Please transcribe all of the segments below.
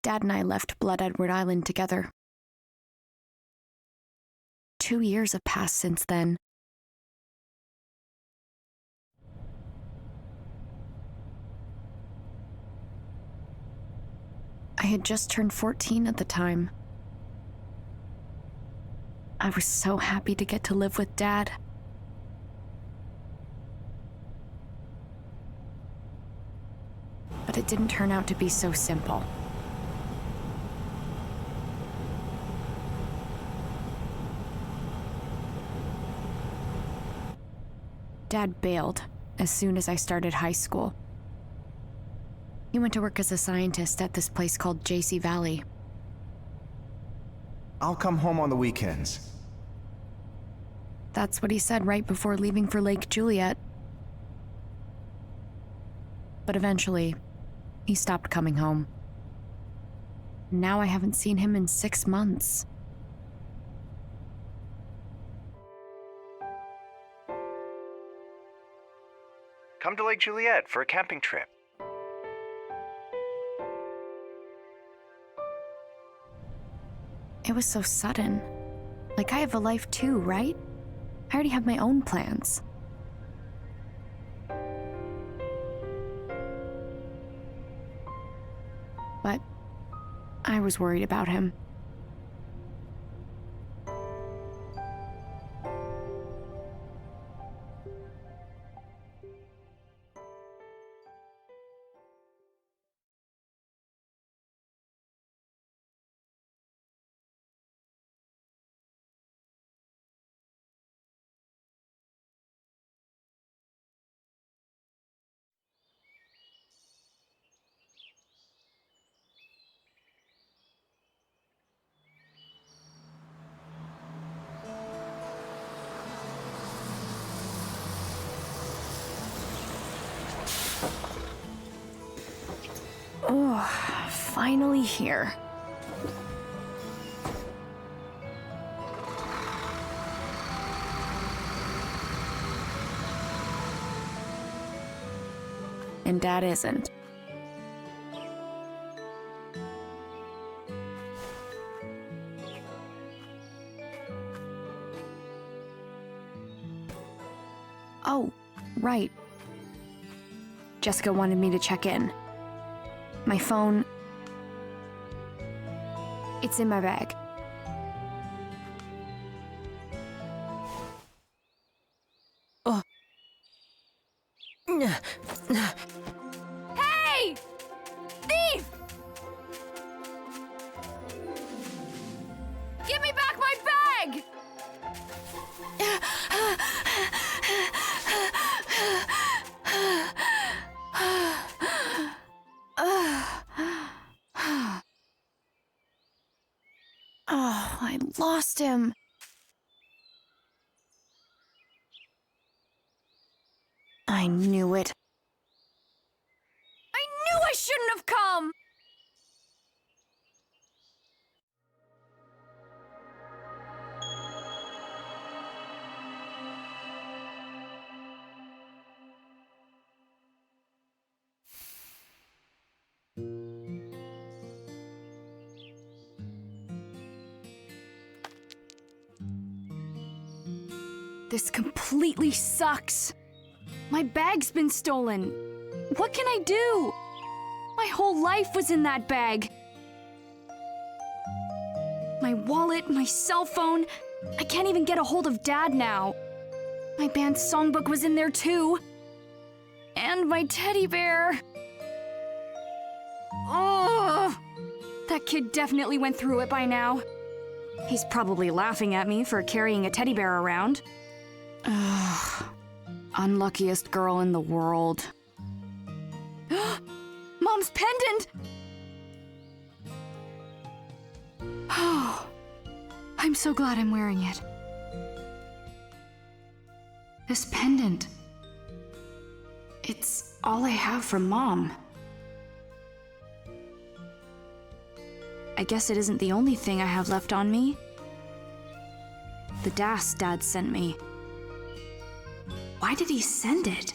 Dad and I left Blood Edward Island together. 2 years have passed since then. I had just turned 14 at the time. I was so happy to get to live with Dad. But it didn't turn out to be so simple. Dad bailed as soon as I started high school. He went to work as a scientist at this place called JC Valley. I'll come home on the weekends. That's what he said right before leaving for Lake Juliet. But eventually, he stopped coming home. Now I haven't seen him in 6 months. Come to Lake Juliet for a camping trip. It was so sudden. Like I have a life too, right? I already have my own plans. But I was worried about him. Oh, finally here. And Dad isn't. Oh, right. Jessica wanted me to check in. My phone... it's in my bag. Oh. Hey! Thief! Give me back my bag! Oh, I lost him. I knew it. I knew I shouldn't have come! This completely sucks. My bag's been stolen. What can I do? My whole life was in that bag. My wallet, my cell phone. I can't even get a hold of Dad now. My band's songbook was in there too. And my teddy bear! Ugh! That kid definitely went through it by now. He's probably laughing at me for carrying a teddy bear around. Ugh. Unluckiest girl in the world. Mom's pendant! Oh, I'm so glad I'm wearing it. This pendant. It's all I have from Mom. I guess it isn't the only thing I have left on me. The das Dad sent me. Why did he send it?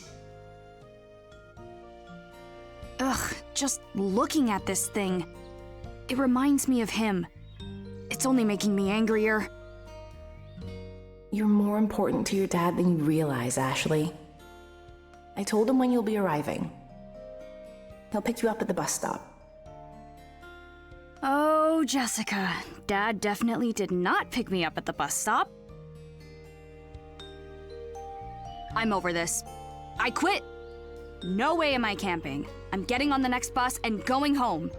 Ugh, just looking at this thing. It reminds me of him. It's only making me angrier. You're more important to your dad than you realize, Ashley. I told him when you'll be arriving. He'll pick you up at the bus stop. Oh, Jessica. Dad definitely did not pick me up at the bus stop. I'm over this. I quit. No way am I camping. I'm getting on the next bus and going home.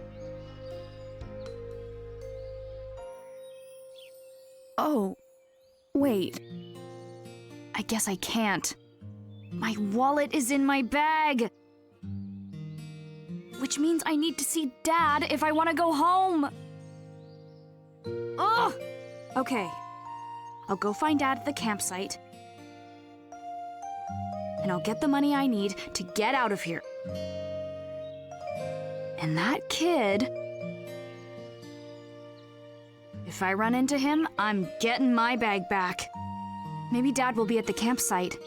Oh, wait. I guess I can't. My wallet is in my bag. Which means I need to see Dad if I want to go home. Ugh! Okay. I'll go find Dad at the campsite. And I'll get the money I need to get out of here. And that kid... If I run into him, I'm getting my bag back. Maybe Dad will be at the campsite.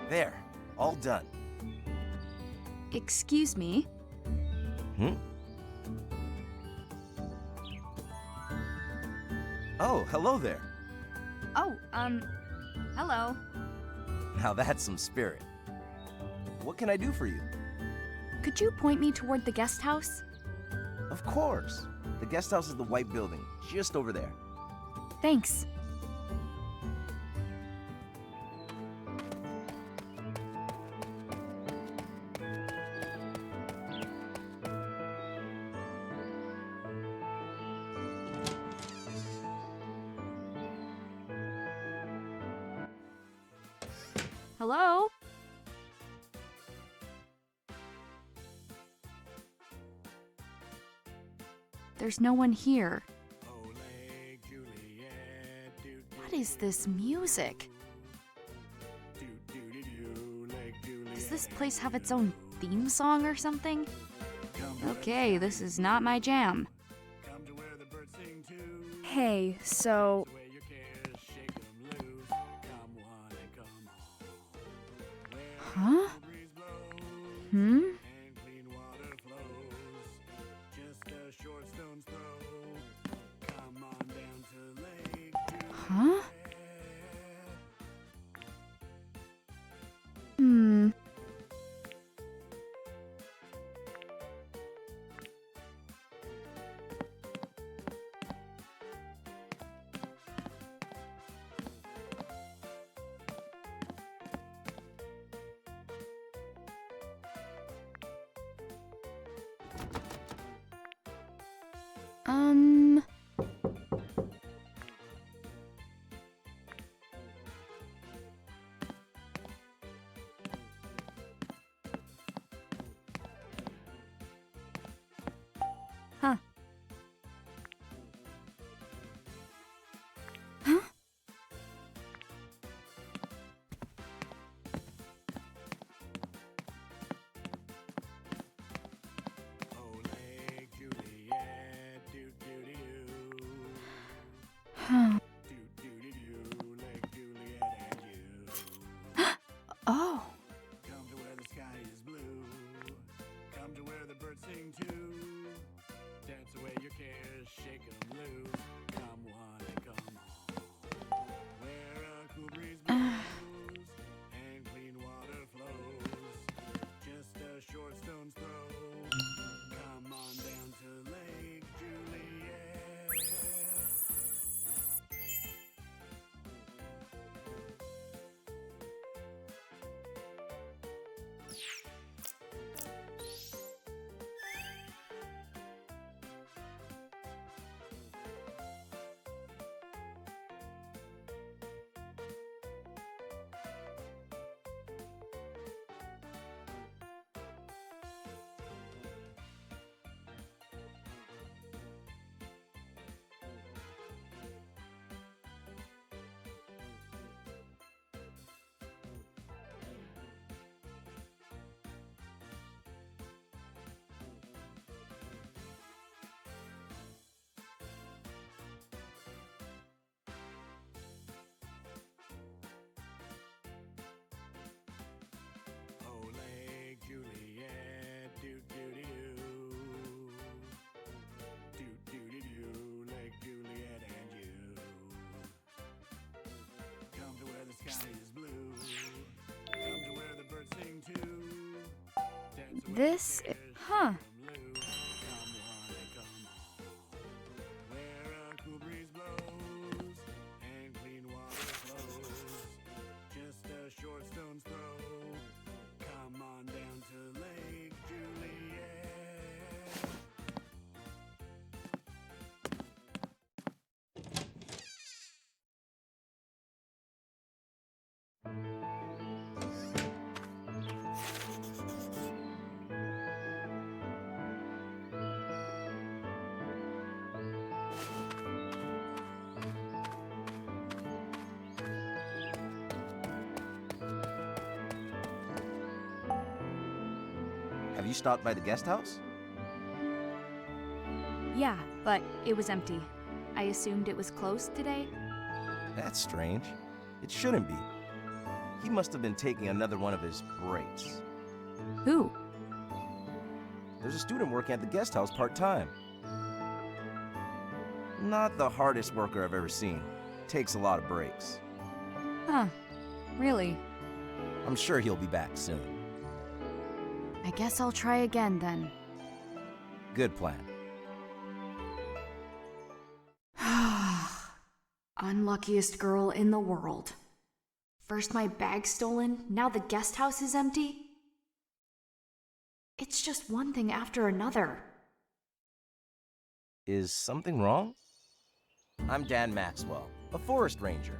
There, all done. Excuse me? Oh, hello there. Oh, hello. Now that's some spirit. What can I do for you? Could you point me toward the guest house? Of course. The guest house is the white building, just over there. Thanks. Hello? There's no one here. What is this music? Does this place have its own theme song or something? Okay, this is not my jam. Hey, so... Huh? Huh? This... Huh. Have you stopped by the guest house? Yeah, but it was empty. I assumed it was closed today. That's strange. It shouldn't be. He must have been taking another one of his breaks. Who? There's a student working at the guest house part-time. Not the hardest worker I've ever seen. Takes a lot of breaks. Huh. Really? I'm sure he'll be back soon. I guess I'll try again then. Good plan. Unluckiest girl in the world. First my bag stolen, now the guest house is empty? It's just one thing after another. Is something wrong? I'm Dan Maxwell, a forest ranger.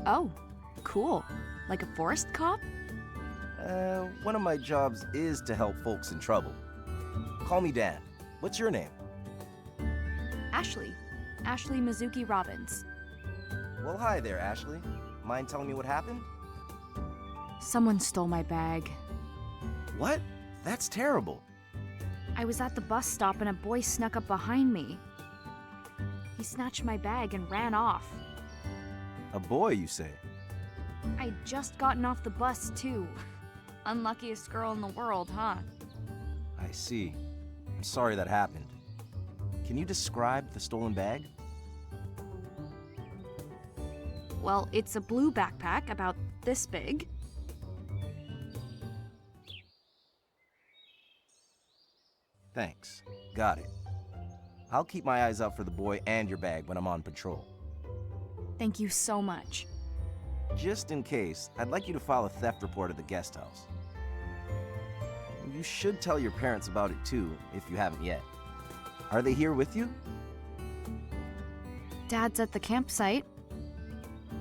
Oh, cool. Like a forest cop? One of my jobs is to help folks in trouble. Call me Dan. What's your name? Ashley. Ashley Mizuki Robbins. Well, hi there, Ashley. Mind telling me what happened? Someone stole my bag. What? That's terrible. I was at the bus stop and a boy snuck up behind me. He snatched my bag and ran off. A boy, you say? I'd just gotten off the bus, too. Unluckiest girl in the world, huh? I see. I'm sorry that happened. Can you describe the stolen bag? Well, it's a blue backpack about this big. Thanks. Got it. I'll keep my eyes out for the boy and your bag when I'm on patrol. Thank you so much. Just in case, I'd like you to file a theft report at the guest house. You should tell your parents about it too, if you haven't yet. Are they here with you? Dad's at the campsite.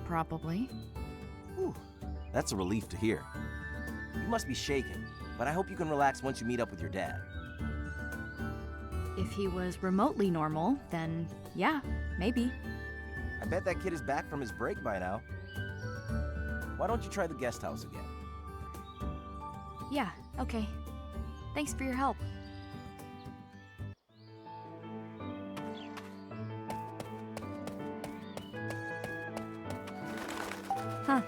Probably. Whew, that's a relief to hear. You must be shaken, but I hope you can relax once you meet up with your dad. If he was remotely normal, then yeah, maybe. I bet that kid is back from his break by now. Why don't you try the guest house again? Yeah, okay. Thanks for your help. Huh.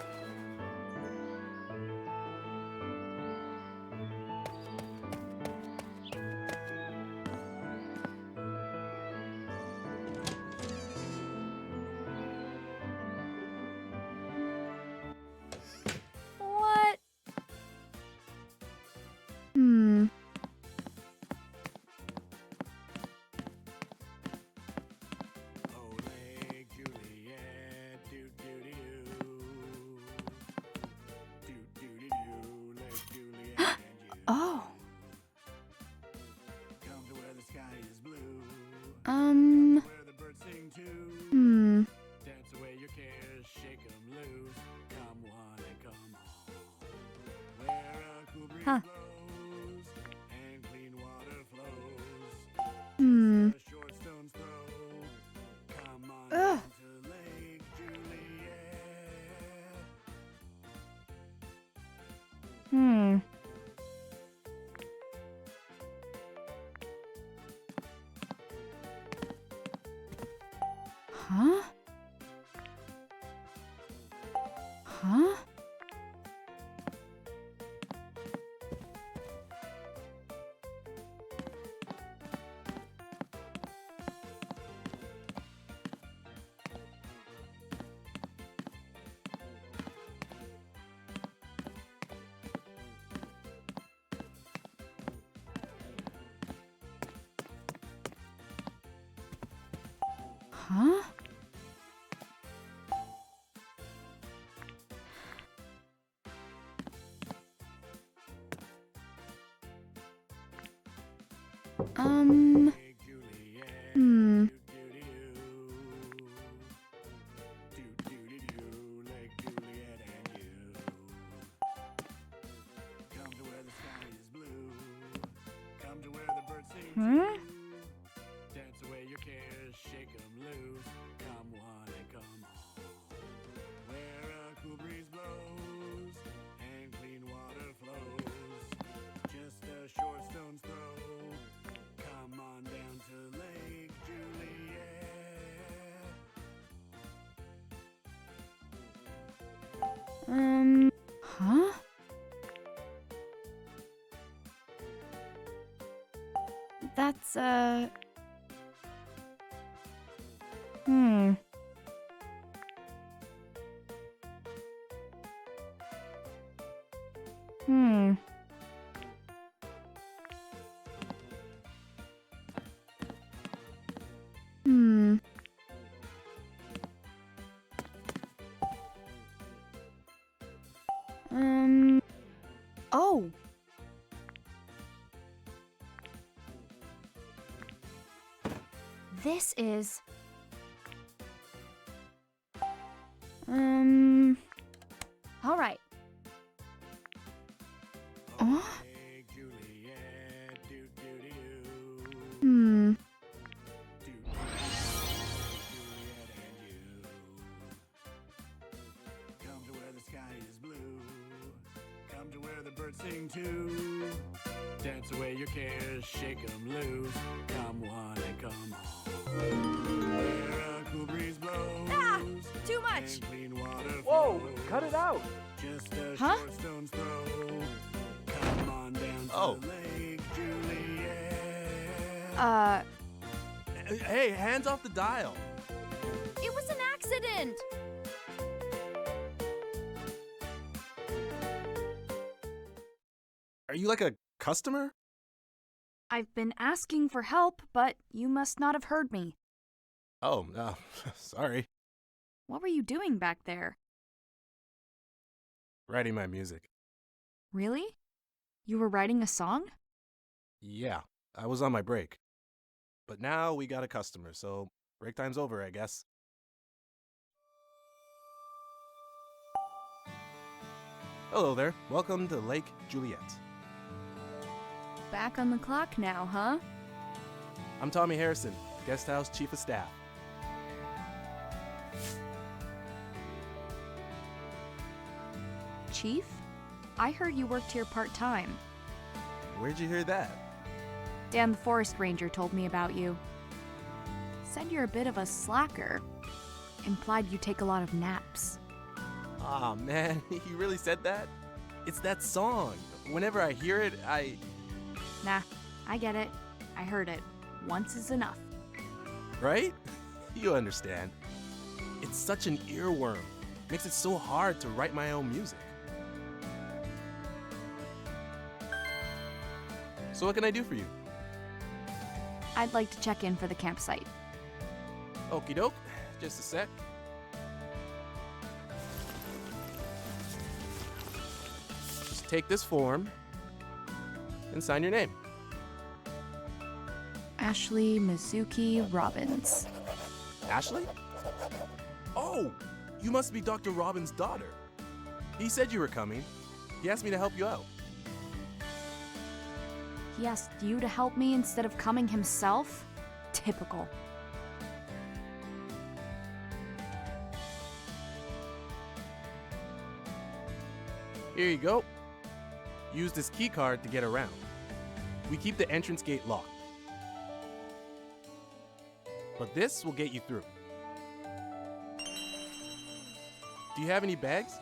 What? Oh. Hmm. Huh. Hmm. Ugh. Hmm. Huh? Huh? Huh? Hmm. Hmm? Dance away your cares, shake 'em loose. Come one and come all. Where a cool breeze blows and clean water flows. Just a short stone's throw. Come on down to Lake Juliet. Huh? That's, Hmm. Hmm. Hmm. Oh. This is... All right. Lake Juliet, doo-doo-doo. Hmm. Juliet and you. Come to where the sky is blue. Come to where the birds sing too. Dance away your cares, shake 'em loose. Come one and come all. Where a cool breeze blows. Too much. And clean water Whoa, flows. cut it out. Just a Huh? short stone's throw. Come on down to Oh. Lake Juliet. Hey, hands off the dial. It was an accident. Are you like a customer? I've been asking for help, but you must not have heard me. Oh, no, sorry. What were you doing back there? Writing my music. Really? You were writing a song? Yeah, I was on my break. But now we got a customer, so break time's over, I guess. Hello there. Welcome to Lake Juliet. Back on the clock now, huh? I'm Tommy Harrison, guest house chief of staff. Chief? I heard you worked here part-time. Where'd you hear that? Dan the forest ranger told me about you. Said you're a bit of a slacker. Implied you take a lot of naps. Aw, man, you really said that? It's that song. Whenever I hear it, Nah, I get it. I heard it. Once is enough. Right? You understand. It's such an earworm. Makes it so hard to write my own music. So what can I do for you? I'd like to check in for the campsite. Okie doke. Just a sec. Just take this form and sign your name. Ashley Mizuki Robbins. Ashley? Oh, you must be Dr. Robbins' daughter. He said you were coming. He asked me to help you out. He asked you to help me instead of coming himself? Typical. Here you go. Use this key card to get around. We keep the entrance gate locked. But this will get you through. Do you have any bags?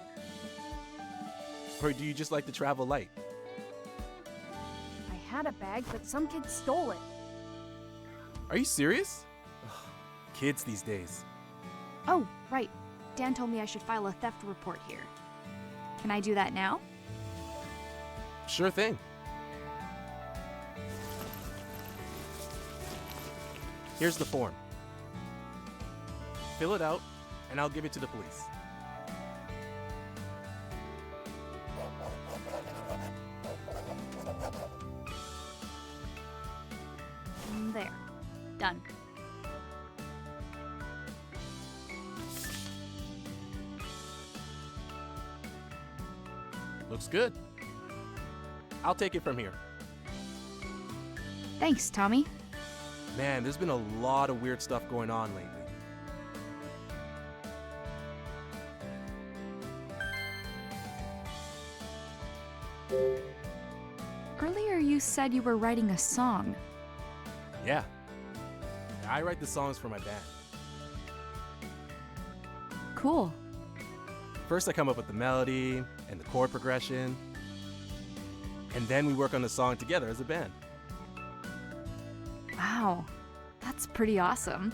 Or do you just like to travel light? I had a bag, but some kid stole it. Are you serious? Ugh, kids these days. Oh, right. Dan told me I should file a theft report here. Can I do that now? Sure thing. Here's the form. fill it out, and I'll give it to the police. There. Done. Looks good. I'll take it from here. Thanks, Tommy. Man, there's been a lot of weird stuff going on lately. Earlier you said you were writing a song. Yeah. I write the songs for my band. Cool. First, I come up with the melody and the chord progression, and then we work on the song together as a band. Wow. That's pretty awesome.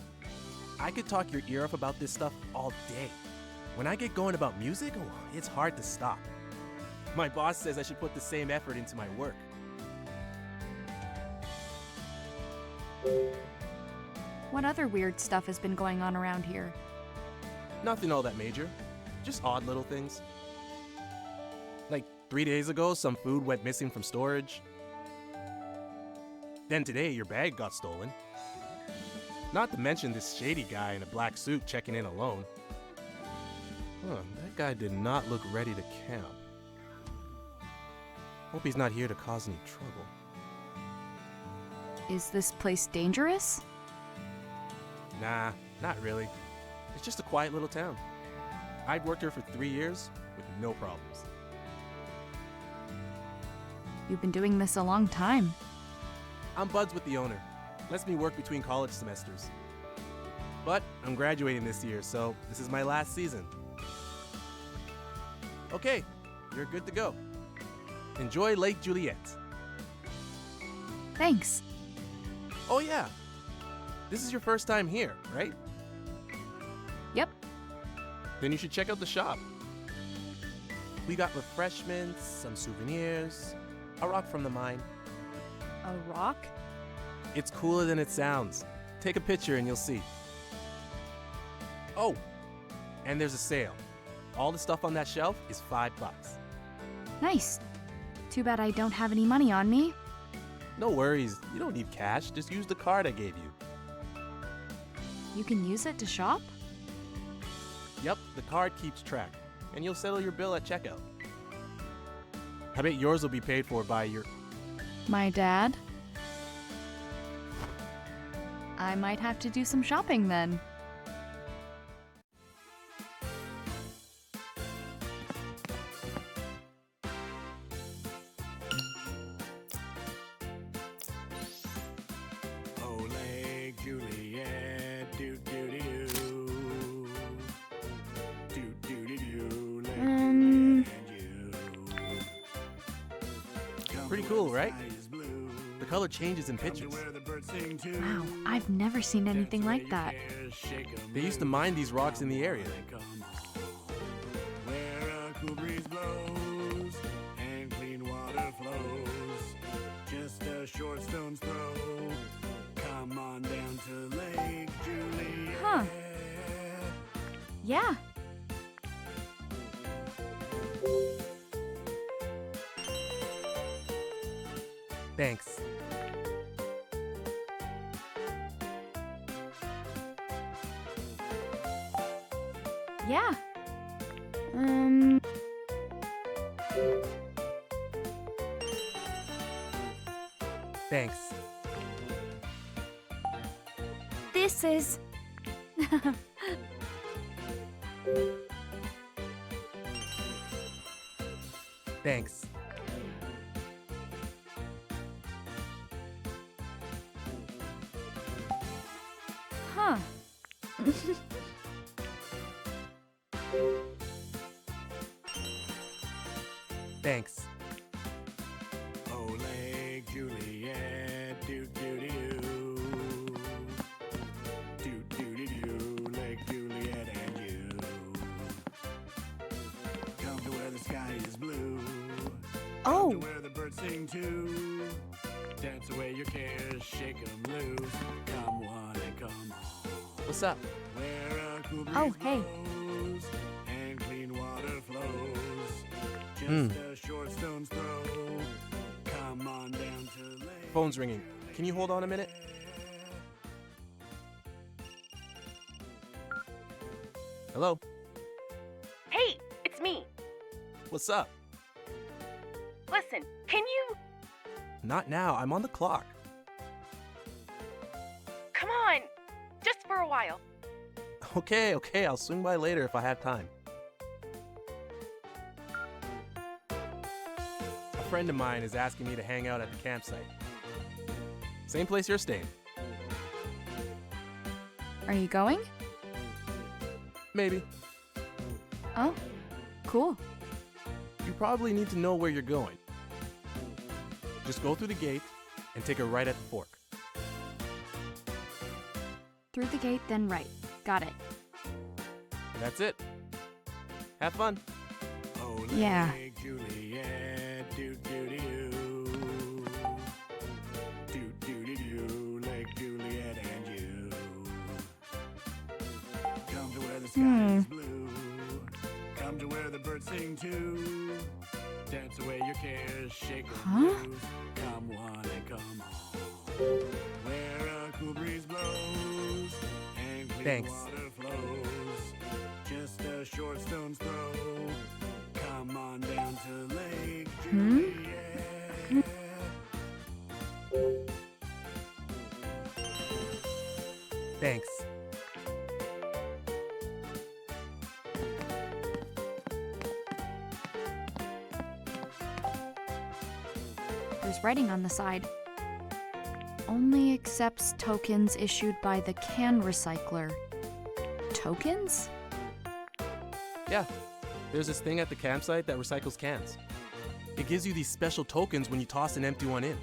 I could talk your ear off about this stuff all day. When I get going about music, it's hard to stop. My boss says I should put the same effort into my work. What other weird stuff has been going on around here? Nothing all that major, just odd little things. Like 3 days ago, some food went missing from storage. Then today, your bag got stolen. Not to mention this shady guy in a black suit checking in alone. That guy did not look ready to camp. Hope he's not here to cause any trouble. Is this place dangerous? Nah, not really. It's just a quiet little town. I've worked here for 3 years with no problems. You've been doing this a long time. I'm buds with the owner. Lets me work between college semesters. But I'm graduating this year, so this is my last season. Okay, you're good to go. Enjoy Lake Juliet. Thanks. Oh yeah, this is your first time here, right? Yep. Then you should check out the shop. We got refreshments, some souvenirs, a rock from the mine. A rock? It's cooler than it sounds. Take a picture and you'll see. Oh, and there's a sale. All the stuff on that shelf is $5. Nice. Too bad I don't have any money on me. No worries, you don't need cash, just use the card I gave you. You can use it to shop? Yep, the card keeps track, and you'll settle your bill at checkout. I bet yours will be paid for by your... My dad? I might have to do some shopping then. Oh, Lake Juliet, do-do-do-do. Do-do-do-do, Lake Juliet and you. Pretty cool, right? The color changes in pictures. Wow, I've never seen anything like that. They used to mine these rocks in the area. Where a cool breeze blows and clean water flows, just a short stone's throw. Come on down to Lake Juliet. Huh. Yeah. Thanks. Yeah. Thanks. This is... Thanks. Huh. Thanks. Oh, Lake Juliet, do-do-do-do. Do-do-do-do, Lake Juliet and you. Come to where the sky is blue. Oh. Come to where the birds sing too. Dance away your cares, shake 'em loose. Come one and come home. What's up? Where a cool breeze Oh, hey. blows and clean water flows. Just a short stone's throw. Come on down to Lake. Phone's ringing. Can you hold on a minute? Hello? Hey, it's me. What's up? Listen, can you... Not now. I'm on the clock. Come on, just for a while. Okay, I'll swing by later if I have time. A friend of mine is asking me to hang out at the campsite. Same place you're staying. Are you going? Maybe. Oh, cool. You probably need to know where you're going. Just go through the gate and take a right at the fork. Through the gate, then right. Got it. That's it. Have fun. Oh, Yeah. Lake Juliet, doo-doo-doo. Doo-doo-doo-doo, Lake Juliet and you. Come to where the sky is blue. Come to where the birds sing too. Dance away your cares, shake 'em loose. Come one and come home. Where a cool breeze blows and clean Thanks. water flows. Just a short stone's throw. Come on down to Lake Juliet. Thanks. There's writing on the side. Only accepts tokens issued by the can recycler. Tokens? Yeah, there's this thing at the campsite that recycles cans. It gives you these special tokens when you toss an empty one in.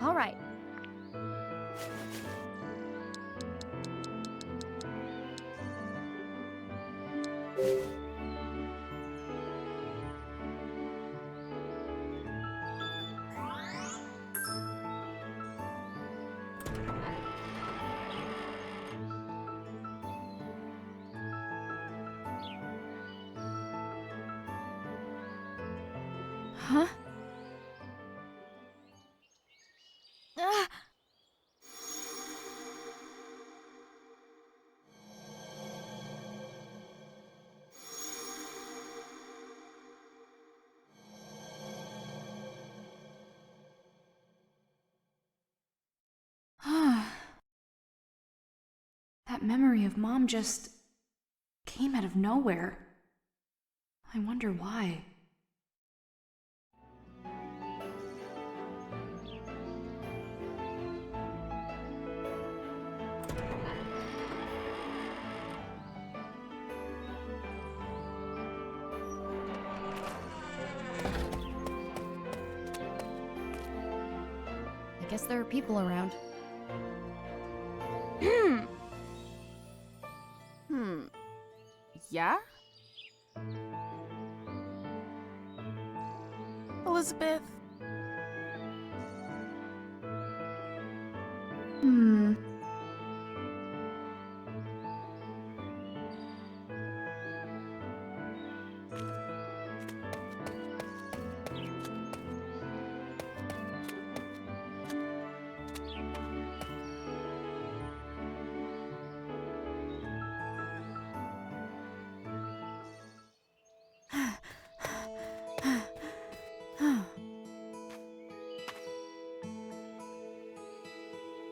All right. Huh? Ah! That memory of Mom just came out of nowhere. I wonder why. I guess there are people around. Yeah? Elizabeth?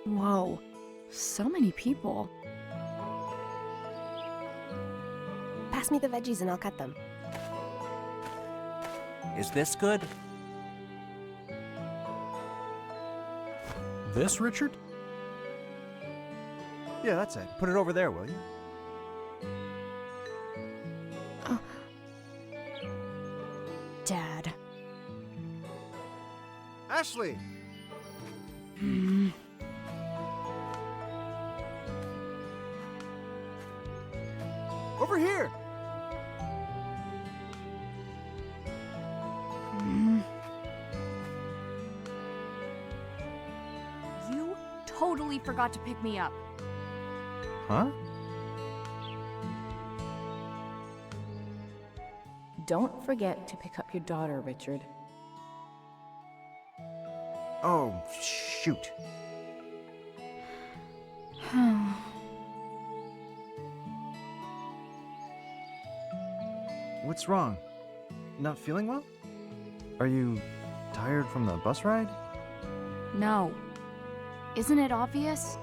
Whoa, so many people. Pass me the veggies and I'll cut them. Is this good? This, Richard? Yeah, that's it. Put it over there, will you? Dad. Ashley! Over here! You totally forgot to pick me up. Huh? Don't forget to pick up your daughter, Richard. Oh, shoot. What's wrong? Not feeling well? Are you tired from the bus ride? No. Isn't it obvious?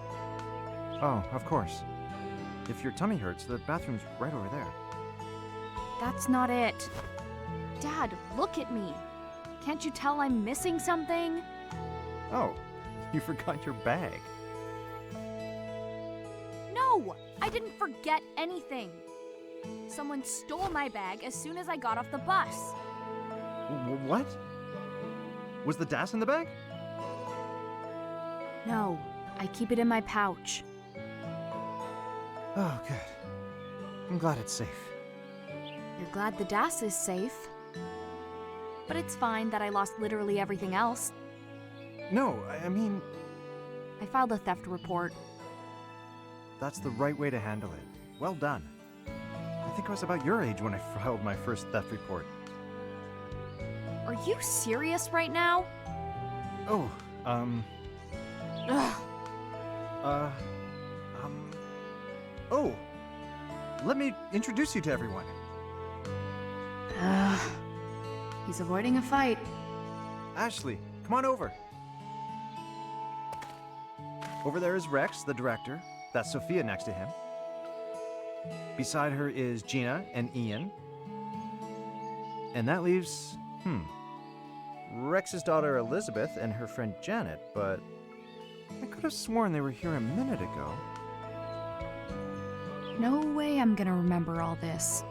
Oh, of course. If your tummy hurts, the bathroom's right over there. That's not it. Dad, look at me. Can't you tell I'm missing something? Oh, you forgot your bag. No, I didn't forget anything. Someone stole my bag as soon as I got off the bus. What? Was the DAS in the bag? No, I keep it in my pouch. Oh, good. I'm glad it's safe. You're glad the DAS is safe. But it's fine that I lost literally everything else. No, I mean, I filed a theft report. that's the right way to handle it. Well done. I think I was about your age when I filed my first theft report. Are you serious right now? Oh, Ugh. oh, let me introduce you to everyone. He's avoiding a fight. Ashley, come on over. Over there is Rex, the director. That's Sophia next to him. Beside her is Gina and Ian. And that leaves, Rex's daughter Elizabeth and her friend Janet, but I could have sworn they were here a minute ago. No way I'm gonna remember all this.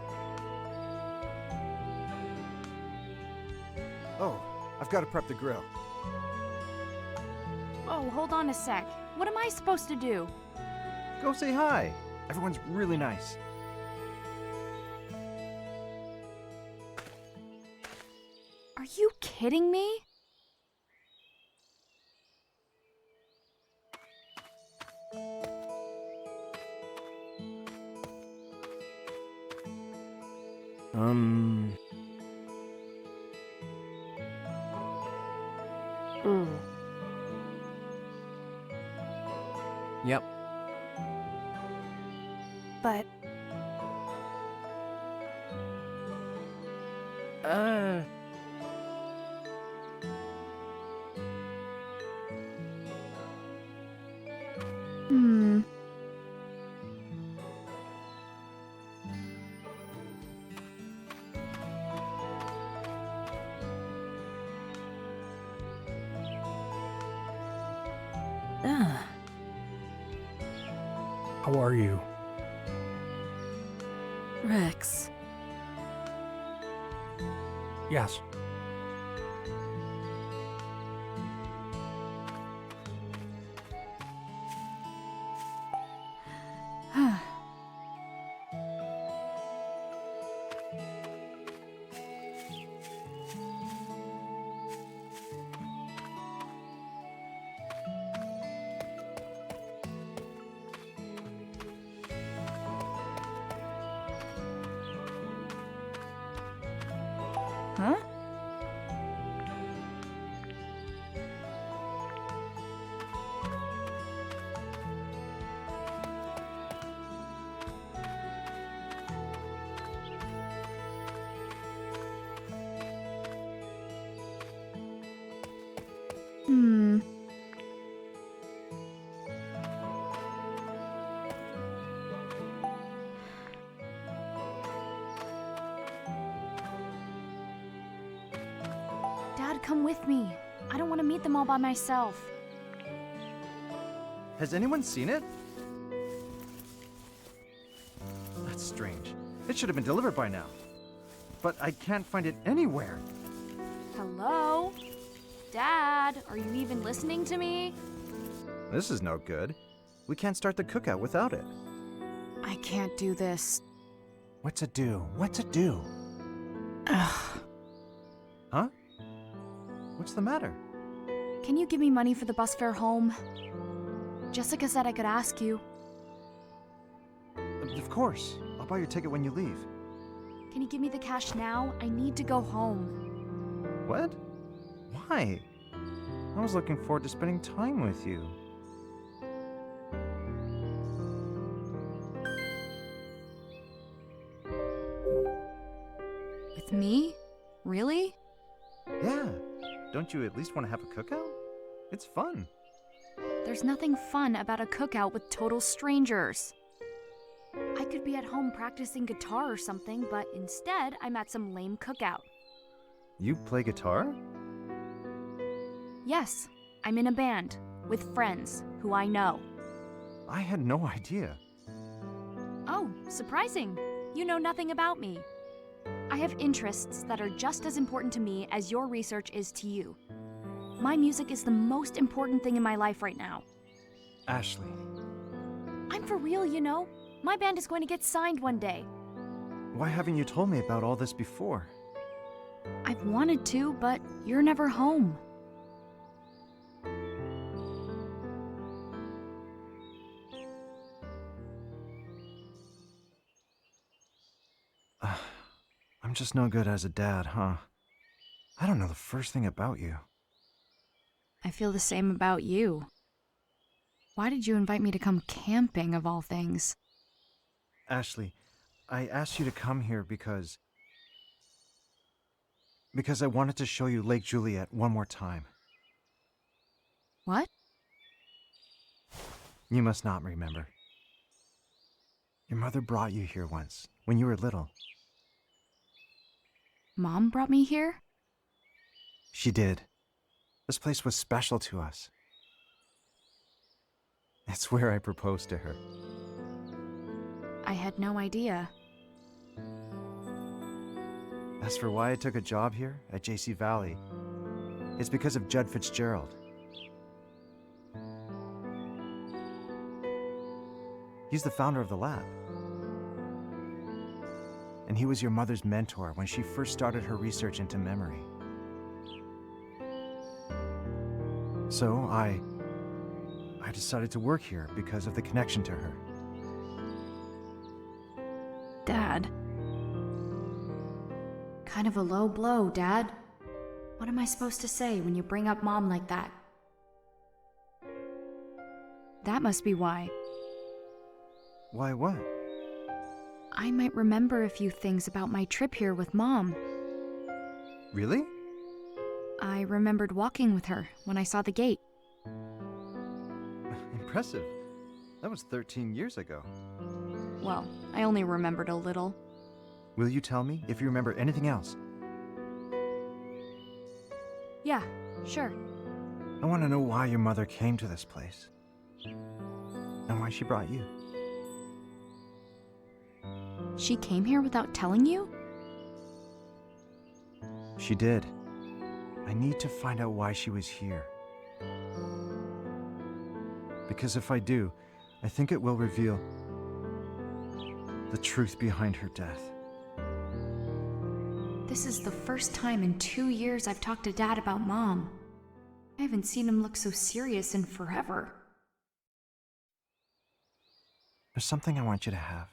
Oh, I've got to prep the grill. Oh, hold on a sec. What am I supposed to do? Go say hi. Everyone's really nice. Are you kidding me? Yep. But Hmm. How are you? Rex. Yes. Huh? Hmm. Dad, come with me. I don't want to meet them all by myself. Has anyone seen it? That's strange. It should have been delivered by now. But I can't find it anywhere. Hello? Dad, are you even listening to me? This is no good. We can't start the cookout without it. I can't do this. What's it do? What's it do? Ugh. Huh? What's the matter? Can you give me money for the bus fare home? Jessica said I could ask you. Of course. I'll buy your ticket when you leave. Can you give me the cash now? I need to go home. What? Why? I was looking forward to spending time with you. With me? Really? Yeah. Don't you at least want to have a cookout? It's fun. There's nothing fun about a cookout with total strangers. I could be at home practicing guitar or something, but instead I'm at some lame cookout. You play guitar? Yes, I'm in a band with friends who I know. I had no idea. Oh, surprising. You know nothing about me. I have interests that are just as important to me as your research is to you. My music is the most important thing in my life right now. Ashley. I'm for real, you know. My band is going to get signed one day. Why haven't you told me about all this before? I've wanted to, but you're never home. I'm just no good as a dad, huh? I don't know the first thing about you. I feel the same about you. Why did you invite me to come camping, of all things? Ashley, I asked you to come here because I wanted to show you Lake Juliet one more time. What? You must not remember. Your mother brought you here once, when you were little. Mom brought me here? She did. This place was special to us. It's where I proposed to her. I had no idea. As for why I took a job here at JC Valley, it's because of Judd Fitzgerald. He's the founder of the lab. And he was your mother's mentor when she first started her research into memory. So I decided to work here because of the connection to her. Dad. Kind of a low blow, Dad. What am I supposed to say when you bring up Mom like that? That must be why. Why what? I might remember a few things about my trip here with Mom. Really? I remembered walking with her when I saw the gate. Impressive. That was 13 years ago. Well, I only remembered a little. Will you tell me if you remember anything else? Yeah, sure. I want to know why your mother came to this place. And why she brought you. She came here without telling you? She did. I need to find out why she was here. Because if I do, I think it will reveal the truth behind her death. This is the first time in 2 years I've talked to Dad about Mom. I haven't seen him look so serious in forever. There's something I want you to have.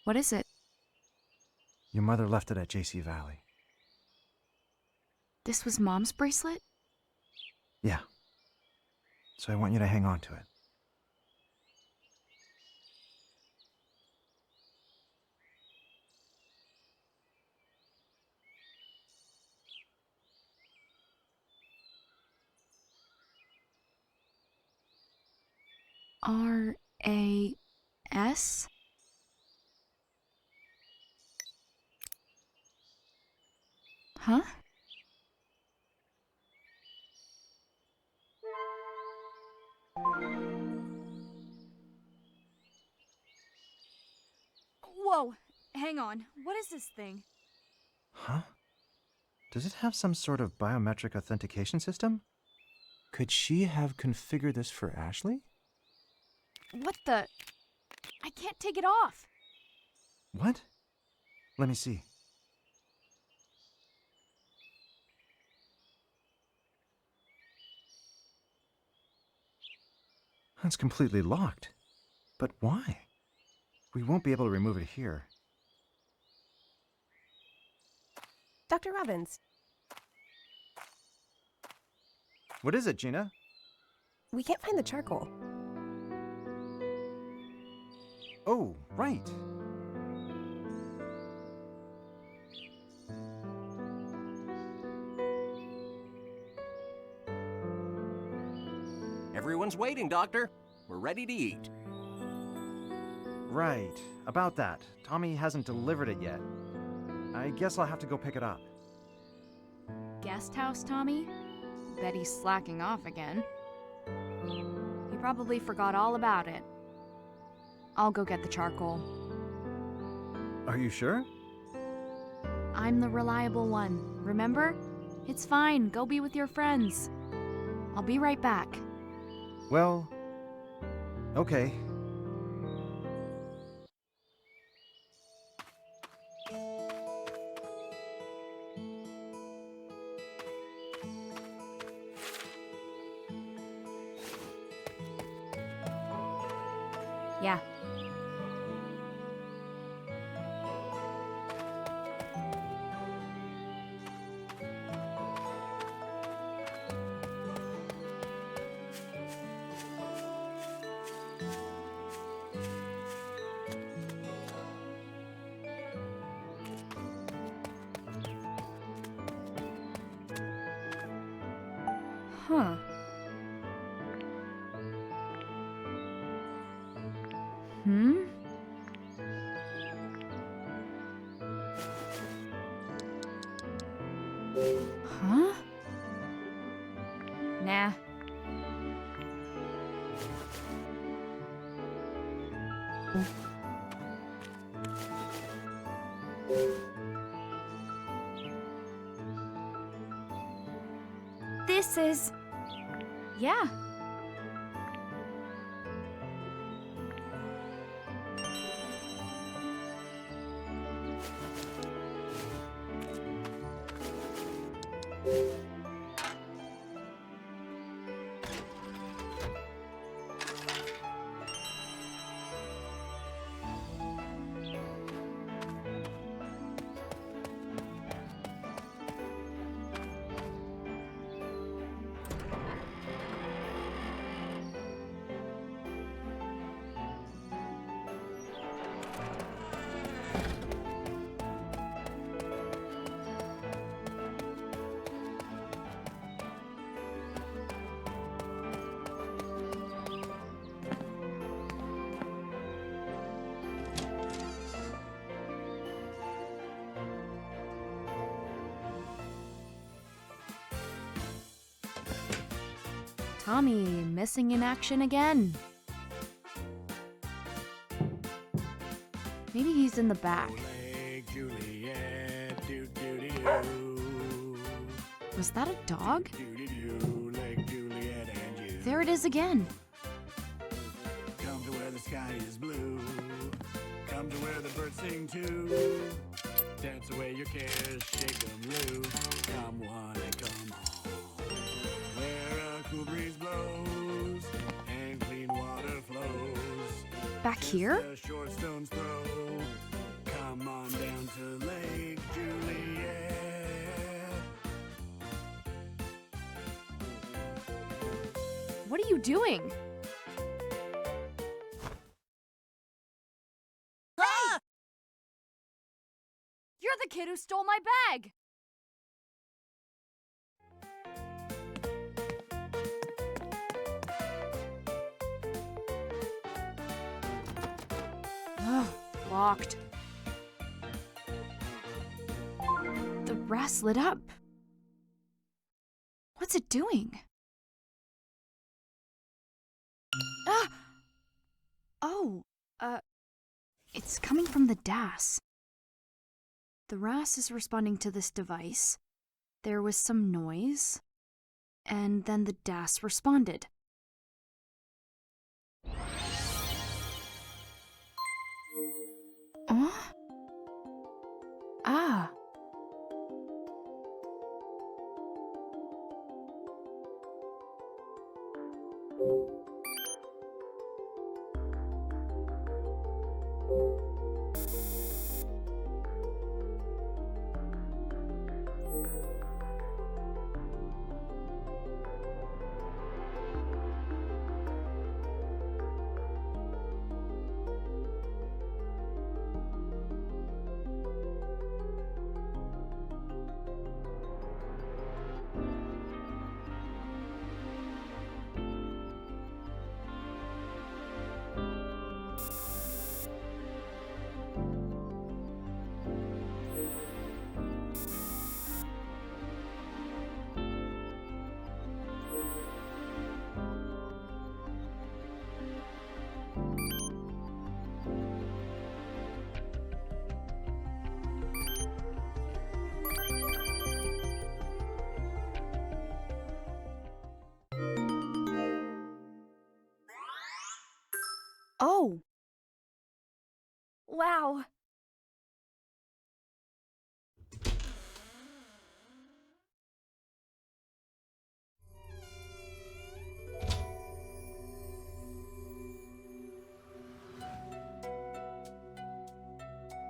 What is it? Your mother left it at JC Valley. This was Mom's bracelet? Yeah. So I want you to hang on to it. R-A-S? Huh? Whoa, hang on. What is this thing? Huh? Does it have some sort of biometric authentication system? Could she have configured this for Ashley? What the? I can't take it off. What? Let me see. It's completely locked. But why? We won't be able to remove it here. Dr. Robbins, What is it, Gina? we can't find the charcoal. Oh, right. Everyone's waiting, Doctor. We're ready to eat. Right. About that. Tommy hasn't delivered it yet. I guess I'll have to go pick it up. Guest house, Tommy? Bet he's slacking off again. He probably forgot all about it. I'll go get the charcoal. Are you sure? I'm the reliable one, remember? It's fine, go be with your friends. I'll be right back. Well, okay. Yeah. Huh. Hmm? Huh? Nah. This is... Yeah. Tommy missing in action again. Maybe he's in the back. Lake Juliet, doo-doo-doo. Was that a dog? Doo-doo-doo, Lake Juliet and you. There it is again. Come to where the sky is blue. Come to where the birds sing too. Dance away your cares, shake 'em loose. Come one and come home. Where a cool breeze blows and clean water flows. Back here? Just a short stone's throw. Come on down to Lake Juliet. What are you doing? Hey! You're the kid who stole my bag! Ugh, locked. The brass lit up. What's it doing? Ah! Oh, it's coming from the DAS. The RAS is responding to this device. There was some noise. And then the DAS responded. Huh? Ah. Oh! Wow!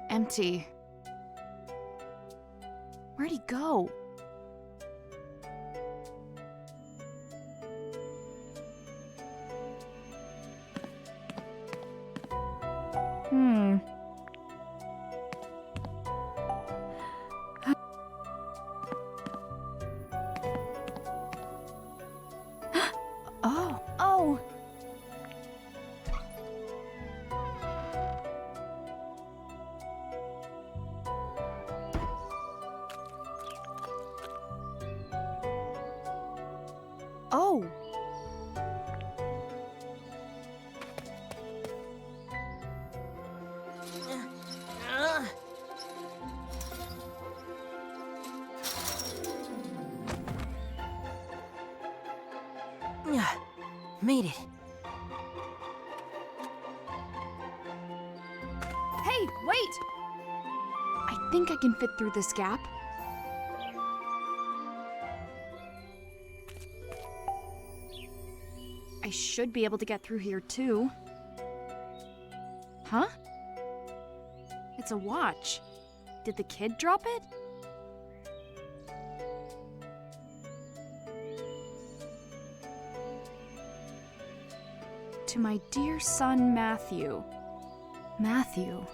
Empty. Where'd he go? Oh. Oh. Oh. Made it. Hey, wait! I think I can fit through this gap. I should be able to get through here too. Huh? It's a watch. Did the kid drop it? To my dear son, Matthew. Matthew.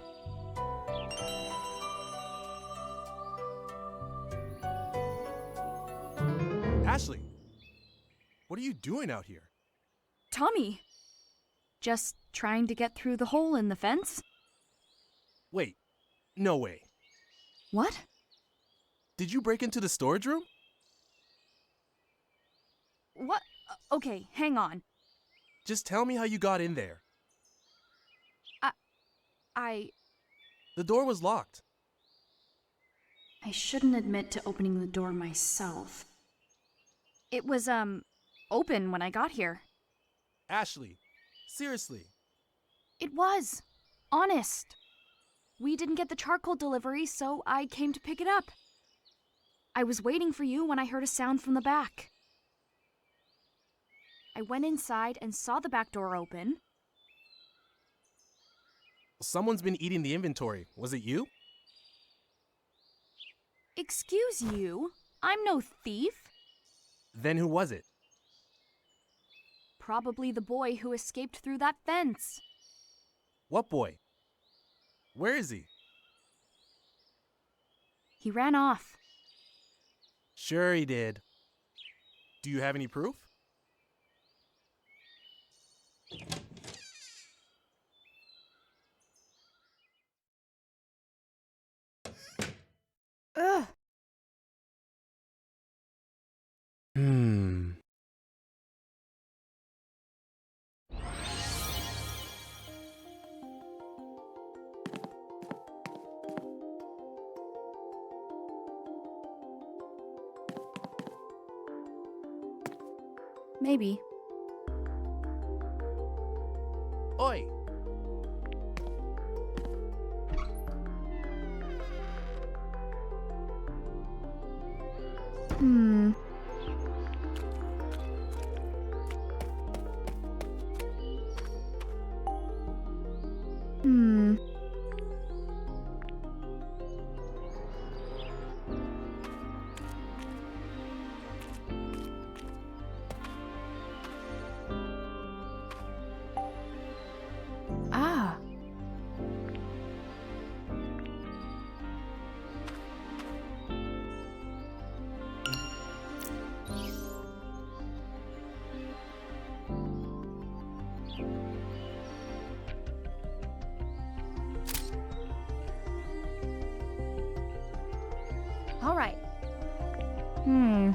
Ashley, what are you doing out here? Tommy. Just trying to get through the hole in the fence? Wait, no way. What? Did you break into the storage room? What? Okay, hang on. Just tell me how you got in there. The door was locked. I shouldn't admit to opening the door myself. It was, open when I got here. Ashley, seriously. It was. Honest. We didn't get the charcoal delivery, so I came to pick it up. I was waiting for you when I heard a sound from the back. I went inside and saw the back door open. Someone's been eating the inventory. Was it you? Excuse you? I'm no thief. Then who was it? Probably the boy who escaped through that fence. What boy? Where is he? He ran off. Sure he did. Do you have any proof? Ugh. Maybe. Oi! Hmm. Hmm. Ah. All right. Hmm.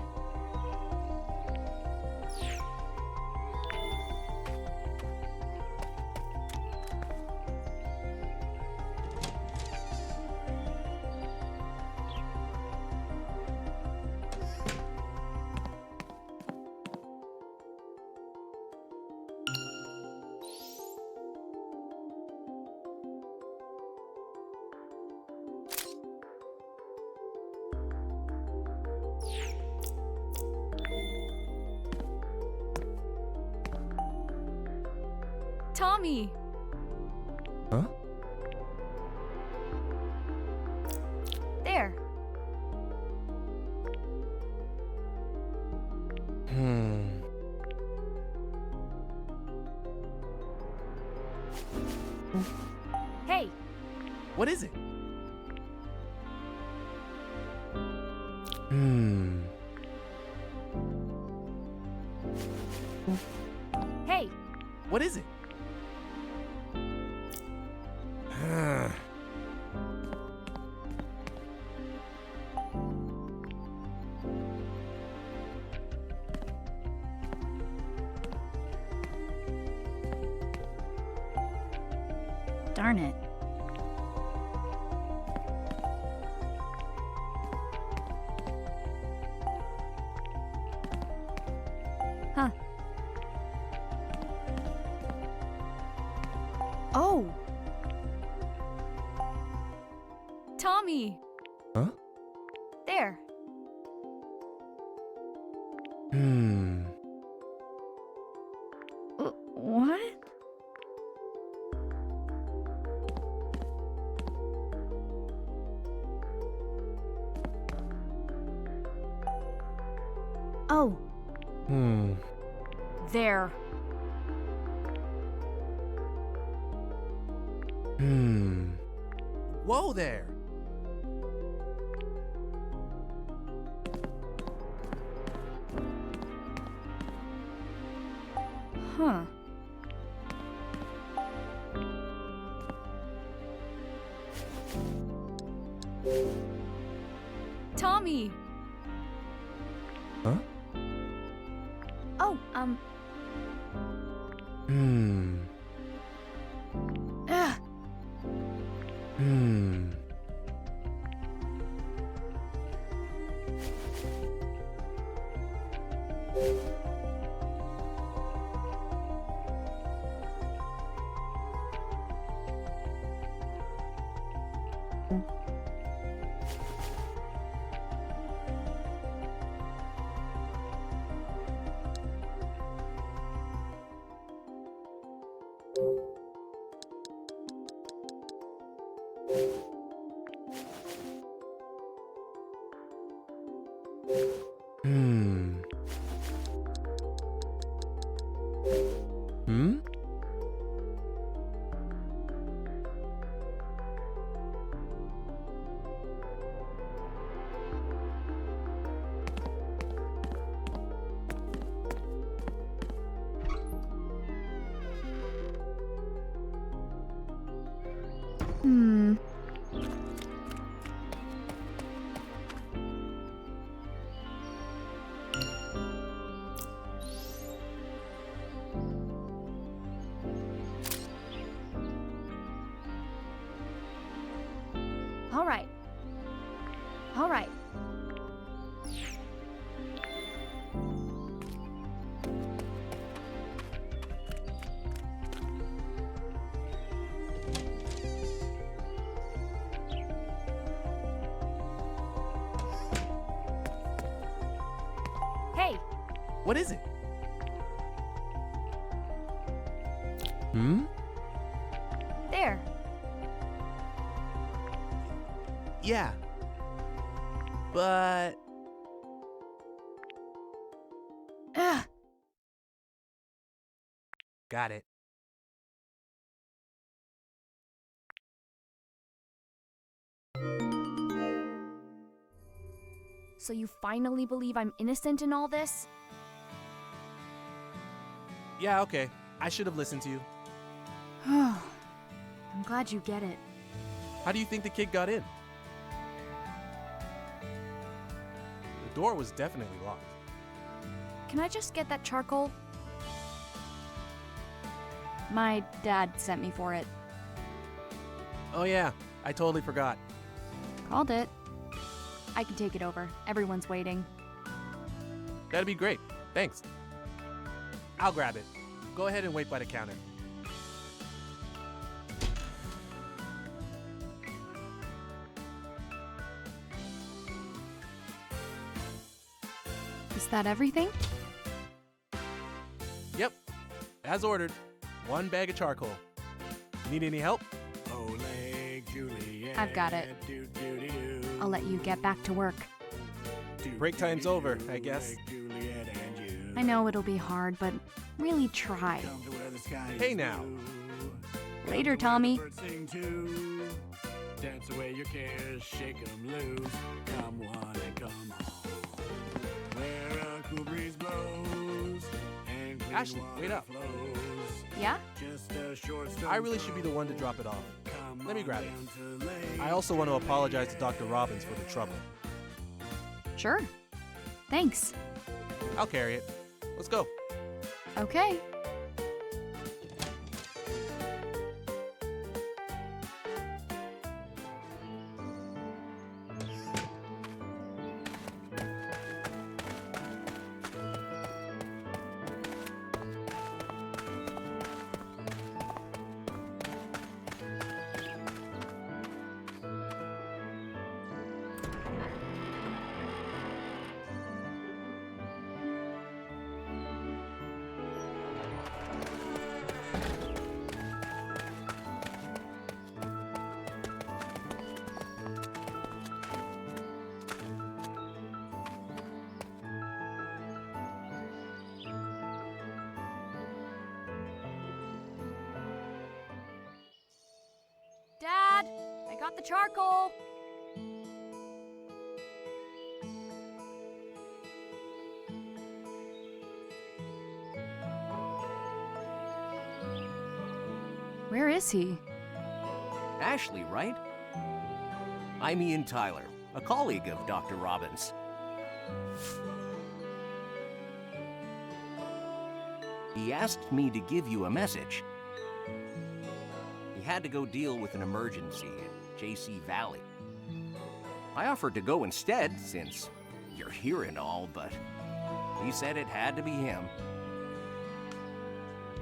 Tommy. Huh? There. Hey. What is it? Hey. What is it? Darn it. Huh. Oh. Tommy. Huh? There. What? Oh. There. Whoa there! Huh. Tommy. Huh? Oh, Ugh. Hmm. All right. All right. What is it? Hmm? There. Yeah. But... Ugh. Got it. So you finally believe I'm innocent in all this? Yeah, okay. I should have listened to you. I'm glad you get it. How do you think the kid got in? The door was definitely locked. Can I just get that charcoal? My dad sent me for it. Oh yeah, I totally forgot. Called it. I can take it over. Everyone's waiting. That'd be great. Thanks. I'll grab it. Go ahead and wait by the counter. Is that everything? Yep. As ordered. 1 bag of charcoal. Need any help? Oleg, Juliet, I've got it. do-do-de-do. I'll let you get back to work. Break time's over, I guess. Oleg, Juliet, and you. I know it'll be hard, but really try. Come to where the sky Hey is now. blue. Later, Tommy. Birds sing too. Dance away your cares, shake 'em loose. Come one and come home. Where a cool breeze blows and clean Ashley, water wait up. flows. Yeah? Just a short I really should be the one to drop it off. Come Let me on grab it. down to lake. I also want to apologize to Dr. Robbins for the trouble. Sure. Thanks. I'll carry it. Let's go. Okay. Dad, I got the charcoal. Where is he? Ashley, right? I'm Ian Tyler, a colleague of Dr. Robbins. He asked me to give you a message. He had to go deal with an emergency in JC Valley. I offered to go instead, since you're here and all, but he said it had to be him.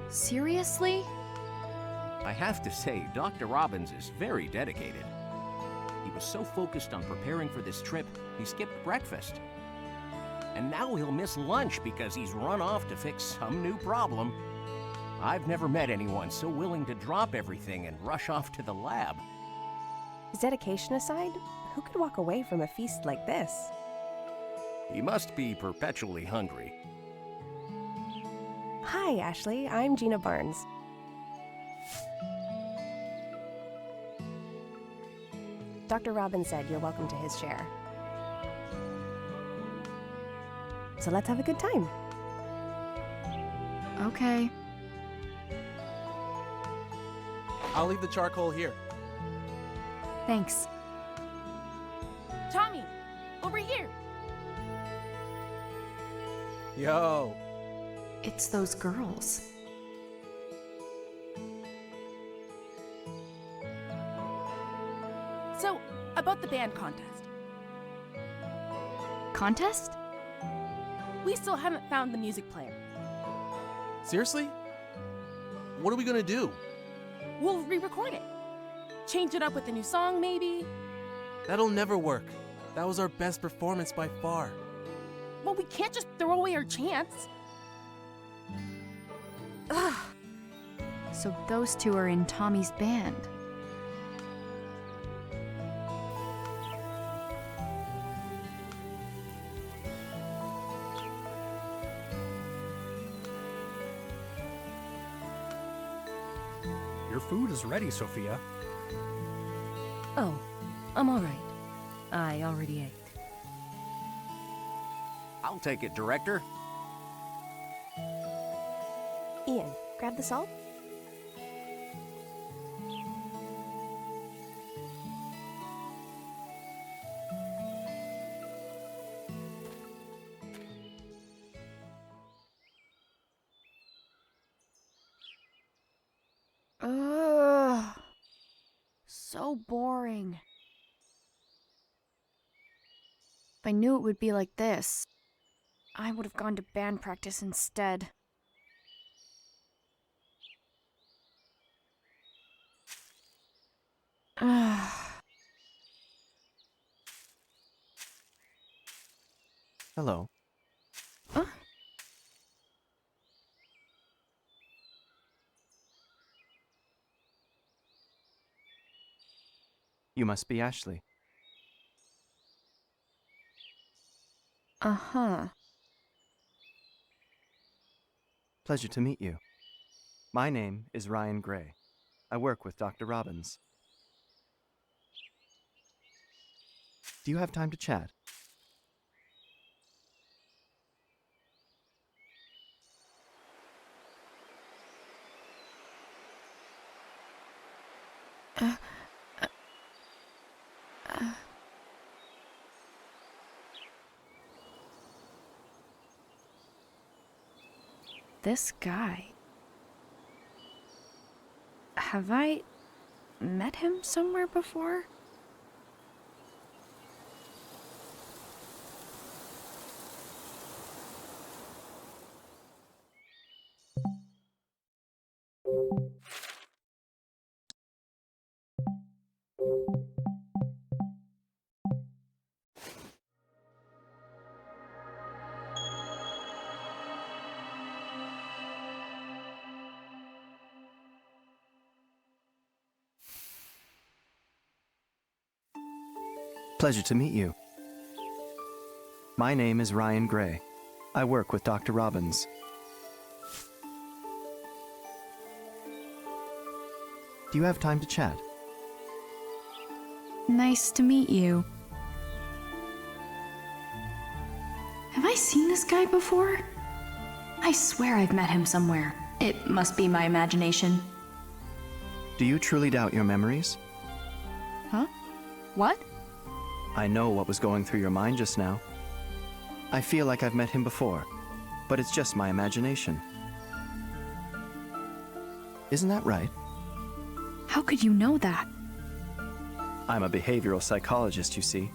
Seriously? I have to say, Dr. Robbins is very dedicated. He was so focused on preparing for this trip, he skipped breakfast. And now he'll miss lunch because he's run off to fix some new problem. I've never met anyone so willing to drop everything and rush off to the lab. His dedication aside, who could walk away from a feast like this? He must be perpetually hungry. Hi, Ashley. I'm Gina Barnes. Dr. Robbins said you're welcome to his chair. So let's have a good time. Okay. I'll leave the charcoal here. Thanks. Tommy, over here. Yo. It's those girls. So, about the band contest. Contest? We still haven't found the music player. Seriously? What are we gonna do? We'll re-record it. Change it up with a new song, maybe. That'll never work. That was our best performance by far. Well, we can't just throw away our chance. So those two are in Tommy's band. Your food is ready, Sophia. Oh, I'm all right. I already ate. I'll take it, Director. Ian, grab the salt. Ugh. So boring. If I knew it would be like this, I would have gone to band practice instead. Ugh. Hello. Huh? You must be Ashley. Uh-huh. Pleasure to meet you. My name is Ryan Gray. I work with Dr. Robbins. Do you have time to chat? This guy. Have I met him somewhere before? Pleasure to meet you. My name is Ryan Gray. I work with Dr. Robbins. Do you have time to chat? Nice to meet you. Have I seen this guy before? I swear I've met him somewhere. It must be my imagination. Do you truly doubt your memories? Huh? What? I know what was going through your mind just now. I feel like I've met him before, but it's just my imagination. Isn't that right? How could you know that? I'm a behavioral psychologist, you see.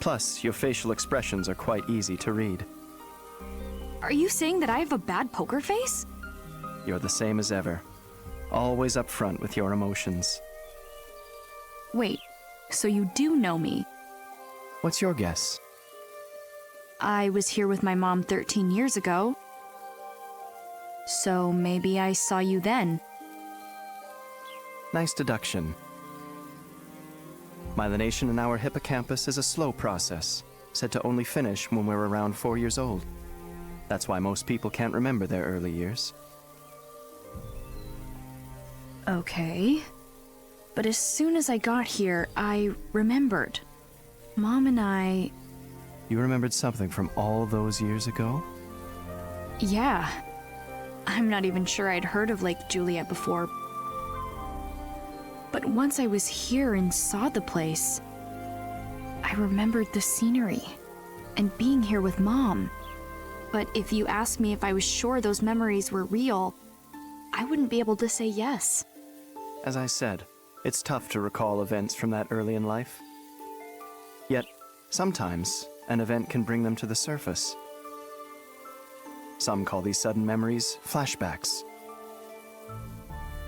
Plus, your facial expressions are quite easy to read. Are you saying that I have a bad poker face? You're the same as ever. Always up front with your emotions. Wait, so you do know me? What's your guess? I was here with my mom 13 years ago. So maybe I saw you then. Nice deduction. Myelination in our hippocampus is a slow process, said to only finish when we're around 4 years old. That's why most people can't remember their early years. Okay. But as soon as I got here, I remembered. Mom and I... You remembered something from all those years ago? Yeah. I'm not even sure I'd heard of Lake Juliet before. But once I was here and saw the place, I remembered the scenery and being here with Mom. But if you asked me if I was sure those memories were real, I wouldn't be able to say yes. As I said, it's tough to recall events from that early in life. Yet, sometimes, an event can bring them to the surface. Some call these sudden memories flashbacks.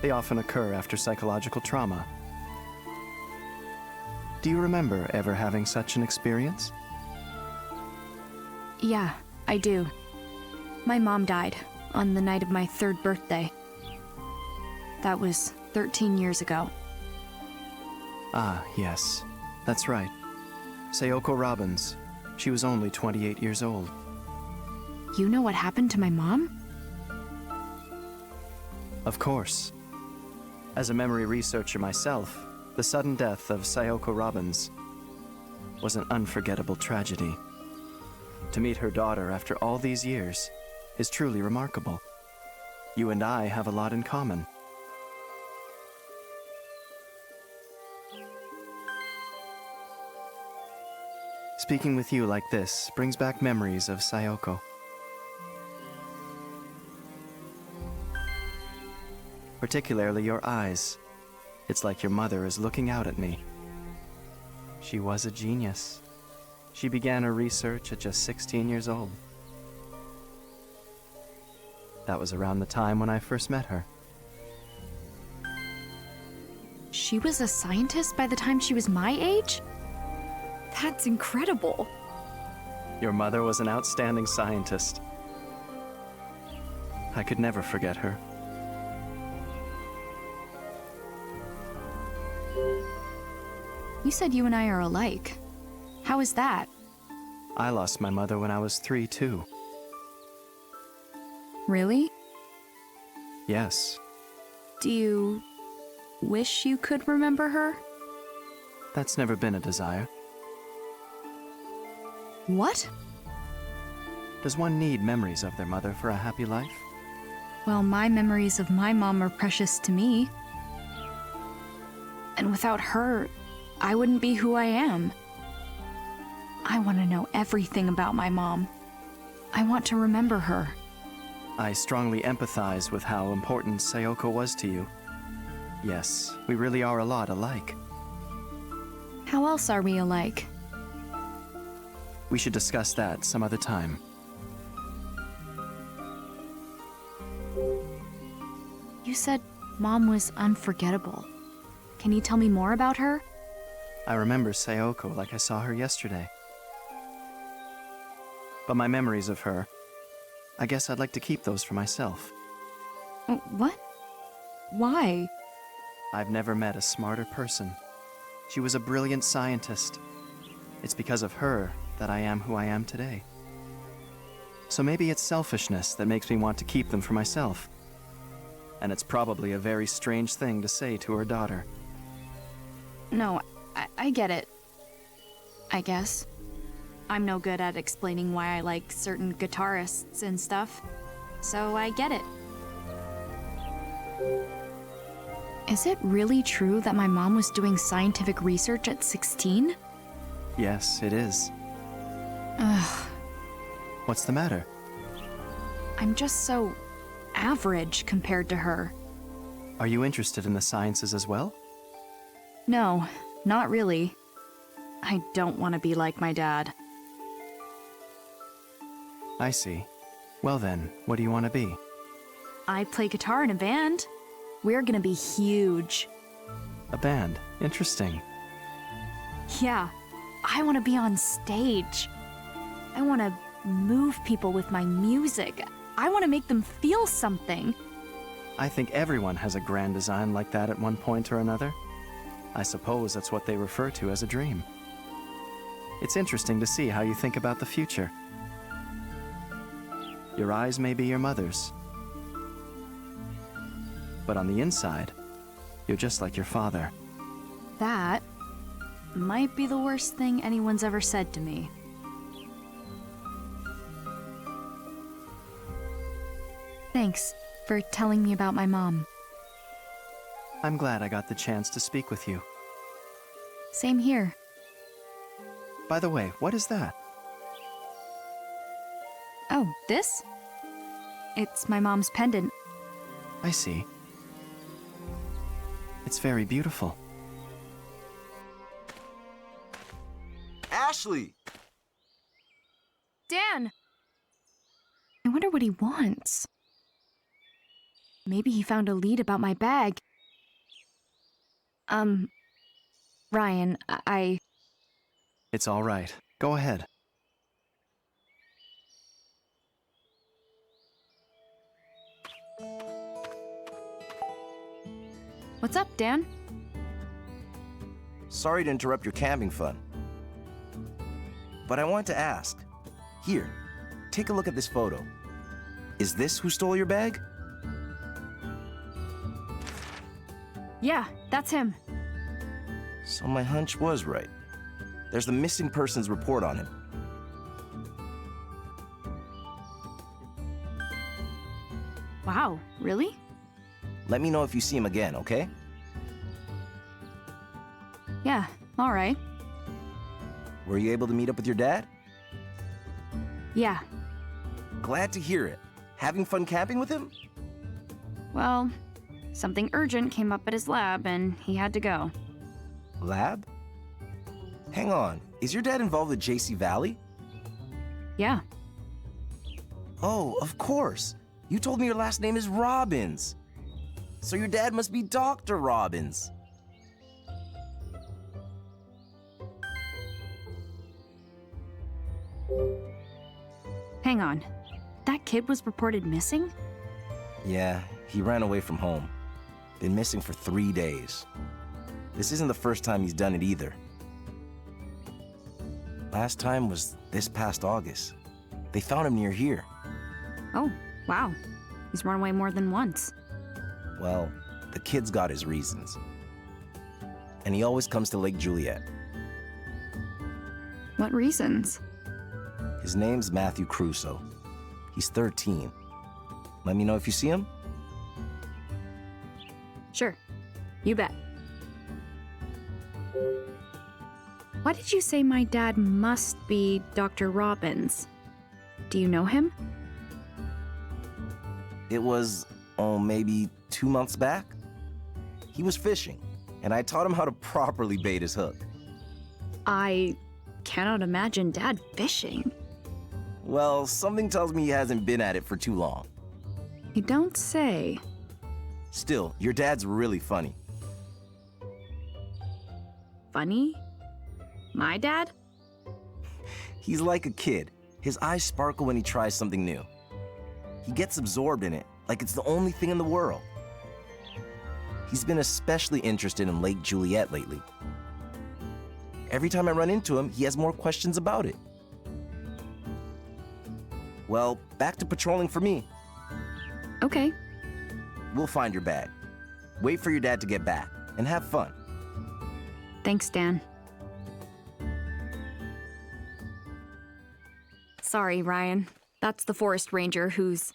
They often occur after psychological trauma. Do you remember ever having such an experience? Yeah, I do. My mom died on the night of my 3rd birthday. That was 13 years ago. Ah, yes. That's right. Sayoko Robbins. She was only 28 years old. You know what happened to my mom? Of course. As a memory researcher myself, the sudden death of Sayoko Robbins was an unforgettable tragedy. To meet her daughter after all these years is truly remarkable. You and I have a lot in common. Speaking with you like this brings back memories of Sayoko. Particularly your eyes. It's like your mother is looking out at me. She was a genius. She began her research at just 16 years old. That was around the time when I first met her. She was a scientist by the time she was my age? That's incredible. Your mother was an outstanding scientist. I could never forget her. You said you and I are alike. How is that? I lost my mother when I was 3, too. Really? Yes. Do you wish you could remember her? That's never been a desire. What? Does one need memories of their mother for a happy life? Well, my memories of my mom are precious to me. And without her, I wouldn't be who I am. I want to know everything about my mom. I want to remember her. I strongly empathize with how important Sayoko was to you. Yes, we really are a lot alike. How else are we alike? We should discuss that some other time. You said Mom was unforgettable. Can you tell me more about her? I remember Sayoko like I saw her yesterday. But my memories of her, I guess I'd like to keep those for myself. What? Why? I've never met a smarter person. She was a brilliant scientist. It's because of her that I am who I am today. So maybe it's selfishness that makes me want to keep them for myself. And it's probably a very strange thing to say to her daughter. No, I get it. I guess. I'm no good at explaining why I like certain guitarists and stuff, so I get it. Is it really true that my mom was doing scientific research at 16? Yes, it is. Ugh. What's the matter? I'm just so average compared to her. Are you interested in the sciences as well? No, not really. I don't want to be like my dad. I see. Well then, what do you want to be? I play guitar in a band. We're gonna be huge. A band. Interesting. Yeah, I want to be on stage. I want to move people with my music. I want to make them feel something. I think everyone has a grand design like that at one point or another. I suppose that's what they refer to as a dream. It's interesting to see how you think about the future. Your eyes may be your mother's, but on the inside, you're just like your father. That might be the worst thing anyone's ever said to me. Thanks for telling me about my mom. I'm glad I got the chance to speak with you. Same here. By the way, what is that? Oh, this? It's my mom's pendant. I see. It's very beautiful. Ashley! Dan! I wonder what he wants. Maybe he found a lead about my bag. Ryan, It's all right. Go ahead. What's up, Dan? Sorry to interrupt your camping fun. But I wanted to ask. Here, take a look at this photo. Is this who stole your bag? Yeah, that's him. So my hunch was right. There's the missing persons report on him. Wow, really? Let me know if you see him again, okay? Yeah, all right. Were you able to meet up with your dad? Yeah, Glad to hear it. Having fun camping with him? well, something urgent came up at his lab and he had to go. Lab? Hang on, is your dad involved with JC Valley? Yeah, Oh, of course. You told me your last name is Robbins. So your dad must be Dr. Robbins. hang on. That kid was reported missing? Yeah, he ran away from home. Been missing for 3 days. This isn't the first time he's done it either. Last time was this past August. They found him near here. Oh, wow. He's run away more than once. Well, the kid's got his reasons. And he always comes to Lake Juliet. What reasons? His name's Matthew Crusoe. He's 13. Let me know if you see him. Sure, you bet. Why did you say my dad must be Dr. Robbins? Do you know him? It was, maybe 2 months back. He was fishing, and I taught him how to properly bait his hook. I cannot imagine Dad fishing. Well, something tells me he hasn't been at it for too long. You don't say. Still, your dad's really funny. Funny? My dad? He's like a kid. His eyes sparkle when he tries something new. He gets absorbed in it, like it's the only thing in the world. He's been especially interested in Lake Juliet lately. Every time I run into him, he has more questions about it. Well, back to patrolling for me. Okay. We'll find your bag. Wait for your dad to get back, and have fun. Thanks, Dan. Sorry, Ryan. That's the forest ranger who's...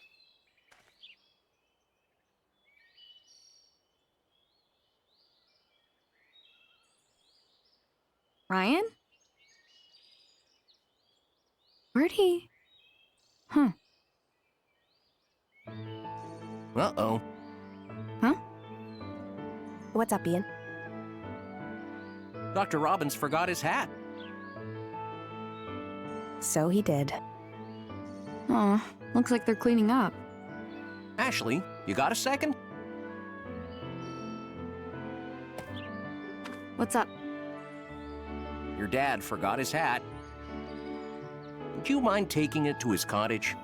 Ryan? Where'd he... Huh. Uh-oh. Huh? What's up, Ian? Dr. Robbins forgot his hat. So he did. Aw, looks like they're cleaning up. Ashley, you got a second? What's up? Your dad forgot his hat. Would you mind taking it to his cottage?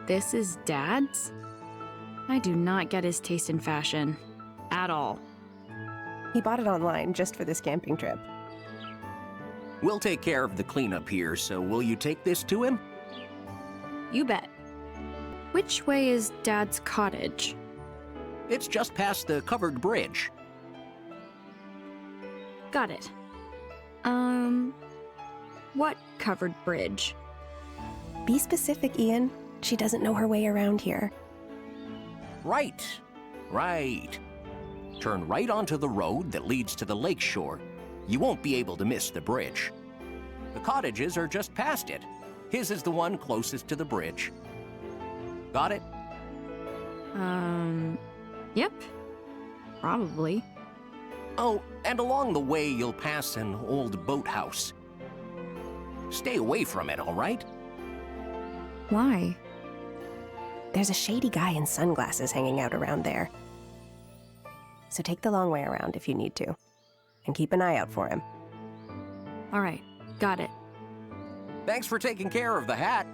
This is Dad's? I do not get his taste in fashion. At all. He bought it online just for this camping trip. We'll take care of the cleanup here, so will you take this to him? You bet. Which way is Dad's cottage? It's just past the covered bridge. Got it. What covered bridge? Be specific, Ian. She doesn't know her way around here. Right. Turn right onto the road that leads to the lake shore. You won't be able to miss the bridge. The cottages are just past it. His is the one closest to the bridge. Got it? Yep. Probably. Oh, and along the way you'll pass an old boathouse. Stay away from it, all right? Why? There's a shady guy in sunglasses hanging out around there. So take the long way around if you need to. And keep an eye out for him. All right. Got it. Thanks for taking care of the hat.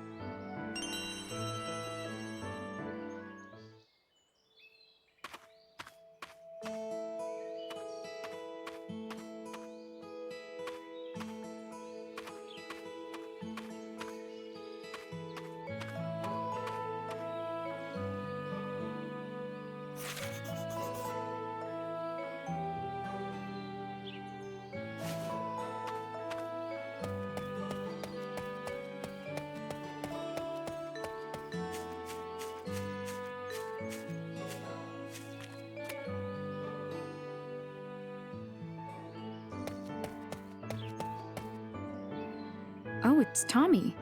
it's Tommy.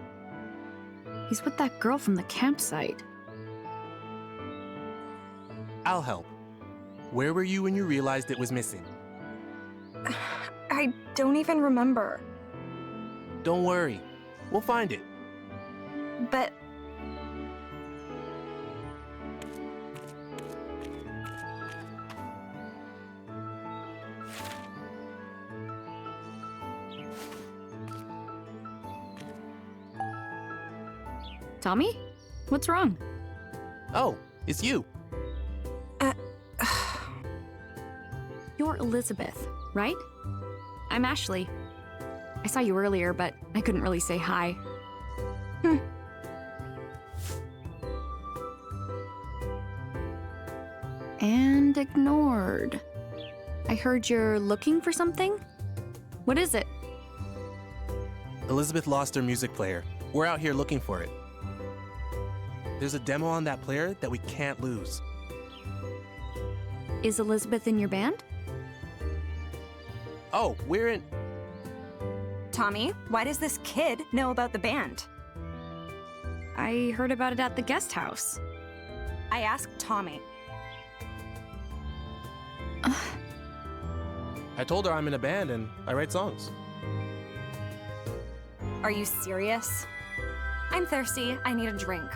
He's with that girl from the campsite. I'll help. Where were you when you realized it was missing? I don't even remember. Don't worry. We'll find it. But Tommy? What's wrong? Oh, it's you. You're Elizabeth, right? I'm Ashley. I saw you earlier, but I couldn't really say hi. And ignored. I heard you're looking for something? What is it? Elizabeth lost her music player. We're out here looking for it. There's a demo on that player that we can't lose. Is Elizabeth in your band? Oh, we're in... Tommy, why does this kid know about the band? I heard about it at the guest house. I asked Tommy. I told her I'm in a band and I write songs. Are you serious? I'm thirsty. I need a drink.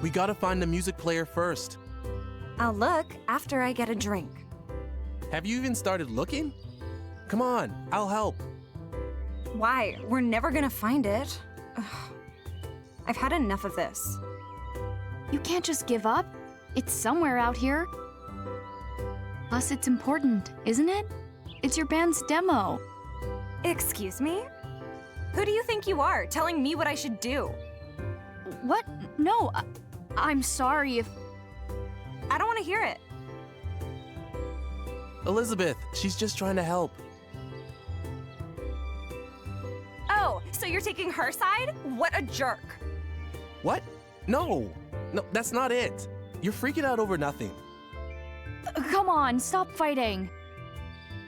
We gotta find the music player first. I'll look after I get a drink. Have you even started looking? Come on, I'll help. Why? We're never gonna find it. Ugh. I've had enough of this. You can't just give up. It's somewhere out here. Plus, it's important, isn't it? It's your band's demo. Excuse me? Who do you think you are, telling me what I should do? What? No, I'm sorry if... I don't want to hear it. Elizabeth, she's just trying to help. Oh, so you're taking her side? What a jerk. What? No, that's not it. You're freaking out over nothing. Come on, stop fighting.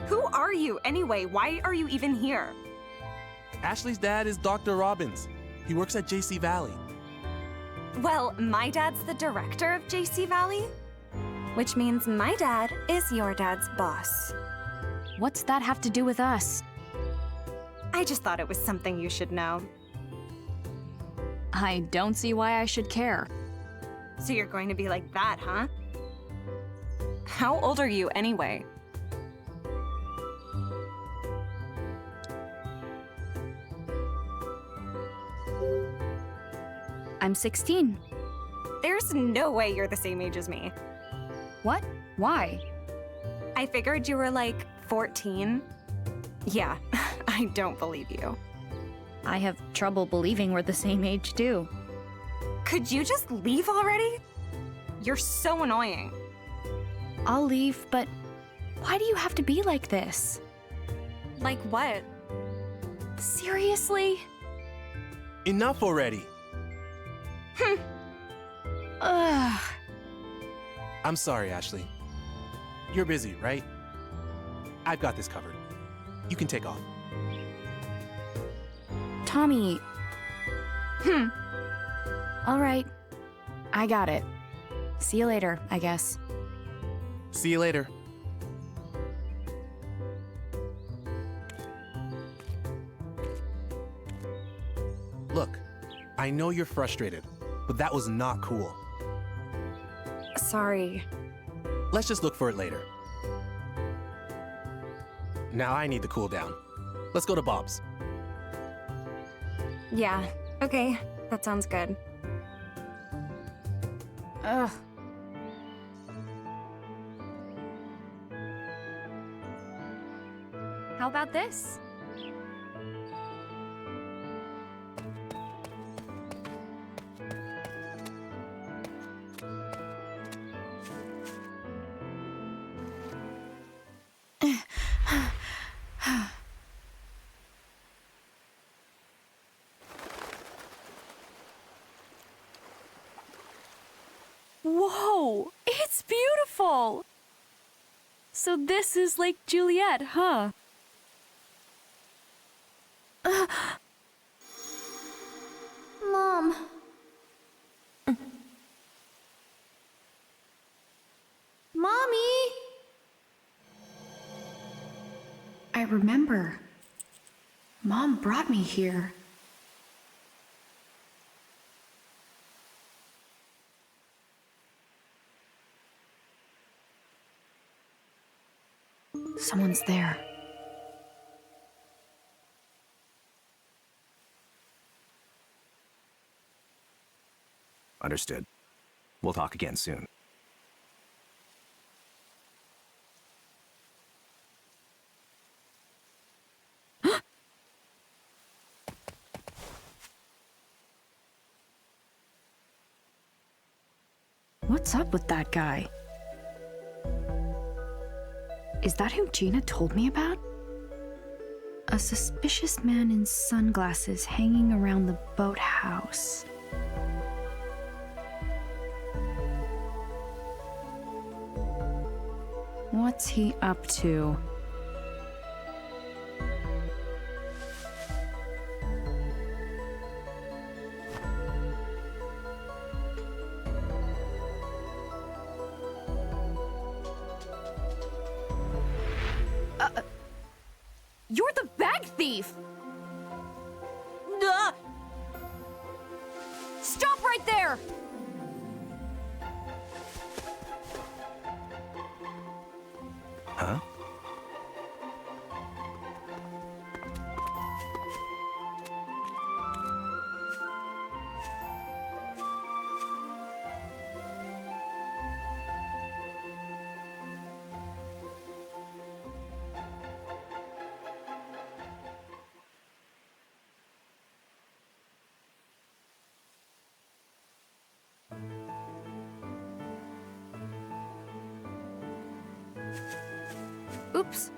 Who are you anyway? Why are you even here? Ashley's dad is Dr. Robbins. He works at JC Valley. Well, my dad's the director of JC Valley, which means my dad is your dad's boss. What's that have to do with us? I just thought it was something you should know. I don't see why I should care. So you're going to be like that, huh? How old are you anyway? I'm 16. There's no way you're the same age as me. What? Why? I figured you were like 14. Yeah, I don't believe you. I have trouble believing we're the same age, too. Could you just leave already? You're so annoying. I'll leave, but why do you have to be like this? Like what? Seriously? Enough already. Ugh. I'm sorry, Ashley. You're busy, right? I've got this covered. You can take off. Tommy. All right. I got it. See you later, I guess. See you later. Look, I know you're frustrated, but that was not cool. Sorry. Let's just look for it later. Now I need to cool down. Let's go to Bob's. Yeah, okay. That sounds good. Ugh. How about this? Whoa, it's beautiful! So this is Lake Juliet, huh? Mom. Mommy! I remember. Mom brought me here. Someone's there. Understood. We'll talk again soon. What's up with that guy? Is that who Gina told me about? A suspicious man in sunglasses hanging around the boathouse. What's he up to? You're the bag thief! Stop right there! Huh? Oops.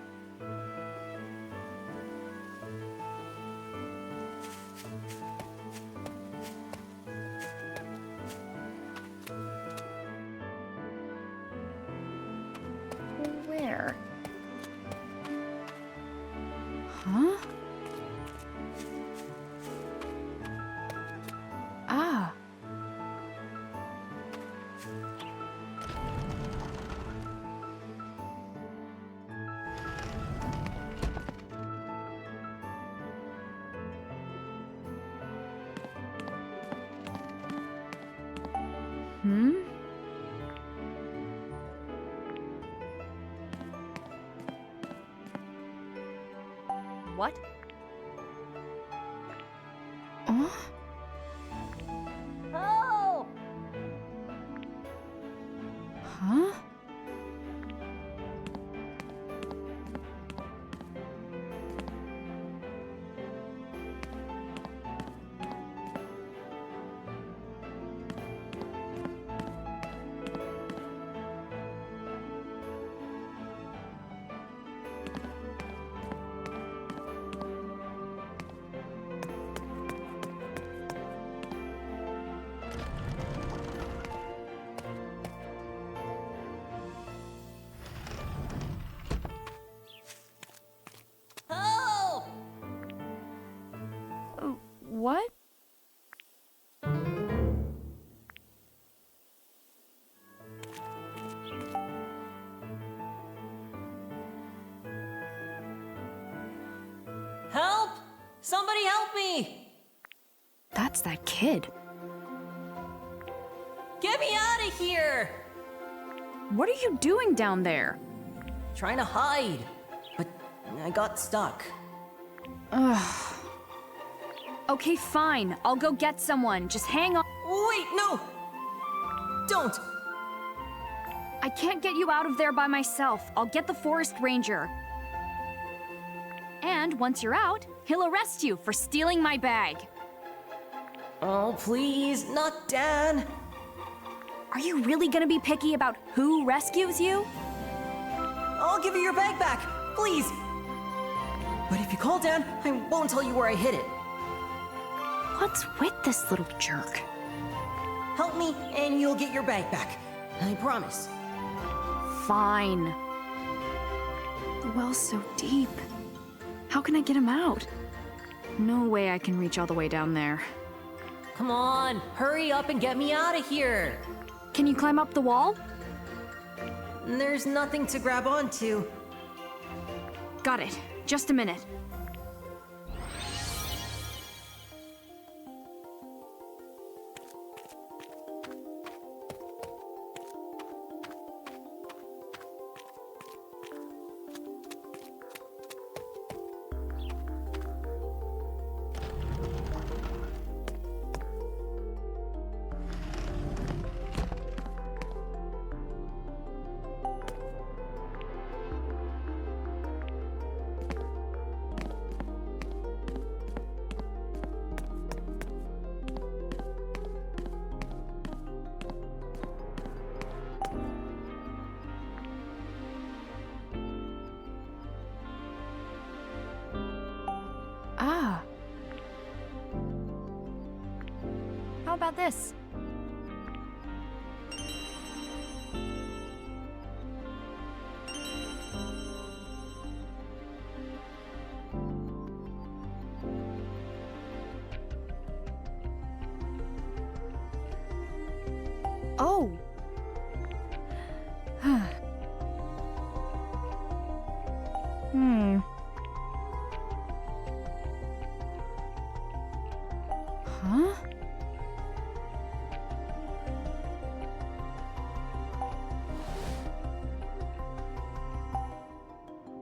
Where? Huh? Ah. Hmm? What? Oh? Oh! Huh? What? Help! Somebody help me! That's that kid. Get me out of here! What are you doing down there? Trying to hide, but I got stuck. Ugh. Okay, fine. I'll go get someone. Just hang on. Wait, no! Don't! I can't get you out of there by myself. I'll get the forest ranger. And once you're out, he'll arrest you for stealing my bag. Oh, please, not Dan. Are you really gonna be picky about who rescues you? I'll give you your bag back, please. But if you call Dan, I won't tell you where I hid it. What's with this little jerk? Help me, and you'll get your bag back. I promise. Fine. The well's so deep. How can I get him out? No way I can reach all the way down there. Come on, hurry up and get me out of here. Can you climb up the wall? There's nothing to grab onto. Got it. Just a minute. Ah. How about this? Oh. Hmm. Huh?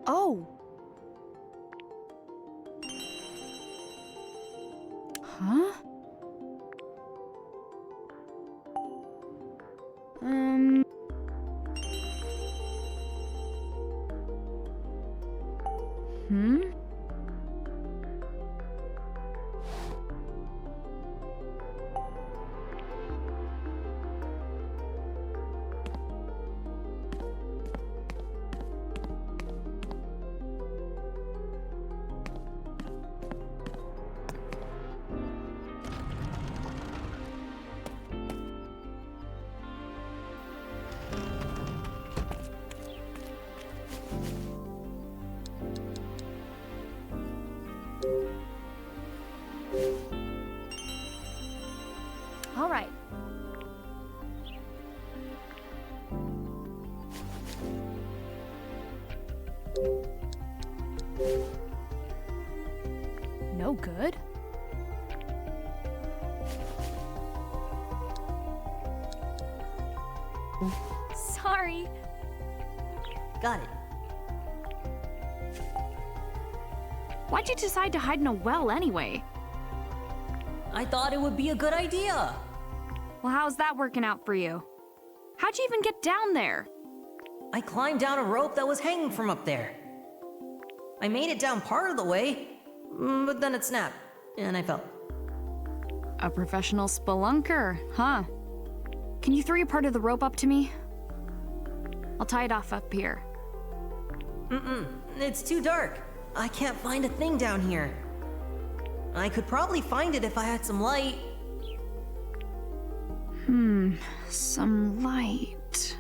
Oh. Huh? Hmm? All right. No good. Sorry. Got it. Why'd you decide to hide in a well anyway? I thought it would be a good idea. Well, how's that working out for you? How'd you even get down there? I climbed down a rope that was hanging from up there. I made it down part of the way, but then it snapped, and I fell. A professional spelunker, huh? Can you throw your part of the rope up to me? I'll tie it off up here. It's too dark. I can't find a thing down here. I could probably find it if I had some light. Some light.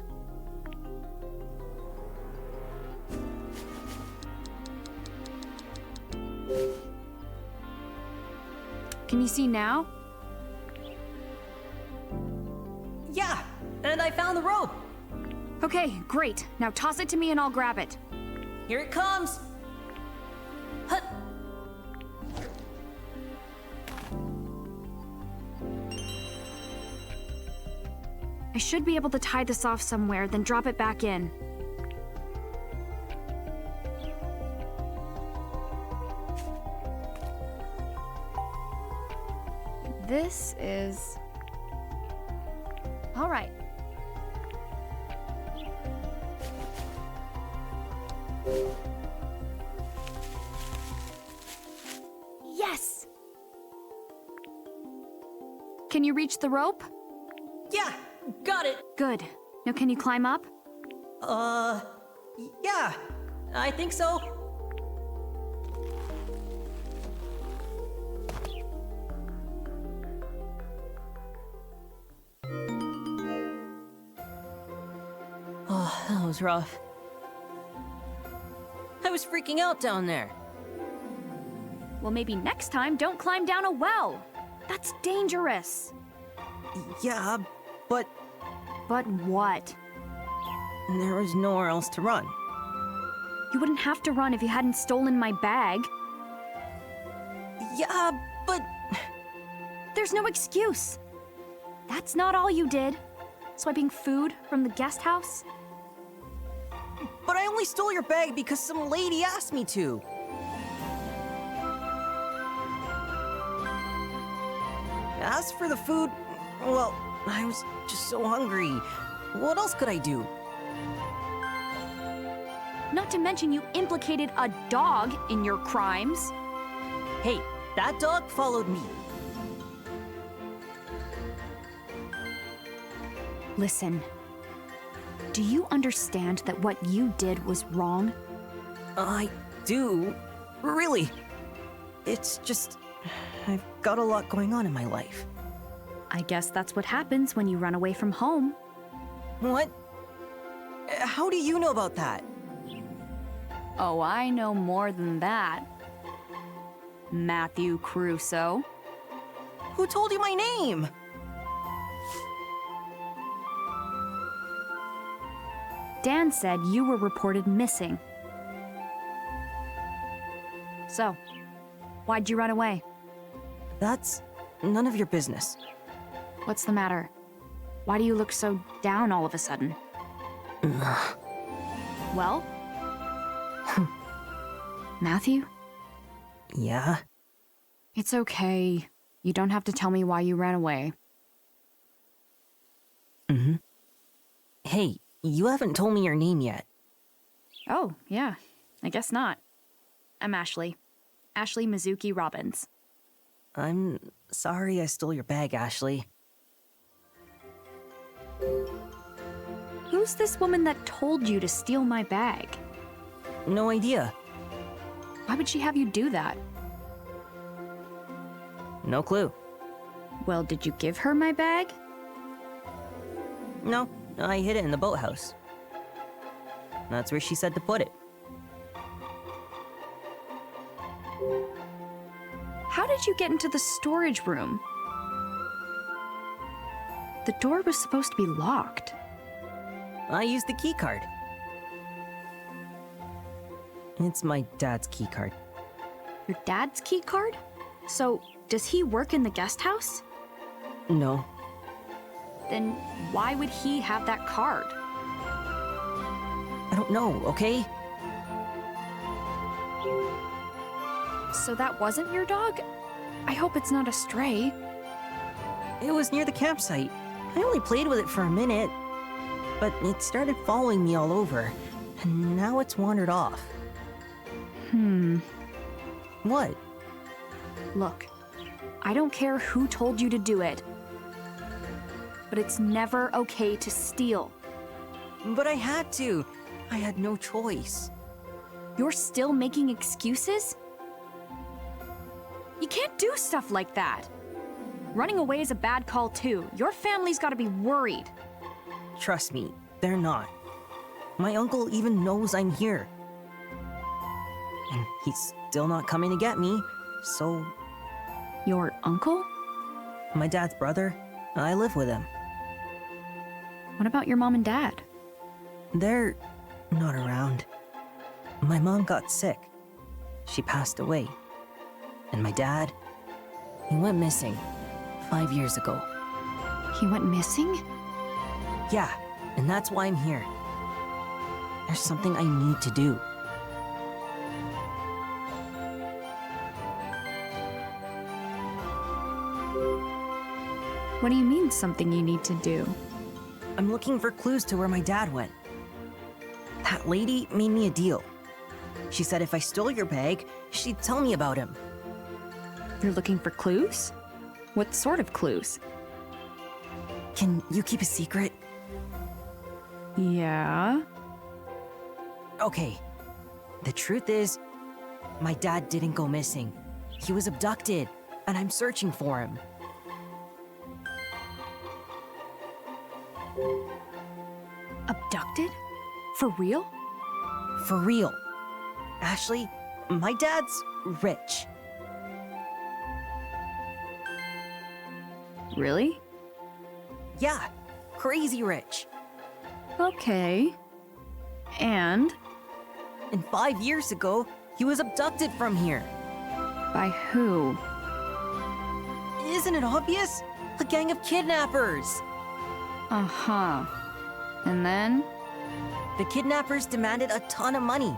Can you see now? Yeah, and I found the rope. Okay, great. Now toss it to me and I'll grab it. Here it comes. Hut. I should be able to tie this off somewhere, then drop it back in. This is... All right. Yes! Can you reach the rope? Yeah, got it. Good. Now can you climb up? Yeah, I think so. Oh, that was rough. I was freaking out down there. Well, maybe next time don't climb down a well. That's dangerous. Yeah, but But what? there was nowhere else to run. You wouldn't have to run if you hadn't stolen my bag. Yeah, but There's no excuse. That's not all you did. Swiping food from the guest house? I only stole your bag because some lady asked me to. As for the food, well, I was just so hungry. What else could I do? Not to mention you implicated a dog in your crimes. Hey, that dog followed me. Listen, do you understand that what you did was wrong? I do. Really. It's just, I've got a lot going on in my life. I guess that's what happens when you run away from home. What? How do you know about that? Oh, I know more than that. Matthew Crusoe. Who told you my name? Dan said you were reported missing. So, why'd you run away? That's none of your business. What's the matter? Why do you look so down all of a sudden? Well? Matthew? Yeah? It's okay. You don't have to tell me why you ran away. Mm-hmm. Hey, you haven't told me your name yet. Oh, yeah. I guess not. I'm Ashley. Ashley Mizuki Robbins. I'm sorry I stole your bag, Ashley. Who's this woman that told you to steal my bag? No idea. Why would she have you do that? No clue. Well, did you give her my bag? No, I hid it in the boathouse. That's where she said to put it. How did you get into the storage room? The door was supposed to be locked. I used the key card. It's my dad's key card. Your dad's key card? So, does he work in the guest house? No. Then why would he have that card? I don't know, okay? So that wasn't your dog? I hope it's not a stray. It was near the campsite. I only played with it for a minute, but it started following me all over, and now it's wandered off. What? Look, I don't care who told you to do it, but it's never okay to steal. But I had to. I had no choice. You're still making excuses? You can't do stuff like that. Running away is a bad call too. Your family's gotta be worried. Trust me, they're not. My uncle even knows I'm here. And he's still not coming to get me, so... Your uncle? My dad's brother. I live with him. What about your mom and dad? They're not around. My mom got sick. She passed away. And my dad, he went missing 5 years ago. He went missing? Yeah, and that's why I'm here. There's something I need to do. What do you mean, something you need to do? I'm looking for clues to where my dad went. That lady made me a deal. She said if I stole your bag, she'd tell me about him. You're looking for clues? What sort of clues? Can you keep a secret? Yeah? Okay. The truth is, my dad didn't go missing. He was abducted, and I'm searching for him. Abducted? For real? For real. Ashley, my dad's rich. Really? Yeah, crazy rich. Okay. And? And 5 years ago, he was abducted from here. By who? Isn't it obvious? A gang of kidnappers. Uh-huh. And then? The kidnappers demanded a ton of money.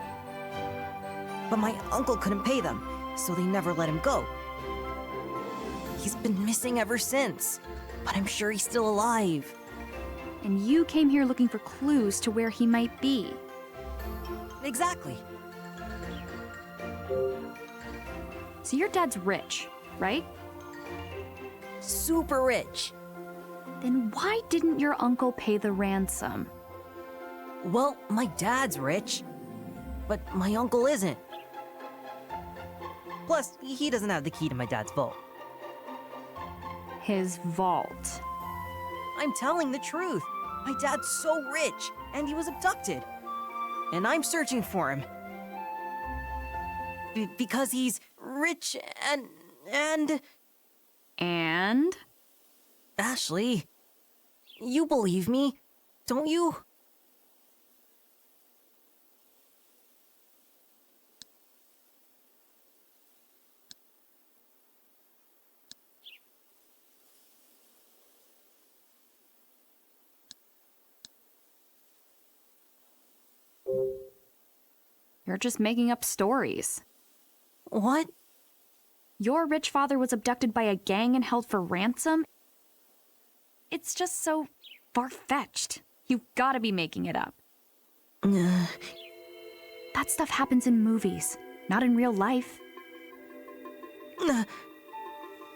But my uncle couldn't pay them, so they never let him go. He's been missing ever since, but I'm sure he's still alive. And you came here looking for clues to where he might be. Exactly. So your dad's rich, right? Super rich. Then why didn't your uncle pay the ransom? Well, my dad's rich, but my uncle isn't. Plus, he doesn't have the key to my dad's vault. His vault. I'm telling the truth. My dad's so rich, and he was abducted. And I'm searching for him. Because he's rich and... And? Ashley, you believe me, don't you? You're just making up stories. What? Your rich father was abducted by a gang and held for ransom? It's just so far-fetched. You've gotta be making it up. That stuff happens in movies, not in real life.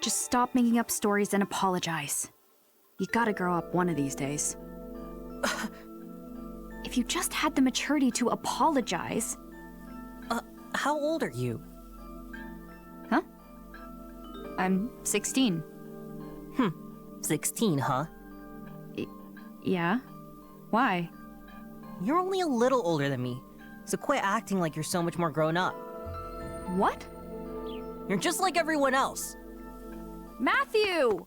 Just stop making up stories and apologize. You gotta grow up one of these days. If you just had the maturity to apologize... How old are you? Huh? I'm 16. 16, huh? Yeah? Why? You're only a little older than me, so quit acting like you're so much more grown up. What? You're just like everyone else. Matthew!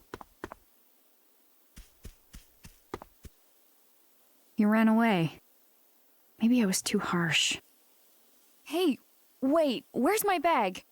You ran away. Maybe I was too harsh. Hey, wait, where's my bag?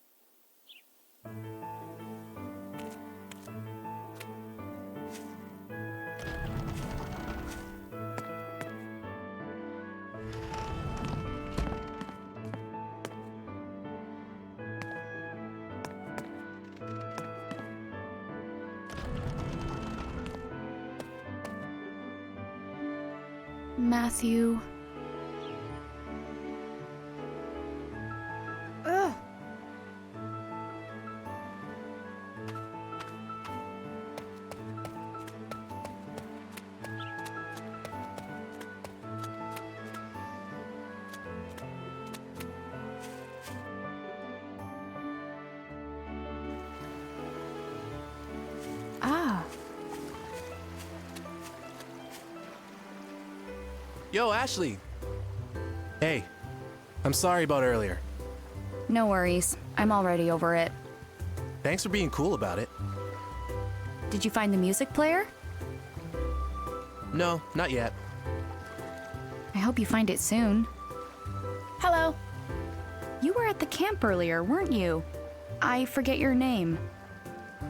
Matthew. Ugh. Ah. Yo, Ashley. Hey, I'm sorry about earlier. No worries. I'm already over it. Thanks for being cool about it. Did you find the music player? No, not yet. I hope you find it soon. Hello. You were at the camp earlier, weren't you? I forget your name.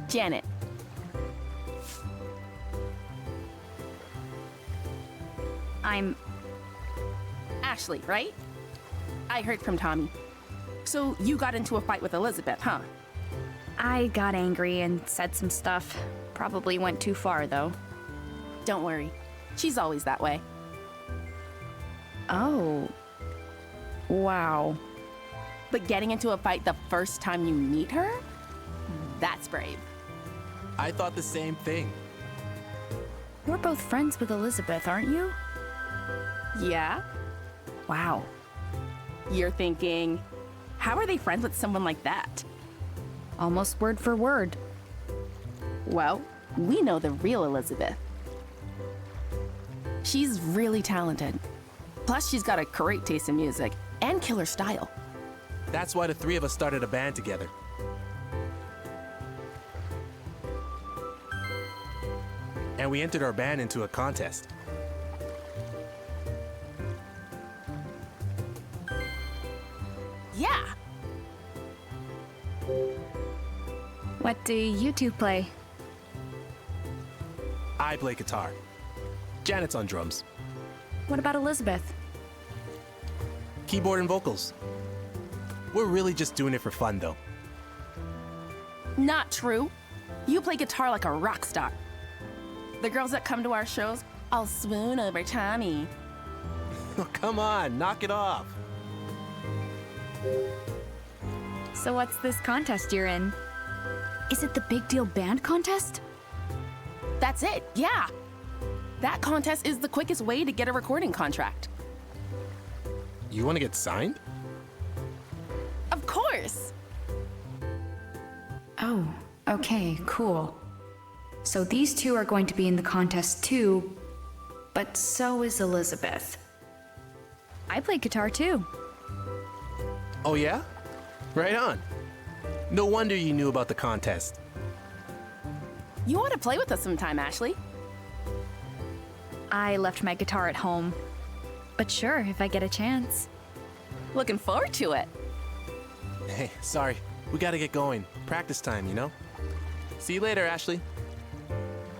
Janet. I'm... Ashley, right? I heard from Tommy. So you got into a fight with Elizabeth, huh? I got angry and said some stuff. Probably went too far, though. Don't worry. She's always that way. Oh. Wow. But getting into a fight the first time you meet her? That's brave. I thought the same thing. You're both friends with Elizabeth, aren't you? Yeah? Wow. You're thinking, how are they friends with someone like that? Almost word for word. Well, we know the real Elizabeth. She's really talented. Plus, she's got a great taste in music and killer style. That's why the three of us started a band together. And we entered our band into a contest. Yeah. What do you two play? I play guitar. Janet's on drums. What about Elizabeth? Keyboard and vocals. We're really just doing it for fun, though. Not true. You play guitar like a rock star. The girls that come to our shows all swoon over Tommy. Oh, come on, knock it off. So what's this contest you're in? Is it the Big Deal Band Contest? That's it, yeah. That contest is the quickest way to get a recording contract. You want to get signed? Of course. Oh, okay, cool. So these two are going to be in the contest too, but so is Elizabeth. I play guitar too. Oh, yeah? Right on. No wonder you knew about the contest. You want to play with us sometime, Ashley? I left my guitar at home. But sure, if I get a chance. Looking forward to it. Hey, sorry. We gotta get going. Practice time, you know? See you later, Ashley.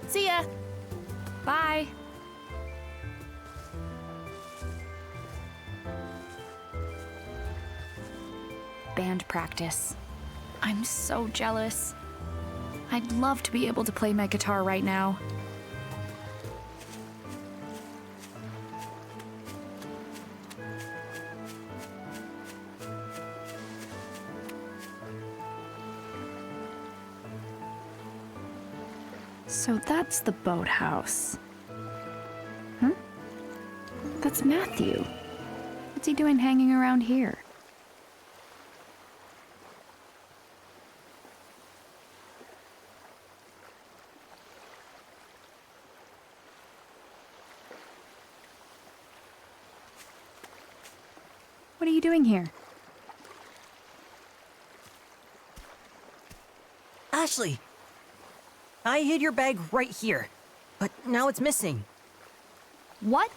See ya. Bye. Band practice. I'm so jealous. I'd love to be able to play my guitar right now. So that's the boathouse. Huh? That's Matthew. What's he doing hanging around here? What are you doing here? Ashley! I hid your bag right here, but now it's missing. What?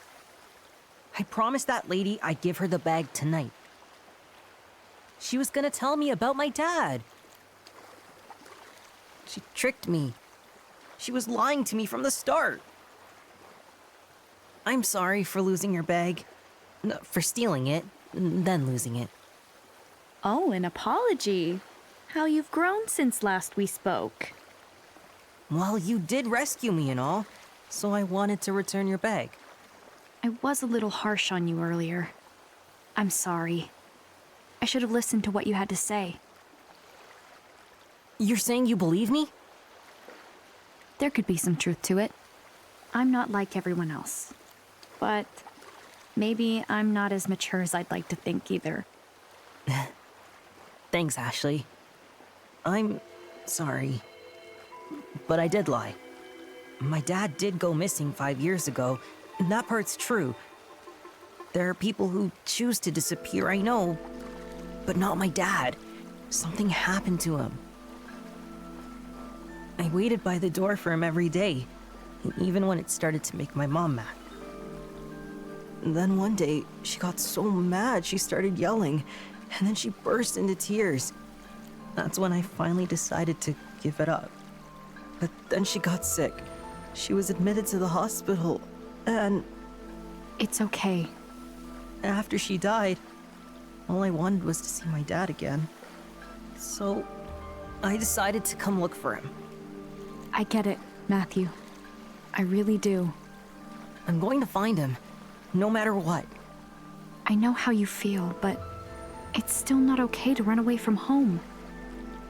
I promised that lady I'd give her the bag tonight. She was gonna tell me about my dad. She tricked me. She was lying to me from the start. I'm sorry for losing your bag. No, for stealing it, then losing it. Oh, an apology. How you've grown since last we spoke. Well, you did rescue me and all, so I wanted to return your bag. I was a little harsh on you earlier. I'm sorry. I should have listened to what you had to say. You're saying you believe me? There could be some truth to it. I'm not like everyone else. But maybe I'm not as mature as I'd like to think either. Thanks, Ashley. I'm sorry. But I did lie. My dad did go missing 5 years ago, and that part's true. There are people who choose to disappear, I know, but not my dad. Something happened to him. I waited by the door for him every day, even when it started to make my mom mad. And then one day, she got so mad she started yelling, and then she burst into tears. That's when I finally decided to give it up. But then she got sick. She was admitted to the hospital, and... It's okay. After she died, all I wanted was to see my dad again. So, I decided to come look for him. I get it, Matthew. I really do. I'm going to find him, no matter what. I know how you feel, but it's still not okay to run away from home.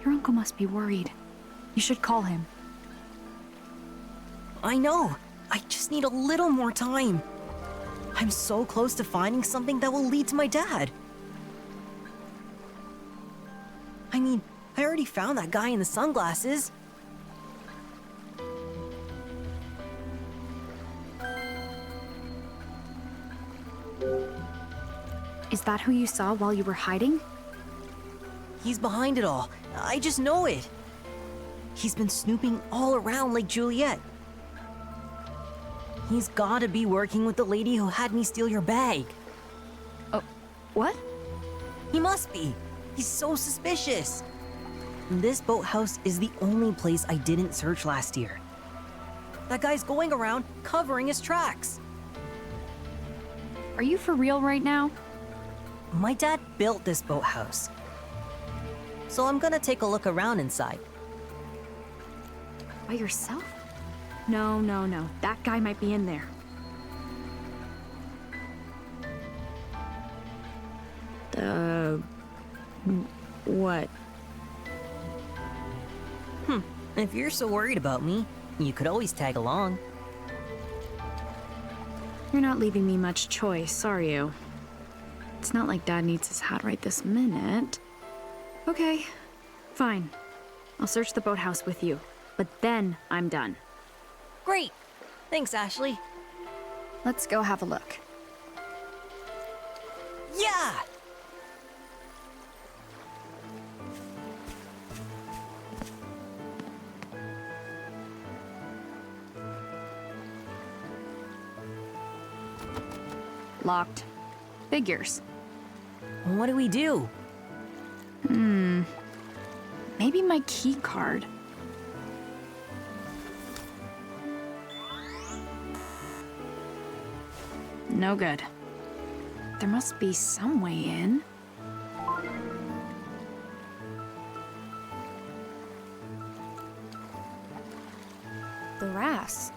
Your uncle must be worried. You should call him. I know. I just need a little more time. I'm so close to finding something that will lead to my dad. I mean, I already found that guy in the sunglasses. Is that who you saw while you were hiding? He's behind it all. I just know it. He's been snooping all around Lake Juliet. He's gotta be working with the lady who had me steal your bag. Oh, what? He must be. He's so suspicious. This boathouse is the only place I didn't search last year. That guy's going around covering his tracks. Are you for real right now? My dad built this boathouse. So I'm gonna take a look around inside. By yourself? No, no, no. That guy might be in there. What? If you're so worried about me, you could always tag along. You're not leaving me much choice, are you? It's not like Dad needs his hat right this minute. Okay, fine. I'll search the boathouse with you, but then I'm done. Great! Thanks, Ashley. Let's go have a look. Yeah! Locked. Figures. What do we do? Maybe my key card. No good. There must be some way in. The RAS.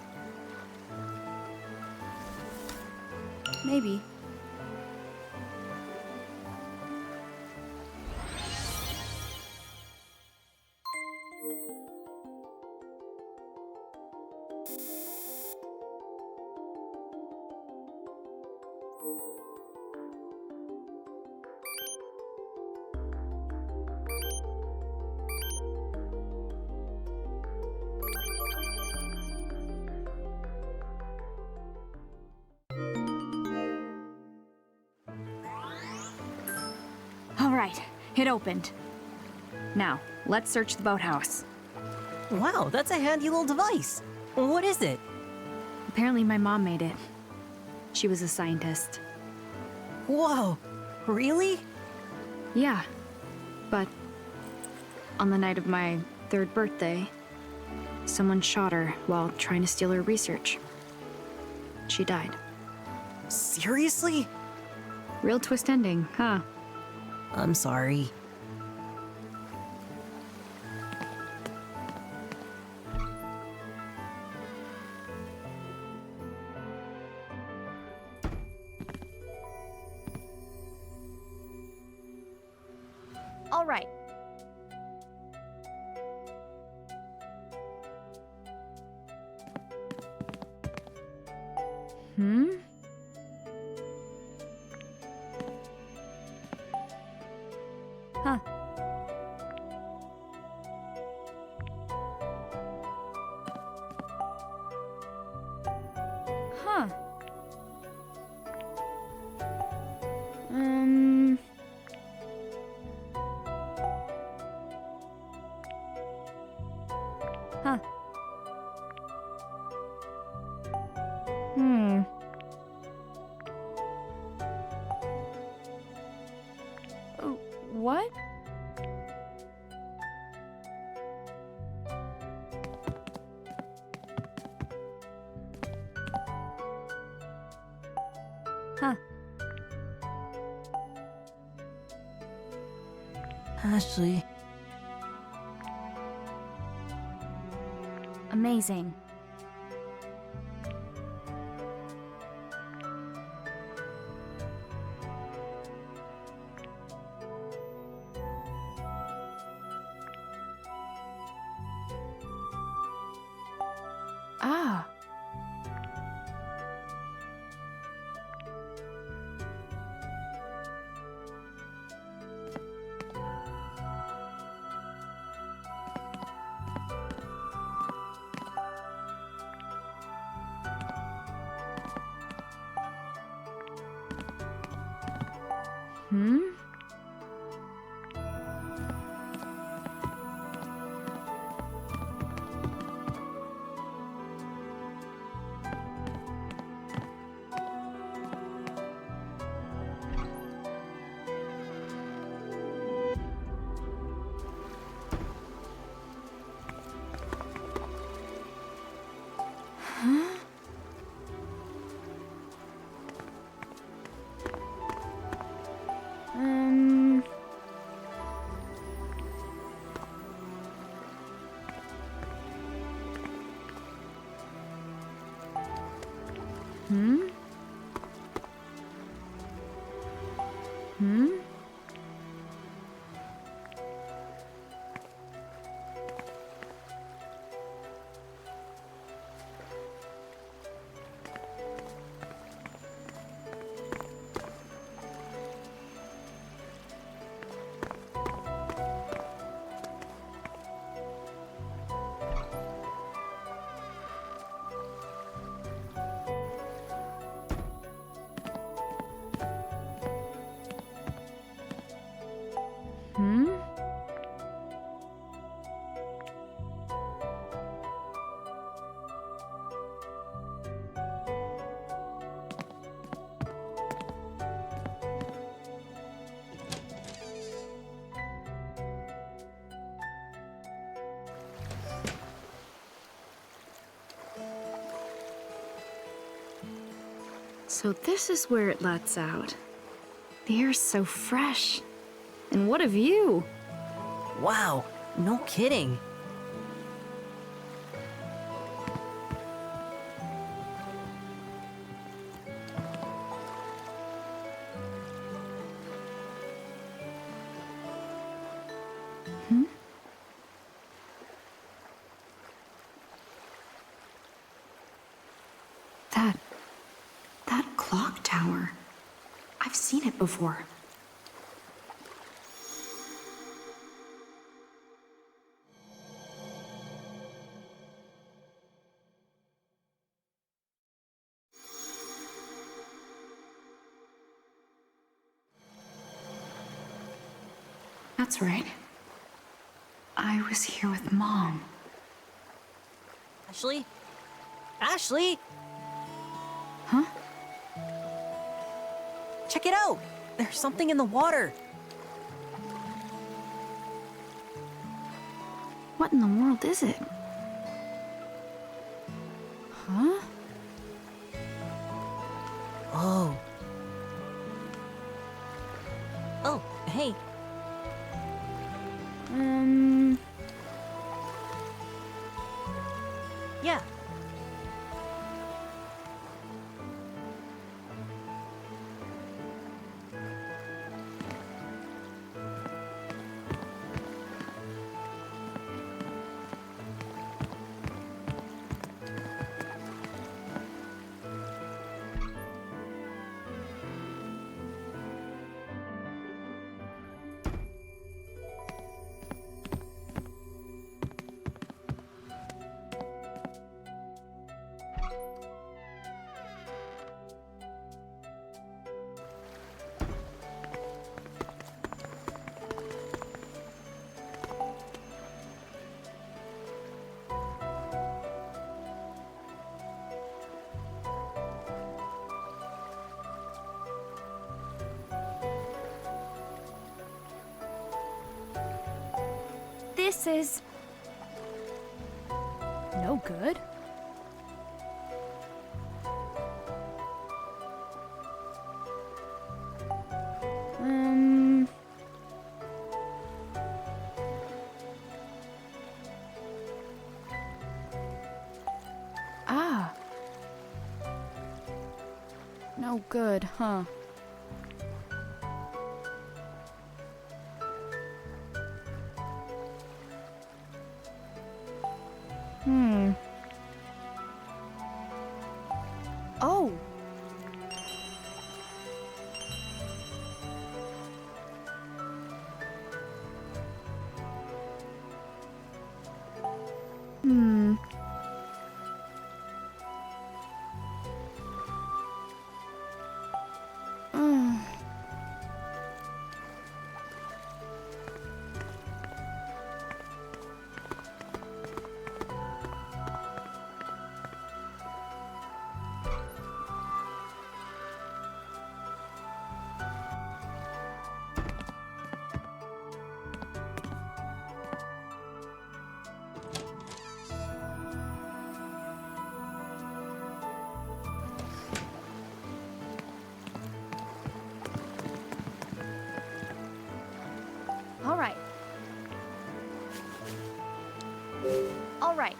Maybe. All right, it opened. Now, let's search the boathouse. Wow, that's a handy little device. What is it? Apparently my mom made it. She was a scientist. Whoa, really? Yeah, but on the night of my 3rd birthday, someone shot her while trying to steal her research. She died. Seriously? Real twist ending, huh? I'm sorry. All right. Huh. Huh. Huh. What? Huh. Ashley. Amazing. Ah. Hmm? Hmm? Hmm? So this is where it lets out. The air's so fresh. And what a view! Wow, no kidding. Hmm? That clock tower. I've seen it before. That's right. I was here with Mom. Ashley? Ashley? Huh? Check it out! There's something in the water. What in the world is it? Huh? Oh. Oh, hey. Yeah. This is No good? Ah. No good, huh? Oh. All right. All right.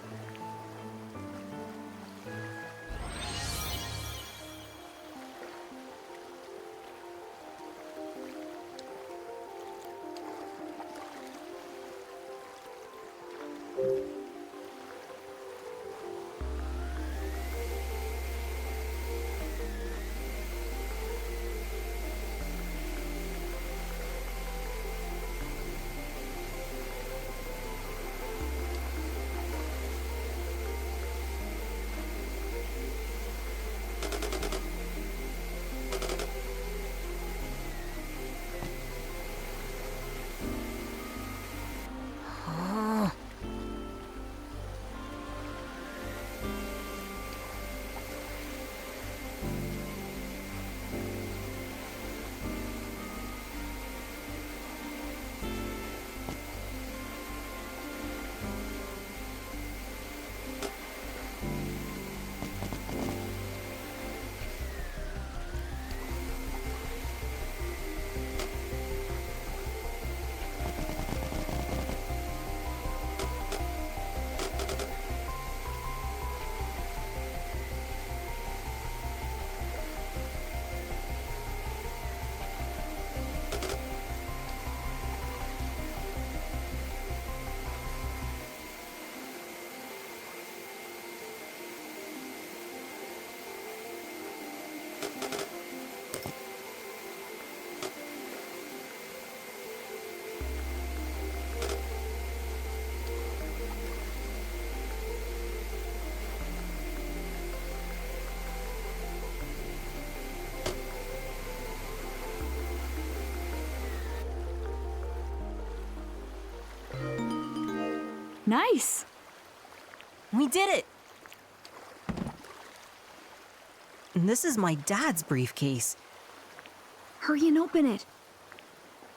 Nice! We did it! And this is my dad's briefcase. Hurry and open it.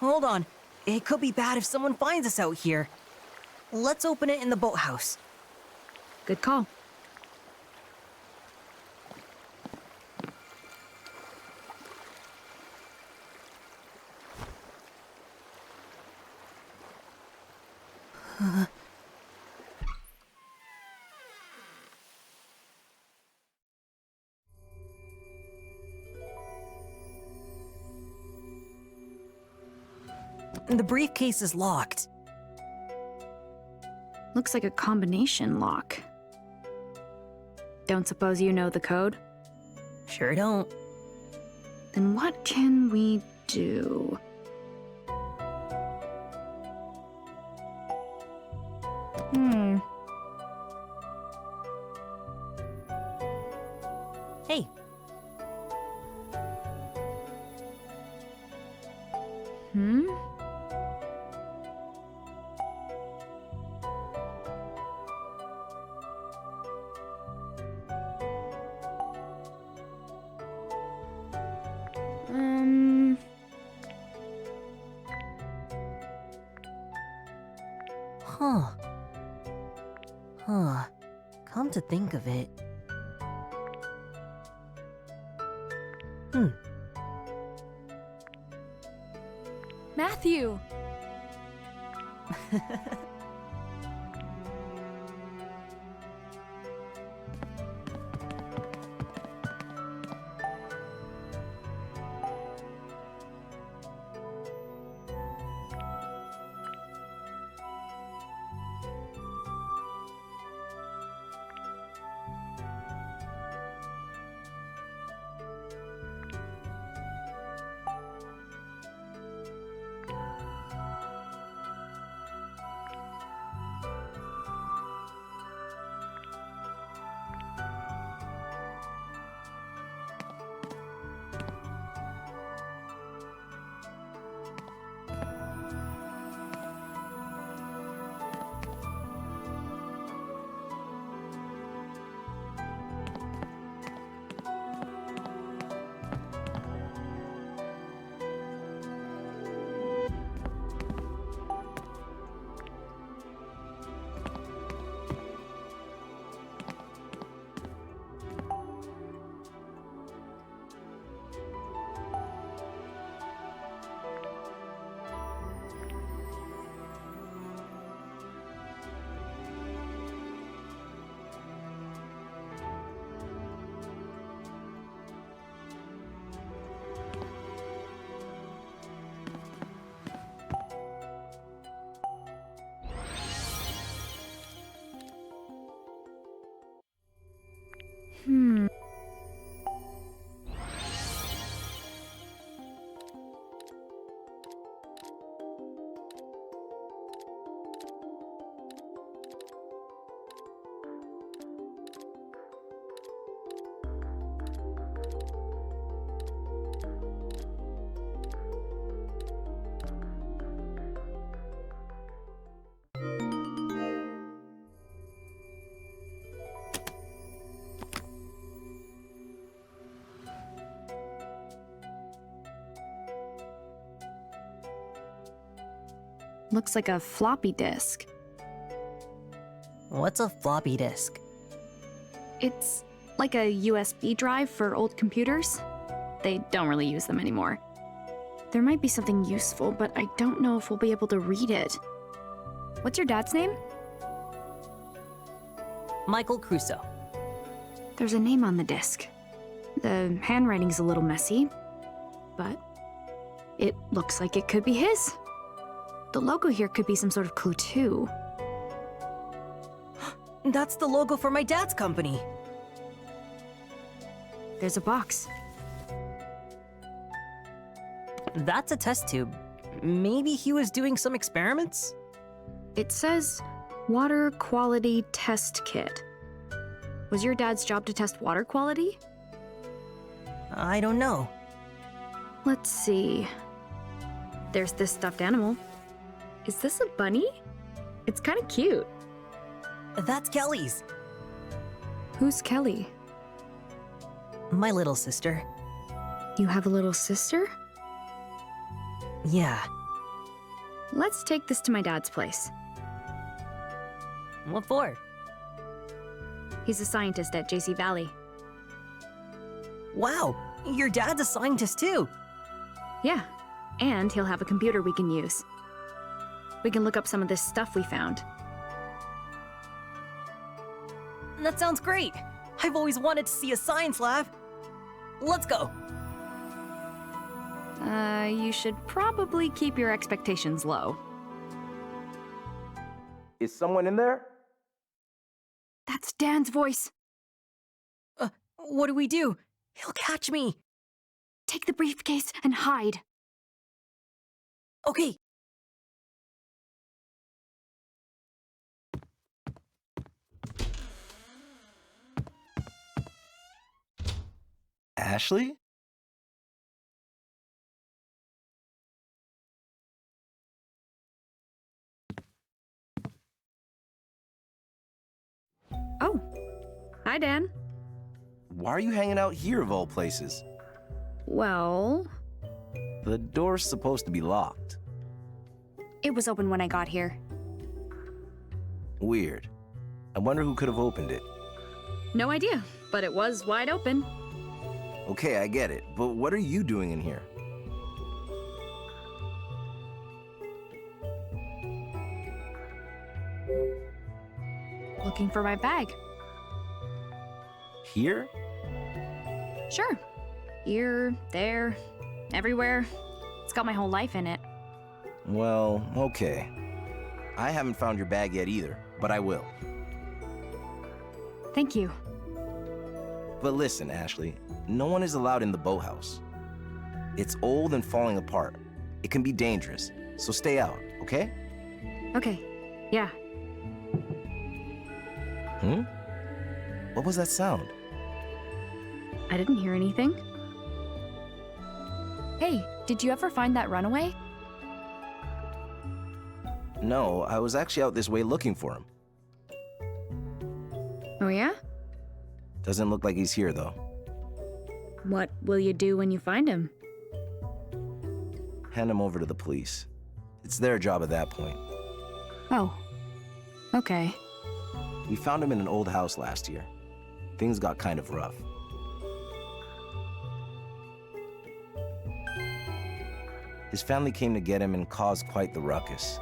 Hold on. It could be bad if someone finds us out here. Let's open it in the boathouse. Good call. The briefcase is locked. Looks like a combination lock. Don't suppose you know the code? Sure don't. Then what can we do? Hey. Come to think of it. Matthew! Looks like a floppy disk. What's a floppy disk? It's like a USB drive for old computers. They don't really use them anymore. There might be something useful, but I don't know if we'll be able to read it. What's your dad's name? Michael Crusoe. There's a name on the disc. The handwriting's a little messy, but it looks like it could be his. The logo here could be some sort of clue too. That's the logo for my dad's company. There's a box. That's a test tube. Maybe he was doing some experiments? It says Water Quality Test Kit. Was your dad's job to test water quality? I don't know. Let's see. There's this stuffed animal. Is this a bunny? It's kind of cute. That's Kelly's. Who's Kelly? My little sister. You have a little sister? Yeah. Let's take this to my dad's place. What for? He's a scientist at JC Valley. Wow, your dad's a scientist too. Yeah, and he'll have a computer we can use. We can look up some of this stuff we found. That sounds great. I've always wanted to see a science lab. Let's go. You should probably keep your expectations low. Is someone in there? That's Dan's voice. What do we do? He'll catch me. Take the briefcase and hide. Okay. Ashley? Oh, hi, Dan. Why are you hanging out here of all places? Well, The door's supposed to be locked. It was open when I got here. Weird. I wonder who could have opened it. no idea, but it was wide open. Okay, I get it, but what are you doing in here? Looking for my bag. Here? Sure. Here, there, everywhere. It's got my whole life in it. Well, okay. I haven't found your bag yet either, but I will. Thank you. But listen, Ashley, no one is allowed in the boathouse. It's old and falling apart. It can be dangerous, so stay out, okay? Okay, yeah. What was that sound? I didn't hear anything. Hey, did you ever find that runaway? No, I was actually out this way looking for him. Oh yeah? Doesn't look like he's here, though. What will you do when you find him? Hand him over to the police. It's their job at that point. Oh. Okay. We found him in an old house last year. Things got kind of rough. His family came to get him and caused quite the ruckus.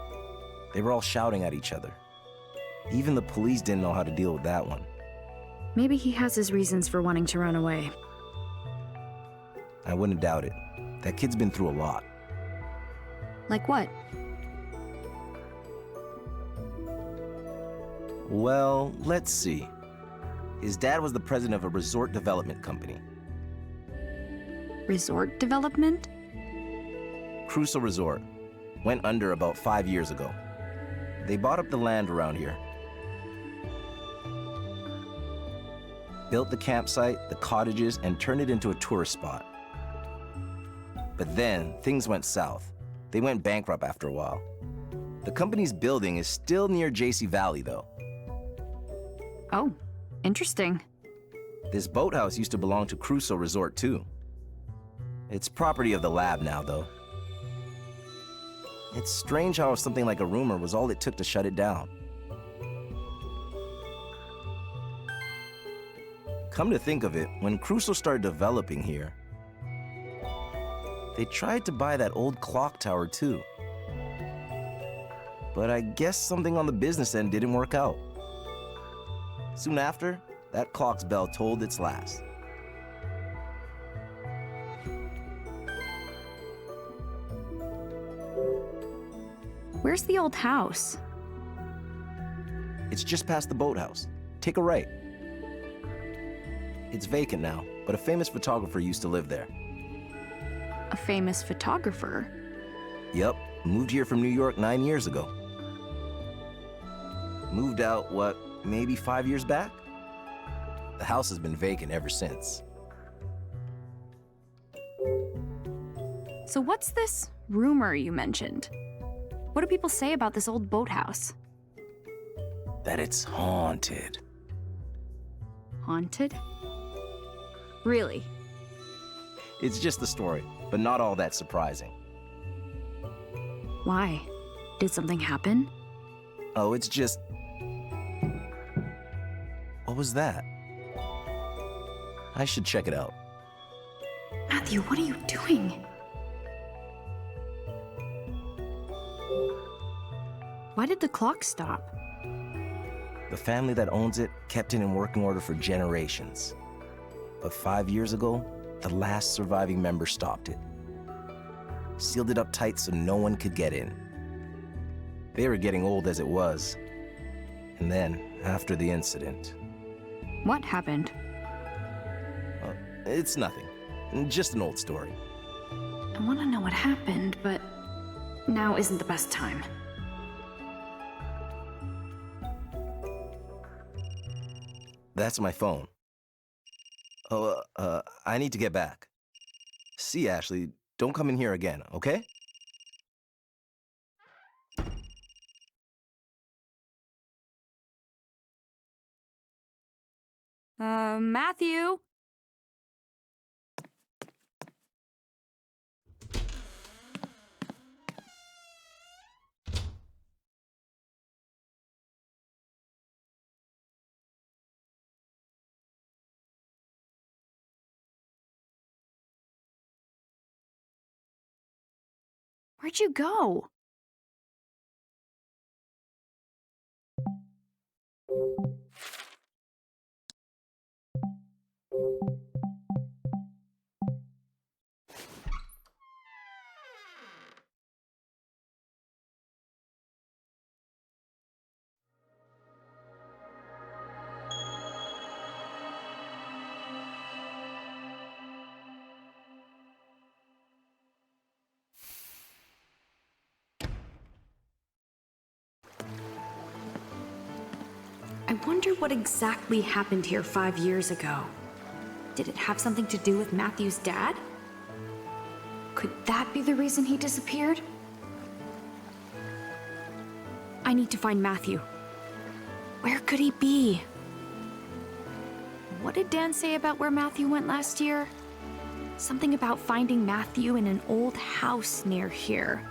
They were all shouting at each other. Even the police didn't know how to deal with that one. Maybe he has his reasons for wanting to run away. I wouldn't doubt it. That kid's been through a lot. Like what? Well, let's see. His dad was the president of a resort development company. Resort development? Crusoe Resort. Went under about 5 years ago. They bought up the land around here. Built the campsite, the cottages, and turned it into a tourist spot. But then, things went south. They went bankrupt after a while. The company's building is still near JC Valley, though. Oh, interesting. This boathouse used to belong to Crusoe Resort, too. It's property of the lab now, though. It's strange how something like a rumor was all it took to shut it down. Come to think of it, when Crusoe started developing here, they tried to buy that old clock tower too. But I guess something on the business end didn't work out. Soon after, that clock's bell tolled its last. Where's the old house? It's just past the boathouse. Take a right. It's vacant now, but a famous photographer used to live there. A famous photographer? Yep, moved here from New York 9 years ago. Moved out, what, maybe 5 years back? The house has been vacant ever since. So what's this rumor you mentioned? What do people say about this old boathouse? That it's haunted. Haunted? Really? It's just a story, but not all that surprising. Why? Did something happen? Oh, it's just... What was that? I should check it out. Matthew, what are you doing? Why did the clock stop? The family that owns it kept it in working order for generations. But 5 years ago, the last surviving member stopped it. Sealed it up tight so no one could get in. They were getting old as it was. And then, after the incident... What happened? It's nothing. Just an old story. I want to know what happened, but now isn't the best time. That's my phone. Oh, I need to get back. See, Ashley, don't come in here again, okay? Matthew? Where'd you go? I wonder what exactly happened here 5 years ago. Did it have something to do with Matthew's dad? Could that be the reason he disappeared? I need to find Matthew. Where could he be? What did Dan say about where Matthew went last year? Something about finding Matthew in an old house near here.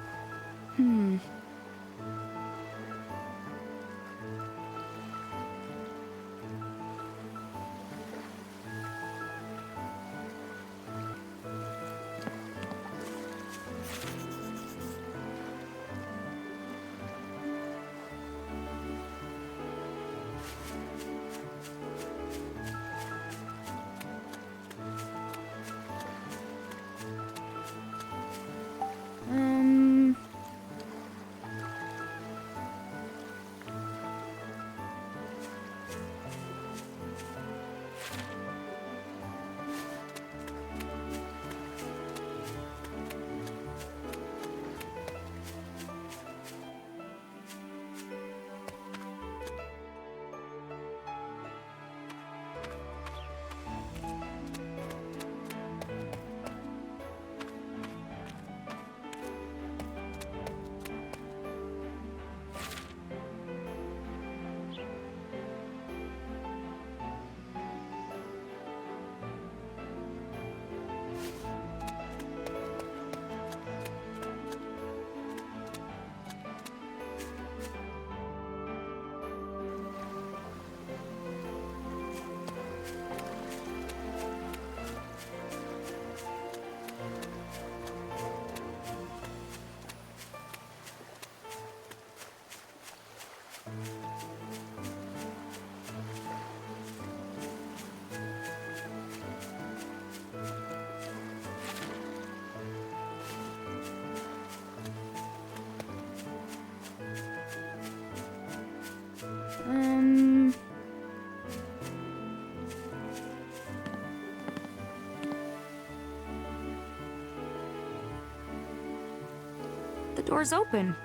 The door's open.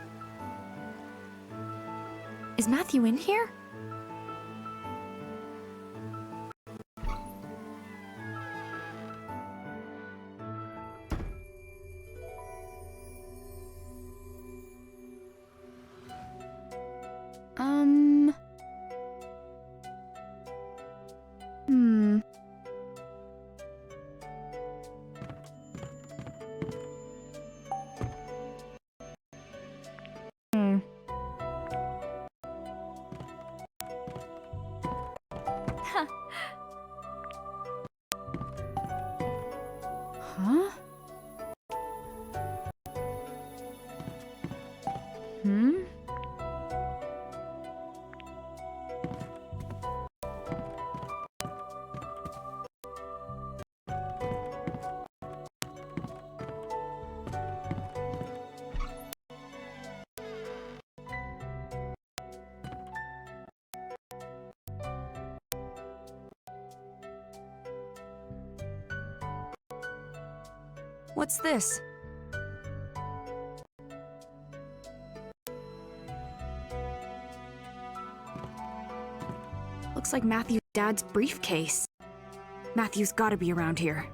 Is Matthew in here? Hmm. Huh? Hmm? What's this? Looks like Matthew's dad's briefcase. Matthew's gotta be around here.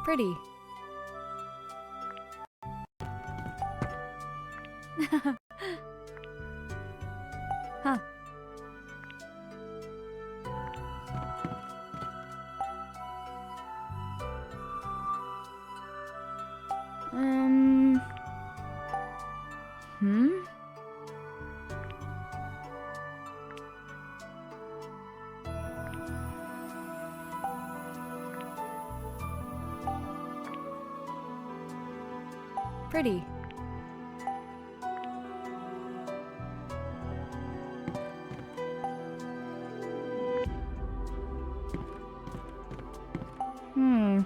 Pretty. Huh. Hmm? Pretty. Hmm.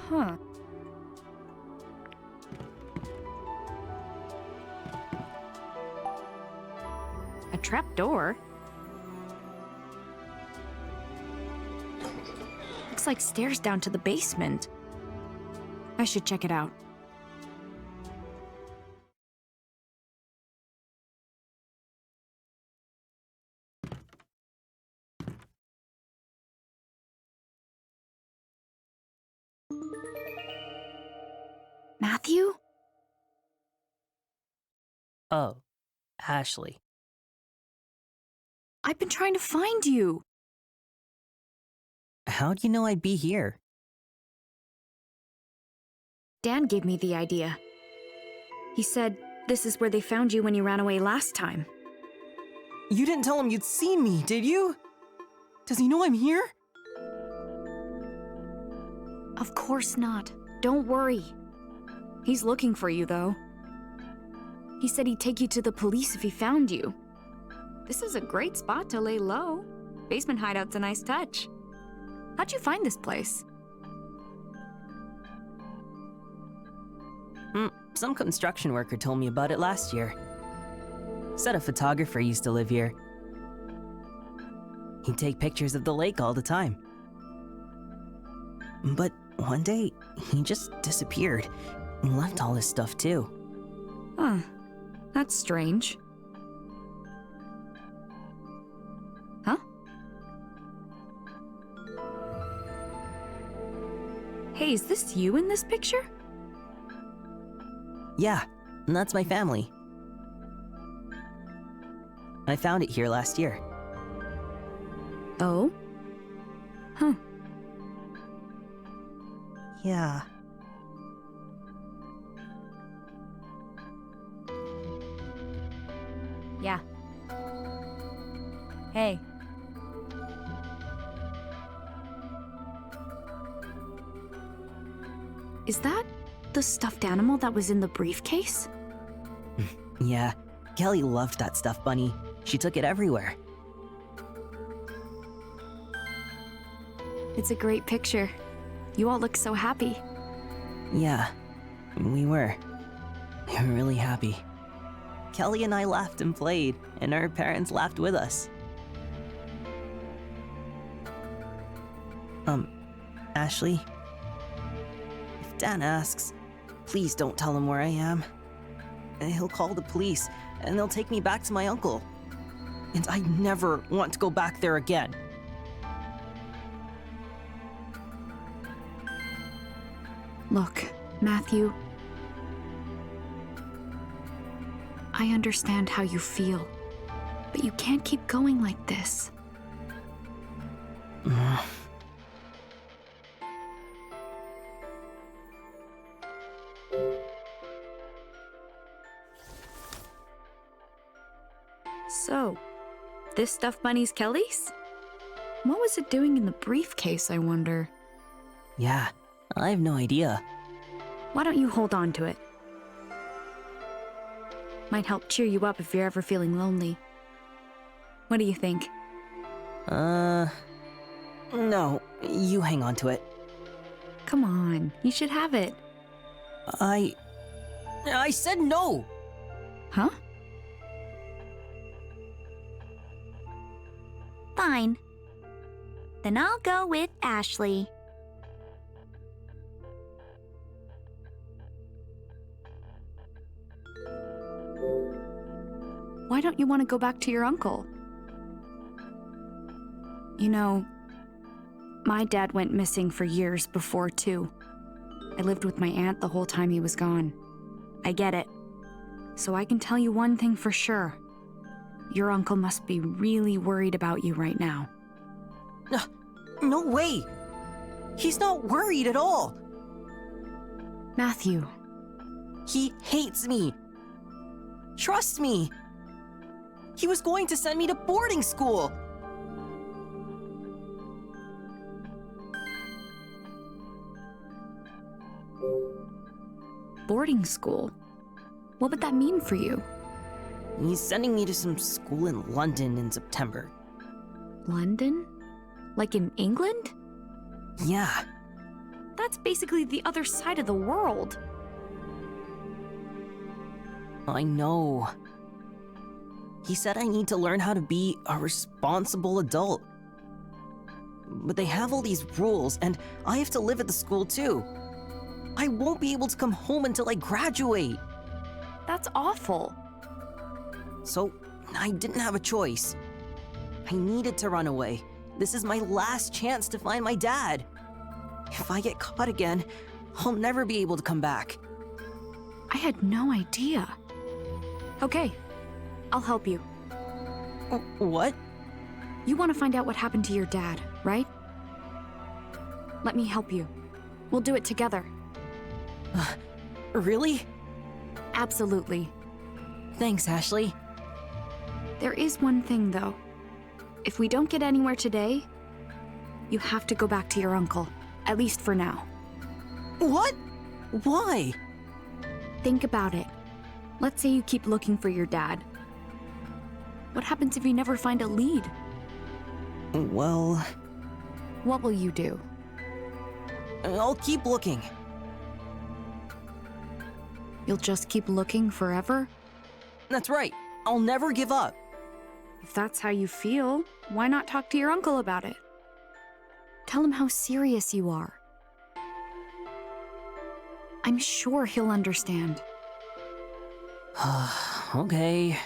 Huh. A trapdoor? Looks like stairs down to the basement. I should check it out. Matthew? Oh, Ashley. I've been trying to find you. How'd you know I'd be here? Dan gave me the idea. He said this is where they found you when you ran away last time. You didn't tell him you'd seen me, did you? Does he know I'm here? Of course not. Don't worry. He's looking for you, though. He said he'd take you to the police if he found you. This is a great spot to lay low. Basement hideout's a nice touch. How'd you find this place? Some construction worker told me about it last year. Said a photographer used to live here. He'd take pictures of the lake all the time. But one day, he just disappeared and left all his stuff too. Huh. That's strange. Huh? Hey, is this you in this picture? Yeah, that's my family. I found it here last year. Oh? Huh. Yeah. Yeah. Hey. Is that the stuffed animal that was in the briefcase? Yeah, Kelly loved that stuffed bunny. She took it everywhere. It's a great picture. You all look so happy. Yeah, we were. We were really happy. Kelly and I laughed and played, and our parents laughed with us. Ashley? If Dan asks, please don't tell him where I am. He'll call the police, and they'll take me back to my uncle. And I never want to go back there again. Look, Matthew. I understand how you feel, but you can't keep going like this. So, this stuffed bunny's Kelly's? What was it doing in the briefcase, I wonder? Yeah, I have no idea. Why don't you hold on to it? Might help cheer you up if you're ever feeling lonely. What do you think? No, you hang on to it. Come on, you should have it. I said no! Huh? Fine. Then I'll go with Ashley. Why don't you want to go back to your uncle? You know, my dad went missing for years before, too. I lived with my aunt the whole time he was gone. I get it. So I can tell you one thing for sure. Your uncle must be really worried about you right now. No way! He's not worried at all! Matthew. He hates me! Trust me! He was going to send me to boarding school! Boarding school? What would that mean for you? He's sending me to some school in London in September. London? Like in England? Yeah. That's basically the other side of the world. I know. He said I need to learn how to be a responsible adult. But they have all these rules, and I have to live at the school too. I won't be able to come home until I graduate. That's awful. So, I didn't have a choice. I needed to run away. This is my last chance to find my dad. If I get caught again, I'll never be able to come back. I had no idea. Okay, I'll help you. What? You want to find out what happened to your dad, right? Let me help you. We'll do it together. Really? Absolutely. Thanks, Ashley. There is one thing, though. If we don't get anywhere today, you have to go back to your uncle, at least for now. What? Why? Think about it. Let's say you keep looking for your dad. What happens if you never find a lead? Well... What will you do? I'll keep looking. You'll just keep looking forever? That's right. I'll never give up. If that's how you feel, why not talk to your uncle about it? Tell him how serious you are. I'm sure he'll understand. Okay.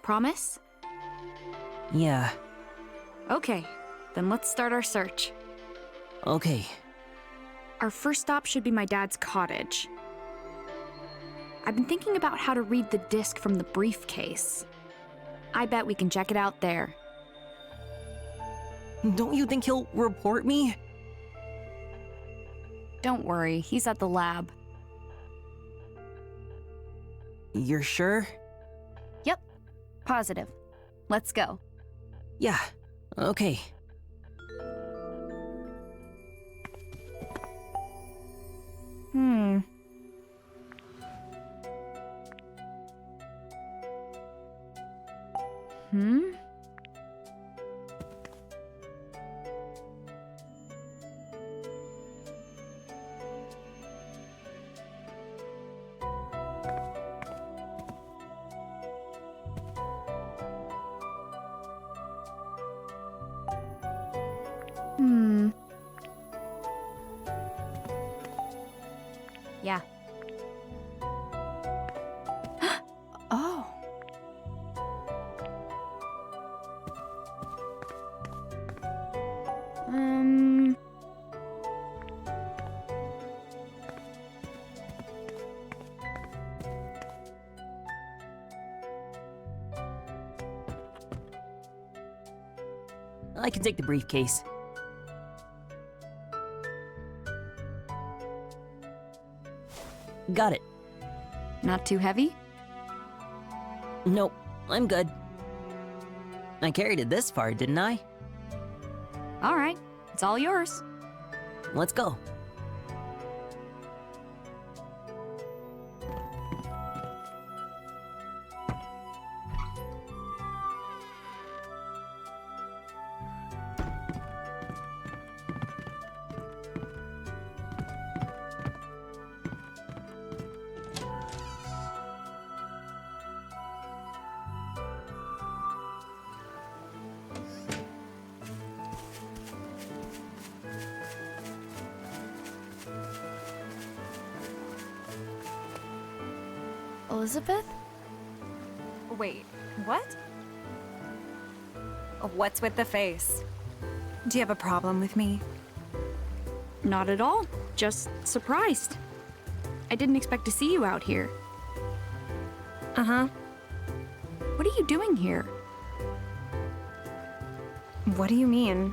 Promise? Yeah. Okay, then let's start our search. Okay. Our first stop should be my dad's cottage. I've been thinking about how to read the disc from the briefcase. I bet we can check it out there. Don't you think he'll report me? Don't worry, he's at the lab. You're sure? Yep, positive. Let's go. Yeah, okay. Hmm. Hmm? Hmm. Yeah. Oh. Um. I can take the briefcase. Got it. Not too heavy? Nope, I'm good. I carried it this far, didn't I? All right, it's all yours. Let's go. Elizabeth? Wait, what? What's with the face? Do you have a problem with me? Not at all. Just surprised. I didn't expect to see you out here. Uh-huh. What are you doing here? What do you mean?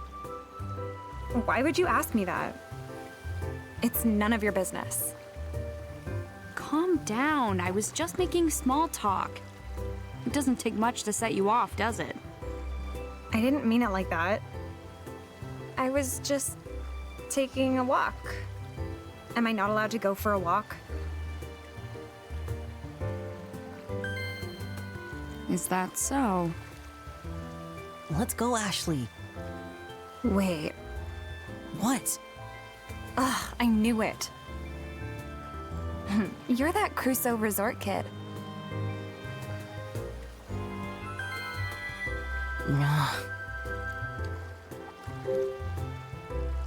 Why would you ask me that? It's none of your business. Calm down. I was just making small talk. It doesn't take much to set you off, does it? I didn't mean it like that. I was just taking a walk. Am I not allowed to go for a walk? Is that so? Let's go, Ashley. Wait. What? Ugh, I knew it. You're that Crusoe resort kid.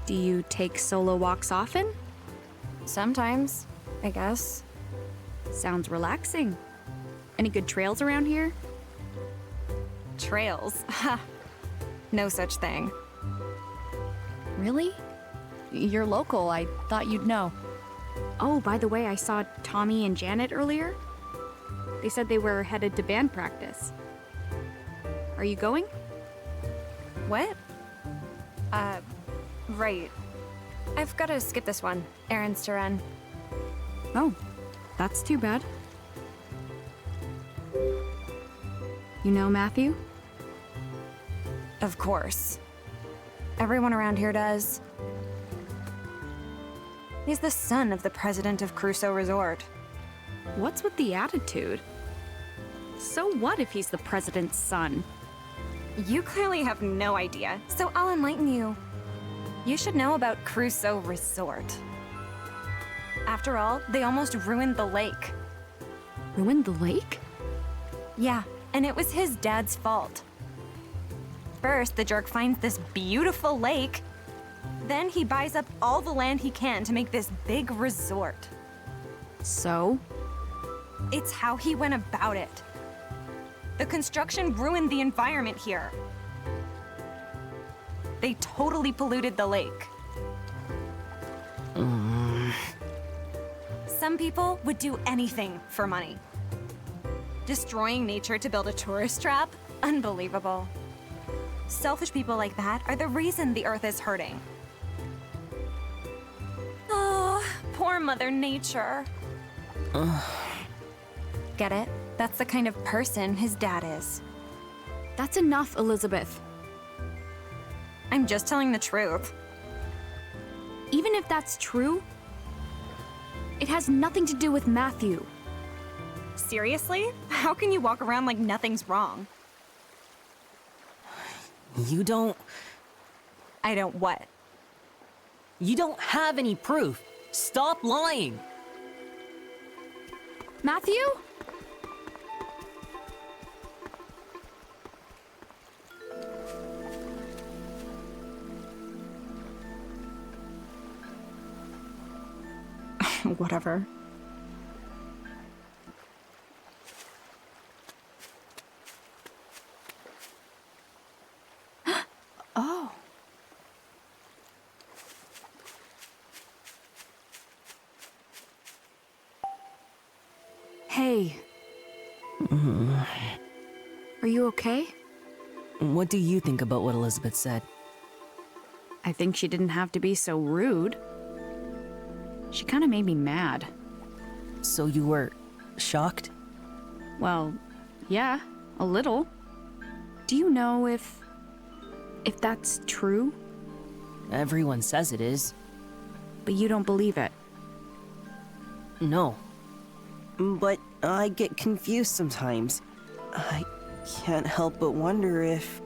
Do you take solo walks often? Sometimes, I guess. Sounds relaxing. Any good trails around here? Trails? Ha! No such thing. Really? You're local. I thought you'd know. Oh, by the way, I saw Tommy and Janet earlier. They said they were headed to band practice. Are you going? What? Right. I've got to skip this one. Errands to run. Oh, that's too bad. You know Matthew? Of course. Everyone around here does. He's the son of the president of Crusoe Resort. What's with the attitude? So what if he's the president's son? You clearly have no idea, so I'll enlighten you. You should know about Crusoe Resort. After all, they almost ruined the lake. Ruined the lake? Yeah, and it was his dad's fault. First, the jerk finds this beautiful lake. Then he buys up all the land he can to make this big resort. So? It's how he went about it. The construction ruined the environment here. They totally polluted the lake. Some people would do anything for money. Destroying nature to build a tourist trap? Unbelievable. Selfish people like that are the reason the Earth is hurting. Oh, poor Mother Nature. Get it? That's the kind of person his dad is. That's enough, Elizabeth. I'm just telling the truth. Even if that's true, it has nothing to do with Matthew. Seriously? How can you walk around like nothing's wrong? You don't... I don't what? You don't have any proof. Stop lying. Matthew? Whatever. Oh. Hey. Are you okay? What do you think about what Elizabeth said? I think she didn't have to be so rude. She kind of made me mad. So you were shocked? Well, yeah, a little. Do you know if that's true? Everyone says it is. But you don't believe it. No. But I get confused sometimes. I can't help but wonder if...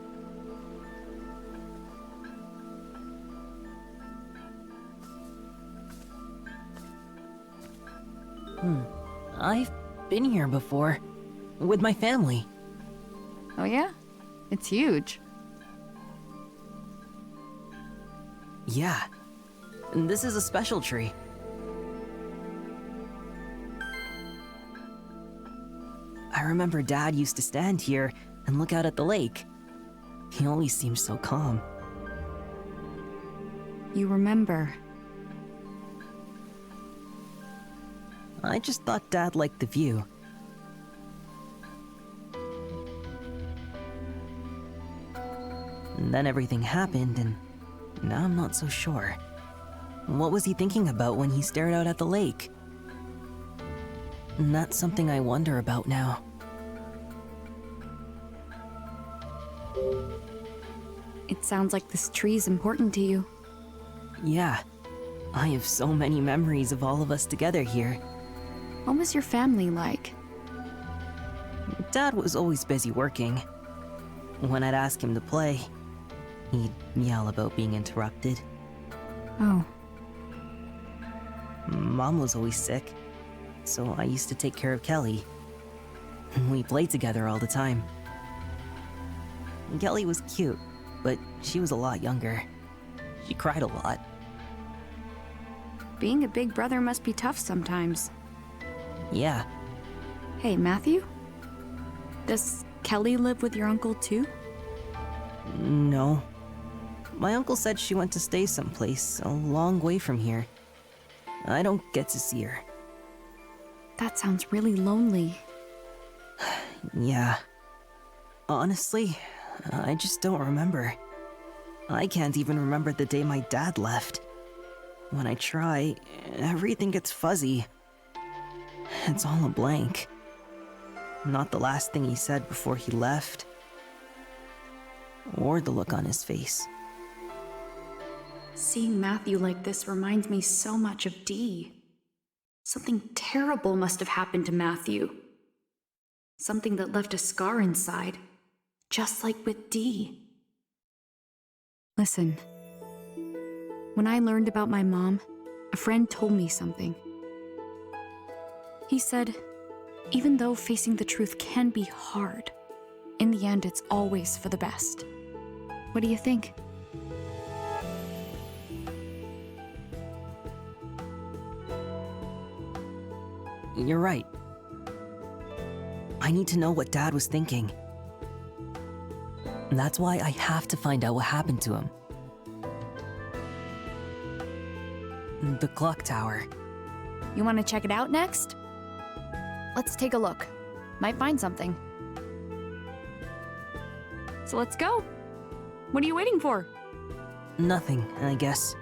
I've been here before. With my family. Oh yeah? It's huge. Yeah. And this is a special tree. I remember Dad used to stand here and look out at the lake. He always seemed so calm. You remember. I just thought Dad liked the view. And then everything happened, and now I'm not so sure. What was he thinking about when he stared out at the lake? And that's something I wonder about now. It sounds like this tree's important to you. Yeah. I have so many memories of all of us together here. What was your family like? Dad was always busy working. When I'd ask him to play, he'd yell about being interrupted. Oh. Mom was always sick, so I used to take care of Kelly. We played together all the time. Kelly was cute, but she was a lot younger. She cried a lot. Being a big brother must be tough sometimes. Yeah. Hey, Matthew? Does Kelly live with your uncle too? No. My uncle said she went to stay someplace a long way from here. I don't get to see her. That sounds really lonely. Yeah. Honestly, I just don't remember. I can't even remember the day my dad left. When I try, everything gets fuzzy. It's all a blank. Not the last thing he said before he left. Or the look on his face. Seeing Matthew like this reminds me so much of Dee. Something terrible must have happened to Matthew. Something that left a scar inside, just like with Dee. Listen, when I learned about my mom, a friend told me something. He said, even though facing the truth can be hard, in the end it's always for the best. What do you think? You're right. I need to know what Dad was thinking. That's why I have to find out what happened to him. The clock tower. You want to check it out next? Let's take a look. Might find something. So let's go. What are you waiting for? Nothing, I guess.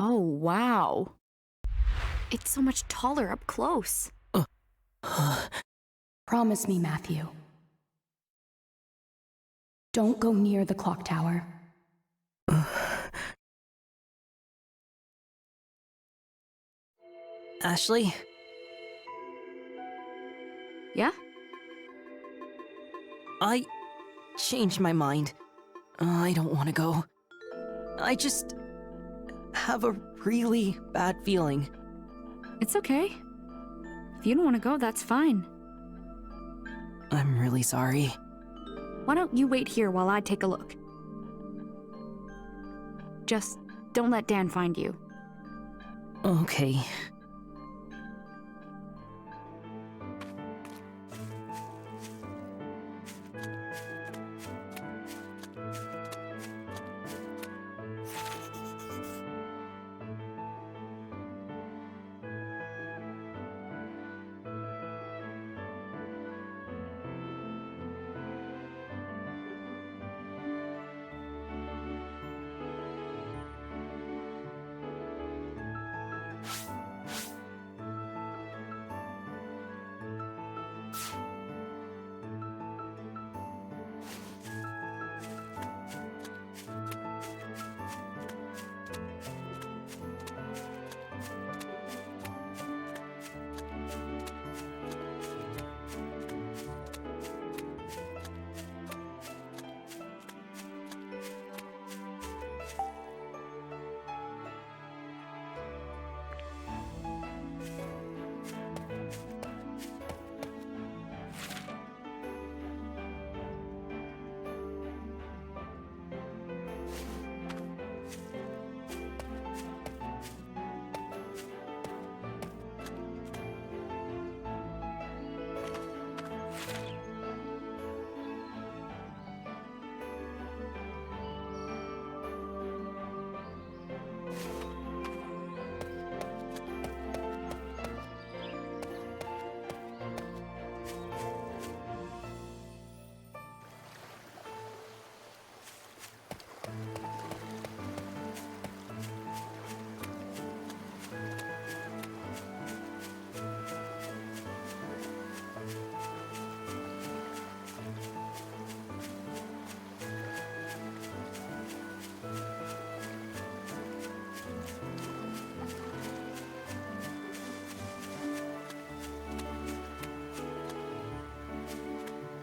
Oh, wow. It's so much taller up close. Promise me, Matthew. Don't go near the clock tower. Ashley? Yeah? I changed my mind. I don't want to go. I just have a really bad feeling. It's okay. If you don't want to go, that's fine. I'm really sorry. Why don't you wait here while I take a look? Just don't let Dan find you. Okay.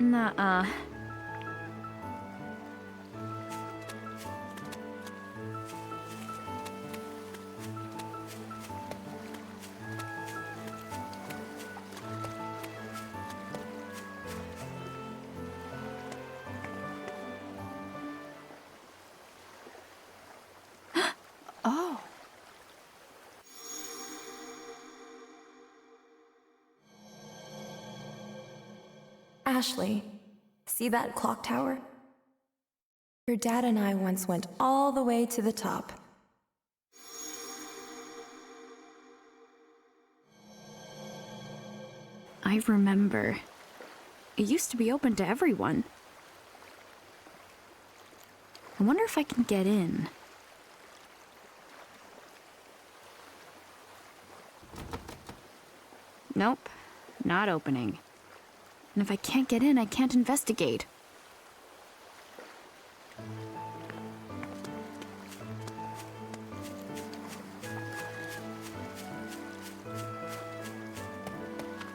Nuh-uh. Oh. Ashley, see that clock tower? Your dad and I once went all the way to the top. I remember. It used to be open to everyone. I wonder if I can get in. Nope, not opening. And if I can't get in, I can't investigate.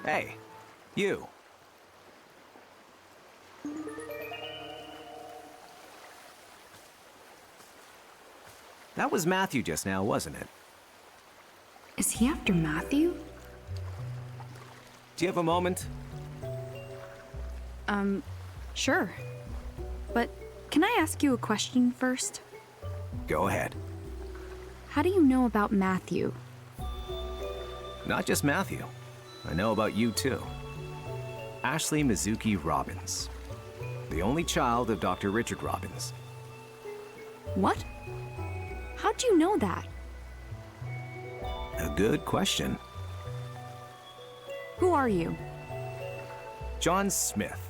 Hey, you. That was Matthew just now, wasn't it? Is he after Matthew? Do you have a moment? Sure. But can I ask you a question first? Go ahead. How do you know about Matthew? Not just Matthew. I know about you too. Ashley Mizuki Robbins. The only child of Dr. Richard Robbins. What? How'd you know that? A good question. Who are you? John Smith.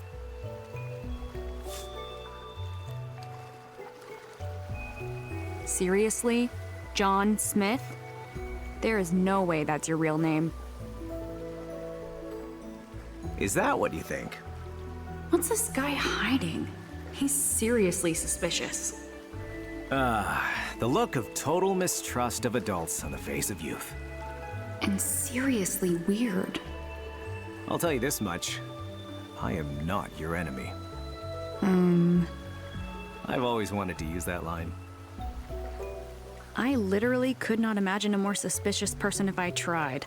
Seriously? John Smith? There is no way that's your real name. Is that what you think? What's this guy hiding? He's seriously suspicious. The look of total mistrust of adults on the face of youth. And seriously weird. I'll tell you this much. I am not your enemy. I've always wanted to use that line. I literally could not imagine a more suspicious person if I tried.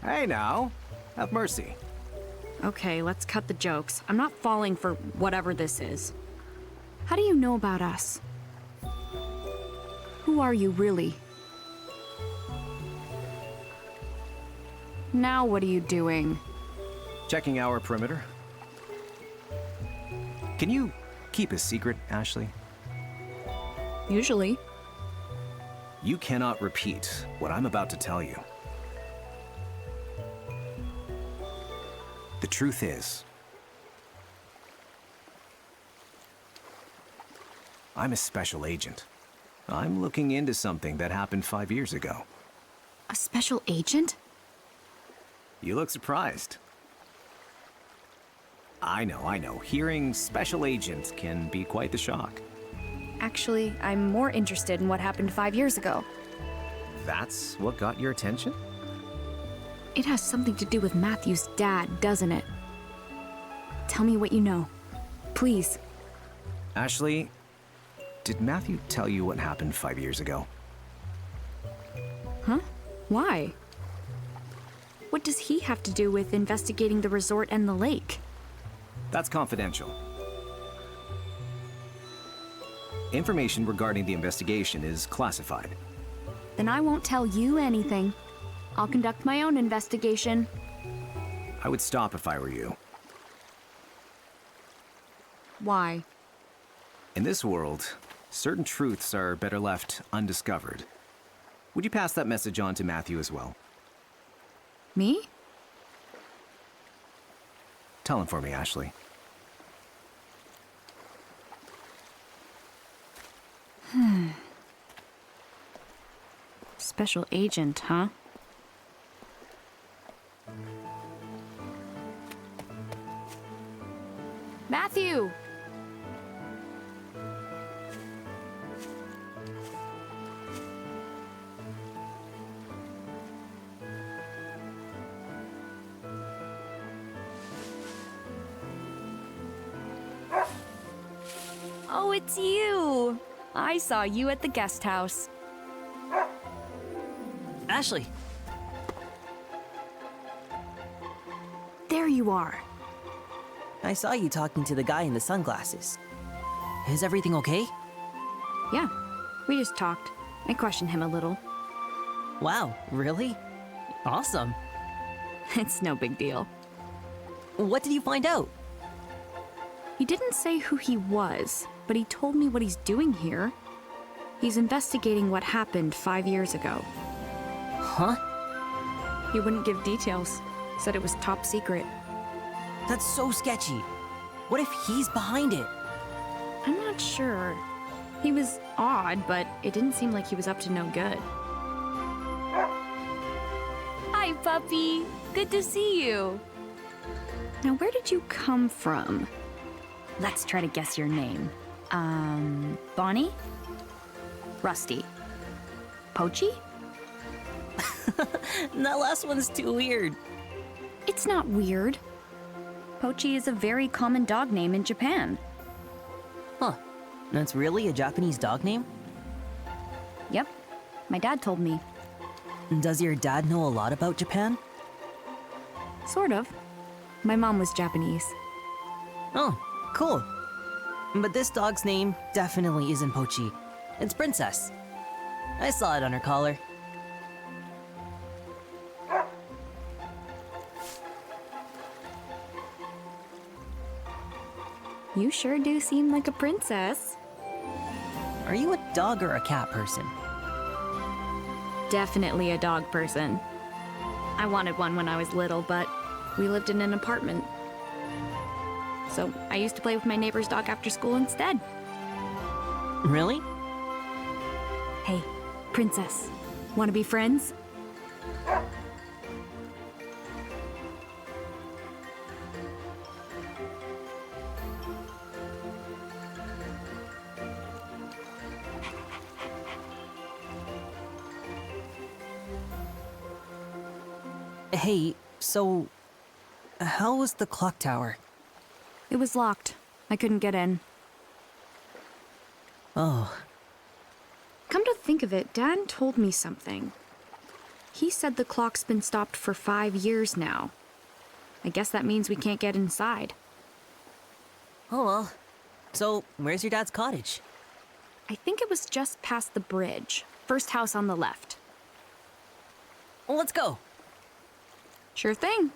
Hey now, have mercy. Okay, let's cut the jokes. I'm not falling for whatever this is. How do you know about us? Who are you, really? Now what are you doing? Checking our perimeter. Can you keep a secret, Ashley? Usually. You cannot repeat what I'm about to tell you. The truth is, I'm a special agent. I'm looking into something that happened 5 years ago. A special agent? You look surprised. I know. Hearing special agent can be quite the shock. Actually, I'm more interested in what happened 5 years ago. That's what got your attention? It has something to do with Matthew's dad, doesn't it? Tell me what you know. Please. Ashley, did Matthew tell you what happened 5 years ago? Huh? Why? What does he have to do with investigating the resort and the lake? That's confidential. Information regarding the investigation is classified. Then I won't tell you anything. I'll conduct my own investigation. I would stop if I were you. Why? In this world, certain truths are better left undiscovered. Would you pass that message on to Matthew as well? Me? Tell him for me, Ashley. Special agent, huh? Matthew! Oh, it's you! I saw you at the guest house. Ashley! There you are. I saw you talking to the guy in the sunglasses. Is everything okay? Yeah, we just talked. I questioned him a little. Wow, really? Awesome. It's no big deal. What did you find out? He didn't say who he was, but he told me what he's doing here. He's investigating what happened 5 years ago. Huh? He wouldn't give details. Said it was top secret. That's so sketchy. What if he's behind it? I'm not sure. He was odd, but it didn't seem like he was up to no good. Hi, puppy. Good to see you. Now, where did you come from? Let's try to guess your name. Bonnie? Rusty? Pochi? That last one's too weird. It's not weird. Pochi is a very common dog name in Japan. Huh. That's really a Japanese dog name? Yep. My dad told me. Does your dad know a lot about Japan? Sort of. My mom was Japanese. Oh, cool. But this dog's name definitely isn't Pochi. It's Princess. I saw it on her collar. You sure do seem like a princess. Are you a dog or a cat person? Definitely a dog person. I wanted one when I was little, but we lived in an apartment. So I used to play with my neighbor's dog after school instead. Really? Hey, Princess, wanna be friends? Hey, so how was the clock tower? It was locked. I couldn't get in. Oh, Come to think of it, Dad told me something. He said the clock's been stopped for 5 years now. I guess that means we can't get inside. oh well. So, where's your dad's cottage? I think it was just past the bridge. First house on the left. Well, let's go. Sure thing.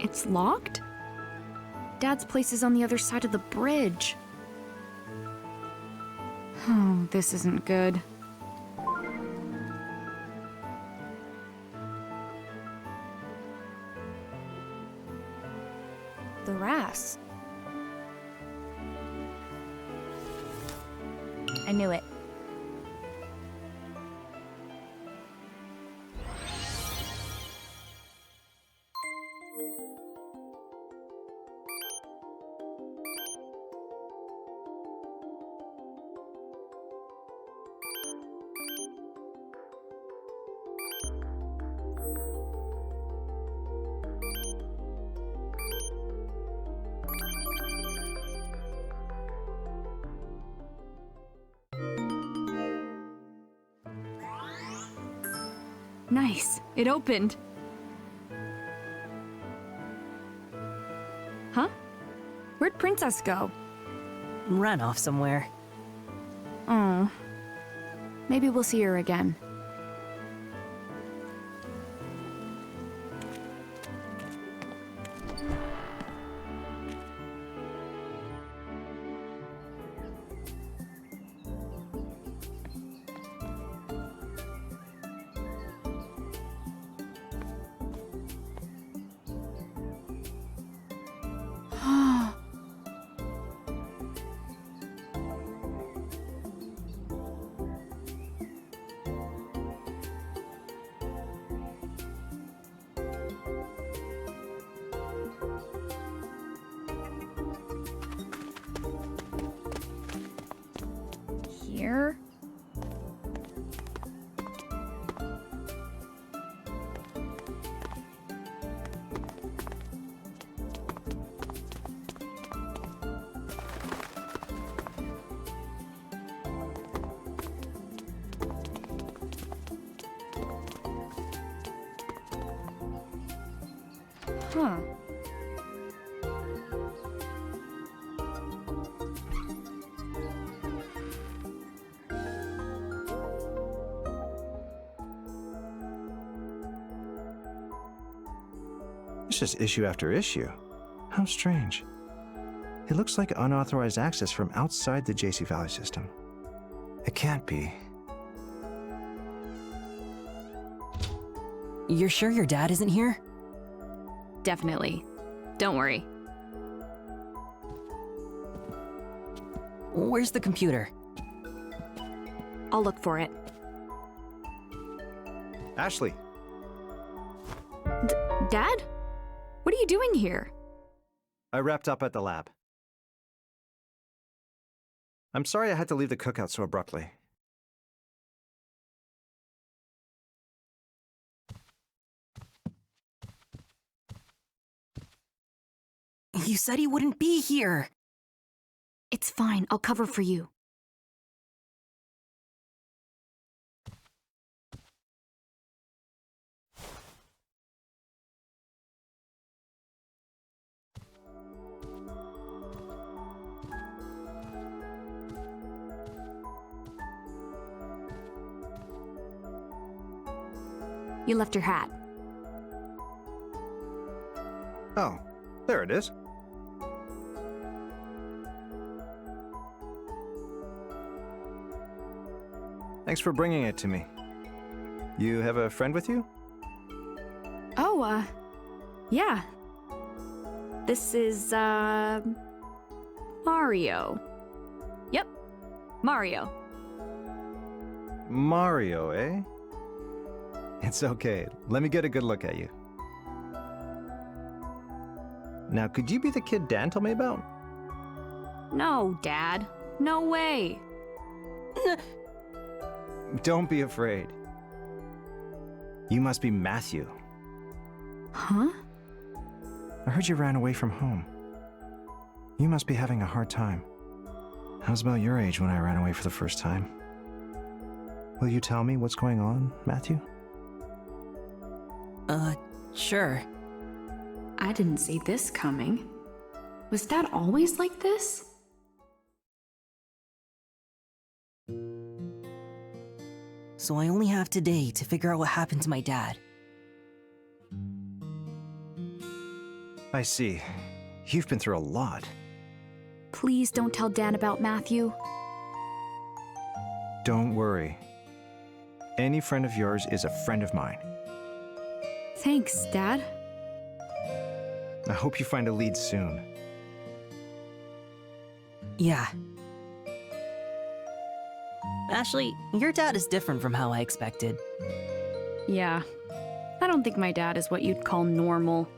It's locked? Dad's place is on the other side of the bridge. Oh, this isn't good. The RAS. I knew it. Nice. It opened. Huh? Where'd Princess go? Ran off somewhere. Oh. Maybe we'll see her again. Here? Huh. It's just issue after issue. How strange. It looks like unauthorized access from outside the JC Valley system. It can't be. You're sure your dad isn't here? Definitely. Don't worry. Where's the computer? I'll look for it. Ashley, Dad? What are you doing here? I wrapped up at the lab. I'm sorry I had to leave the cookout so abruptly. You said he wouldn't be here. It's fine. I'll cover for you. You left your hat. Oh, there it is. Thanks for bringing it to me. You have a friend with you? Oh, yeah. This is, Mario. Yep, Mario. Mario, eh? It's okay. Let me get a good look at you. Now, could you be the kid Dan told me about? No, Dad. No way. Don't be afraid. You must be Matthew. Huh? I heard you ran away from home. You must be having a hard time. I was about your age when I ran away for the first time. Will you tell me what's going on, Matthew? Sure. I didn't see this coming. Was Dad always like this? So I only have today to figure out what happened to my dad. I see. You've been through a lot. Please don't tell Dan about Matthew. Don't worry. Any friend of yours is a friend of mine. Thanks, Dad. I hope you find a lead soon. Yeah. Ashley, your dad is different from how I expected. Yeah. I don't think my dad is what you'd call normal.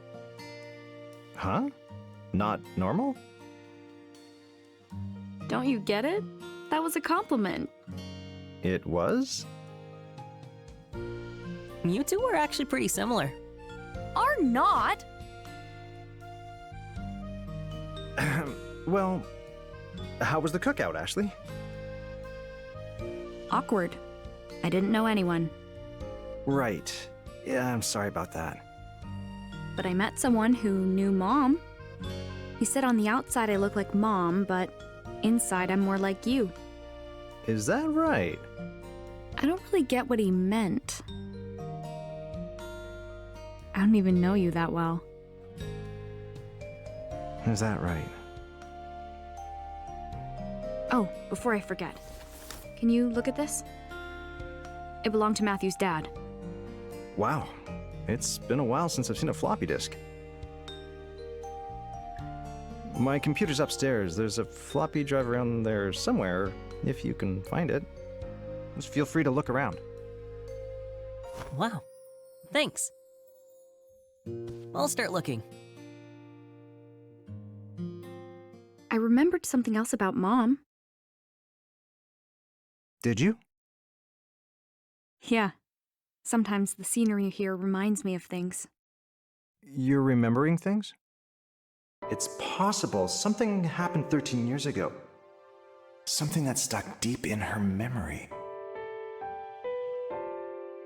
Huh? Not normal? Don't you get it? That was a compliment. It was? You two are actually pretty similar. Are not? Well, how was the cookout, Ashley? Awkward. I didn't know anyone. Right. Yeah, I'm sorry about that. But I met someone who knew Mom. He said on the outside I look like Mom, but inside I'm more like you. Is that right? I don't really get what he meant. I don't even know you that well. Is that right? Oh, before I forget. Can you look at this? It belonged to Matthew's dad. Wow. It's been a while since I've seen a floppy disk. My computer's upstairs. There's a floppy drive around there somewhere, if you can find it. Just feel free to look around. Wow. Thanks. I'll start looking. I remembered something else about Mom. Did you? Yeah. Sometimes the scenery here reminds me of things. You're remembering things? It's possible something happened 13 years ago. Something that stuck deep in her memory.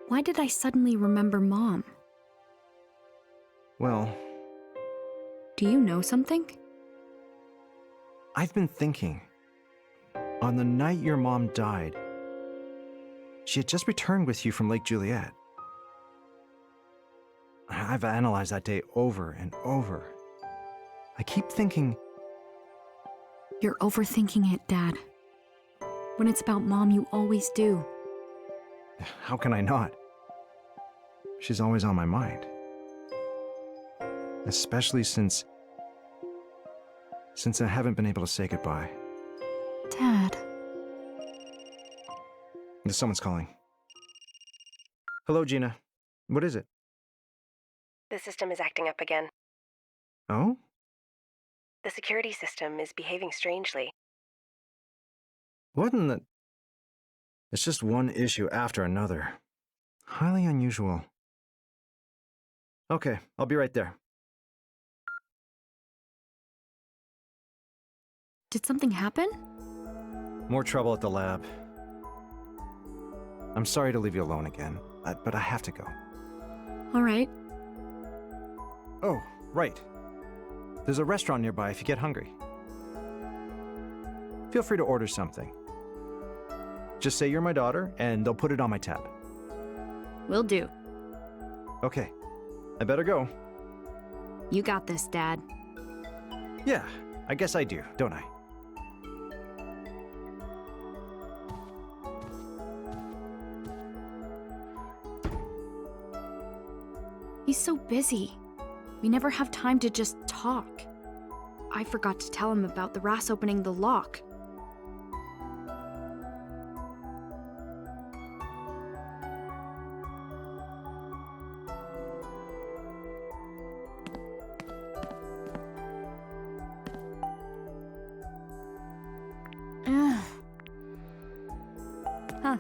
Why did I suddenly remember Mom? Well, do you know something? I've been thinking. On the night your mom died, she had just returned with you from Lake Juliet. I've analyzed that day over and over. I keep thinking... You're overthinking it, Dad. When it's about Mom, you always do. How can I not? She's always on my mind. Especially since I haven't been able to say goodbye. Dad. Someone's calling. Hello, Gina. What is it? The system is acting up again. Oh? The security system is behaving strangely. What in the... It's just one issue after another. Highly unusual. Okay, I'll be right there. Did something happen? More trouble at the lab. I'm sorry to leave you alone again, but I have to go. All right. Oh, right. There's a restaurant nearby if you get hungry. Feel free to order something. Just say you're my daughter, and they'll put it on my tab. Will do. Okay, I better go. You got this, Dad. Yeah, I guess I do, don't I? He's so busy. We never have time to just talk. I forgot to tell him about the Ras opening the lock. Ugh. Huh.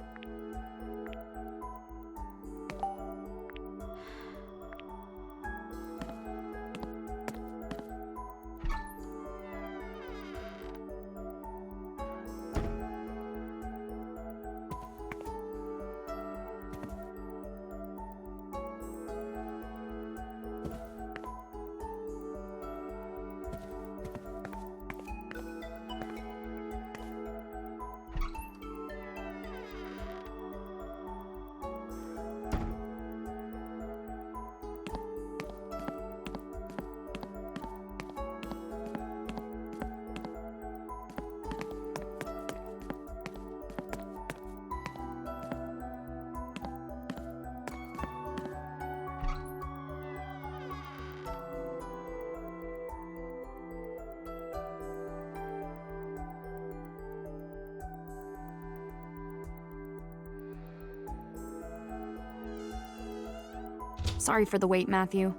Sorry for the wait, Matthew.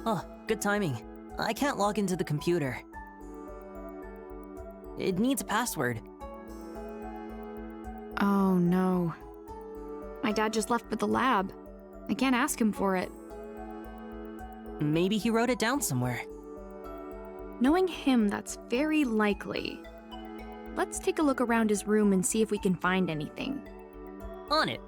Oh, good timing. I can't log into the computer. It needs a password. Oh no. My dad just left for the lab. I can't ask him for it. Maybe he wrote it down somewhere. Knowing him, that's very likely. Let's take a look around his room and see if we can find anything. On it.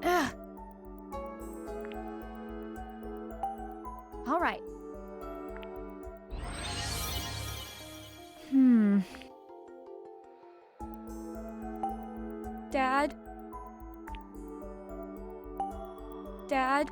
Ugh. All right. Dad? Dad?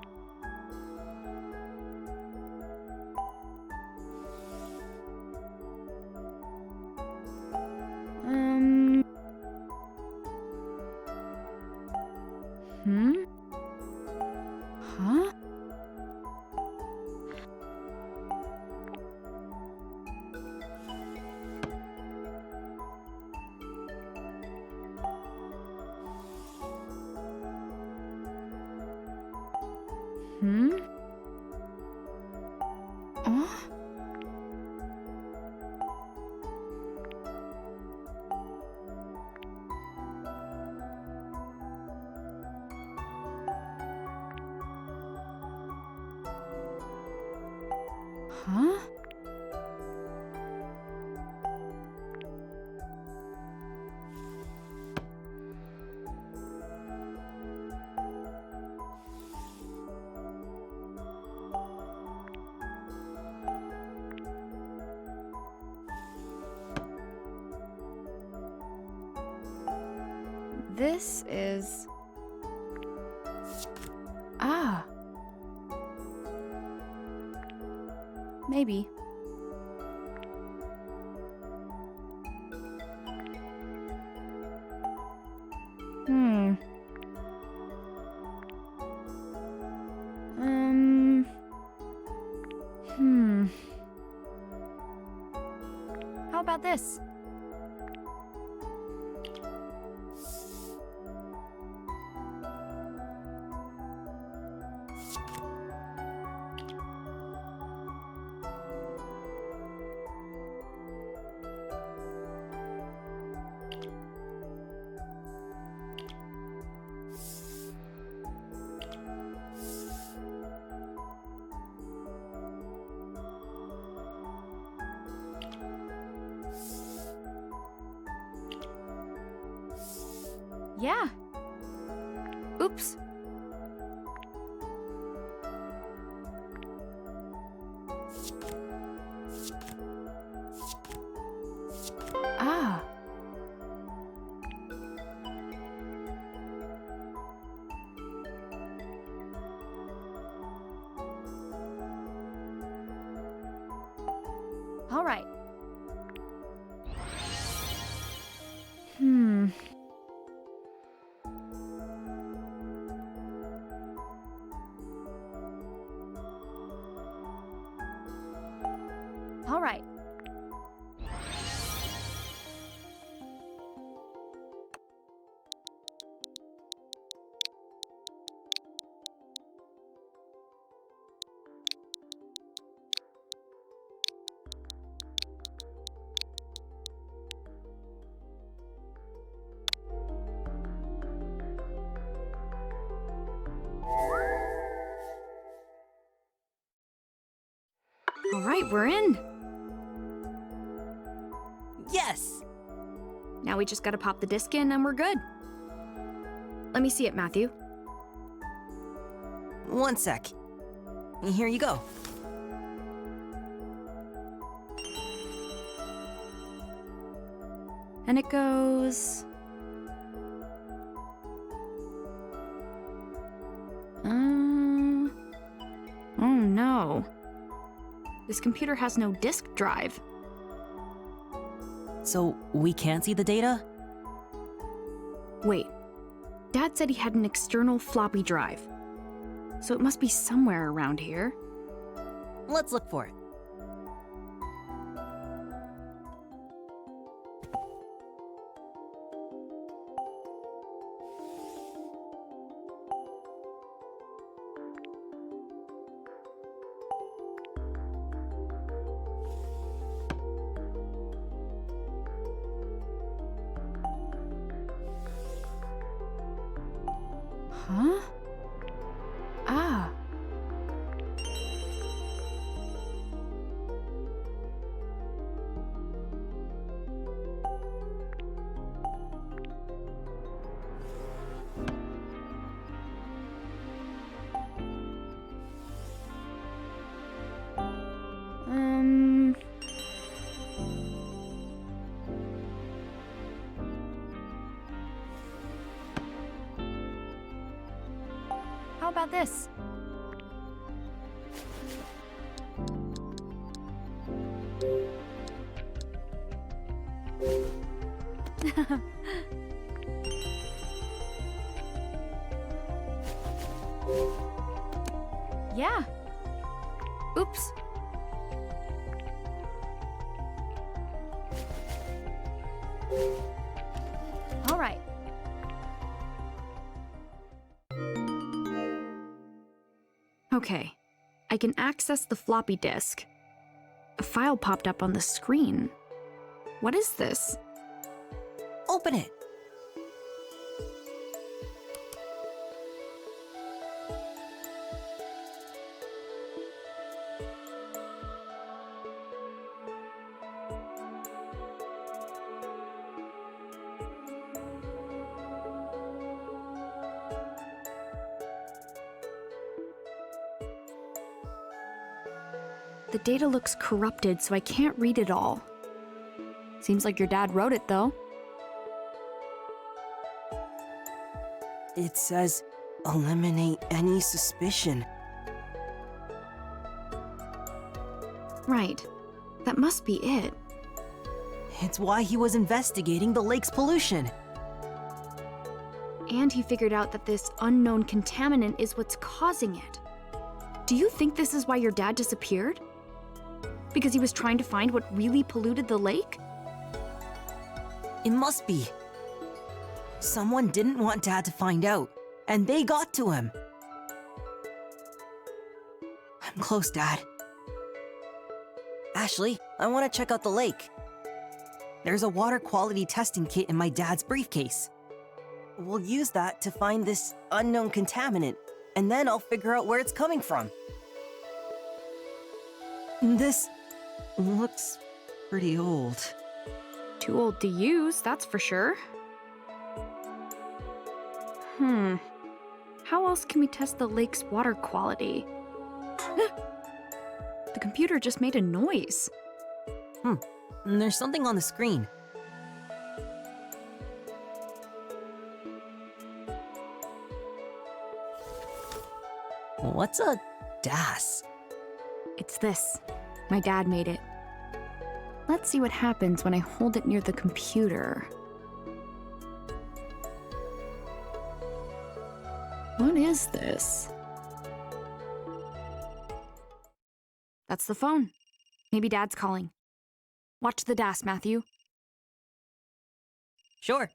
Huh? Oh? Huh? this is... Ah. Maybe. How about this? Yeah. Oops. Ah. All right. All right. All right, we're in. Yes! Now we just gotta pop the disc in and we're good. Let me see it, Matthew. One sec. Here you go. And it goes... Oh no. This computer has no disk drive. So we can't see the data? Wait. Dad said he had an external floppy drive. So it must be somewhere around here. Let's look for it. Huh? Ah. How about this? Yeah. Oops. All right. Okay, I can access the floppy disk. A file popped up on the screen. What is this? Open it. The data looks corrupted, so I can't read it all. Seems like your dad wrote it, though. It says, eliminate any suspicion. Right. That must be it. It's why he was investigating the lake's pollution. And he figured out that this unknown contaminant is what's causing it. Do you think this is why your dad disappeared? Because he was trying to find what really polluted the lake? It must be. Someone didn't want Dad to find out, and they got to him. I'm close, Dad. Ashley, I want to check out the lake. There's a water quality testing kit in my dad's briefcase. We'll use that to find this unknown contaminant, and then I'll figure out where it's coming from. This looks pretty old. Too old to use, that's for sure. How else can we test the lake's water quality? The computer just made a noise. There's something on the screen. What's a DAS? It's this. My dad made it. Let's see what happens when I hold it near the computer. What is this? That's the phone. Maybe Dad's calling. Watch the DAS, Matthew. Sure.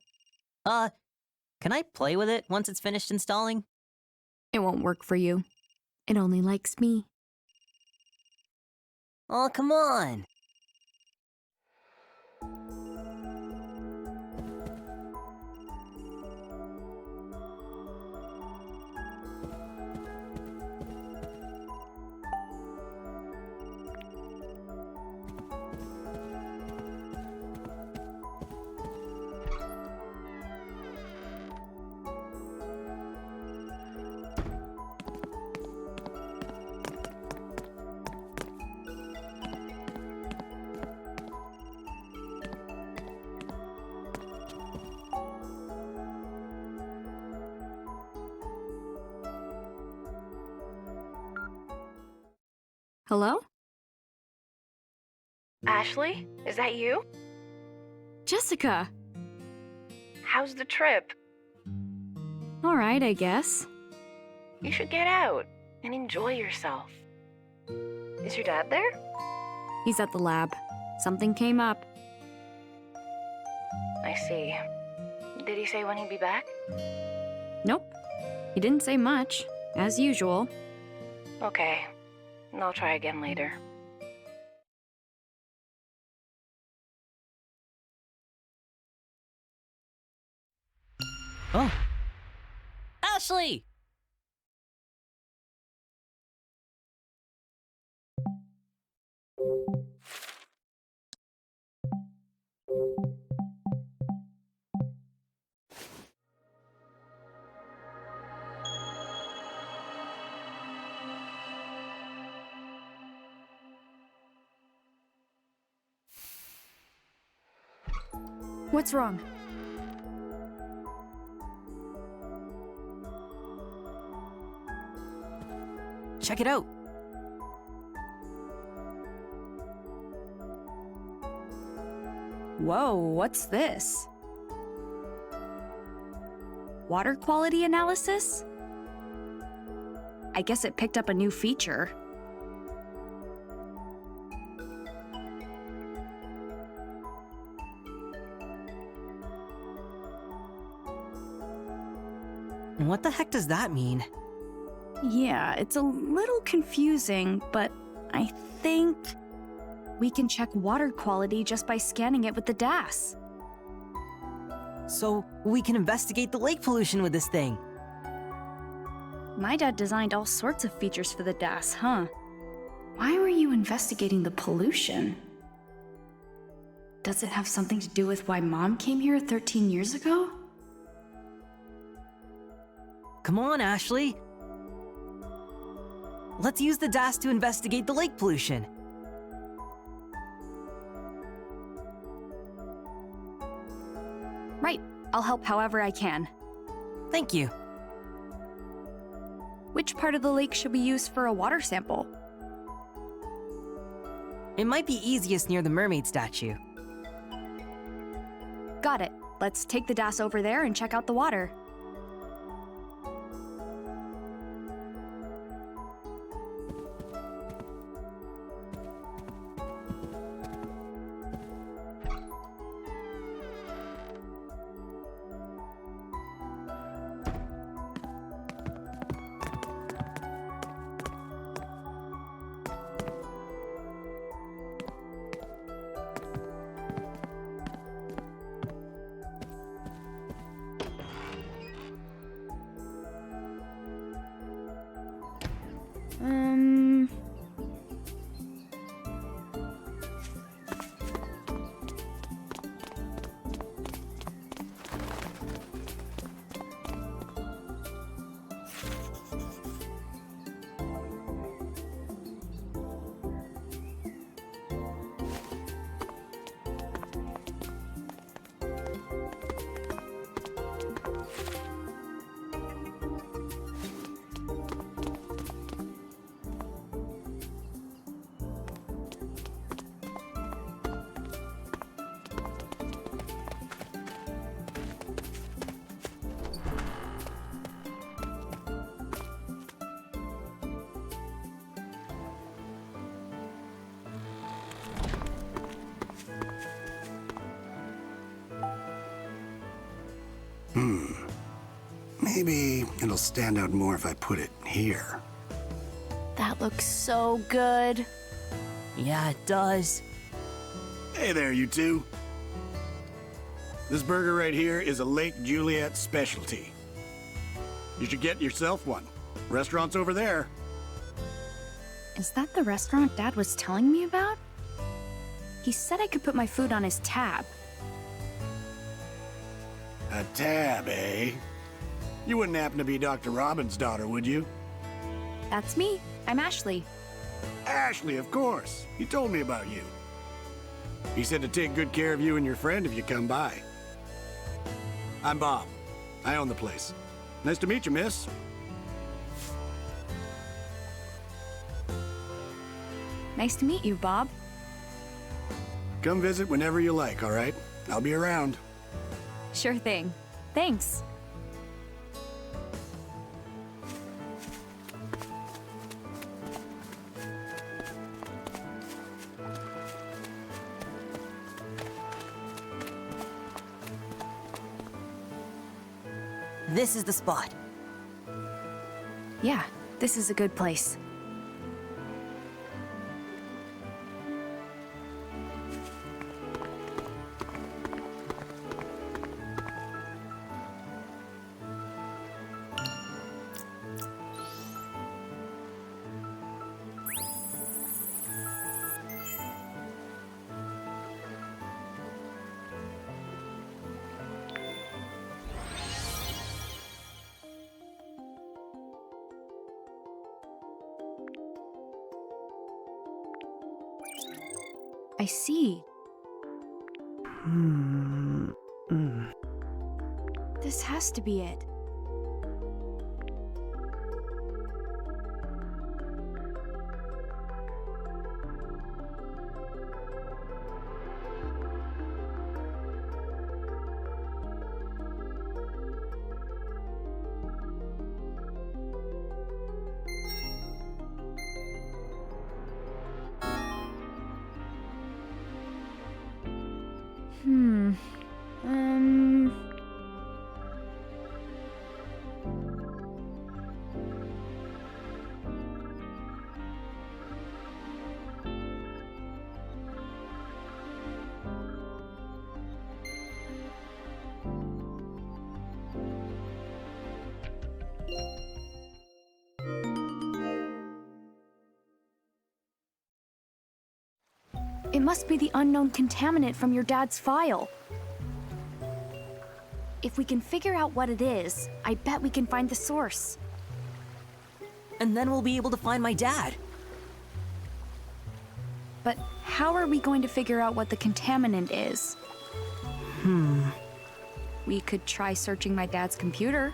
Can I play with it once it's finished installing? It won't work for you. It only likes me. Oh, come on. Hello? Ashley, is that you? Jessica! How's the trip? All right, I guess. You should get out and enjoy yourself. Is your dad there? He's at the lab. Something came up. I see. Did he say when he'd be back? Nope. He didn't say much, as usual. Okay. I'll try again later. Oh. Ashley! What's wrong? Check it out. Whoa, what's this? Water quality analysis? I guess it picked up a new feature. What the heck does that mean? Yeah, it's a little confusing, but I think we can check water quality just by scanning it with the DAS. So we can investigate the lake pollution with this thing. My dad designed all sorts of features for the DAS, huh? Why were you investigating the pollution? Does it have something to do with why Mom came here 13 years ago? Come on, Ashley. Let's use the DAS to investigate the lake pollution. Right. I'll help however I can. Thank you. Which part of the lake should we use for a water sample? It might be easiest near the mermaid statue. Got it. Let's take the DAS over there and check out the water. Maybe it'll stand out more if I put it here. That looks so good. Yeah, it does. Hey there, you two. This burger right here is a Lake Juliet specialty. You should get yourself one. Restaurant's over there. Is that the restaurant Dad was telling me about? He said I could put my food on his tab. A tab, eh? You wouldn't happen to be Dr. Robbins' daughter, would you? That's me. I'm Ashley. Ashley, of course. He told me about you. He said to take good care of you and your friend if you come by. I'm Bob. I own the place. Nice to meet you, miss. Nice to meet you, Bob. Come visit whenever you like, all right? I'll be around. Sure thing. Thanks. This is the spot. Yeah, this is a good place. I see. This has to be it. It must be the unknown contaminant from your dad's file. If we can figure out what it is, I bet we can find the source. And then we'll be able to find my dad. But how are we going to figure out what the contaminant is? We could try searching my dad's computer.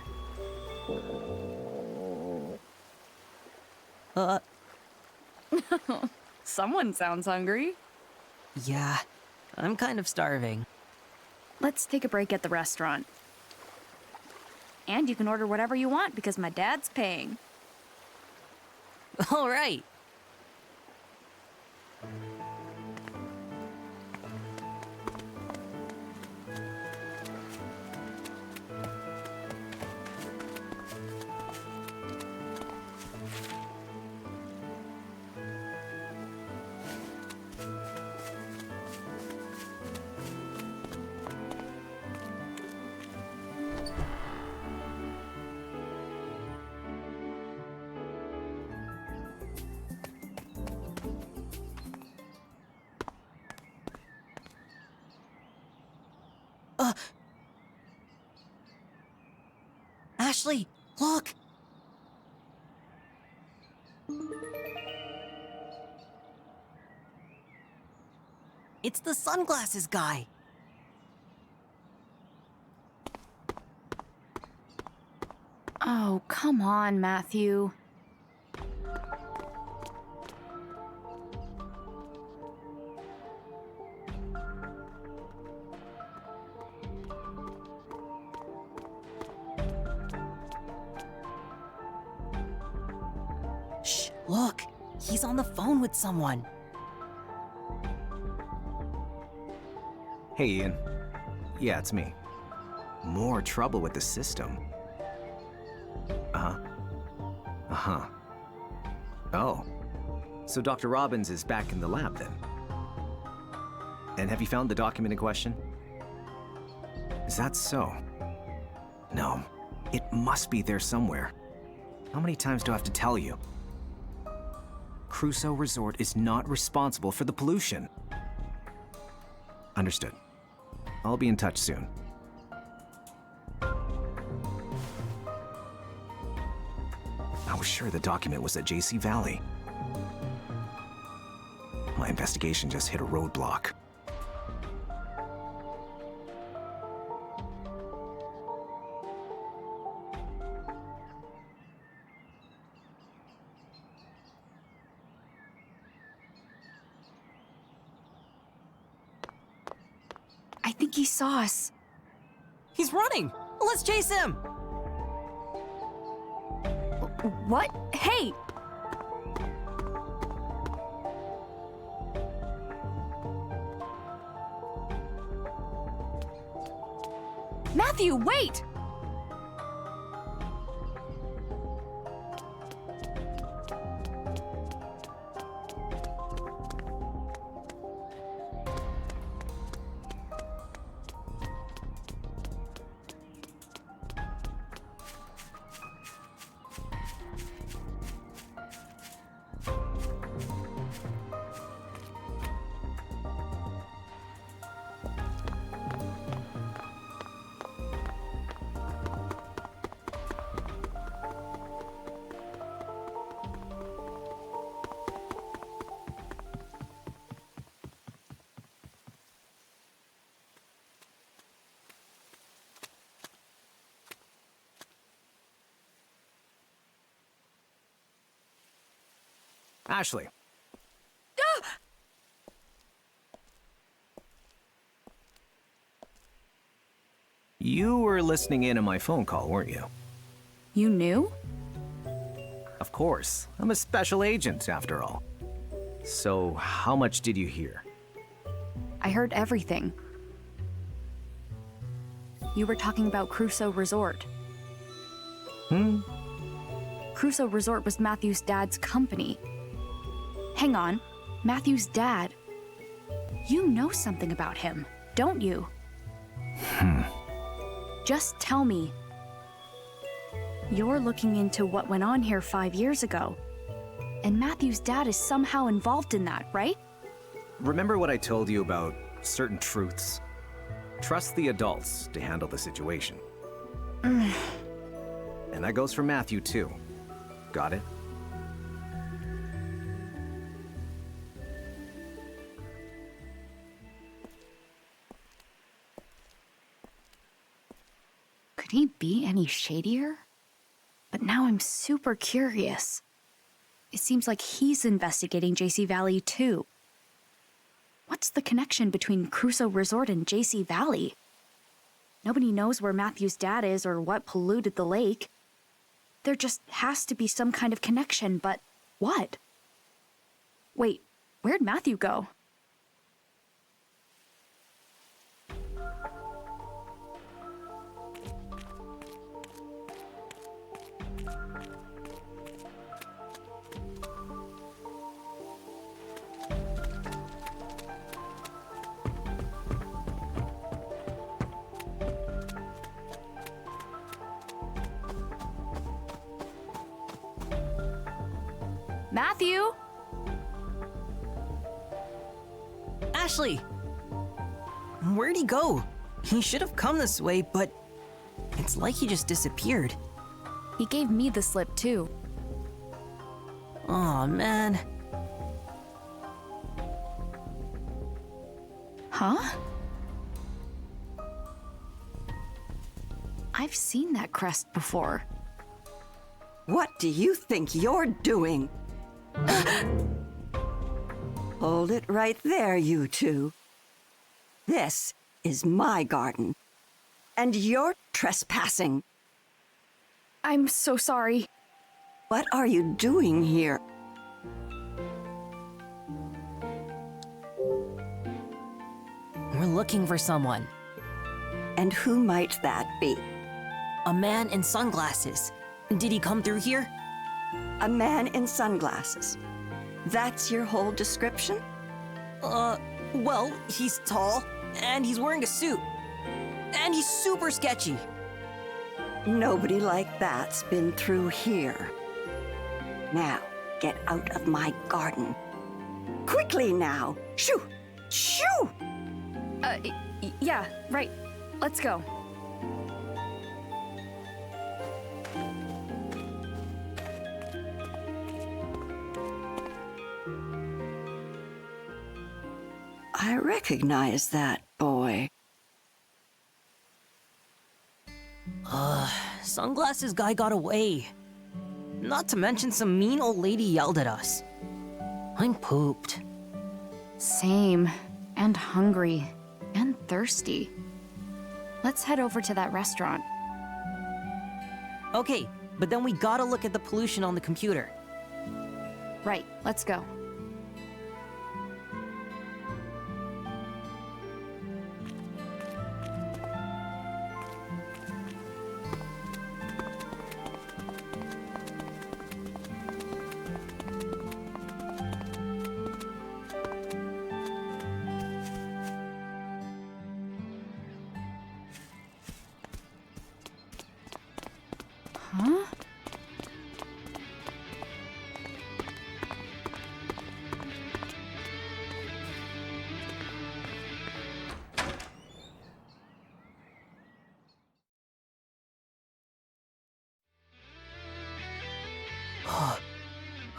Someone sounds hungry. Yeah, I'm kind of starving. Let's take a break at the restaurant. And you can order whatever you want because my dad's paying. All right. Ashley, look! It's the sunglasses guy. Oh, come on, Matthew. Shh, look! He's on the phone with someone. Hey, Ian. Yeah, it's me. More trouble with the system. Uh-huh. Oh. So Dr. Robbins is back in the lab then? And have you found the document in question? Is that so? No. It must be there somewhere. How many times do I have to tell you? Crusoe Resort is not responsible for the pollution. Understood. I'll be in touch soon. I was sure the document was at JC Valley. My investigation just hit a roadblock. I think he saw us. He's running! Let's chase him! What? Hey! Matthew, wait! Ashley. You were listening in on my phone call, weren't you? You knew? Of course. I'm a special agent, after all. So, how much did you hear? I heard everything. You were talking about Crusoe Resort. Crusoe Resort was Matthew's dad's company. Hang on, Matthew's dad. You know something about him, don't you? Just tell me. You're looking into what went on here 5 years ago, and Matthew's dad is somehow involved in that, right? Remember what I told you about certain truths? Trust the adults to handle the situation. And that goes for Matthew, too. Got it? Could he be any shadier? But now I'm super curious. it seems like he's investigating JC Valley too. What's the connection between Crusoe Resort and JC Valley? Nobody knows where Matthew's dad is or what polluted the lake. There just has to be some kind of connection, but what? Wait, where'd Matthew go? Matthew? Ashley! Where'd he go? He should have come this way, but it's like he just disappeared. He gave me the slip too. Aw, man. Huh? I've seen that crest before. What do you think you're doing? Hold it right there, you two. This is my garden, and you're trespassing. I'm so sorry. What are you doing here? We're looking for someone. And who might that be? A man in sunglasses. Did he come through here? A man in sunglasses. That's your whole description? Well, he's tall, and he's wearing a suit. And he's super sketchy. Nobody like that's been through here. Now, get out of my garden. Quickly now! Shoo! Shoo! Yeah, right. Let's go. I recognize that boy. Sunglasses guy got away. Not to mention some mean old lady yelled at us. I'm pooped. Same. And hungry. And thirsty. Let's head over to that restaurant. Okay, but then we gotta look at the pollution on the computer. Right, let's go.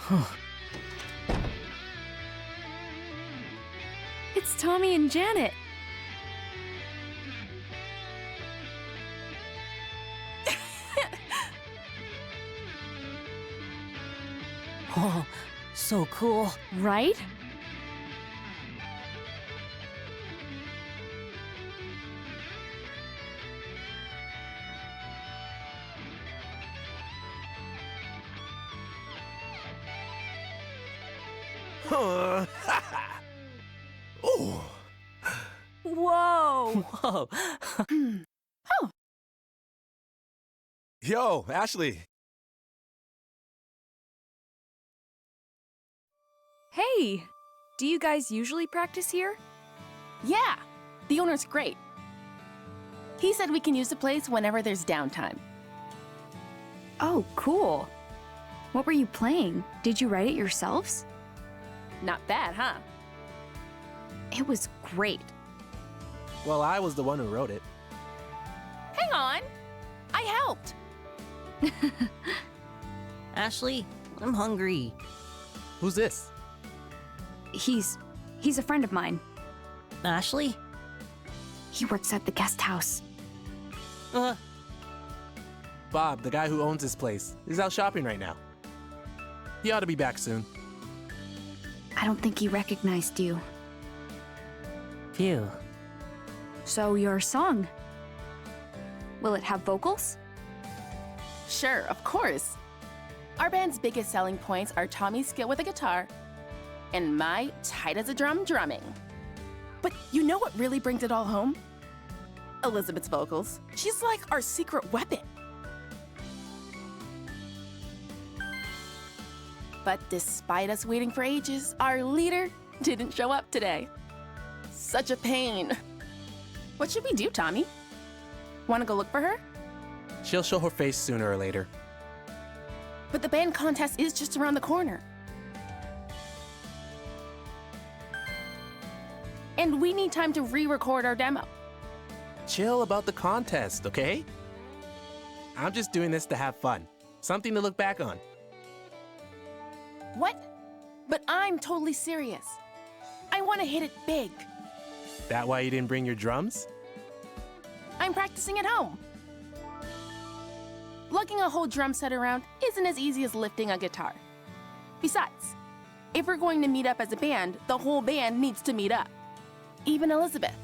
Huh? It's Tommy and Janet. Oh, so cool. Right? Oh. Whoa! Whoa. Oh. Yo, Ashley. Hey! Do you guys usually practice here? Yeah, the owner's great. He said we can use the place whenever there's downtime. Oh, cool. What were you playing? Did you write it yourselves? Not bad, huh? It was great. Well, I was the one who wrote it. Hang on. I helped. Ashley, I'm hungry. Who's this? He's a friend of mine. Ashley? He works at the guest house. Bob, the guy who owns this place, is out shopping right now. He ought to be back soon. I don't think he recognized you. Phew. So, your song. Will it have vocals? Sure, of course. Our band's biggest selling points are Tommy's skill with the guitar and my tight as a drum drumming. But you know what really brings it all home? Elizabeth's vocals. She's like our secret weapon. But despite us waiting for ages, our leader didn't show up today. Such a pain. What should we do, Tommy? Want to go look for her? She'll show her face sooner or later. But the band contest is just around the corner. And we need time to re-record our demo. Chill about the contest, okay? I'm just doing this to have fun. Something to look back on. What? But I'm totally serious. I want to hit it big. That why you didn't bring your drums? I'm practicing at home. Lugging a whole drum set around isn't as easy as lifting a guitar. Besides, if we're going to meet up as a band, the whole band needs to meet up. Even Elizabeth.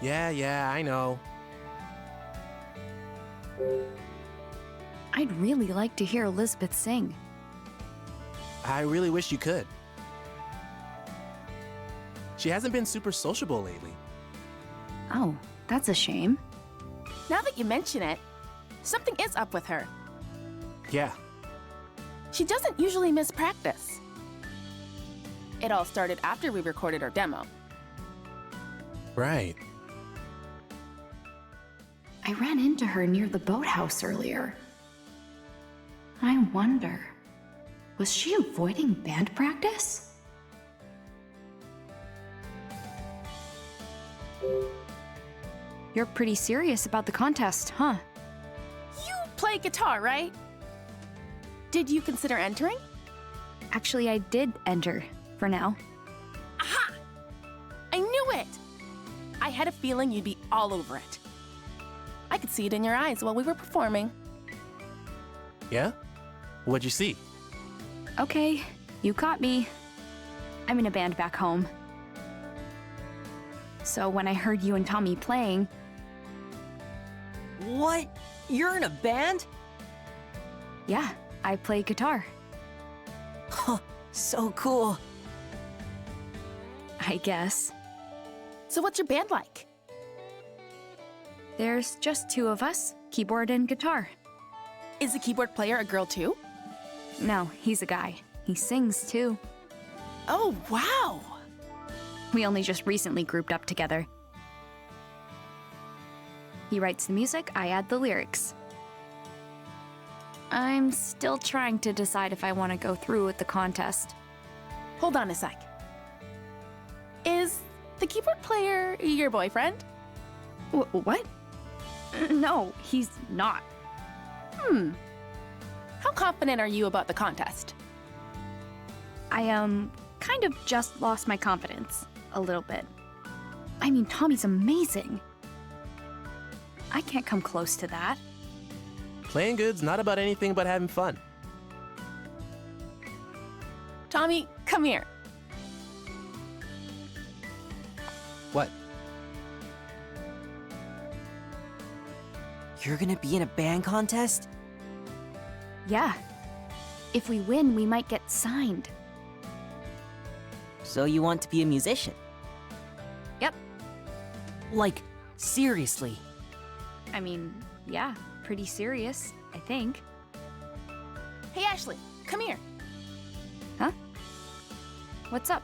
Yeah, I know. I'd really like to hear Elizabeth sing. I really wish you could. She hasn't been super sociable lately. Oh, that's a shame. Now that you mention it, something is up with her. Yeah. She doesn't usually miss practice. It all started after we recorded our demo. Right. I ran into her near the boathouse earlier. I wonder, was she avoiding band practice? You're pretty serious about the contest, huh? You play guitar, right? Did you consider entering? Actually, I did enter, for now. Aha! I knew it! I had a feeling you'd be all over it. I could see it in your eyes while we were performing. Yeah? What'd you see? Okay, you caught me. I'm in a band back home. So when I heard you and Tommy playing... What? You're in a band? Yeah, I play guitar. Huh, so cool. I guess. So what's your band like? There's just two of us, keyboard and guitar. Is the keyboard player a girl too? No, he's a guy. He sings too. Oh, wow! We only just recently grouped up together. He writes the music, I add the lyrics. I'm still trying to decide if I want to go through with the contest. Hold on a sec. Is the keyboard player your boyfriend? What? No, he's not. How confident are you about the contest? I, kind of just lost my confidence. A little bit. I mean, Tommy's amazing. I can't come close to that. Playing good's not about anything but having fun. Tommy, come here. What? You're gonna be in a band contest? Yeah. If we win, we might get signed. So you want to be a musician? Yep. Like, seriously? I mean, yeah, pretty serious, I think. Hey, Ashley, come here. Huh? What's up?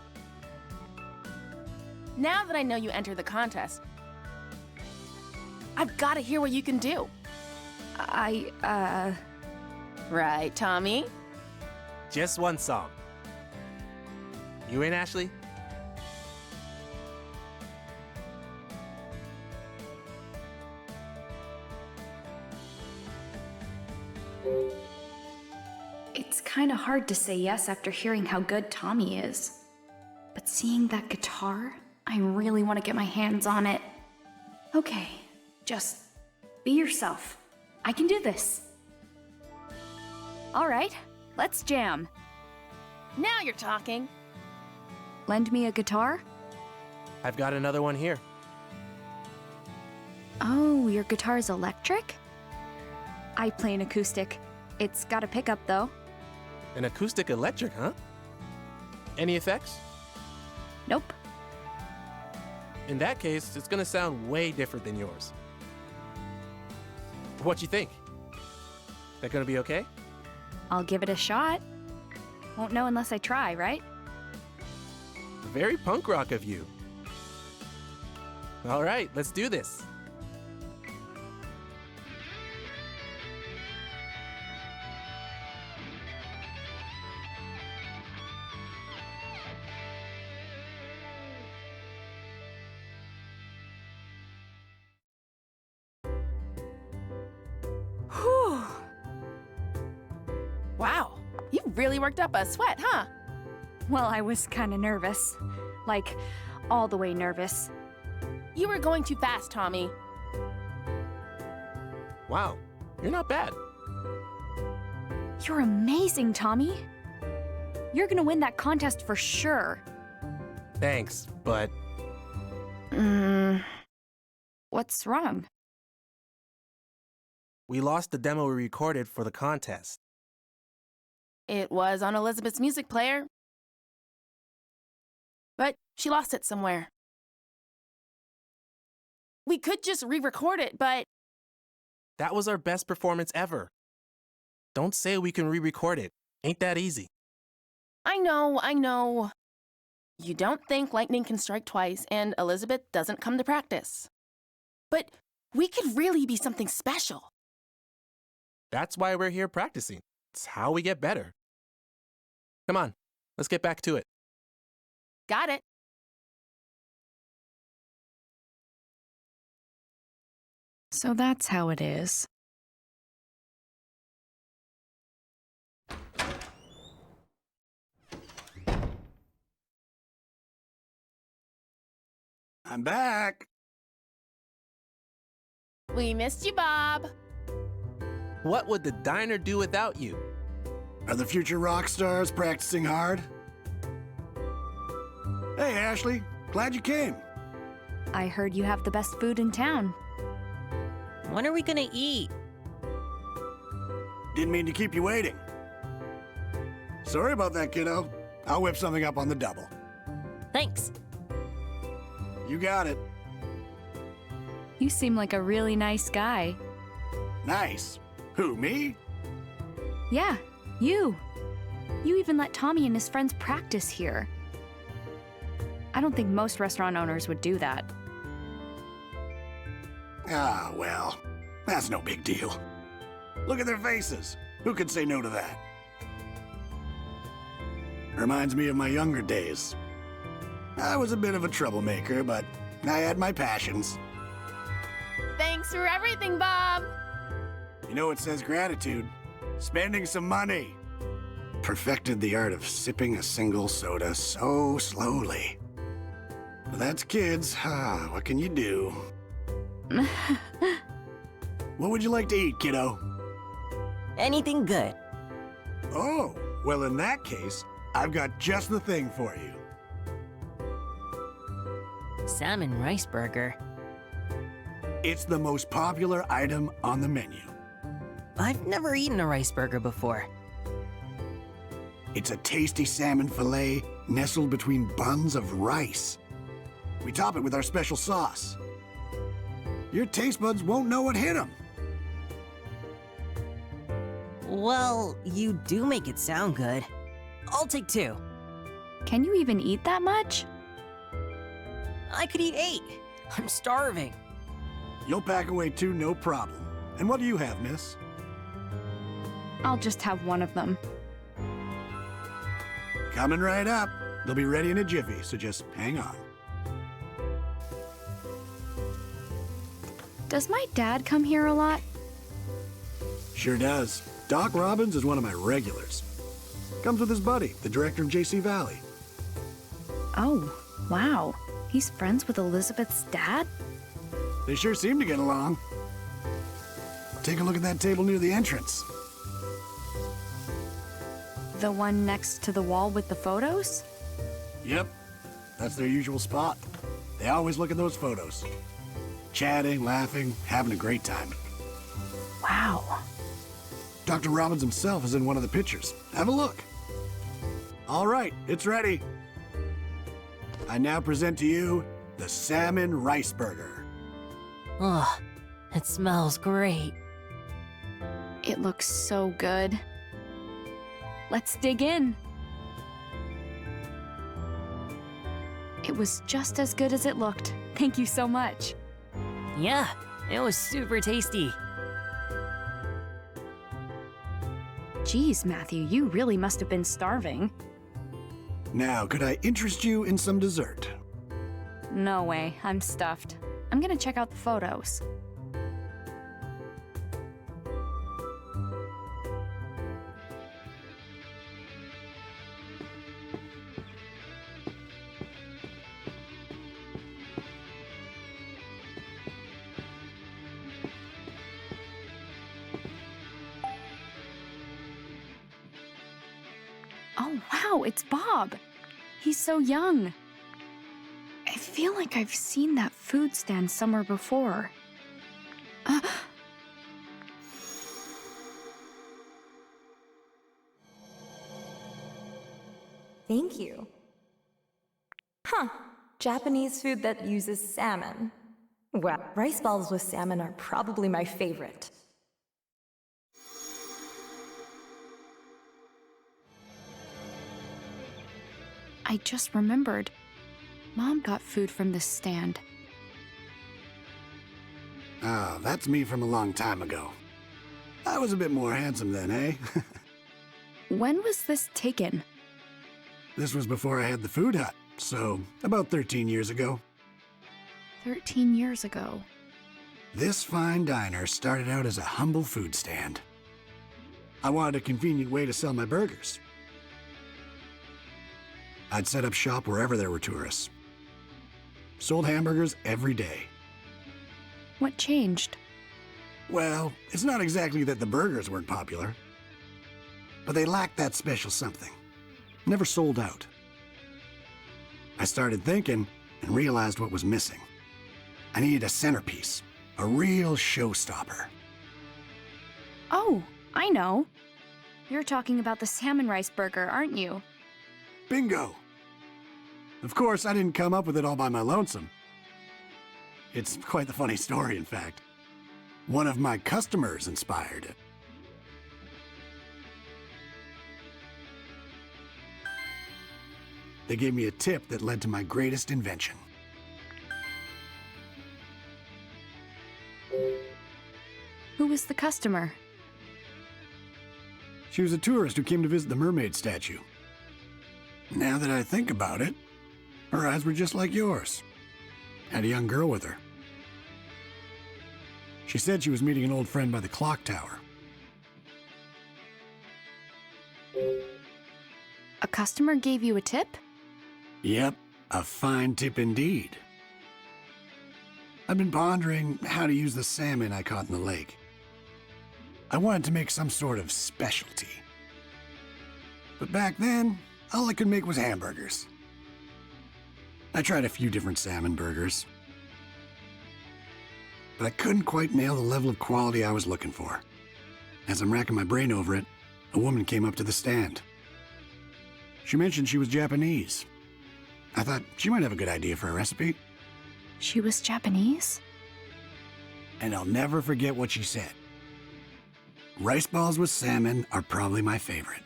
Now that I know you entered the contest, I've got to hear what you can do. Right, Tommy? Just one song. You in, Ashley? It's kind of hard to say yes after hearing how good Tommy is. But seeing that guitar, I really want to get my hands on it. Okay, just be yourself. I can do this. All right, let's jam. Now you're talking. Lend me a guitar? I've got another one here. Oh, your guitar's electric? I play an acoustic. It's got a pickup, though. An acoustic electric, huh? Any effects? Nope. In that case, it's gonna sound way different than yours. What you think? That gonna be okay? I'll give it a shot. Won't know unless I try, right? Very punk rock of you. All right, let's do this. Whew. Wow, you really worked up a sweat, huh? Well, I was kind of nervous. Like, all the way nervous. You were going too fast, Tommy. Wow, you're not bad. You're amazing, Tommy. You're gonna win that contest for sure. Thanks, but What's wrong? we lost the demo we recorded for the contest. It was on Elizabeth's music player. But she lost it somewhere. We could just re-record it, but That was our best performance ever. Don't say we can re-record it. Ain't that easy. I know. You don't think lightning can strike twice, and Elizabeth doesn't come to practice. But we could really be something special. That's why we're here practicing. It's how we get better. Come on, let's get back to it. Got it. So that's how it is. I'm back. We missed you, Bob. What would the diner do without you? Are the future rock stars practicing hard? Hey, Ashley. Glad you came. I heard you have the best food in town. When are we gonna eat? Didn't mean to keep you waiting. Sorry about that, kiddo. I'll whip something up on the double. Thanks. You got it. You seem like a really nice guy. Nice. Who, me? Yeah, you. You even let Tommy and his friends practice here. I don't think most restaurant owners would do that. Ah, well, that's no big deal. Look at their faces. Who could say no to that? Reminds me of my younger days. I was a bit of a troublemaker, but I had my passions. Thanks for everything, Bob. You know, it says gratitude. Spending some money. Perfected the art of sipping a single soda so slowly. But that's kids. What can you do? What would you like to eat, kiddo? Anything good. Oh, well, in that case, I've got just the thing for you. Salmon rice burger. It's the most popular item on the menu. I've never eaten a rice burger before. It's a tasty salmon fillet nestled between buns of rice. We top it with our special sauce. Your taste buds won't know what hit them. Well, you do make it sound good. I'll take 2. Can you even eat that much? I could eat 8. I'm starving. You'll pack away 2, no problem. And what do you have, miss? I'll just have one of them. Coming right up. They'll be ready in a jiffy, so just hang on. Does my dad come here a lot? Sure does. Doc Robbins is one of my regulars. Comes with his buddy, the director of JC Valley. Oh, wow. He's friends with Elizabeth's dad? They sure seem to get along. Take a look at that table near the entrance. The one next to the wall with the photos? Yep, that's their usual spot. They always look at those photos. Chatting, laughing, having a great time. Wow. Dr. Robbins himself is in one of the pictures. Have a look. All right, it's ready. I now present to you the salmon rice burger. Ugh, it smells great. It looks so good. Let's dig in. It was just as good as it looked. Thank you so much. Yeah, it was super tasty. Geez, Matthew, you really must have been starving. Now, could I interest you in some dessert? No way, I'm stuffed. I'm gonna check out the photos. Oh, wow, it's Bob. He's so young. I feel like I've seen that food stand somewhere before. Thank you. Huh. Japanese food that uses salmon. Well, rice balls with salmon are probably my favorite. I just remembered. Mom got food from this stand. Ah, that's me from a long time ago. I was a bit more handsome then, eh? When was this taken? This was before I had the food hut, so about 13 years ago. 13 years ago. This fine diner started out as a humble food stand. I wanted a convenient way to sell my burgers. I'd set up shop wherever there were tourists. Sold hamburgers every day. What changed? Well, it's not exactly that the burgers weren't popular, but they lacked that special something. Never sold out. I started thinking and realized what was missing. I needed a centerpiece, a real showstopper. Oh, I know. You're talking about the salmon rice burger, aren't you? Bingo! Of course, I didn't come up with it all by my lonesome. It's quite the funny story, in fact. One of my customers inspired it. They gave me a tip that led to my greatest invention. Who was the customer? She was a tourist who came to visit the mermaid statue. Now that I think about it, her eyes were just like yours. Had a young girl with her. She said she was meeting an old friend by the clock tower. A customer gave you a tip? Yep, a fine tip indeed. I've been pondering how to use the salmon I caught in the lake. I wanted to make some sort of specialty. But back then, all I could make was hamburgers. I tried a few different salmon burgers, but I couldn't quite nail the level of quality I was looking for. As I'm racking my brain over it, a woman came up to the stand. She mentioned she was Japanese. I thought she might have a good idea for a recipe. She was Japanese? And I'll never forget what she said. Rice balls with salmon are probably my favorite.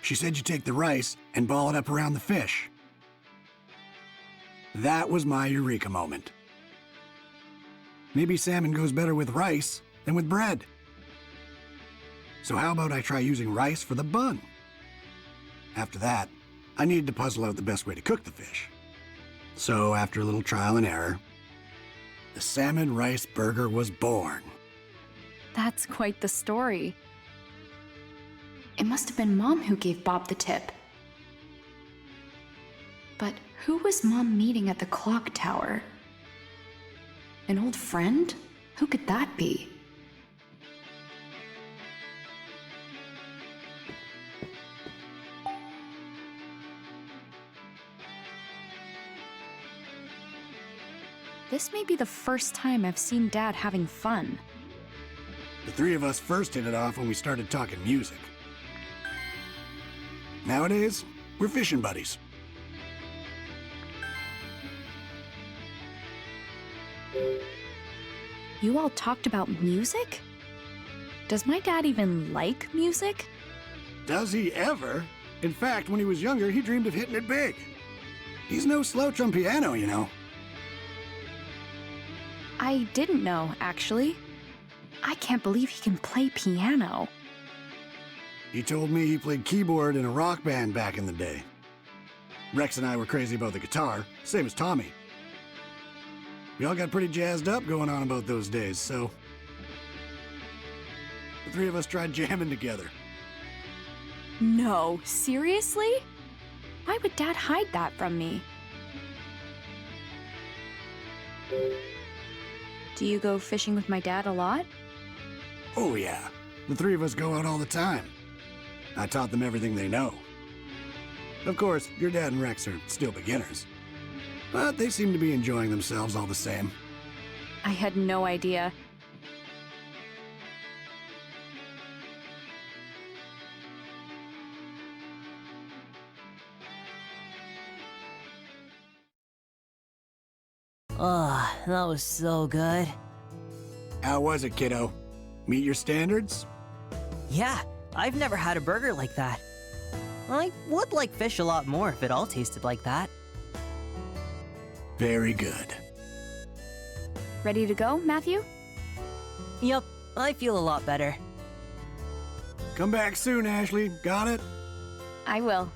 She said you take the rice and ball it up around the fish. That was my eureka moment. Maybe salmon goes better with rice than with bread. So how about I try using rice for the bun? After that, I needed to puzzle out the best way to cook the fish. So after a little trial and error, the salmon rice burger was born. That's quite the story. It must have been Mom who gave Bob the tip. But who was Mom meeting at the clock tower? An old friend? Who could that be? This may be the first time I've seen Dad having fun. The three of us first hit it off when we started talking music. Nowadays, we're fishing buddies. You all talked about music? Does my dad even like music? Does he ever? In fact, when he was younger, he dreamed of hitting it big. He's no slouch on piano, you know. I didn't know, actually. I can't believe he can play piano. He told me he played keyboard in a rock band back in the day. Rex and I were crazy about the guitar, same as Tommy. We all got pretty jazzed up going on about those days, so the three of us tried jamming together. No, seriously? Why would Dad hide that from me? Do you go fishing with my dad a lot? Oh yeah, the three of us go out all the time. I taught them everything they know. Of course, your dad and Rex are still beginners, but they seem to be enjoying themselves all the same. I had no idea. Oh, that was so good. How was it, kiddo? Meet your standards? Yeah, I've never had a burger like that. I would like fish a lot more if it all tasted like that. Very good. Ready to go, Matthew? Yup, I feel a lot better. Come back soon, Ashley. Got it? I will.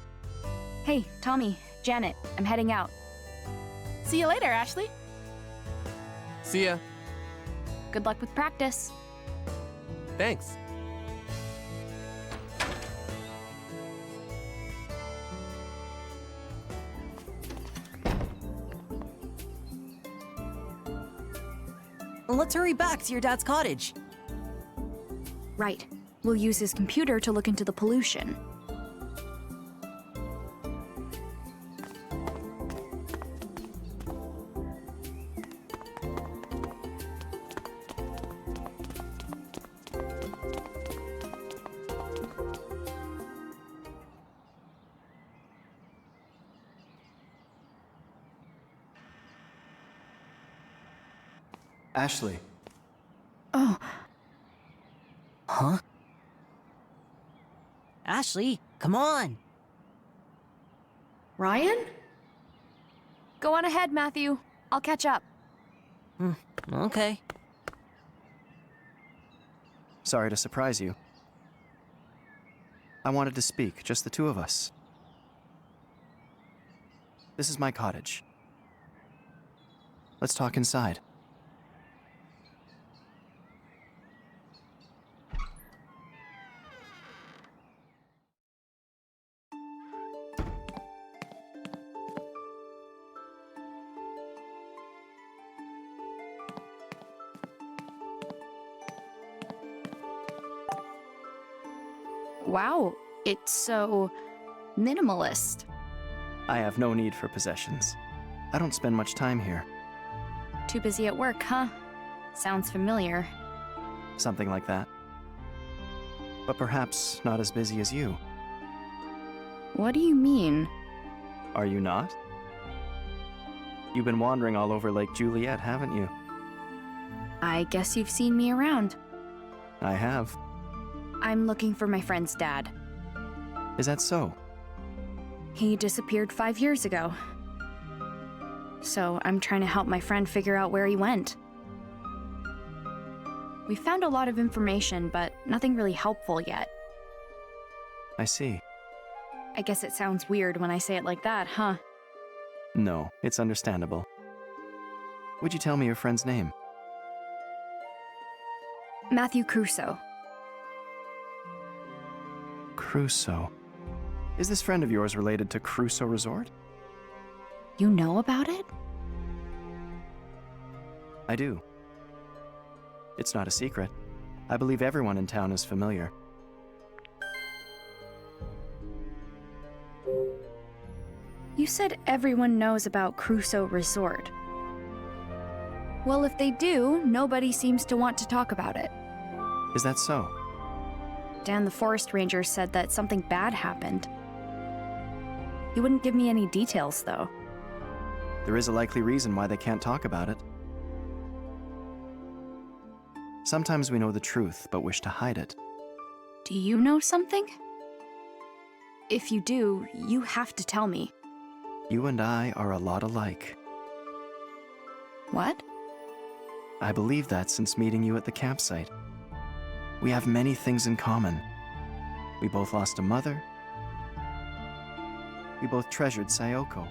Hey, Tommy, Janet, I'm heading out. See you later, Ashley. See ya. Good luck with practice. Thanks. Let's hurry back to your dad's cottage. Right. We'll use his computer to look into the pollution. Ashley. Oh. Huh? Ashley, come on. Ryan? Go on ahead, Matthew. I'll catch up. Okay. Sorry to surprise you. I wanted to speak, just the two of us. This is my cottage. Let's talk inside. Wow, it's so minimalist. I have no need for possessions. I don't spend much time here. Too busy at work, huh? Sounds familiar. Something like that. But perhaps not as busy as you. What do you mean? Are you not? You've been wandering all over Lake Juliet, haven't you? I guess you've seen me around. I have. I'm looking for my friend's dad. Is that so? He disappeared 5 years ago. So I'm trying to help my friend figure out where he went. We found a lot of information, but nothing really helpful yet. I see. I guess it sounds weird when I say it like that, huh? No, it's understandable. Would you tell me your friend's name? Matthew Crusoe. Crusoe. Is this friend of yours related to Crusoe Resort? You know about it? I do. It's not a secret. I believe everyone in town is familiar. You said everyone knows about Crusoe Resort. Well, if they do, nobody seems to want to talk about it. Is that so? Dan the forest ranger said that something bad happened. He wouldn't give me any details, though. There is a likely reason why they can't talk about it. Sometimes we know the truth, but wish to hide it. Do you know something? If you do, you have to tell me. You and I are a lot alike. What? I believe that since meeting you at the campsite. We have many things in common. We both lost a mother. We both treasured Sayoko.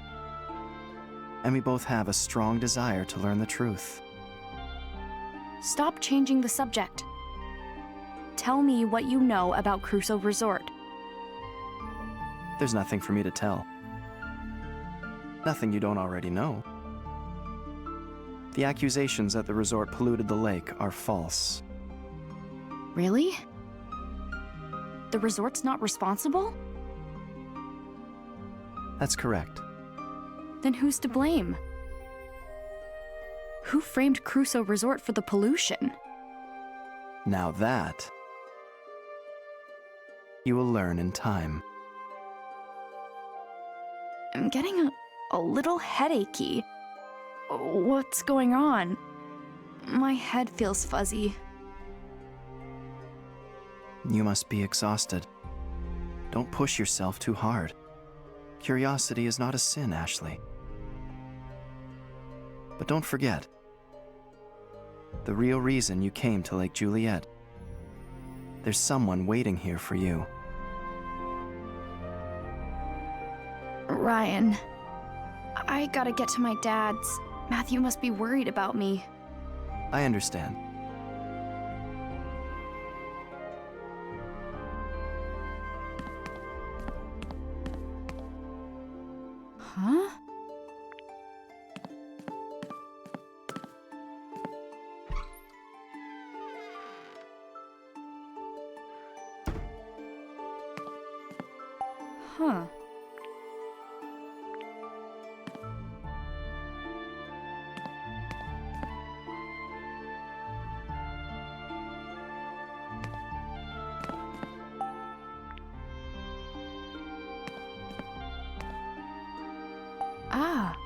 And we both have a strong desire to learn the truth. Stop changing the subject. Tell me what you know about Crusoe Resort. There's nothing for me to tell. Nothing you don't already know. The accusations that the resort polluted the lake are false. Really? The resort's not responsible? That's correct. Then who's to blame? Who framed Crusoe Resort for the pollution? Now that you will learn in time. I'm getting a little headachy. What's going on? My head feels fuzzy. You must be exhausted. Don't push yourself too hard. Curiosity is not a sin, Ashley. But don't forget, the real reason you came to Lake Juliet. There's someone waiting here for you. Ryan, I gotta get to my dad's. Matthew must be worried about me. I understand. Huh? Huh. Ah.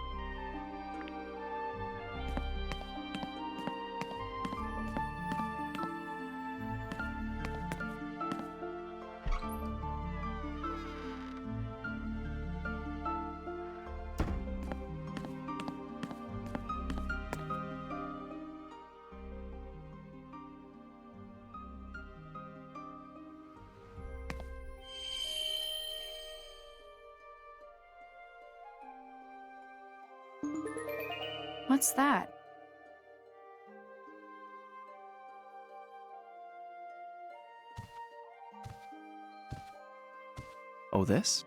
What's that? Oh, this?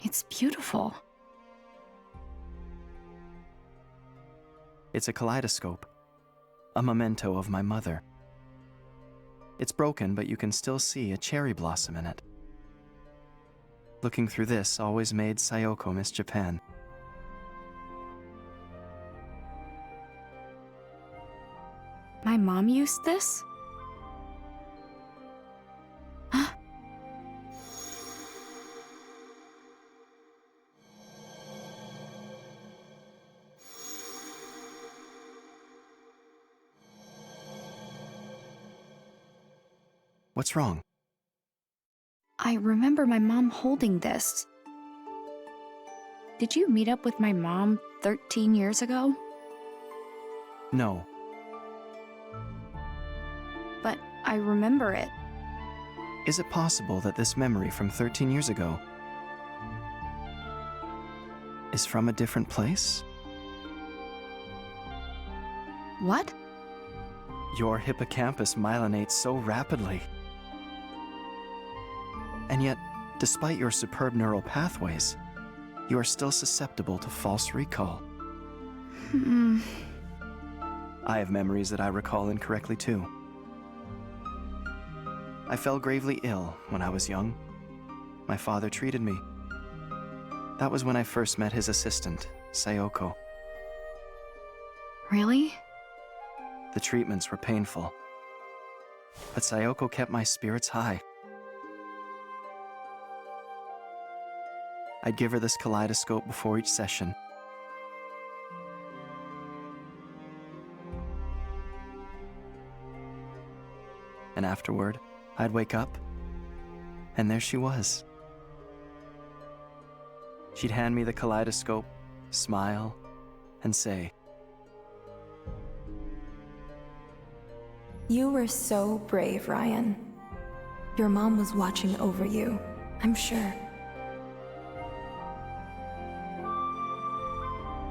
It's beautiful. It's a kaleidoscope, a memento of my mother. It's broken, but you can still see a cherry blossom in it. Looking through this always made Sayoko miss Japan. My mom used this? What's wrong? I remember my mom holding this. Did you meet up with my mom 13 years ago? No. But I remember it. Is it possible that this memory from 13 years ago is from a different place? What? Your hippocampus myelinates so rapidly. And yet, despite your superb neural pathways, you are still susceptible to false recall. I have memories that I recall incorrectly too. I fell gravely ill when I was young. My father treated me. That was when I first met his assistant, Sayoko. Really? The treatments were painful, but Sayoko kept my spirits high. I'd give her this kaleidoscope before each session. And afterward, I'd wake up, and there she was. She'd hand me the kaleidoscope, smile, and say, You were so brave, Ryan. Your mom was watching over you, I'm sure.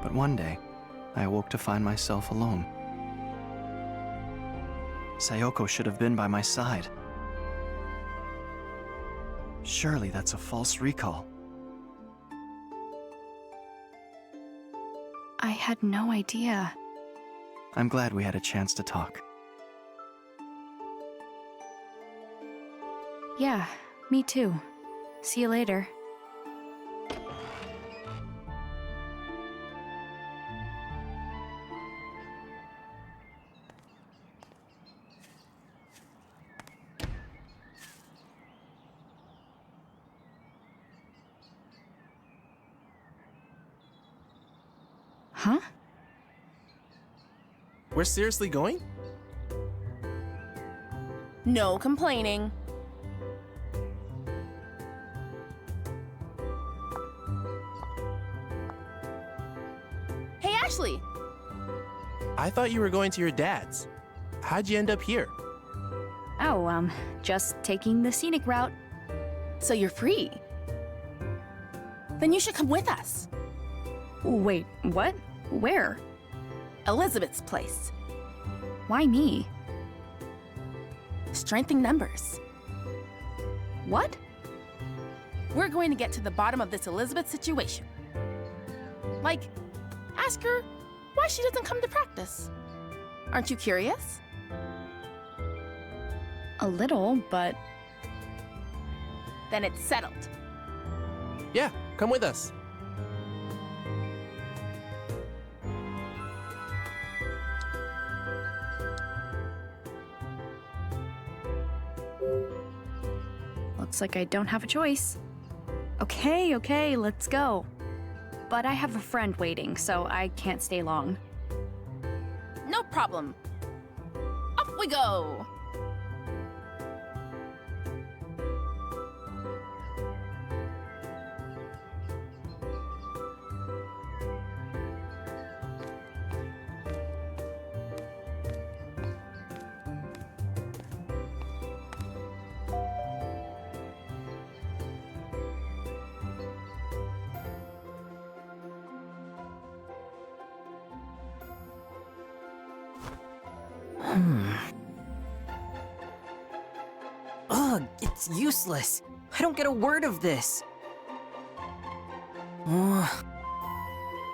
But one day, I awoke to find myself alone. Sayoko should have been by my side. Surely that's a false recall. I had no idea. I'm glad we had a chance to talk. Yeah, me too. See you later. Huh? We're seriously going? No complaining. Hey, Ashley! I thought you were going to your dad's. How'd you end up here? Oh, just taking the scenic route. So you're free? Then you should come with us. Wait, what? Where? Elizabeth's place. Why me? Strength in numbers. What? We're going to get to the bottom of this Elizabeth situation. Like, ask her why she doesn't come to practice. Aren't you curious? A little, but... Then it's settled. Yeah, come with us. Looks like I don't have a choice. Okay, let's go. But I have a friend waiting, so I can't stay long. No problem. Off we go! Ugh, it's useless. I don't get a word of this. Ugh.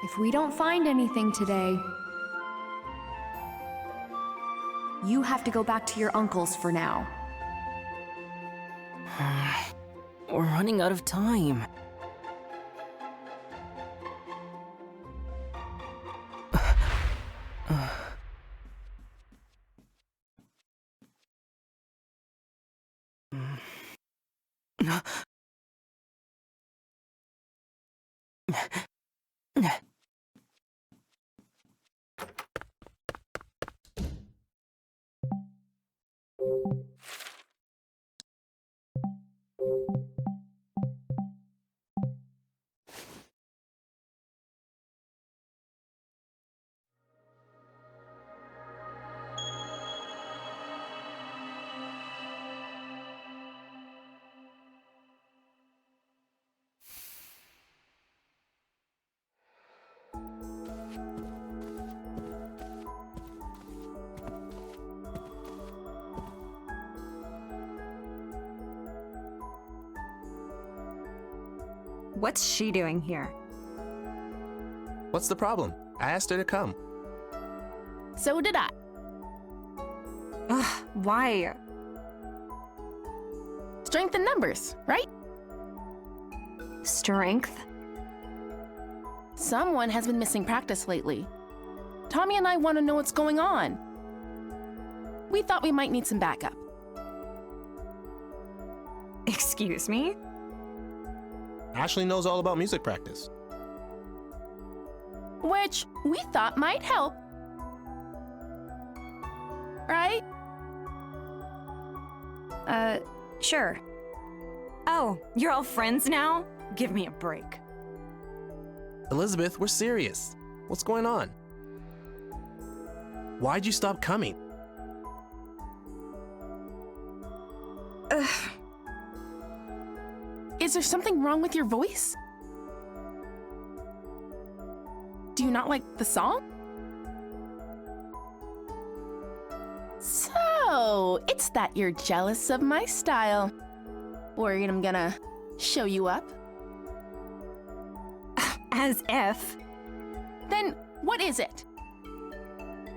If we don't find anything today, you have to go back to your uncle's for now. We're running out of time. What's she doing here? What's the problem? I asked her to come. So did I. Ugh, why? Strength in numbers, right? Strength? Someone has been missing practice lately. Tommy and I want to know what's going on. We thought we might need some backup. Excuse me? Ashley knows all about music practice. Which we thought might help. Right? Sure. Oh, you're all friends now? Give me a break. Elizabeth, we're serious. What's going on? Why'd you stop coming? Is there something wrong with your voice? Do you not like the song? So, it's that you're jealous of my style. Worried I'm gonna show you up? As if. Then what is it?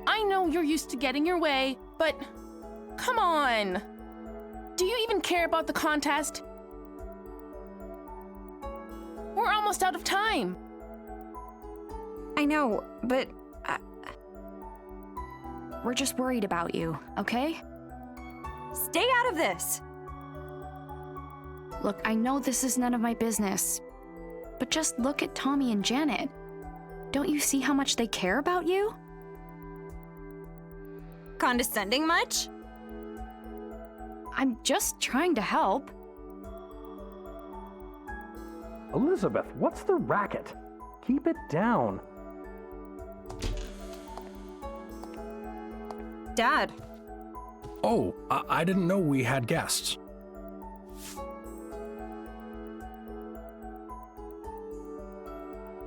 I know you're used to getting your way, but come on. Do you even care about the contest? We're almost out of time. I know, but we're just worried about you, okay? Stay out of this! Look, I know this is none of my business, but just look at Tommy and Janet. Don't you see how much they care about you? Condescending much? I'm just trying to help. Elizabeth, what's the racket? Keep it down. Dad. Oh, I didn't know we had guests.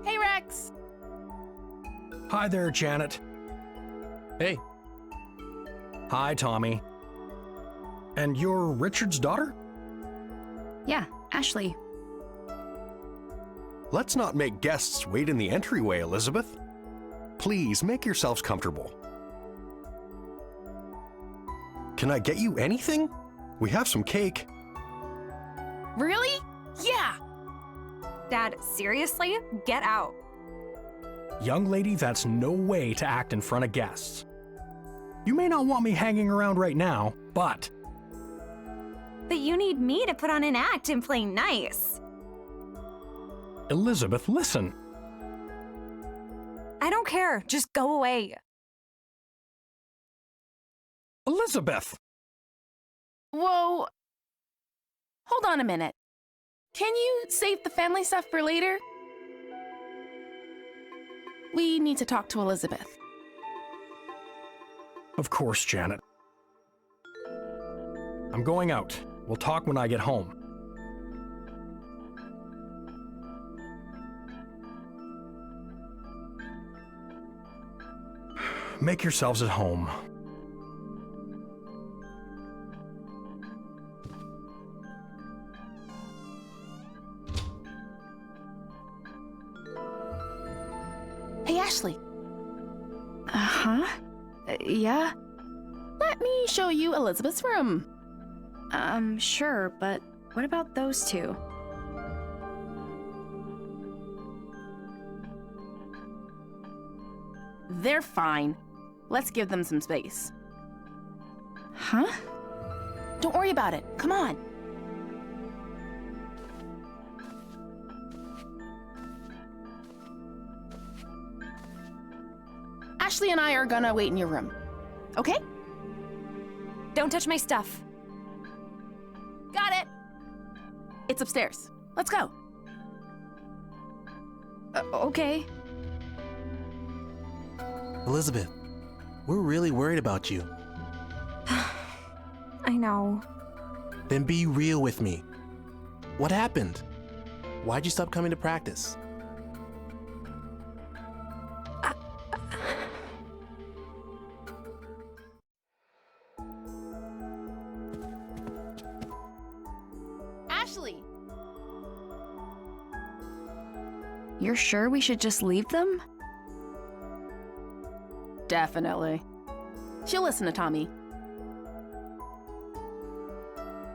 Hey, Rex. Hi there, Janet. Hey. Hi, Tommy. And you're Richard's daughter? Yeah, Ashley. Let's not make guests wait in the entryway, Elizabeth. Please make yourselves comfortable. Can I get you anything? We have some cake. Really? Yeah. Dad, seriously? Get out. Young lady, that's no way to act in front of guests. You may not want me hanging around right now, but... But you need me to put on an act and play nice. Elizabeth, listen. I don't care. Just go away. Elizabeth! Whoa. Hold on a minute. Can you save the family stuff for later? We need to talk to Elizabeth. Of course, Janet. I'm going out. We'll talk when I get home. Make yourselves at home. Hey, Ashley. Uh-huh. Yeah? Let me show you Elizabeth's room. Sure, but what about those two? They're fine. Let's give them some space. Huh? Don't worry about it. Come on. Ashley and I are gonna wait in your room. Okay? Don't touch my stuff. Got it. It's upstairs. Let's go. Okay. Elizabeth, we're really worried about you. I know. Then be real with me. What happened? Why'd you stop coming to practice? Ashley! You're sure we should just leave them? Definitely. She'll listen to Tommy.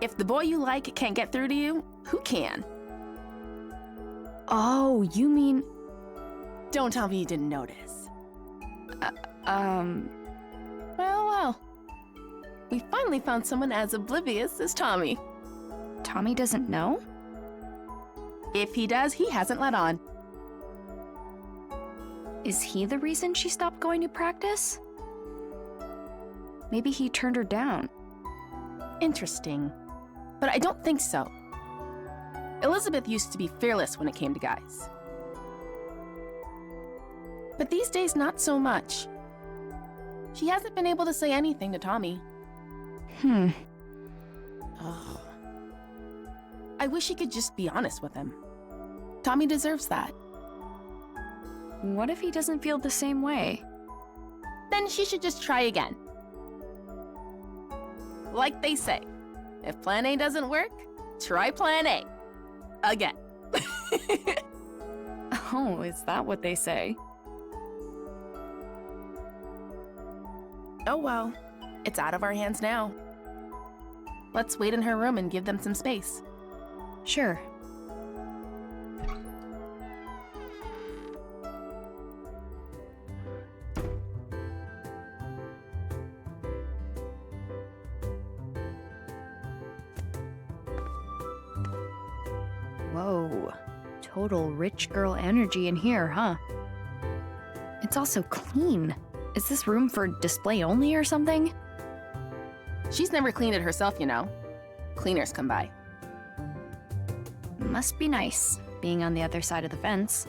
If the boy you like can't get through to you, who can? Oh, you mean... Don't tell me you didn't notice. Well. We finally found someone as oblivious as Tommy. Tommy doesn't know? If he does, he hasn't let on. Is he the reason she stopped going to practice? Maybe he turned her down. Interesting. But I don't think so. Elizabeth used to be fearless when it came to guys. But these days, not so much. She hasn't been able to say anything to Tommy. Hmm. Ugh. I wish he could just be honest with him. Tommy deserves that. What if he doesn't feel the same way? Then she should just try again. Like they say, if plan A doesn't work, try plan A. Again. Oh, is that what they say? Oh well, it's out of our hands now. Let's wait in her room and give them some space. Sure. Whoa, total rich girl energy in here, huh? It's also clean. Is this room for display only or something? She's never cleaned it herself, you know. Cleaners come by. Must be nice, being on the other side of the fence.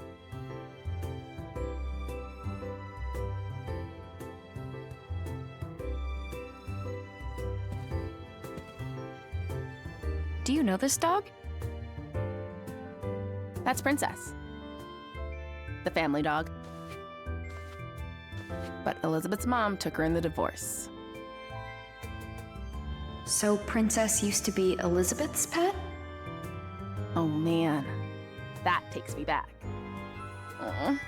Do you know this dog? That's Princess. The family dog. But Elizabeth's mom took her in the divorce. So Princess used to be Elizabeth's pet? Oh man, that takes me back. Aw,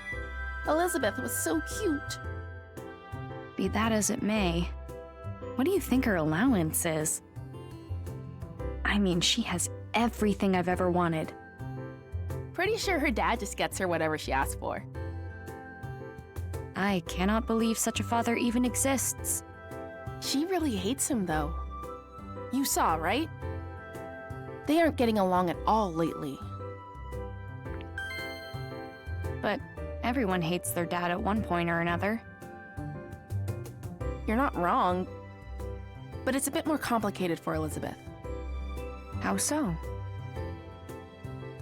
Elizabeth was so cute. Be that as it may, what do you think her allowance is? I mean, she has everything I've ever wanted. Pretty sure her dad just gets her whatever she asks for. I cannot believe such a father even exists. She really hates him, though. You saw, right? They aren't getting along at all lately. But everyone hates their dad at one point or another. You're not wrong, but it's a bit more complicated for Elizabeth. How so?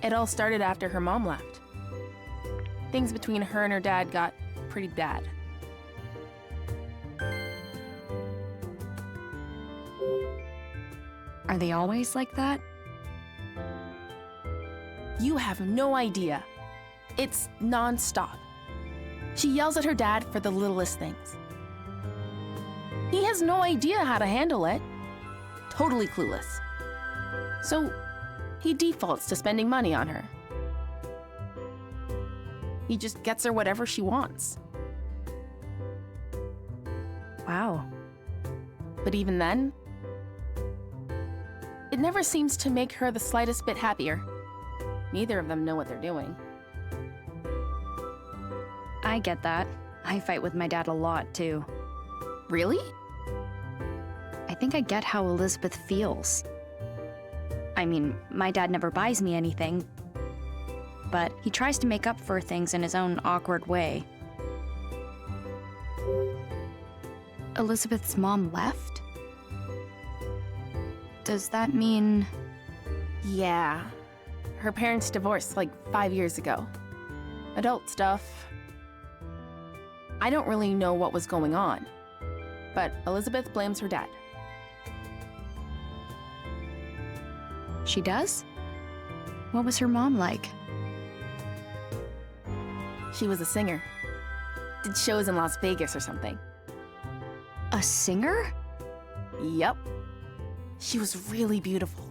It all started after her mom left. Things between her and her dad got pretty bad. Are they always like that? You have no idea. It's non-stop. She yells at her dad for the littlest things. He has no idea how to handle it. Totally clueless. So he defaults to spending money on her. He just gets her whatever she wants. Wow. But even then, it never seems to make her the slightest bit happier. Neither of them know what they're doing. I get that. I fight with my dad a lot, too. Really? I think I get how Elizabeth feels. I mean, my dad never buys me anything, but he tries to make up for things in his own awkward way. Elizabeth's mom left? Does that mean... Yeah. Her parents divorced like 5 years ago. Adult stuff. I don't really know what was going on, but Elizabeth blames her dad. She does? What was her mom like? She was a singer. Did shows in Las Vegas or something. A singer? Yep. She was really beautiful.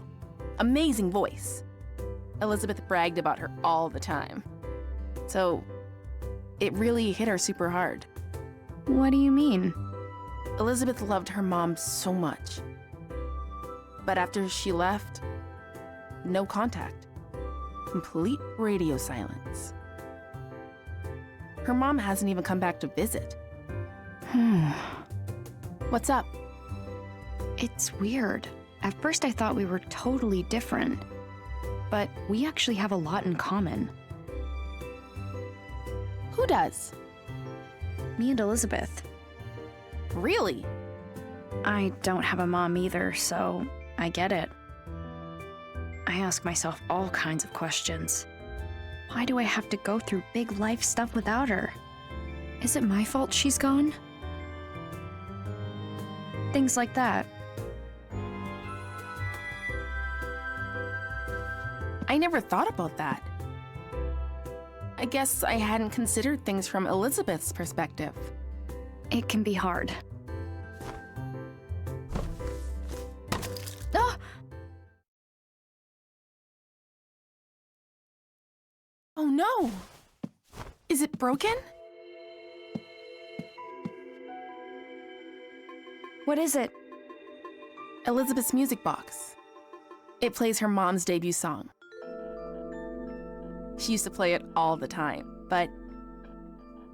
Amazing voice. Elizabeth bragged about her all the time. So, it really hit her super hard. What do you mean? Elizabeth loved her mom so much. But after she left, no contact. Complete radio silence. Her mom hasn't even come back to visit. What's up? It's weird. At first I thought we were totally different, but we actually have a lot in common. Who does? Me and Elizabeth. Really? I don't have a mom either, so I get it. I ask myself all kinds of questions. Why do I have to go through big life stuff without her? Is it my fault she's gone? Things like that. I never thought about that. I guess I hadn't considered things from Elizabeth's perspective. It can be hard. Ah! Oh no! Is it broken? What is it? Elizabeth's music box. It plays her mom's debut song. She used to play it all the time, but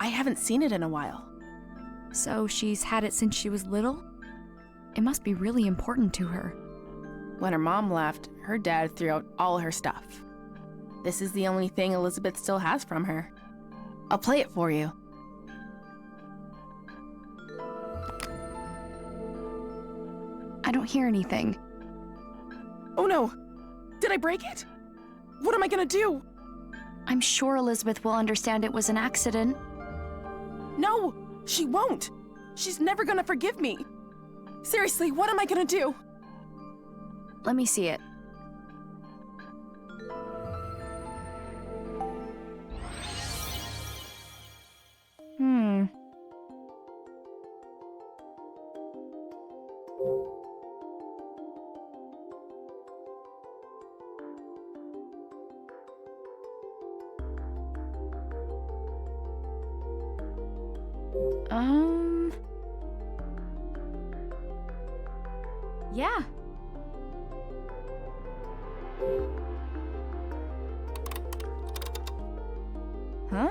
I haven't seen it in a while. So she's had it since she was little? It must be really important to her. When her mom left, her dad threw out all her stuff. This is the only thing Elizabeth still has from her. I'll play it for you. I don't hear anything. Oh no! Did I break it? What am I gonna do? I'm sure Elizabeth will understand it was an accident. No! She won't! She's never gonna forgive me! Seriously, what am I gonna do? Let me see it. Yeah. Huh?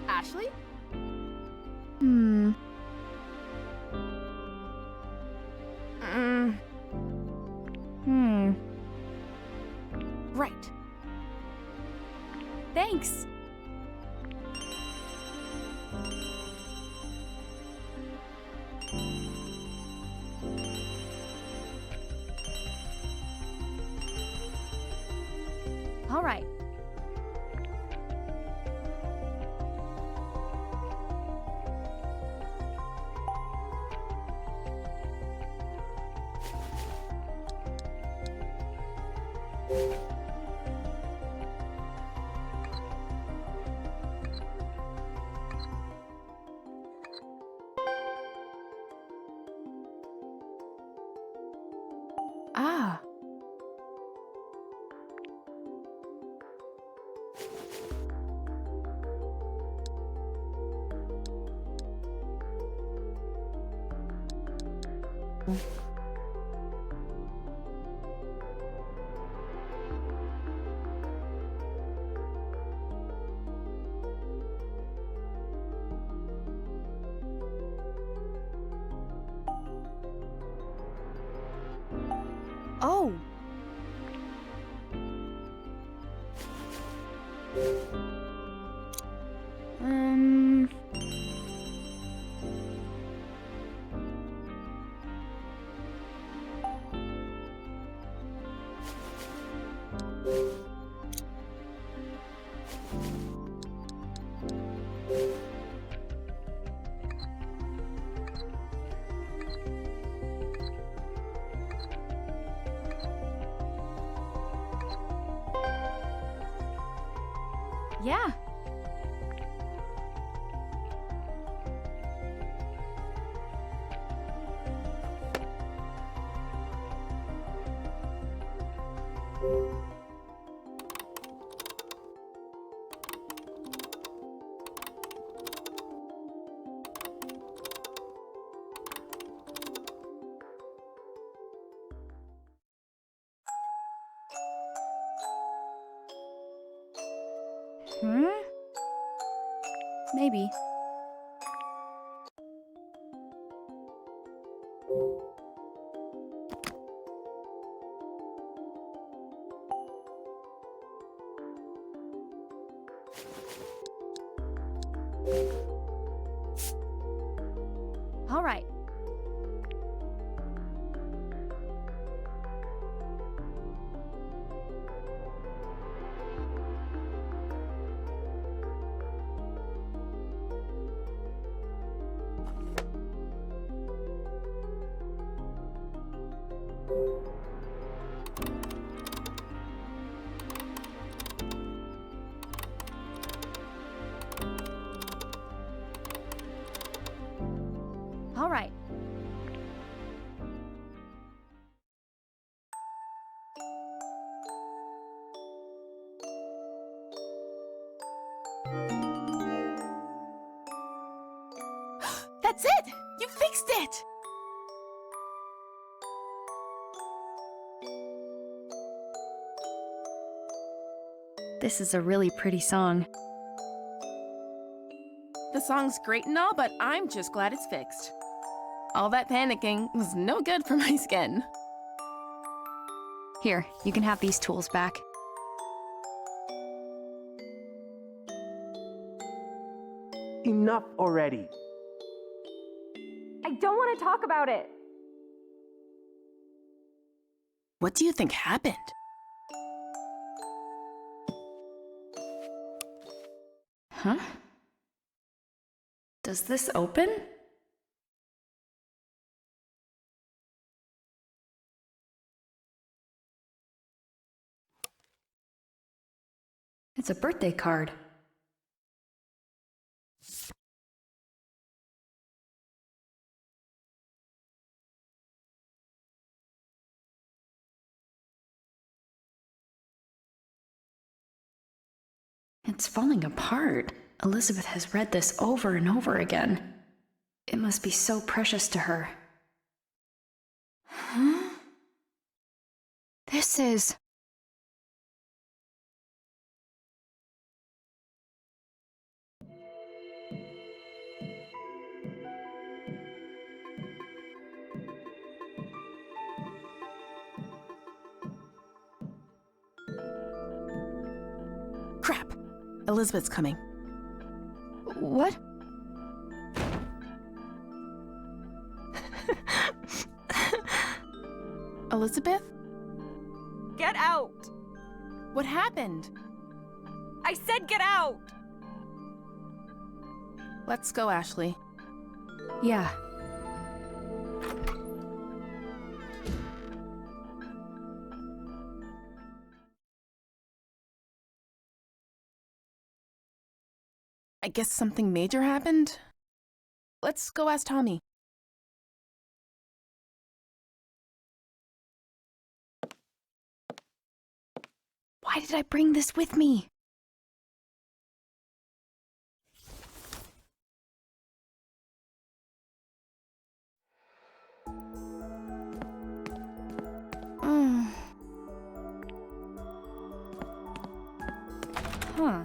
Ashley? Right. Thanks. All right. Ah. Oh. Yeah. Maybe. All right. All right. That's it! You fixed it! This is a really pretty song. The song's great and all, but I'm just glad it's fixed. All that panicking was no good for my skin. Here, you can have these tools back. Enough already. I don't want to talk about it. What do you think happened? Huh? Does this open? It's a birthday card. It's falling apart. Elizabeth has read this over and over again. It must be so precious to her. Huh? This is... Crap! Elizabeth's coming. What? Elizabeth? Get out! What happened? I said get out! Let's go, Ashley. Yeah. I guess something major happened? Let's go ask Tommy. Why did I bring this with me? Huh.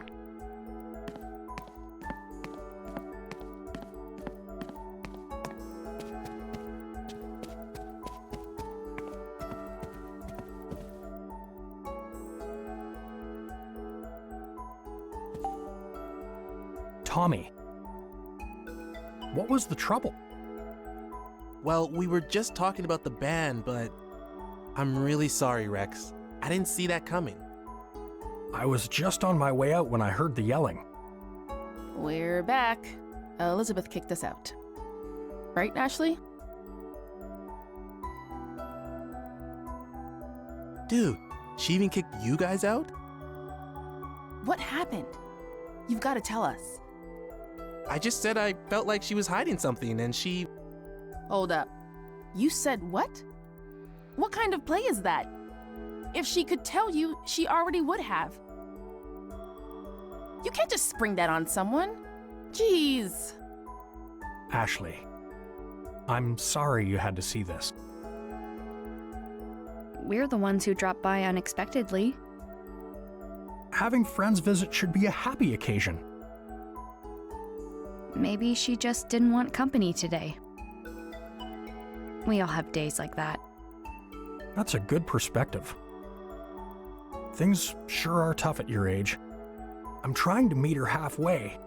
Tommy, what was the trouble? Well, we were just talking about the band, but I'm really sorry, Rex. I didn't see that coming. I was just on my way out when I heard the yelling. We're back. Elizabeth kicked us out. Right, Ashley? Dude, she even kicked you guys out? What happened? You've got to tell us. I just said I felt like she was hiding something and she... Hold up. You said what? What kind of play is that? If she could tell you, she already would have. You can't just spring that on someone. Jeez. Ashley, I'm sorry you had to see this. We're the ones who dropped by unexpectedly. having friends visit should be a happy occasion. Maybe she just didn't want company today. We all have days like that. That's a good perspective. Things sure are tough at your age. I'm trying to meet her halfway.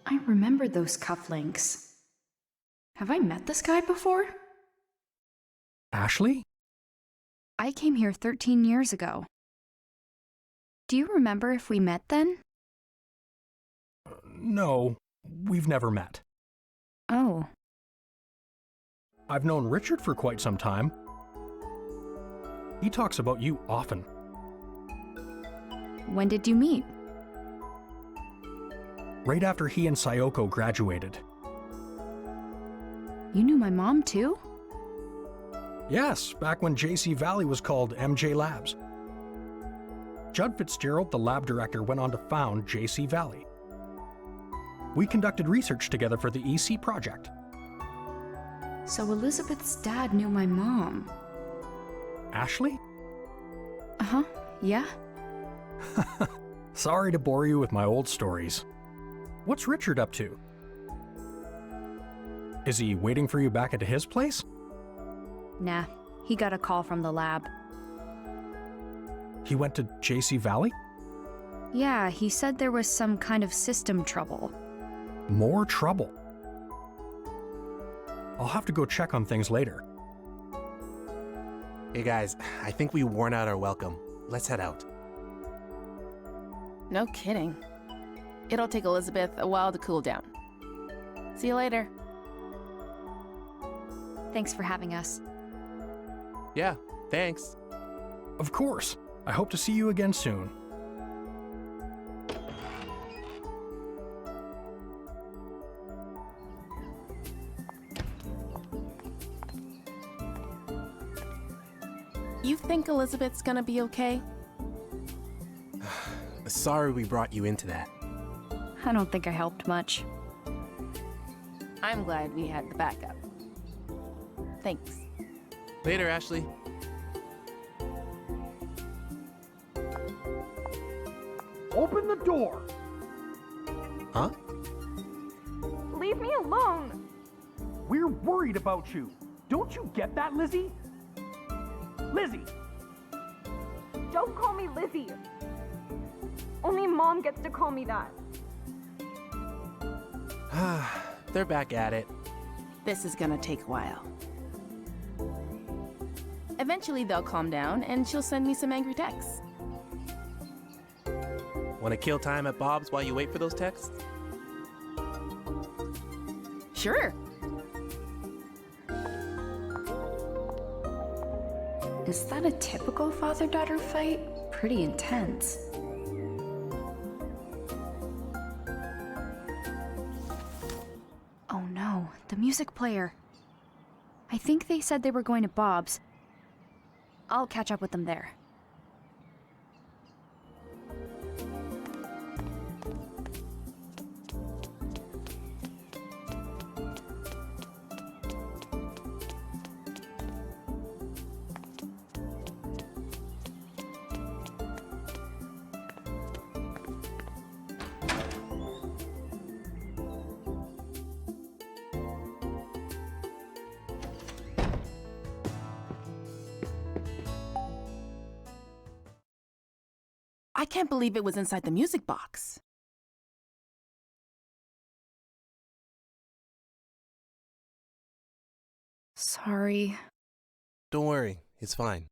I remember those cufflinks. Have I met this guy before? Ashley? I came here 13 years ago. Do you remember if we met then? No, we've never met. Oh. I've known Richard for quite some time. He talks about you often. When did you meet? Right after he and Sayoko graduated. You knew my mom too? Yes, back when JC Valley was called MJ Labs. Judd Fitzgerald, the lab director, went on to found JC Valley. We conducted research together for the EC project. So Elizabeth's dad knew my mom. Ashley? Uh-huh, yeah. Sorry to bore you with my old stories. What's Richard up to? Is he waiting for you back at his place? Nah, he got a call from the lab. He went to JC Valley? Yeah, he said there was some kind of system trouble. More trouble. I'll have to go check on things later. Hey guys, I think we worn out our welcome. Let's head out. No kidding. It'll take Elizabeth a while to cool down. See you later. Thanks for having us. Yeah, thanks. Of course. I hope to see you again soon. You think Elizabeth's gonna be okay? Sorry we brought you into that. I don't think I helped much. I'm glad we had the backup. Thanks. Later, Ashley. Open the door! Huh? Leave me alone! We're worried about you. Don't you get that, Lizzie? Lizzie! Don't call me Lizzie. Only Mom gets to call me that. They're back at it. This is gonna take a while. Eventually they'll calm down and she'll send me some angry texts. Want to kill time at Bob's while you wait for those texts? Sure. Is that a typical father-daughter fight? Pretty intense. Oh no, the music player. I think they said they were going to Bob's. I'll catch up with them there. I can't believe it was inside the music box. Sorry. Don't worry, it's fine.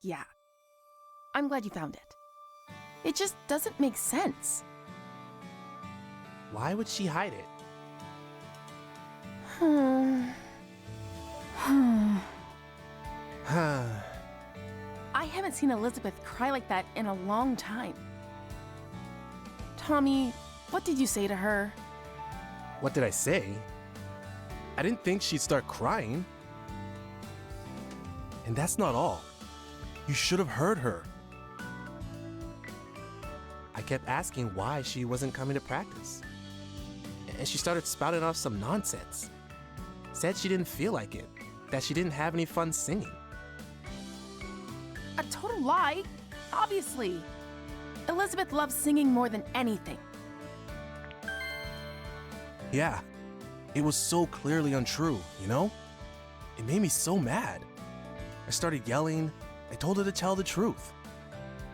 Yeah. I'm glad you found it. It just doesn't make sense. Why would she hide it? I haven't seen Elizabeth cry like that in a long time. Tommy, what did you say to her? What did I say? I didn't think she'd start crying. And that's not all. You should have heard her. I kept asking why she wasn't coming to practice. And she started spouting off some nonsense. Said she didn't feel like it, that she didn't have any fun singing. A total lie, obviously. Elizabeth loves singing more than anything. Yeah, it was so clearly untrue, you know? It made me so mad. I started yelling. I told her to tell the truth.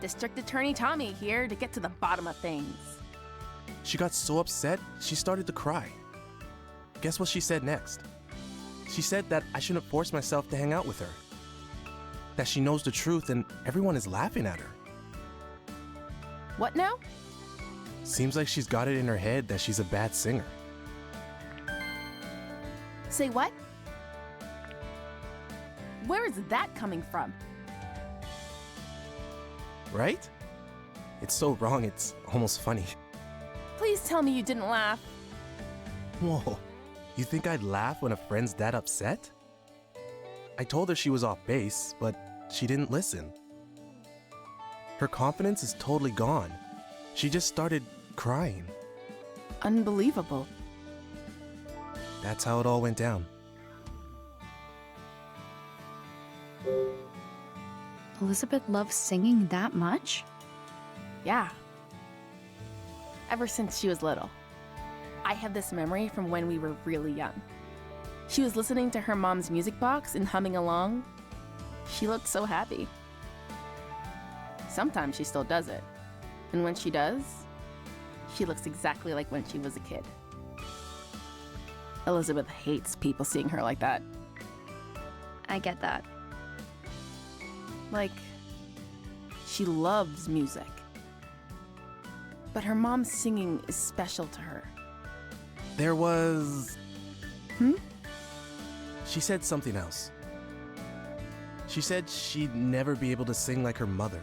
District Attorney Tommy here to get to the bottom of things. She got so upset, she started to cry. Guess what she said next? She said that I shouldn't force myself to hang out with her. That she knows the truth and everyone is laughing at her. What now? Seems like she's got it in her head that she's a bad singer. Say what? Where is that coming from? Right? It's so wrong, it's almost funny. Please tell me you didn't laugh. Whoa, you think I'd laugh when a friend's that upset? I told her she was off base, but she didn't listen. Her confidence is totally gone. She just started crying. Unbelievable. That's how it all went down. Elizabeth loves singing that much? Yeah. Ever since she was little. I have this memory from when we were really young. She was listening to her mom's music box and humming along. She looked so happy. Sometimes she still does it. And when she does, she looks exactly like when she was a kid. Elizabeth hates people seeing her like that. I get that. Like, she loves music. But her mom's singing is special to her. There was... Hmm? She said something else. She said she'd never be able to sing like her mother.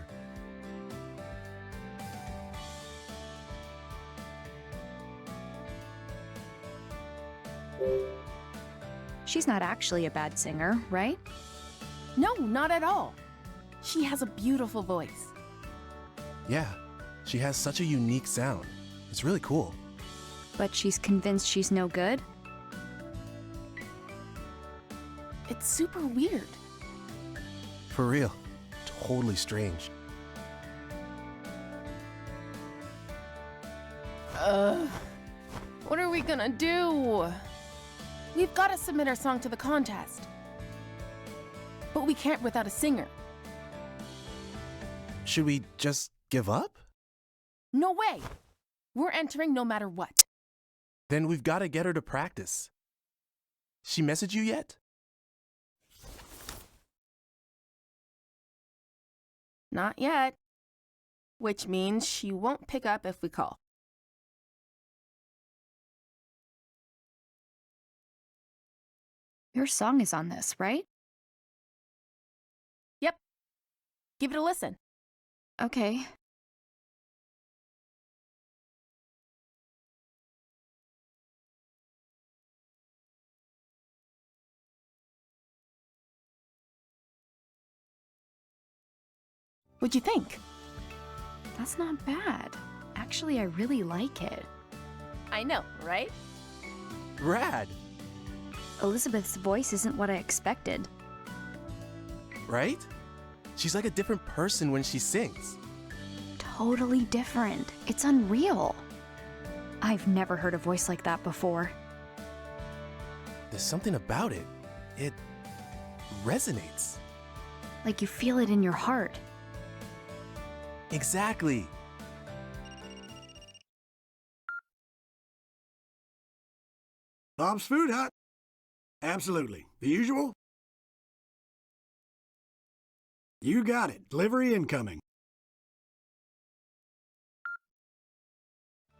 She's not actually a bad singer, right? No, not at all. She has a beautiful voice. Yeah, she has such a unique sound. It's really cool. But she's convinced she's no good? It's super weird. For real. Totally strange. What are we gonna do? We've got to submit our song to the contest. But we can't without a singer. Should we just give up? No way! We're entering no matter what. Then we've got to get her to practice. She messaged you yet? Not yet. Which means she won't pick up if we call. Your song is on this, right? Yep. Give it a listen. Okay. What'd you think? That's not bad. Actually, I really like it. I know, right? Rad! Elizabeth's voice isn't what I expected. Right? She's like a different person when she sings. Totally different. It's unreal. I've never heard a voice like that before. There's something about it. It resonates. Like you feel it in your heart. Exactly. Bob's Food Hut. Absolutely. The usual? You got it. Delivery incoming.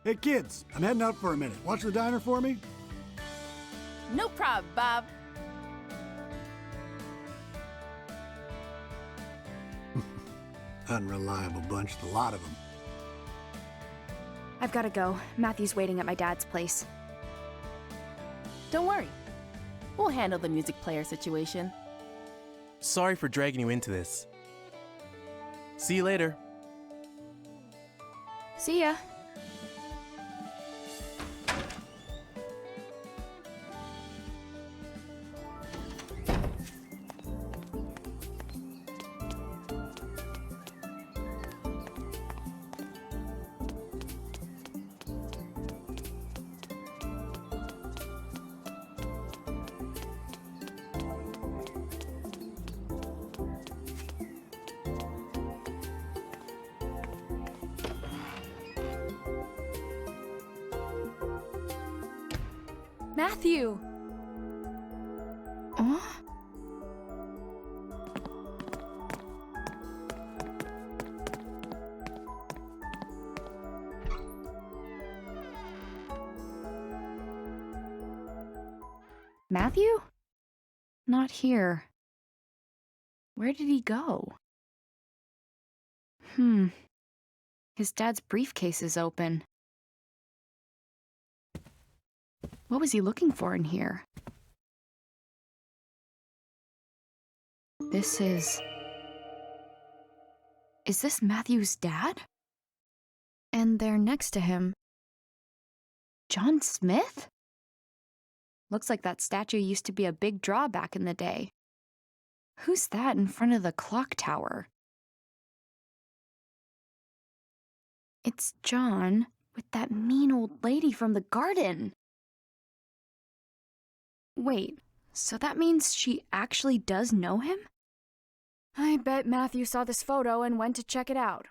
Hey, kids. I'm heading out for a minute. Watch the diner for me? No problem, Bob. Unreliable bunch, the lot of them. I've got to go. Matthew's waiting at my dad's place. Don't worry. We'll handle the music player situation. Sorry for dragging you into this. See you later. See ya. Matthew! Huh? Matthew? Not here. Where did he go? His dad's briefcase is open. What was he looking for in here? Is this Matthew's dad? And there next to him, John Smith? Looks like that statue used to be a big draw back in the day. Who's that in front of the clock tower? It's John with that mean old lady from the garden. Wait, so that means she actually does know him? I bet Matthew saw this photo and went to check it out.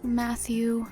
Matthew.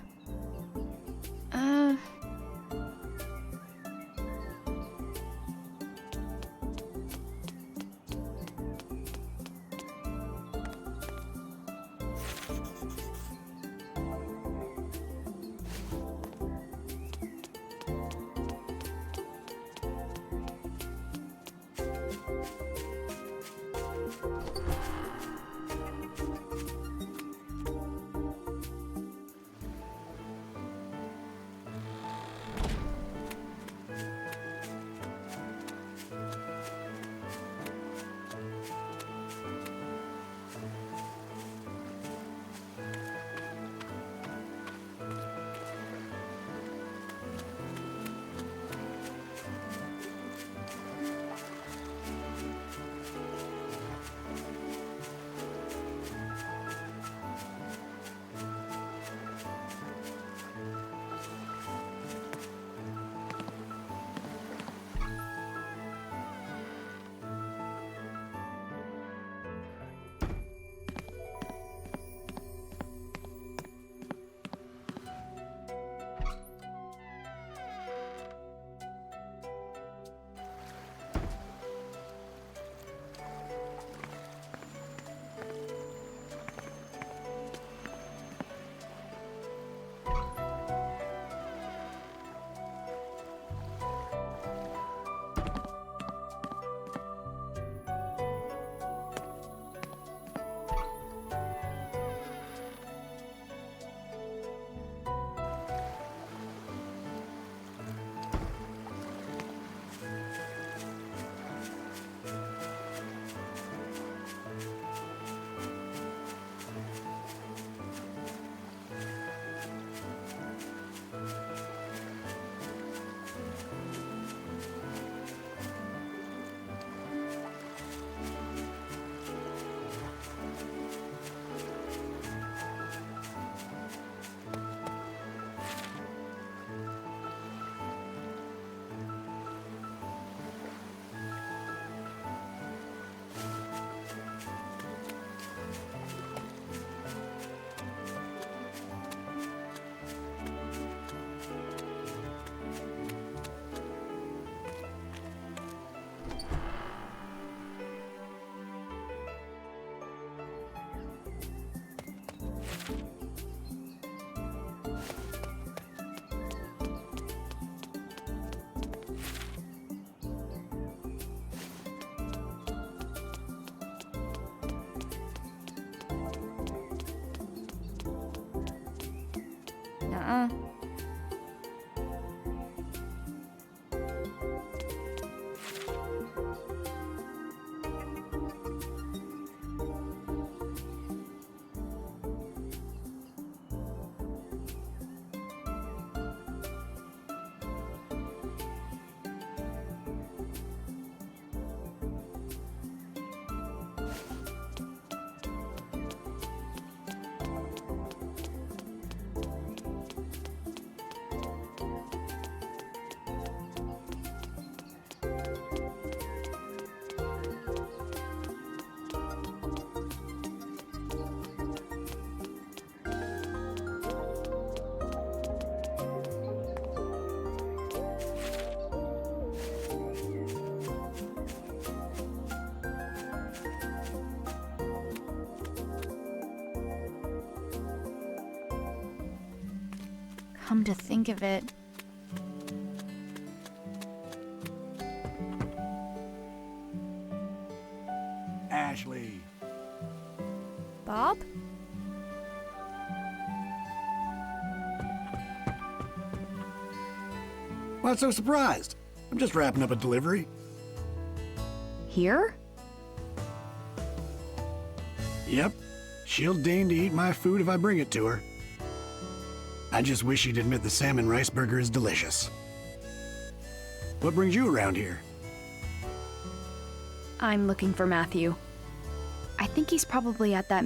Come to think of it. Ashley. Bob? What's so surprised? I'm just wrapping up a delivery. Here? Yep. She'll deign to eat my food if I bring it to her. I just wish she'd admit the salmon rice burger is delicious. What brings you around here? I'm looking for Matthew. I think he's probably at that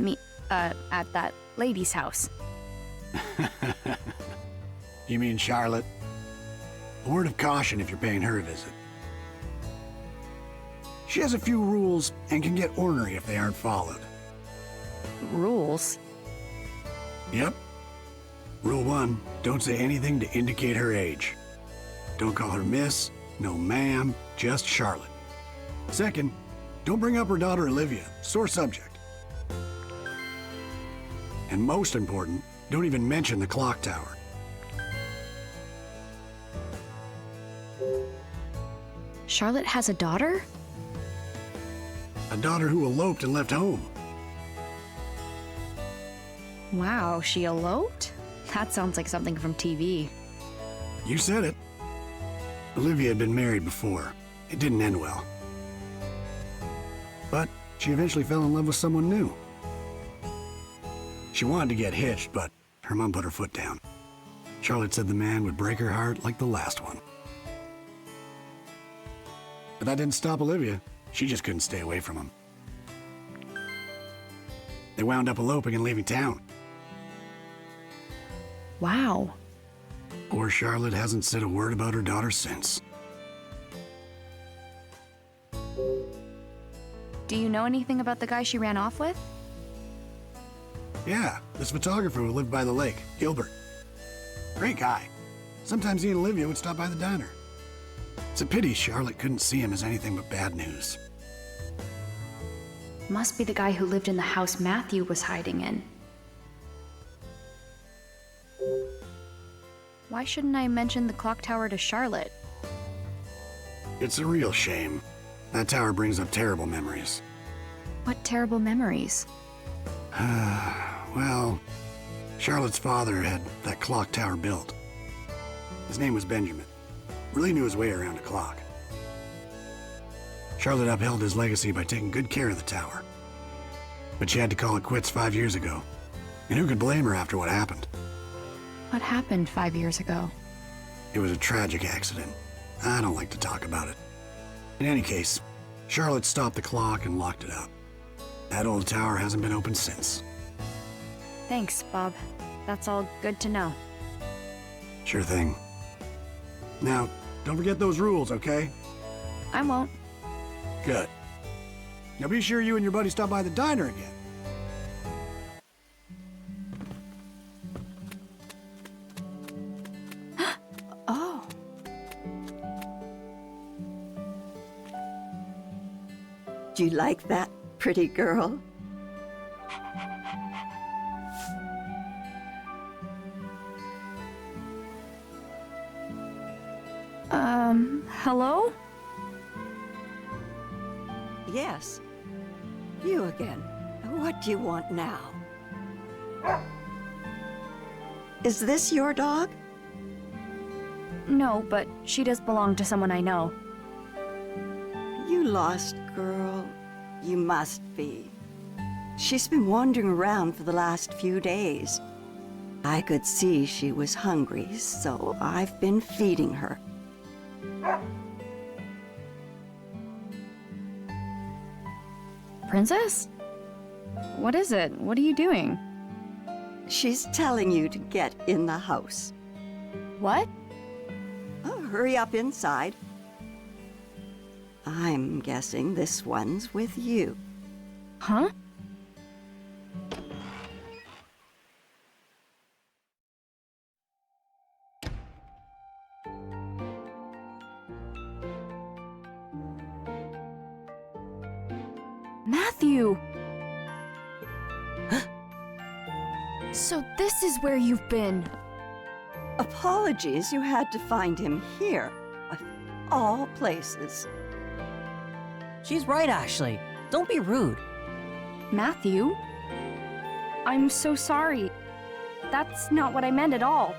at that lady's house. You mean Charlotte? A word of caution if you're paying her a visit. She has a few rules and can get ornery if they aren't followed. Rules? Yep. Rule 1, don't say anything to indicate her age. Don't call her miss, no ma'am, just Charlotte. Second, don't bring up her daughter Olivia, sore subject. And most important, don't even mention the clock tower. Charlotte has a daughter? A daughter who eloped and left home. Wow, she eloped? That sounds like something from TV. You said it. Olivia had been married before. It didn't end well. But she eventually fell in love with someone new. She wanted to get hitched, but her mom put her foot down. Charlotte said the man would break her heart like the last one. But that didn't stop Olivia. She just couldn't stay away from him. They wound up eloping and leaving town. Wow. Poor Charlotte hasn't said a word about her daughter since. Do you know anything about the guy she ran off with? Yeah, this photographer who lived by the lake, Gilbert. Great guy. Sometimes he and Olivia would stop by the diner. It's a pity Charlotte couldn't see him as anything but bad news. Must be the guy who lived in the house Matthew was hiding in. Why shouldn't I mention the clock tower to Charlotte? It's a real shame. That tower brings up terrible memories. What terrible memories? Well, Charlotte's father had that clock tower built. His name was Benjamin. Really knew his way around a clock. Charlotte upheld his legacy by taking good care of the tower. But she had to call it quits 5 years ago. And who could blame her after what happened? What happened 5 years ago? It was a tragic accident. I don't like to talk about it. In any case, Charlotte stopped the clock and locked it up. That old tower hasn't been opened since. Thanks, Bob. That's all good to know. Sure thing. Now, don't forget those rules, okay? I won't. Good. Now be sure you and your buddy stop by the diner again. Oh. Do you like that, pretty girl? Hello? Yes. You again. What do you want now? Is this your dog? No, but she does belong to someone I know. You lost girl. You must be. She's been wandering around for the last few days. I could see she was hungry, so I've been feeding her. Princess? What is it? What are you doing? She's telling you to get in the house. What? Oh, hurry up inside. I'm guessing this one's with you. Huh? Matthew! So this is where you've been. Apologies you had to find him here, of all places. She's right, Ashley. Don't be rude. Matthew? I'm so sorry. That's not what I meant at all.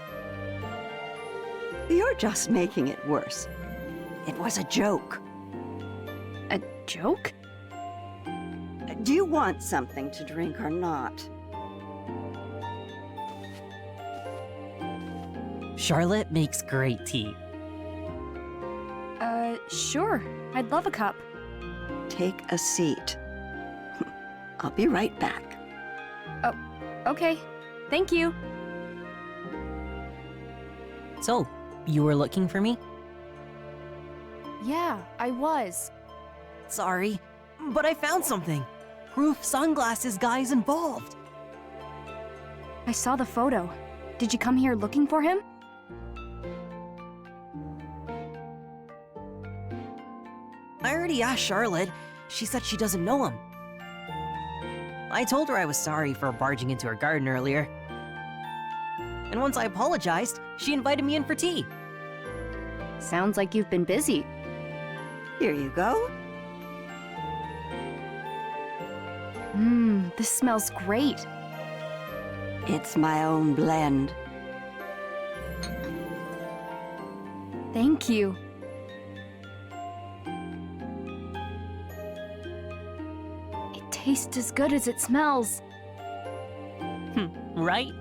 You're just making it worse. It was a joke. A joke? Do you want something to drink or not? Charlotte makes great tea. Sure. I'd love a cup. Take a seat. I'll be right back. Oh, okay. Thank you. So, you were looking for me? Yeah, I was. Sorry, but I found something. Proof sunglasses guy's involved. I saw the photo. Did you come here looking for him? I already asked Charlotte. She said she doesn't know him. I told her I was sorry for barging into her garden earlier. And once I apologized, she invited me in for tea. Sounds like you've been busy. Here you go. This smells great. It's my own blend. Thank you. It tastes as good as it smells. Right?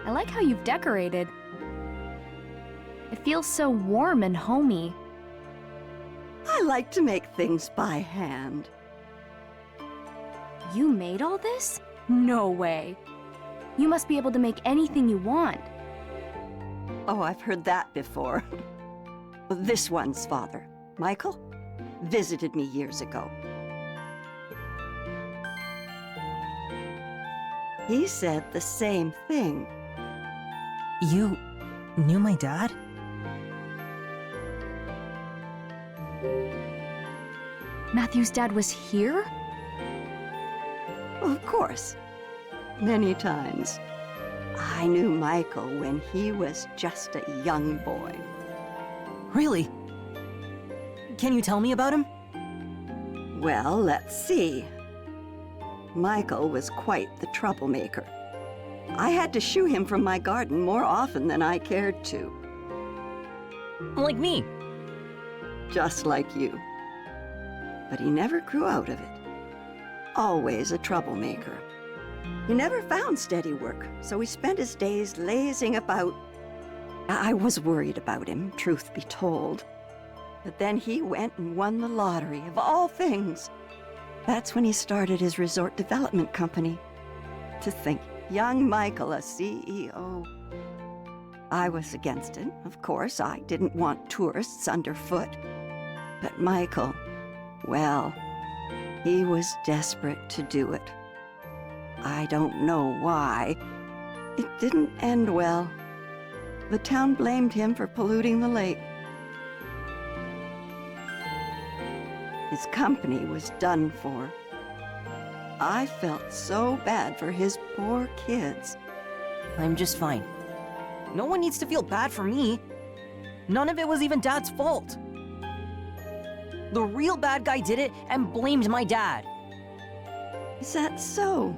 I like how you've decorated. It feels so warm and homey. I like to make things by hand. You made all this? No way. You must be able to make anything you want. Oh, I've heard that before. This one's father, Michael, visited me years ago. He said the same thing. You knew my dad? Matthew's dad was here? Of course. Many times. I knew Michael when he was just a young boy. Really? Can you tell me about him? Well, let's see. Michael was quite the troublemaker. I had to shoo him from my garden more often than I cared to. Like me. Just like you. But he never grew out of it. Always a troublemaker. He never found steady work, so he spent his days lazing about. I was worried about him, truth be told. But then he went and won the lottery, of all things. That's when he started his resort development company. To think, young Michael, a CEO. I was against it, of course. I didn't want tourists underfoot. But Michael, well, he was desperate to do it. I don't know why. It didn't end well. The town blamed him for polluting the lake. His company was done for. I felt so bad for his poor kids. I'm just fine. No one needs to feel bad for me. None of it was even Dad's fault. The real bad guy did it and blamed my dad. Is that so?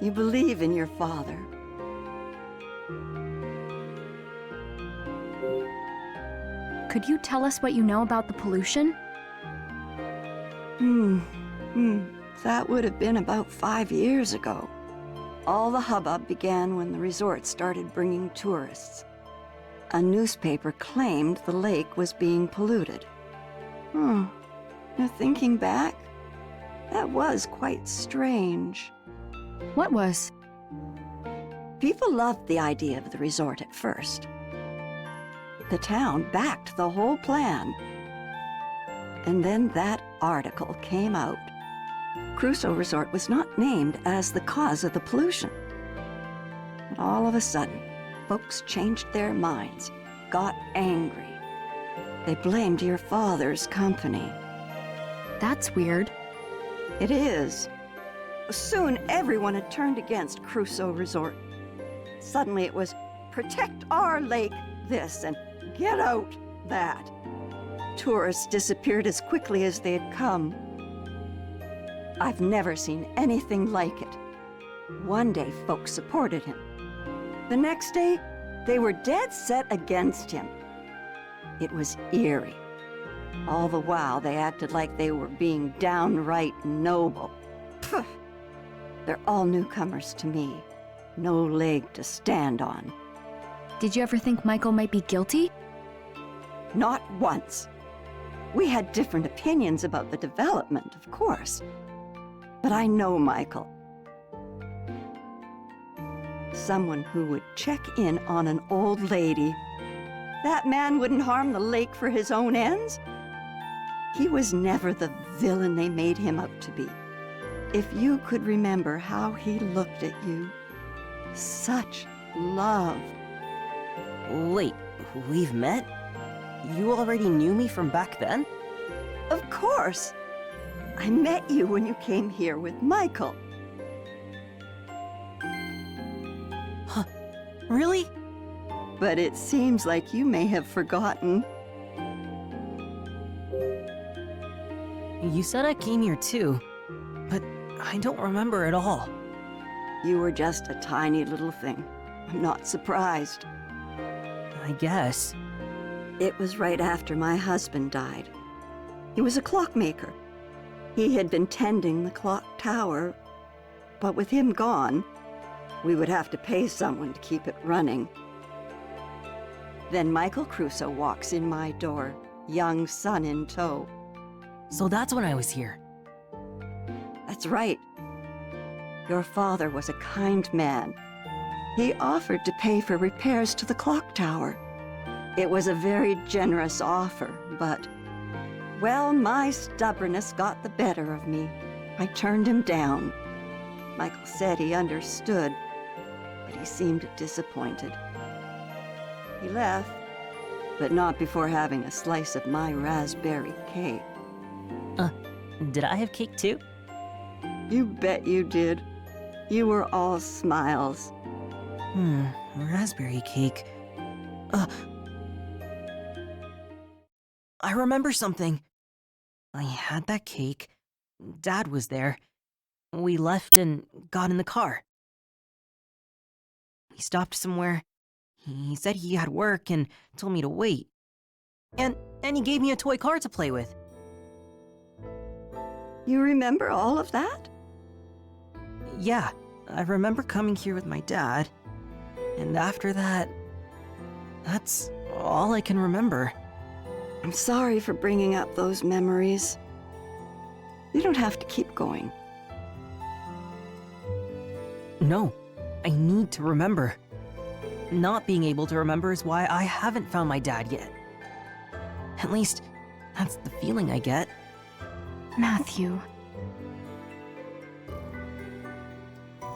You believe in your father? Could you tell us what you know about the pollution? That would have been about 5 years ago. All the hubbub began when the resort started bringing tourists. A newspaper claimed the lake was being polluted. Now thinking back, that was quite strange. What was? People loved the idea of the resort at first. The town backed the whole plan. And then that article came out. Crusoe Resort was not named as the cause of the pollution. But all of a sudden, folks changed their minds, got angry. They blamed your father's company. That's weird. It is. Soon everyone had turned against Crusoe Resort. Suddenly it was protect our lake this and get out that. Tourists disappeared as quickly as they had come. I've never seen anything like it. One day folks supported him. The next day, they were dead set against him. It was eerie. All the while, they acted like they were being downright noble. Phew. They're all newcomers to me. No leg to stand on. Did you ever think Michael might be guilty? Not once. We had different opinions about the development, of course. But I know Michael. Someone who would check in on an old lady. That man wouldn't harm the lake for his own ends. He was never the villain they made him out to be. If you could remember how he looked at you. Such love. Wait, we've met? You already knew me from back then? Of course. I met you when you came here with Michael. Huh, really? But it seems like you may have forgotten. You said I came here too, but I don't remember at all. You were just a tiny little thing. I'm not surprised. I guess. It was right after my husband died. He was a clockmaker. He had been tending the clock tower, but with him gone, we would have to pay someone to keep it running. Then Michael Crusoe walks in my door, young son in tow. So that's when I was here. That's right. Your father was a kind man. He offered to pay for repairs to the clock tower. It was a very generous offer, but, well, my stubbornness got the better of me. I turned him down. Michael said he understood, but he seemed disappointed. He left, but not before having a slice of my raspberry cake. Did I have cake too? You bet you did. You were all smiles. Raspberry cake. I remember something. I had that cake. Dad was there. We left and got in the car. We stopped somewhere. He said he had work and told me to wait. And he gave me a toy car to play with. You remember all of that? Yeah, I remember coming here with my dad. And after that, that's all I can remember. I'm sorry for bringing up those memories. You don't have to keep going. No, I need to remember. Not being able to remember is why I haven't found my dad yet. At least, that's the feeling I get. Matthew.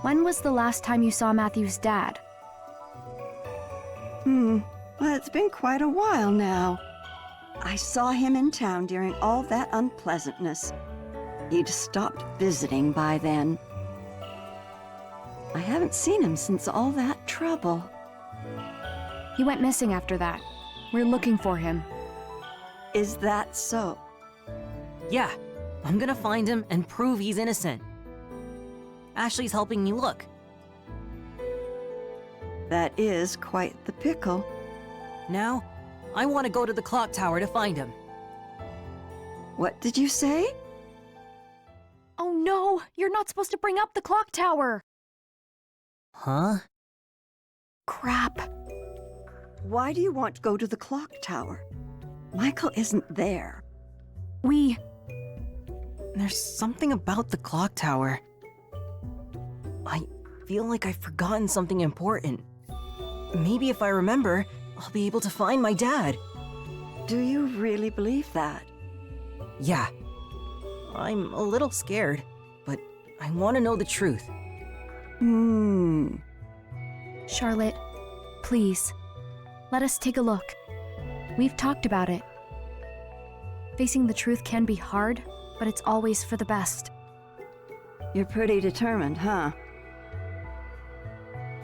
When was the last time you saw Matthew's dad? Well, it's been quite a while now. I saw him in town during all that unpleasantness. He'd stopped visiting by then. I haven't seen him since all that trouble. He went missing after that. We're looking for him. Is that so? Yeah, I'm gonna find him and prove he's innocent. Ashley's helping me look. That is quite the pickle. Now, I want to go to the clock tower to find him. What did you say? Oh no! You're not supposed to bring up the clock tower! Huh? Crap. Why do you want to go to the clock tower? Michael isn't there. There's something about the clock tower. I feel like I've forgotten something important. Maybe if I remember, I'll be able to find my dad. Do you really believe that? Yeah. I'm a little scared, but I want to know the truth. Charlotte, please, let us take a look. We've talked about it. Facing the truth can be hard, but it's always for the best. You're pretty determined, huh?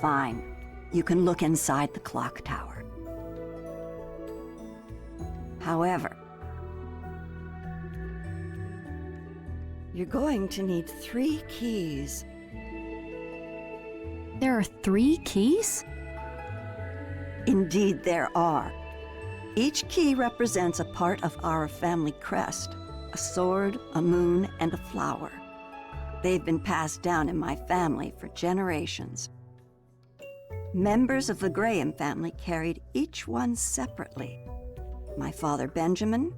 Fine. You can look inside the clock tower. However, you're going to need 3 keys. There are 3 keys? Indeed, there are. Each key represents a part of our family crest, a sword, a moon, and a flower. They've been passed down in my family for generations. Members of the Graham family carried each one separately. My father, Benjamin,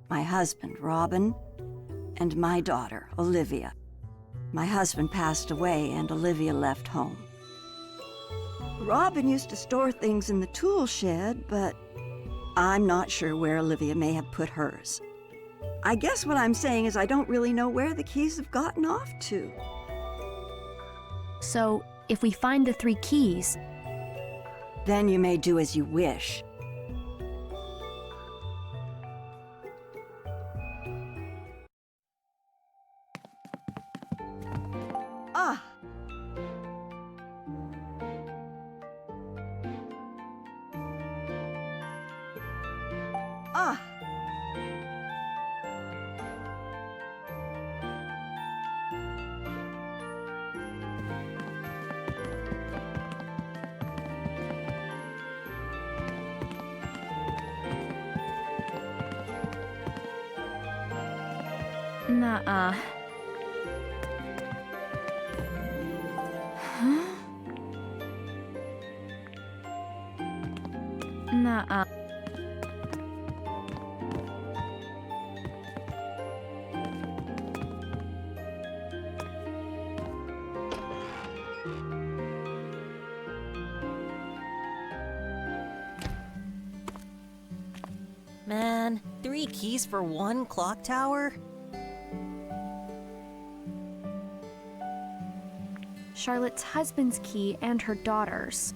my husband, Robin, and my daughter, Olivia. My husband passed away and Olivia left home. Robin used to store things in the tool shed, but I'm not sure where Olivia may have put hers. I guess what I'm saying is I don't really know where the keys have gotten off to. So, if we find the 3 keys, then you may do as you wish. Ah! Ah! Nuh-uh. Huh? Nuh-uh. Man, 3 keys for 1 clock tower? Charlotte's husband's key and her daughter's.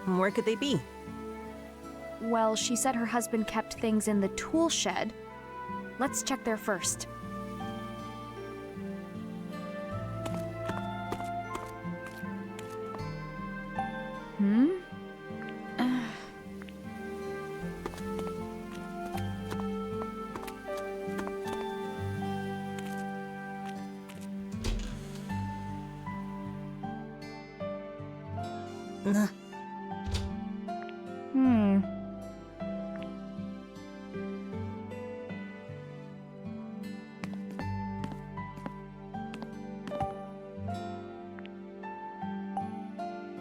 Where could they be? Well, she said her husband kept things in the tool shed. Let's check there first.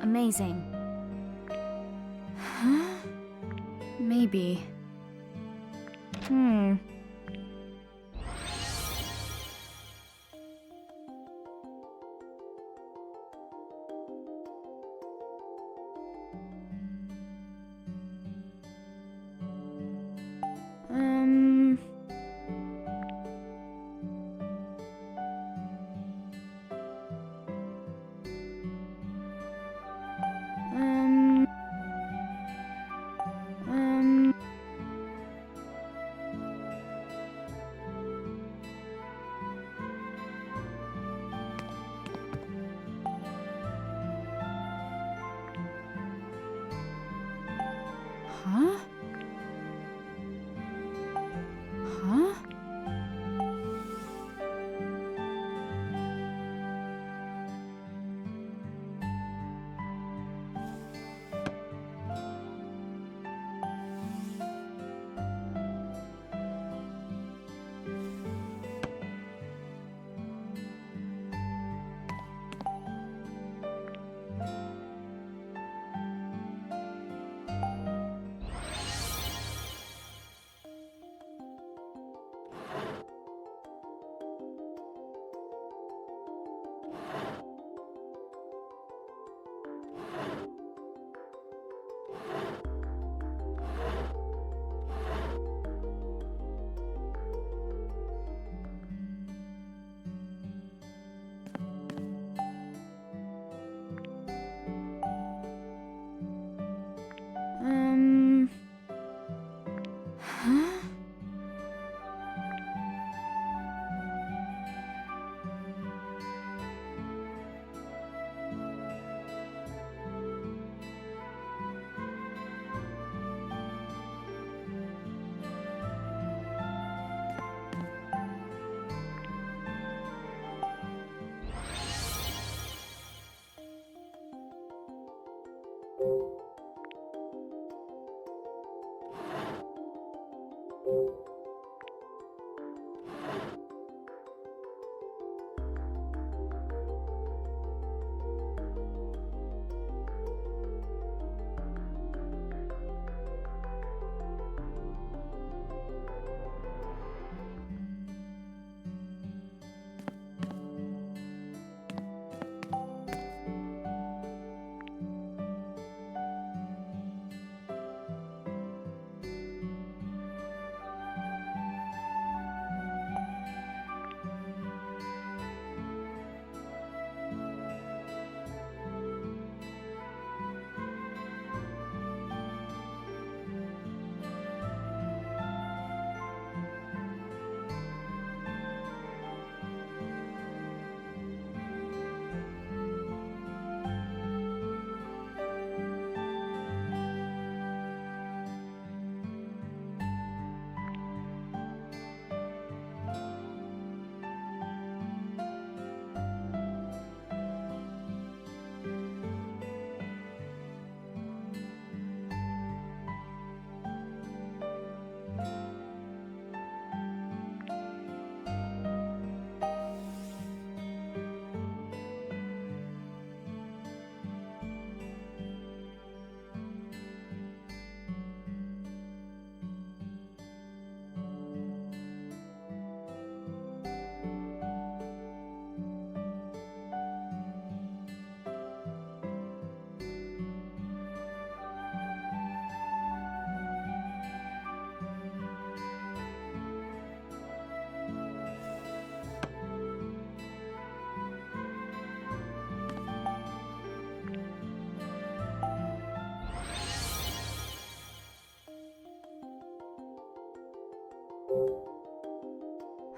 Amazing. Huh? Maybe. Huh? Huh? Huh?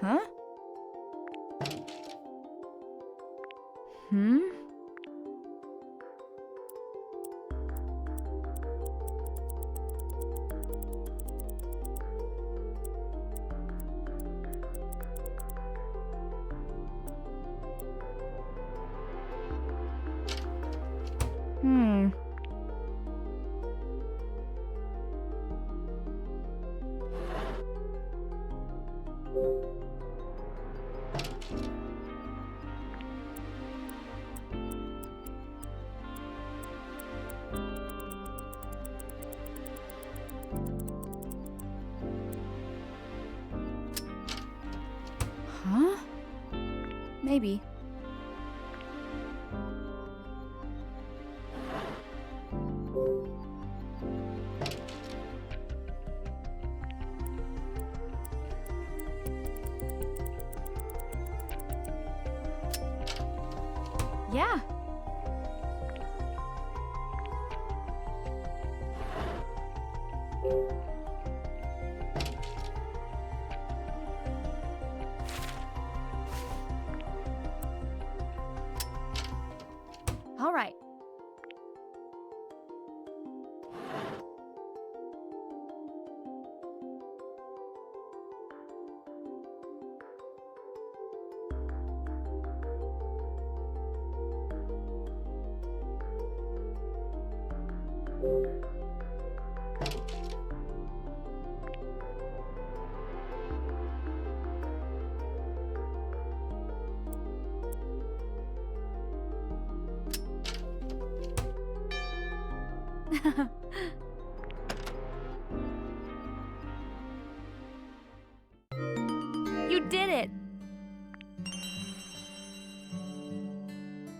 Huh? Hmm? Hmm. Huh? Maybe. Yeah. All right. You did it!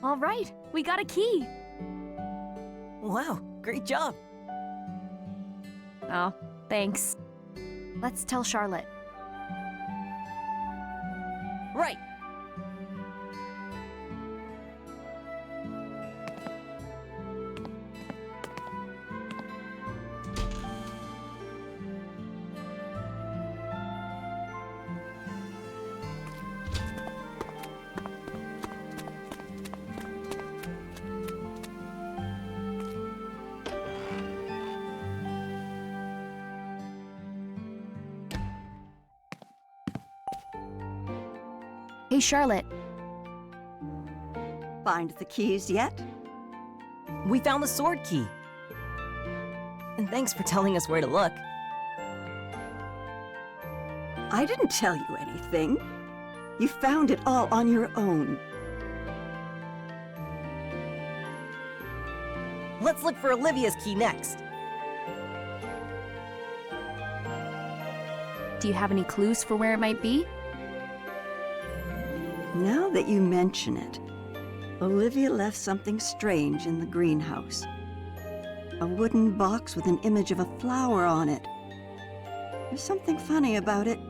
All right, we got a key. Wow, great job. Oh, thanks. Let's tell Charlotte. Right. Hey, Charlotte. Find the keys yet? We found the sword key. And thanks for telling us where to look. I didn't tell you anything. You found it all on your own. Let's look for Olivia's key next. Do you have any clues for where it might be? Now that you mention it, Olivia left something strange in the greenhouse. A wooden box with an image of a flower on it. There's something funny about it,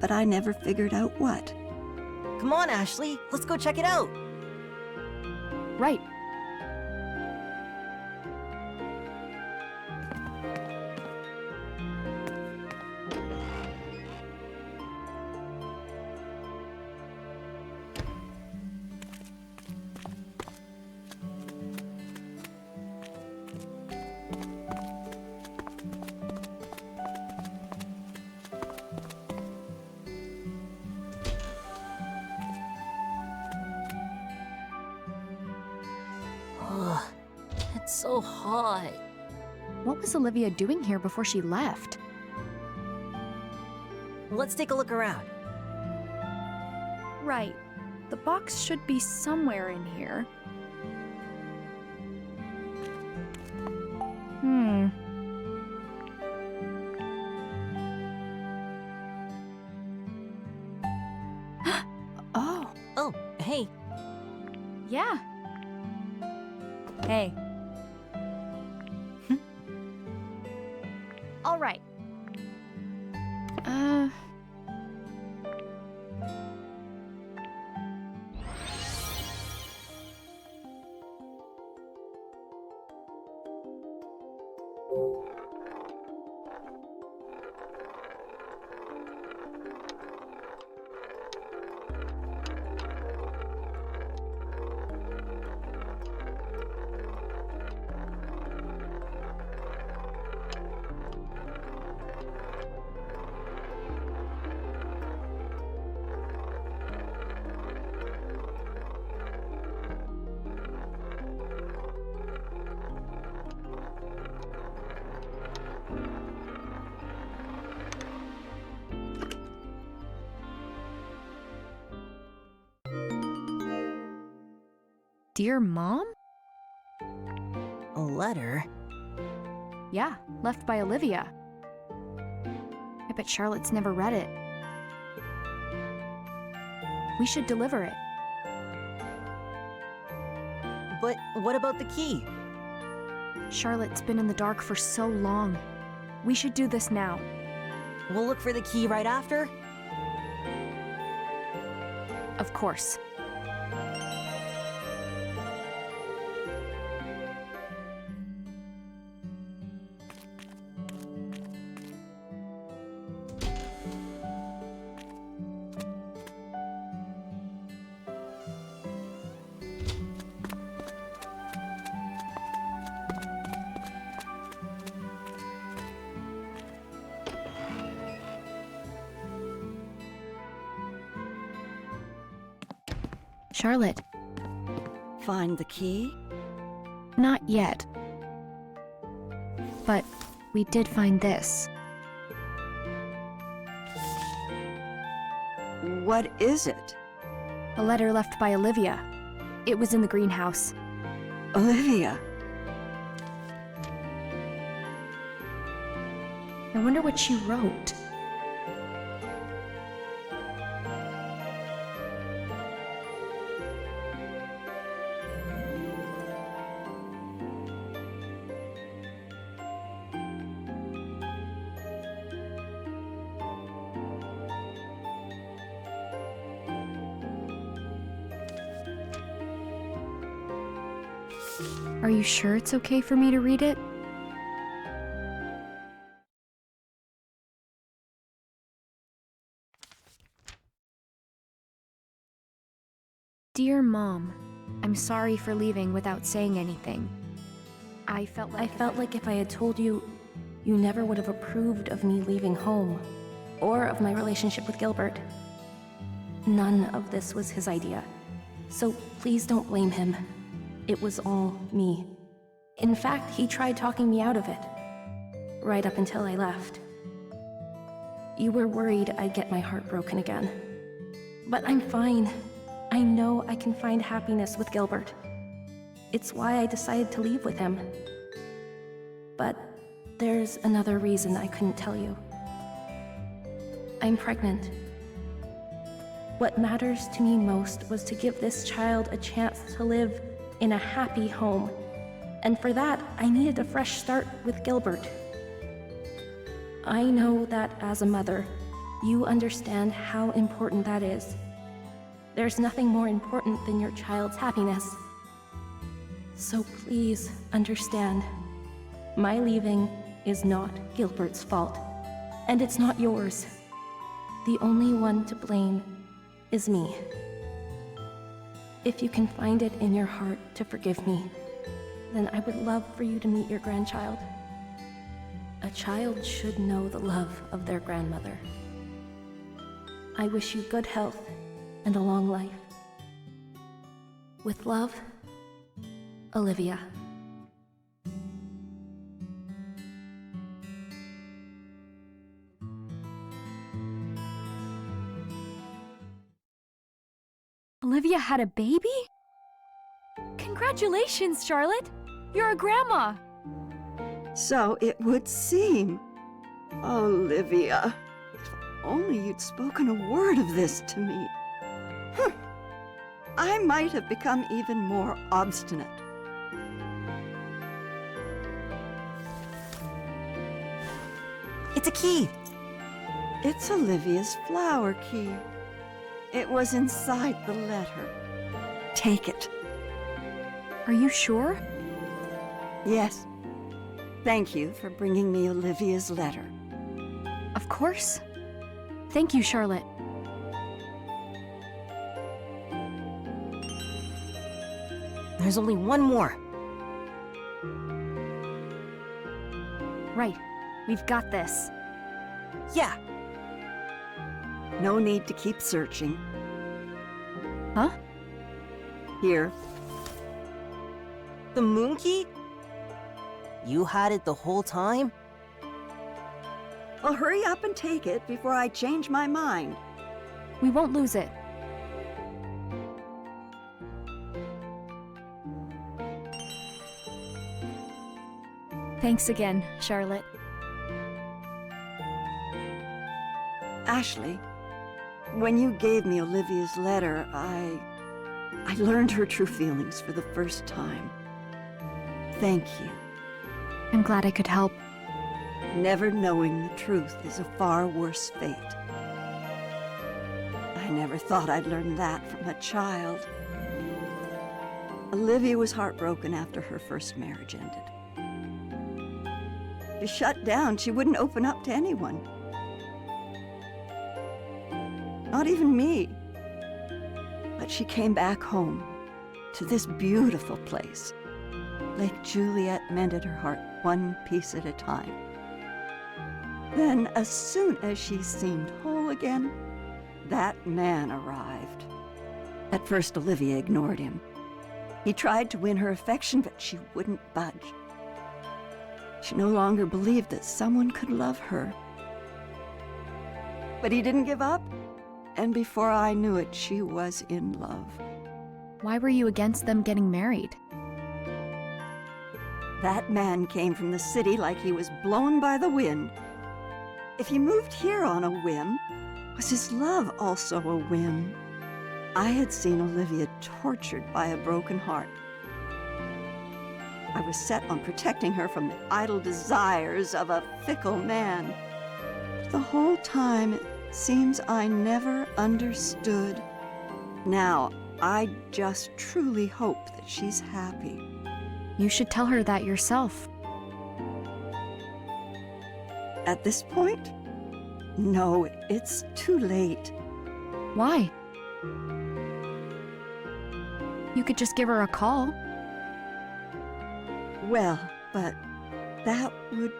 but I never figured out what. Come on, Ashley. Let's go check it out. Right. It's so hot. What was Olivia doing here before she left? Let's take a look around. Right. The box should be somewhere in here. Oh. Oh, hey. Yeah. Hey. All right. Dear Mom? A letter? Yeah, left by Olivia. I bet Charlotte's never read it. We should deliver it. But what about the key? Charlotte's been in the dark for so long. We should do this now. We'll look for the key right after? Of course. Charlotte. Find the key? Not yet. But we did find this. What is it? A letter left by Olivia. It was in the greenhouse. Olivia. I wonder what she wrote. Are you sure it's okay for me to read it? Dear Mom, I'm sorry for leaving without saying anything. I felt like if I had told you, you never would have approved of me leaving home, or of my relationship with Gilbert. None of this was his idea, so please don't blame him. It was all me. In fact, he tried talking me out of it, right up until I left. You were worried I'd get my heart broken again. But I'm fine. I know I can find happiness with Gilbert. It's why I decided to leave with him. But there's another reason I couldn't tell you. I'm pregnant. What matters to me most was to give this child a chance to live in a happy home. And for that, I needed a fresh start with Gilbert. I know that as a mother, you understand how important that is. There's nothing more important than your child's happiness. So please understand, my leaving is not Gilbert's fault, and it's not yours. The only one to blame is me. If you can find it in your heart to forgive me, then I would love for you to meet your grandchild. A child should know the love of their grandmother. I wish you good health and a long life. With love, Olivia. Olivia had a baby? Congratulations, Charlotte! You're a grandma! So it would seem. Olivia, if only you'd spoken a word of this to me. I might have become even more obstinate. It's a key. It's Olivia's flower key. It was inside the letter. Take it. Are you sure? Yes. Thank you for bringing me Olivia's letter. Of course. Thank you, Charlotte. There's only one more. Right. We've got this. Yeah. No need to keep searching. Huh? Here. The moon key? You had it the whole time? Well, hurry up and take it before I change my mind. We won't lose it. Thanks again, Charlotte. Ashley, when you gave me Olivia's letter, I learned her true feelings for the first time. Thank you. I'm glad I could help. Never knowing the truth is a far worse fate. I never thought I'd learn that from a child. Olivia was heartbroken after her first marriage ended. She shut down. She wouldn't open up to anyone. Not even me. But she came back home to this beautiful place. Lake Juliet mended her heart one piece at a time. Then, as soon as she seemed whole again, that man arrived. At first, Olivia ignored him. He tried to win her affection, but she wouldn't budge. She no longer believed that someone could love her. But he didn't give up, and before I knew it, she was in love. Why were you against them getting married? That man came from the city like he was blown by the wind. If he moved here on a whim, was his love also a whim? I had seen Olivia tortured by a broken heart. I was set on protecting her from the idle desires of a fickle man. But the whole time, it seems I never understood. Now, I just truly hope that she's happy. You should tell her that yourself. At this point? No, it's too late. Why? You could just give her a call. Well, but that would...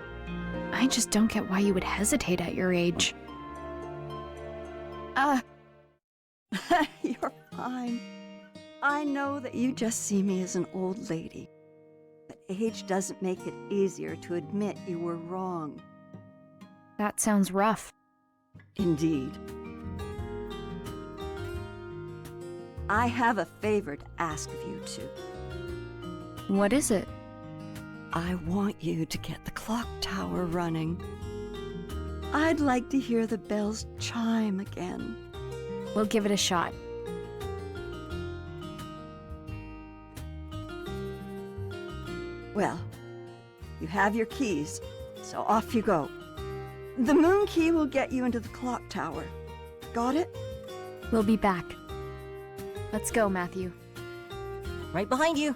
I just don't get why you would hesitate at your age. You're fine. I know that you just see me as an old lady. But age doesn't make it easier to admit you were wrong. That sounds rough. Indeed. I have a favor to ask of you two. What is it? I want you to get the clock tower running. I'd like to hear the bells chime again. We'll give it a shot. Well, you have your keys, so off you go. The moon key will get you into the clock tower. Got it? We'll be back. Let's go, Matthew. Right behind you.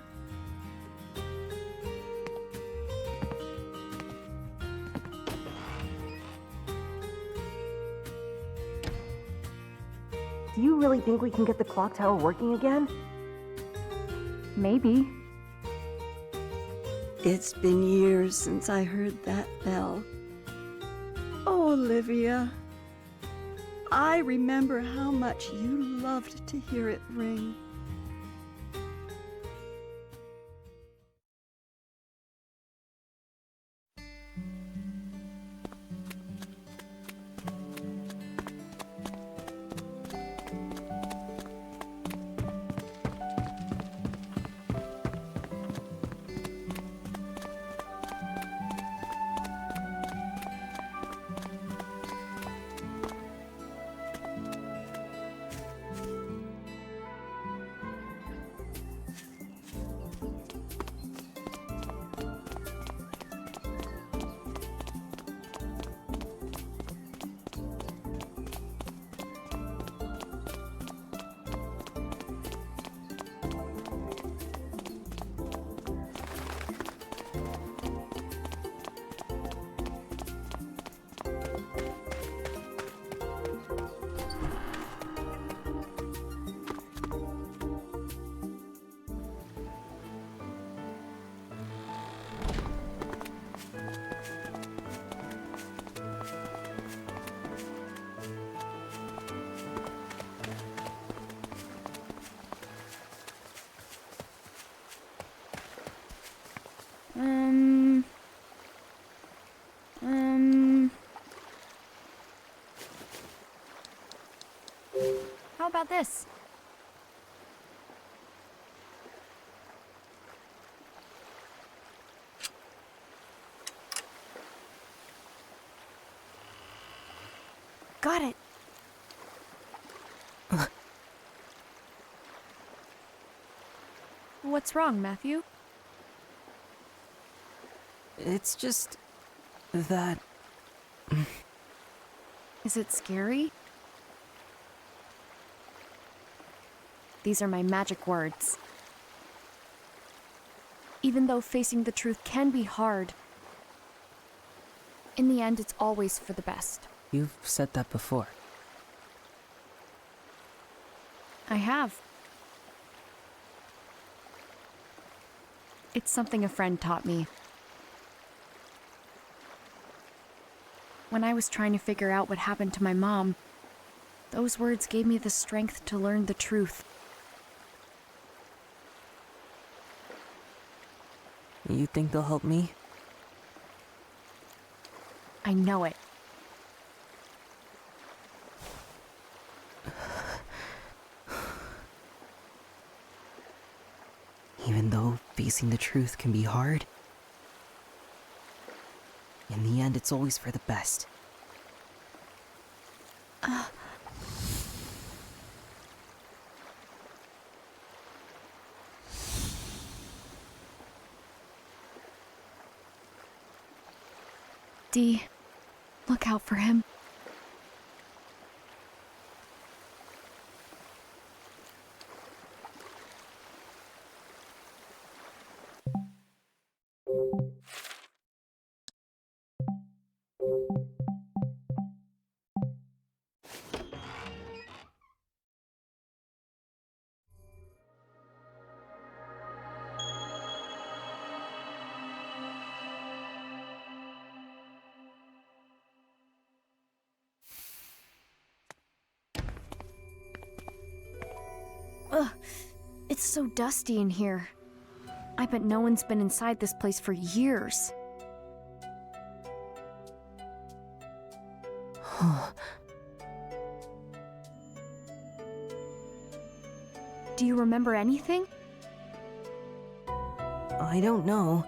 Do you really think we can get the clock tower working again? Maybe. It's been years since I heard that bell. Oh, Olivia. I remember how much you loved to hear it ring. How about this? Got it. What's wrong, Matthew? It's just that... Is it scary? These are my magic words. Even though facing the truth can be hard, in the end, it's always for the best. You've said that before. I have. It's something a friend taught me. When I was trying to figure out what happened to my mom, those words gave me the strength to learn the truth. You think they'll help me? I know it. Even though facing the truth can be hard, in the end, it's always for the best. Dee, look out for him. Ugh, it's so dusty in here. I bet no one's been inside this place for years. Do you remember anything? I don't know.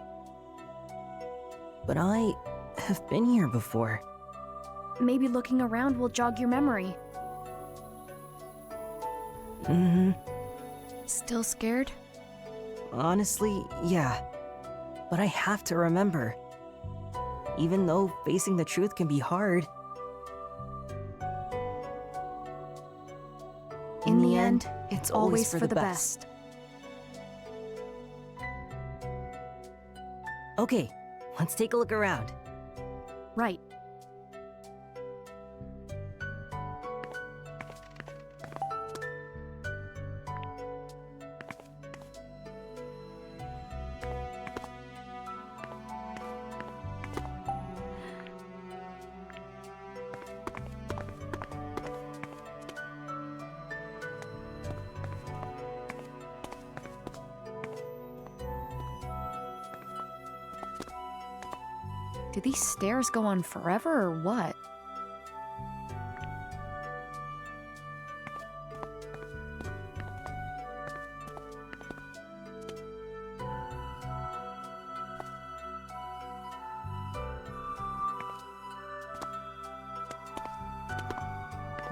But I have been here before. Maybe looking around will jog your memory. Mm-hmm. Still scared? Honestly, yeah. But I have to remember. Even though facing the truth can be hard. In the end, it's always for the best. Okay, let's take a look around. Right. Do these stairs go on forever or what?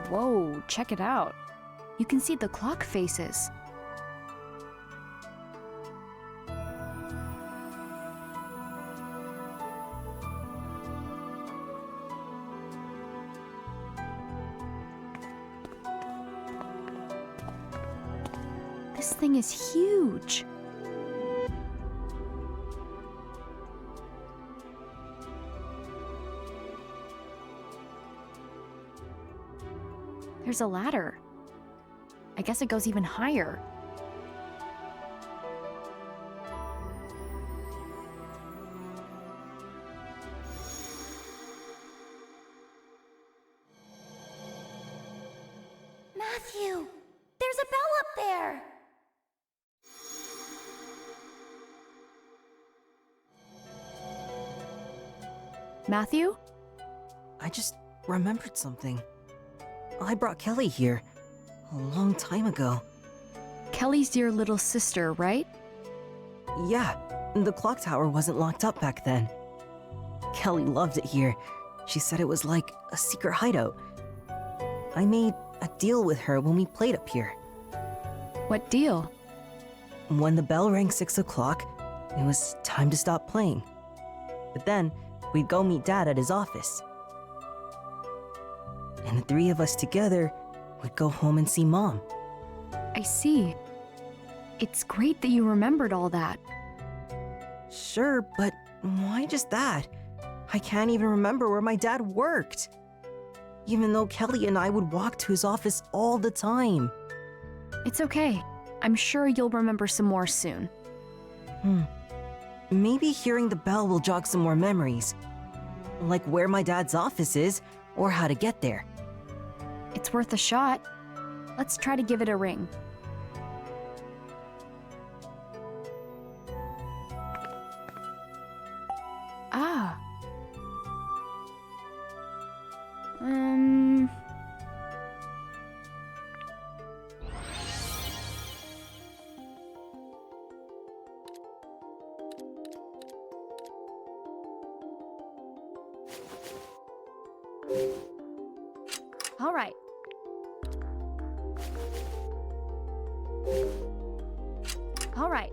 Whoa, check it out. You can see the clock faces. This thing is huge. There's a ladder. I guess it goes even higher. Matthew, there's a bell up there. Matthew? I just remembered something. I brought Kelly here a long time ago. Kelly's your little sister, right? Yeah, the clock tower wasn't locked up back then. Kelly loved it here. She said it was like a secret hideout. I made a deal with her when we played up here. What deal? When the bell rang 6 o'clock, it was time to stop playing. But then, we'd go meet Dad at his office. And the three of us together would go home and see Mom. I see. It's great that you remembered all that. Sure, but why just that? I can't even remember where my dad worked. Even though Kelly and I would walk to his office all the time. It's okay. I'm sure you'll remember some more soon. Maybe hearing the bell will jog some more memories. Like where my dad's office is, or how to get there. It's worth a shot. Let's try to give it a ring. Ah. All right. All right.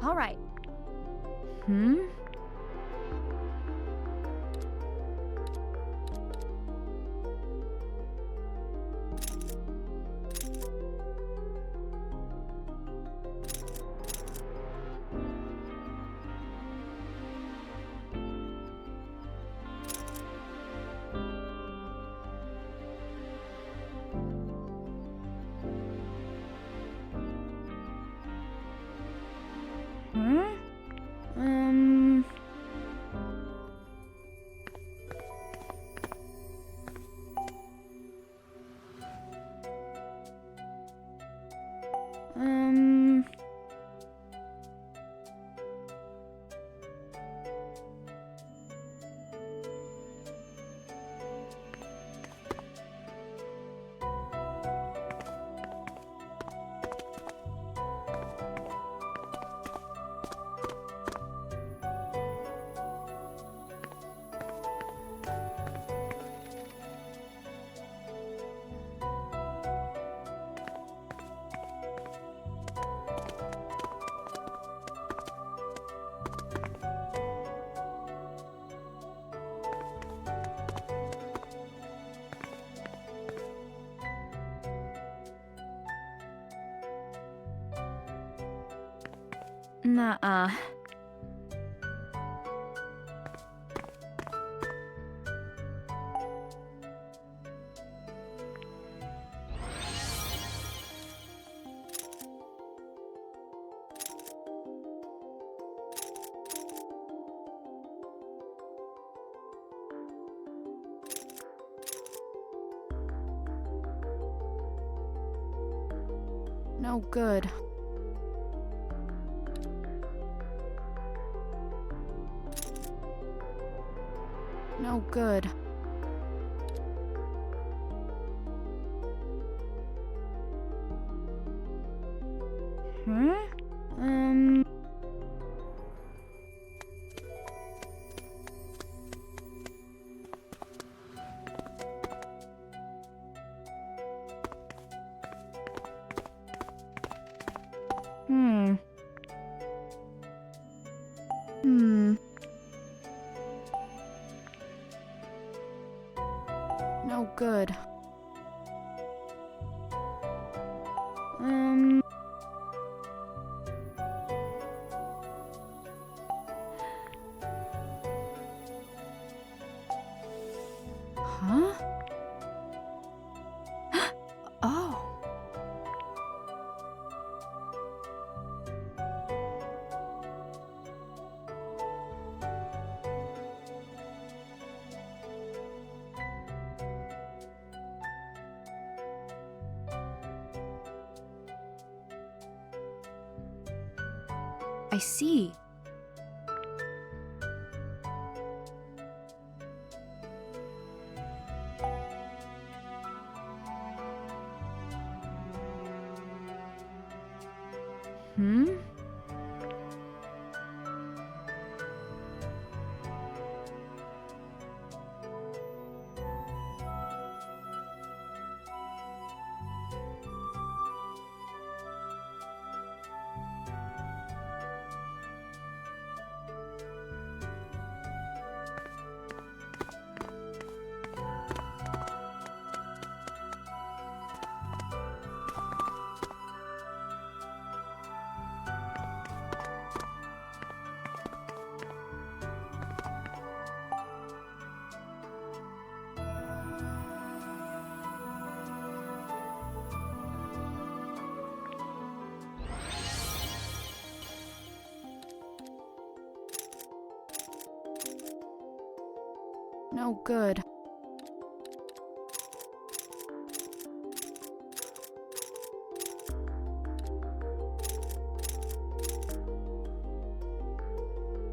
All right. Hmm? Nuh-uh. No good. No good. No good. Huh? Oh. I see. Hmm? No good.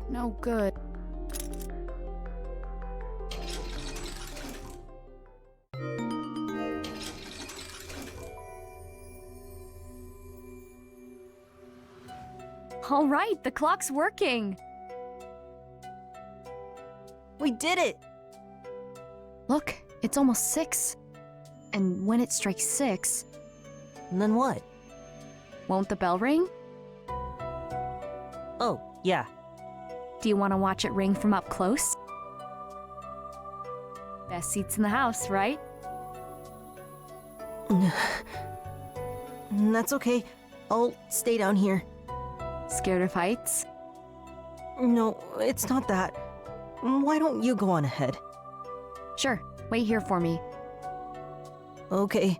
No good. All right, the clock's working. We did it! Look, it's almost 6. And when it strikes 6... Then what? Won't the bell ring? Oh, yeah. Do you want to watch it ring from up close? Best seats in the house, right? That's okay. I'll stay down here. Scared of heights? No, it's not that. Why don't you go on ahead? Sure, wait here for me. Okay.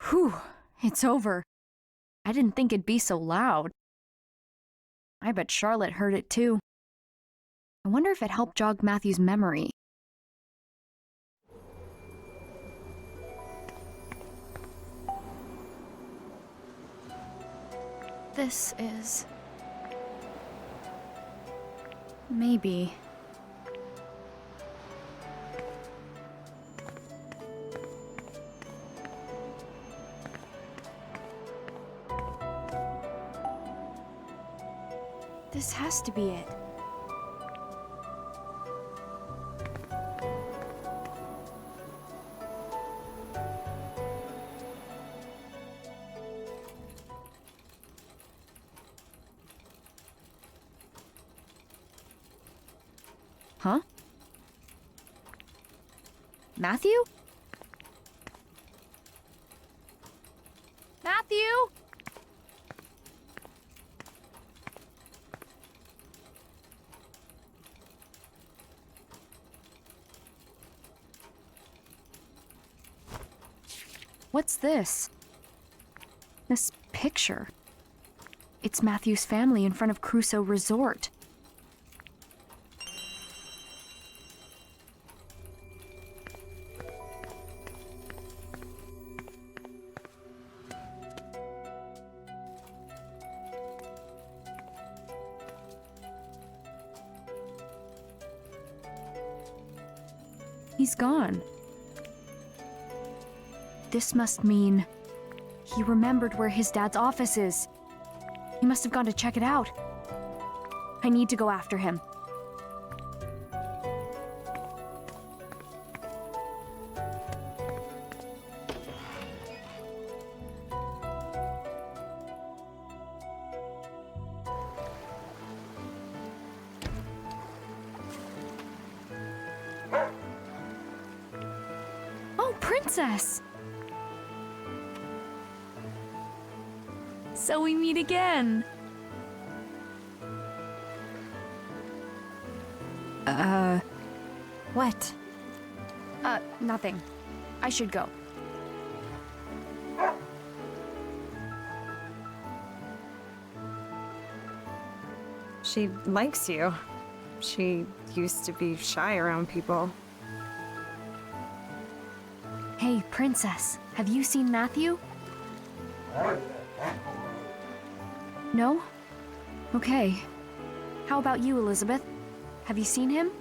Whew, it's over. I didn't think it'd be so loud. I bet Charlotte heard it too. I wonder if it helped jog Matthew's memory. This is... maybe... This has to be it. Huh? Matthew? Matthew? What's this? This picture. It's Matthew's family in front of Crusoe Resort. He's gone. This must mean he remembered where his dad's office is. He must have gone to check it out. I need to go after him. Oh, Princess! So we meet again. What? Nothing. I should go. She likes you. She used to be shy around people. Hey, Princess, have you seen Matthew? No? Okay. How about you, Elizabeth? Have you seen him?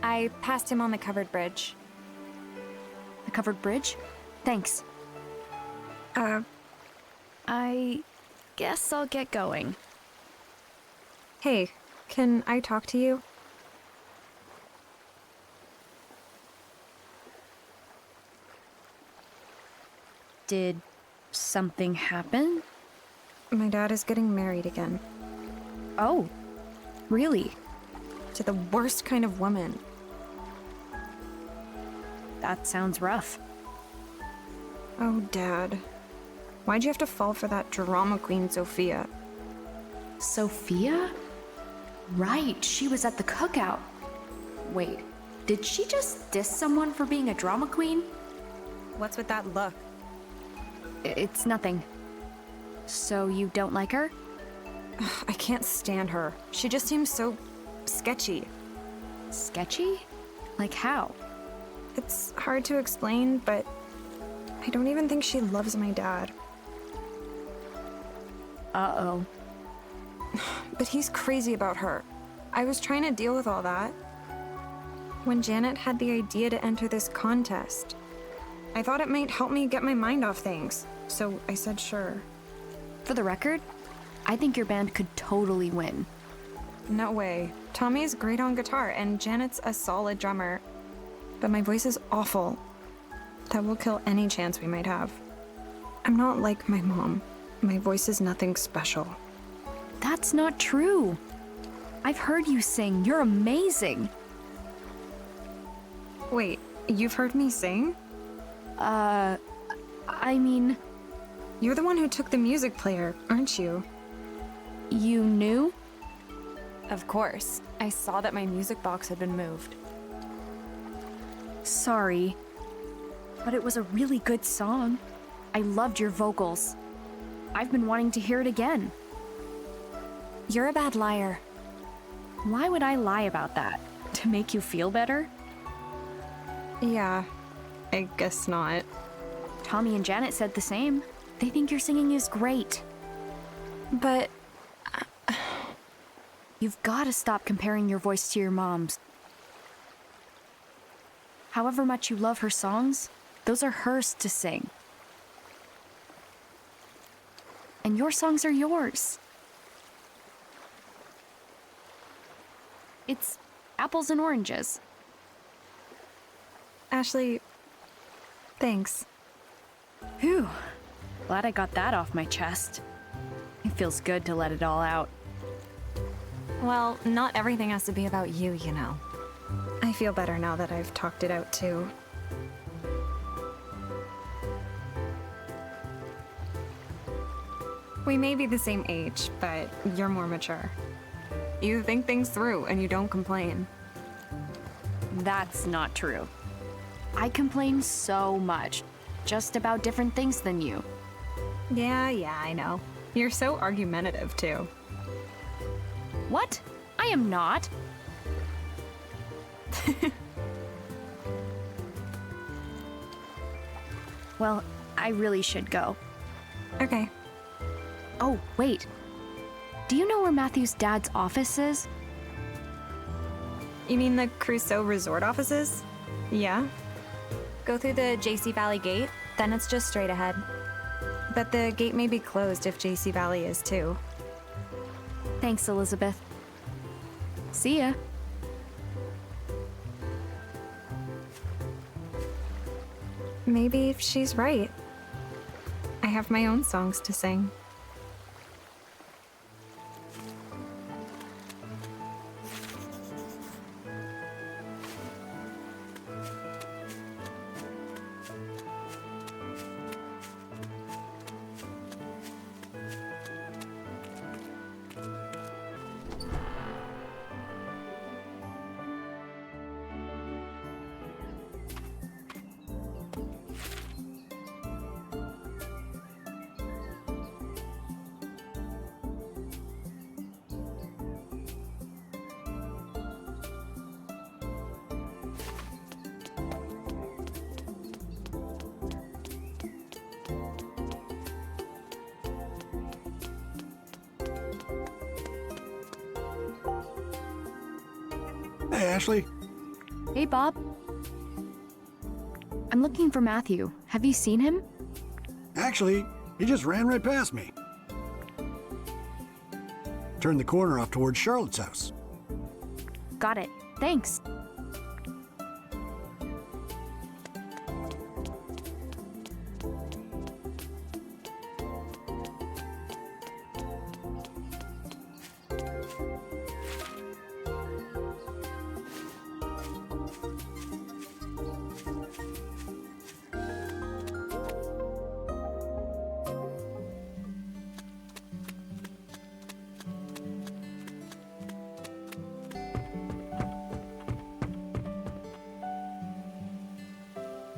I passed him on the covered bridge. The covered bridge? Thanks. I guess I'll get going. Hey, can I talk to you? Did something happen? My dad is getting married again. Oh, really? To the worst kind of woman. That sounds rough. Oh, Dad. Why'd you have to fall for that drama queen, Sophia? Sophia? Right, she was at the cookout. Wait, did she just diss someone for being a drama queen? What's with that look? It's nothing. So you don't like her? I can't stand her. She just seems so sketchy. Sketchy? Like how? It's hard to explain, but I don't even think she loves my dad. Uh-oh. But he's crazy about her. I was trying to deal with all that. When Janet had the idea to enter this contest, I thought it might help me get my mind off things, so I said sure. For the record, I think your band could totally win. No way. Tommy's great on guitar, and Janet's a solid drummer. But my voice is awful. That will kill any chance we might have. I'm not like my mom. My voice is nothing special. That's not true. I've heard you sing. You're amazing. Wait, you've heard me sing? I mean... You're the one who took the music player, aren't you? You knew? Of course. I saw that my music box had been moved. Sorry. But it was a really good song. I loved your vocals. I've been wanting to hear it again. You're a bad liar. Why would I lie about that? To make you feel better? Yeah, I guess not. Tommy and Janet said the same. They think your singing is great. But... You've got to stop comparing your voice to your mom's. However much you love her songs, those are hers to sing. And your songs are yours. It's apples and oranges. Ashley, thanks. Whew. Glad I got that off my chest. It feels good to let it all out. Well, not everything has to be about you, you know. I feel better now that I've talked it out, too. We may be the same age, but you're more mature. You think things through and you don't complain. That's not true. I complain so much, just about different things than you. Yeah, I know. You're so argumentative, too. What? I am not. Well, I really should go. Okay. Oh, wait. Do you know where Matthew's dad's office is? You mean the Crusoe Resort offices? Yeah. Go through the JC Valley gate, then it's just straight ahead. But the gate may be closed if JC Valley is too. Thanks, Elizabeth. See ya. Maybe she's right. I have my own songs to sing. Hey, Ashley. Hey, Bob. I'm looking for Matthew. Have you seen him? Actually, he just ran right past me. Turned the corner off towards Charlotte's house. Got it. Thanks.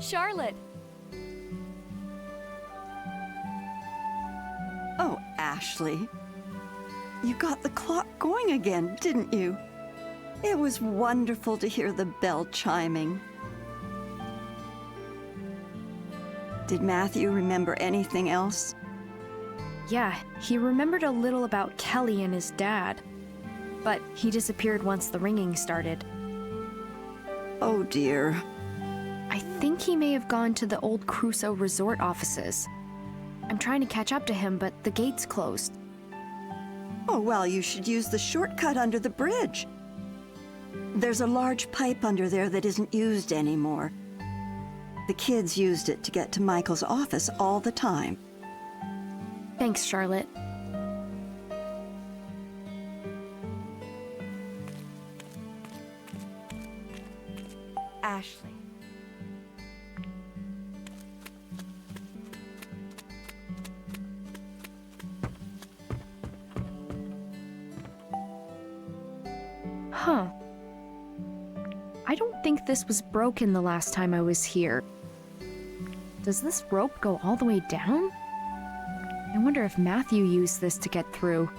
Charlotte! Oh, Ashley. You got the clock going again, didn't you? It was wonderful to hear the bell chiming. Did Matthew remember anything else? Yeah, he remembered a little about Kelly and his dad. But he disappeared once the ringing started. Oh dear. I think he may have gone to the old Crusoe resort offices. I'm trying to catch up to him, but the gate's closed. Oh, well, you should use the shortcut under the bridge. There's a large pipe under there that isn't used anymore. The kids used it to get to Michael's office all the time. Thanks, Charlotte. Ashley. Huh. I don't think this was broken the last time I was here. Does this rope go all the way down? I wonder if Matthew used this to get through.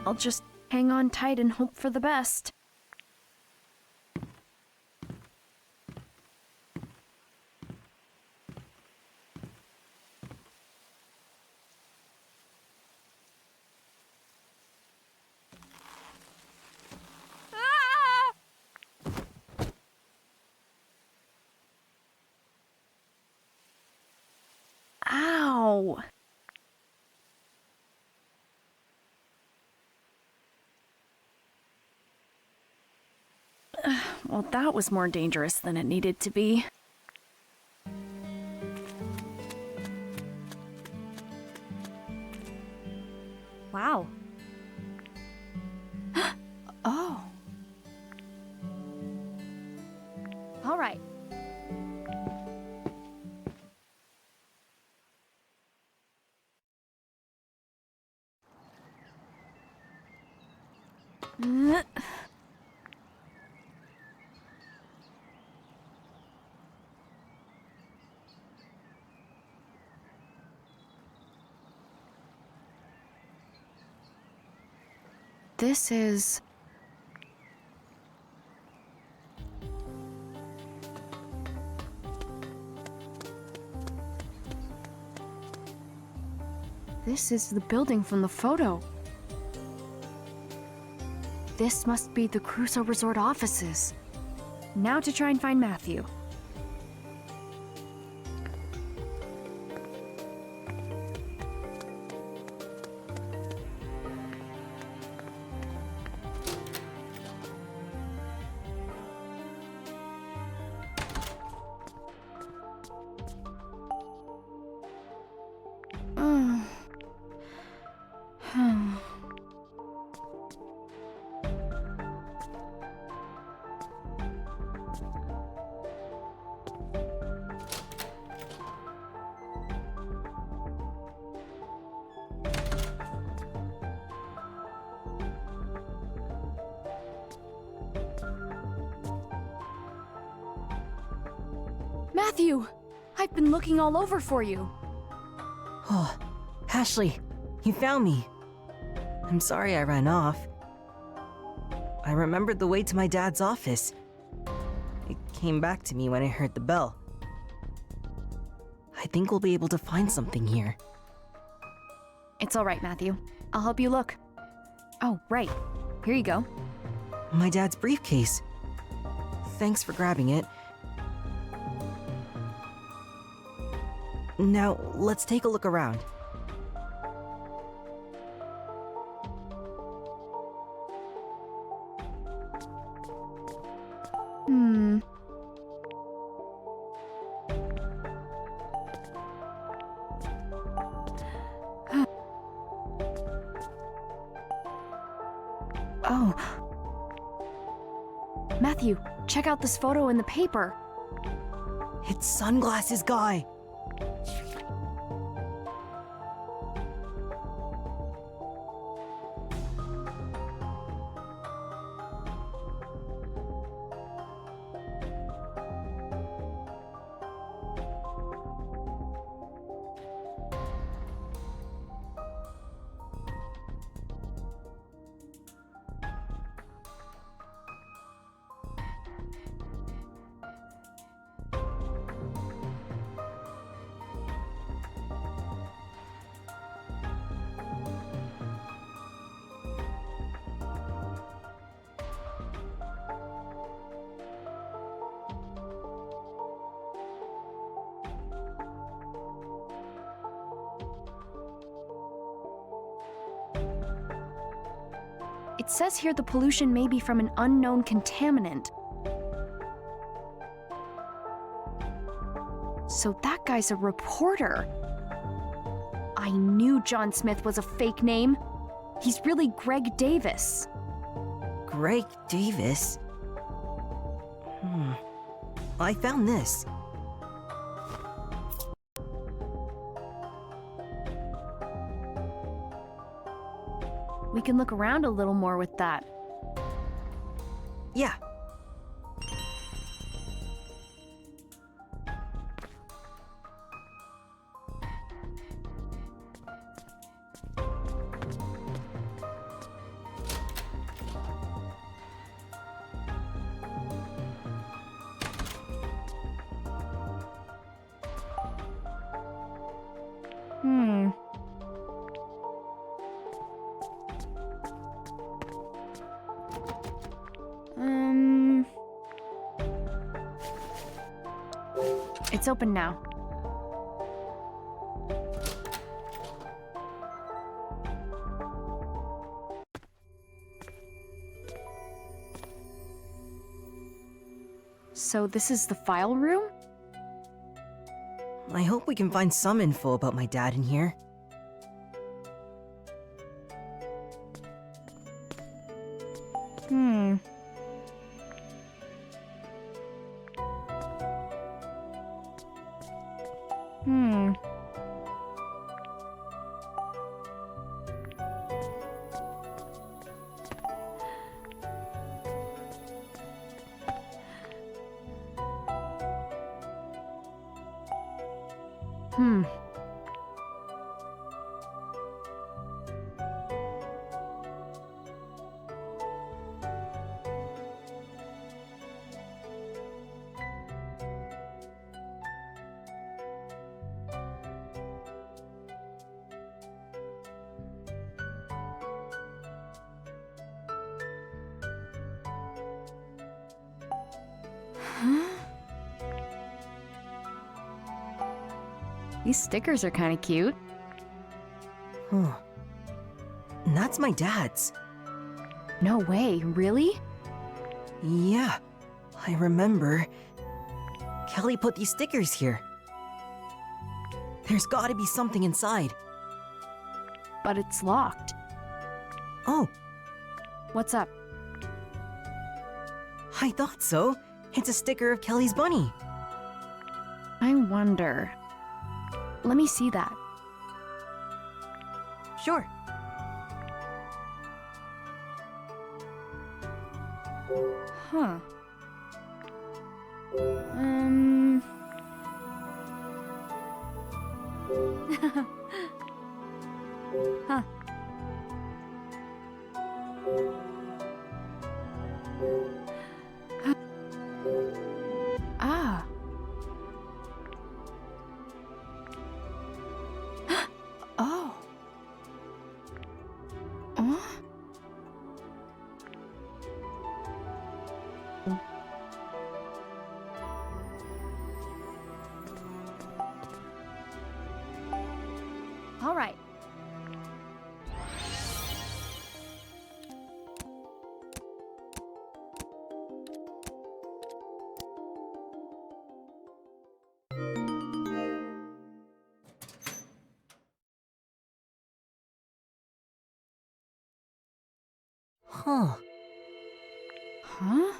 I'll just hang on tight and hope for the best. Ow! Well, that was more dangerous than it needed to be. Wow. Oh. All right. This is... This is the building from the photo. This must be the Crusoe Resort offices. Now to try and find Matthew. Matthew! I've been looking all over for you. Oh, Ashley, you found me. I'm sorry I ran off. I remembered the way to my dad's office. It came back to me when I heard the bell. I think we'll be able to find something here. It's all right, Matthew. I'll help you look. Oh, right. Here you go. My dad's briefcase. Thanks for grabbing it. Now, let's take a look around. Oh. Matthew, check out this photo in the paper. It's Sunglasses Guy. It says here the pollution may be from an unknown contaminant. So that guy's a reporter. I knew John Smith was a fake name. He's really Greg Davis. Greg Davis? I found this. We can look around a little more with that. Yeah. It's open now. So this is the file room? I hope we can find some info about my dad in here. These stickers are kind of cute. That's my dad's. No way, really? Yeah, I remember. Kelly put these stickers here. There's gotta be something inside. But it's locked. Oh. What's up? I thought so. It's a sticker of Kelly's bunny. I wonder. Let me see that. Sure. Huh. Huh. Ah. Oh. Huh? All right. Huh. Huh?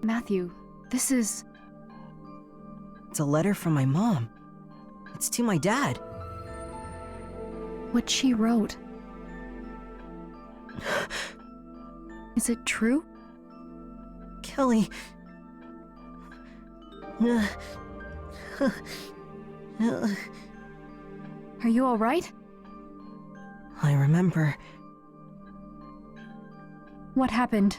Matthew, this is... It's a letter from my mom. It's to my dad. what she wrote. Is it true? Kelly. Are you all right? I remember. What happened?